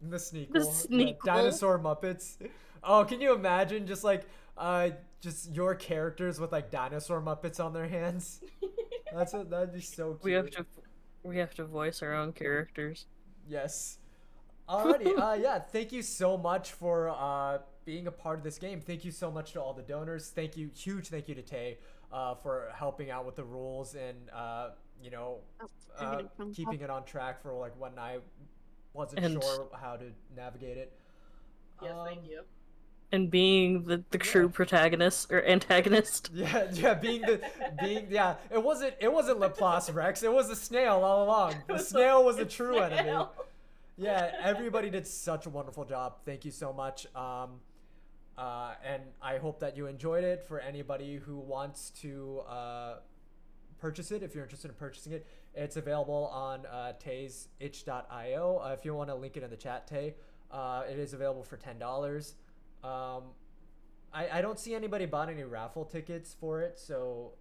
The sneakle. The sneakle. Dinosaur Muppets. Oh, can you imagine just just your characters with like dinosaur Muppets on their hands? That'd be so cute. We have to voice our own characters. Yes. Alrighty. Yeah. Thank you so much for being a part of this game. Thank you so much to all the donors. Huge thank you to Tay for helping out with the rules and keeping it on track for like when I wasn't sure how to navigate it. Yes, thank you. and being the true protagonist or antagonist. Yeah, yeah. It wasn't Laplace Rex. It was the snail all along. The snail was the true enemy. Yeah, everybody did such a wonderful job. Thank you so much. And I hope that you enjoyed it. For anybody who wants to purchase it, if you're interested in purchasing it, it's available on taysitch.io. If you want to link it in the chat, Tay, it is available for $10. I don't see anybody bought any raffle tickets for it, so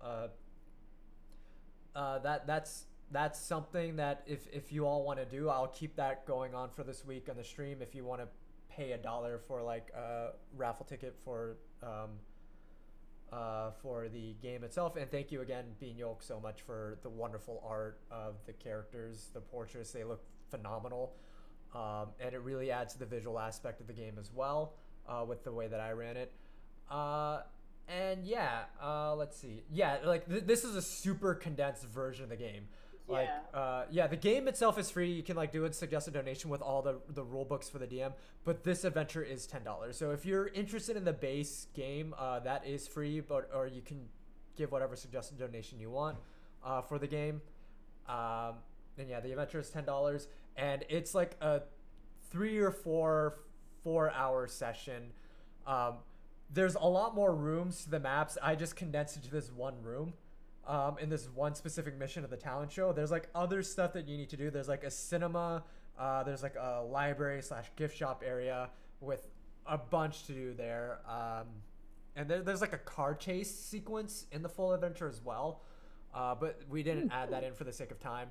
that's something that if you all want to do, I'll keep that going on for this week on the stream. If you want to pay $1 for like a raffle ticket for the game itself. And thank you again, Bean Yolk, so much for the wonderful art of the characters, the portraits. They look phenomenal, and it really adds to the visual aspect of the game as well, with the way that I ran it. And yeah, let's see. Yeah, like this is a super condensed version of the game. Like, yeah, the game itself is free. You can like do a suggested donation with all the rule books for the DM, but this adventure is $10. So if you're interested in the base game, that is free, or you can give whatever suggested donation you want for the game. And yeah, the adventure is $10, and it's like a 3 or 4 hour session. There's a lot more rooms to the maps. I just condensed it to this one room. In this one specific mission of the talent show. There's like other stuff that you need to do. There's like a cinema, there's like a library / gift shop area with a bunch to do there. And there's like a car chase sequence in the full adventure as well. But we didn't add that in for the sake of time.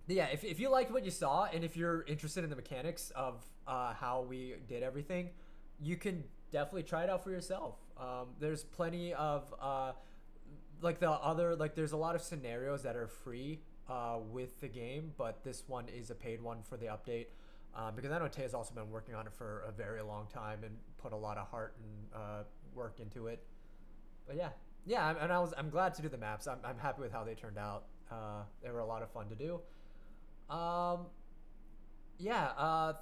Yeah, if you liked what you saw, and if you're interested in the mechanics of how we did everything, you can definitely try it out for yourself. There's plenty of there's a lot of scenarios that are free with the game, but this one is a paid one for the update, because I know Tay has also been working on it for a very long time and put a lot of heart and work into it. But yeah, and I'm glad to do the maps. I'm happy with how they turned out. They were a lot of fun to do.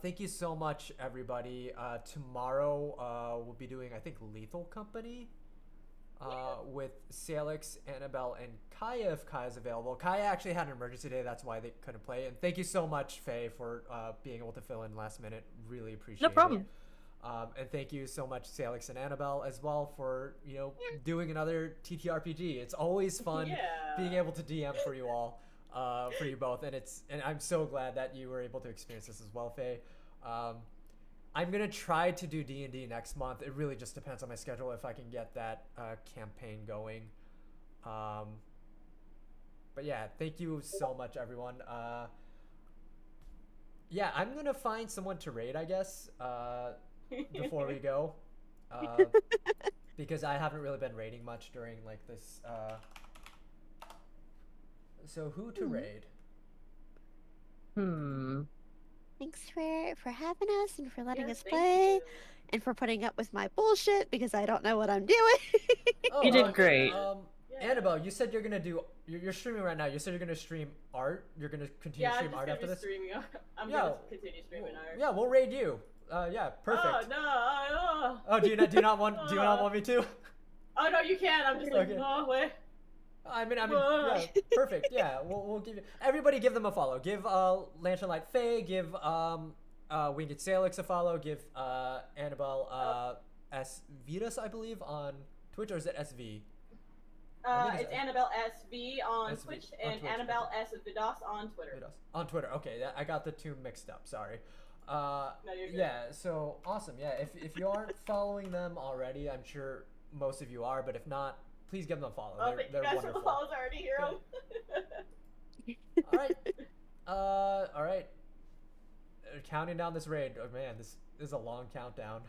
Thank you so much, everybody. Tomorrow we'll be doing, I think, Lethal Company. With Salix, Annabelle, and Kaya, if Kaya's available. Kaya actually had an emergency day, that's why they couldn't play. And thank you so much, Faye, for being able to fill in last minute. Really appreciate it. No problem. And thank you so much, Salix and Annabelle, as well, for doing another TTRPG. It's always fun being able to DM for you all, for you both, and I'm so glad that you were able to experience this as well, Faye. I'm gonna try to do D&D next month. It really just depends on my schedule if I can get that campaign going. But yeah, thank you so much, everyone. Yeah, I'm gonna find someone to raid, I guess, before we go, because I haven't really been raiding much during like this. So who to raid? Thanks for having us and for letting us play and for putting up with my bullshit because I don't know what I'm doing. You did great. Annabelle, you said you're gonna do. You're streaming right now. You said you're gonna stream art. You're gonna continue to stream art after this. I'm gonna continue streaming art. Yeah, we'll raid you. Yeah, perfect. Oh no! Oh, do you not want me to? Oh no, you can. I'm just like, Okay. no way. I mean, yeah, perfect. Yeah, we'll give you. Everybody, give them a follow. Give Lantern Light Faye. Give Winged Salix a follow. Give Annabelle S Vitas, I believe, on Twitch, or is it SV? It's Annabelle SV on Twitch and Twitch. Annabelle S Vidas on Twitter. On Twitter. Okay, I got the two mixed up. Sorry. No, you're good. Yeah. So awesome. Yeah. If you aren't following them already, I'm sure most of you are, but if not, please give them a follow. They're you guys wonderful. For the follows already, hero. All right. Counting down this raid. Oh man, this is a long countdown.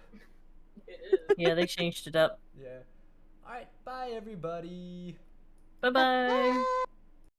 It is. Yeah, they changed it up. Yeah. All right. Bye, everybody. Bye-bye. Bye.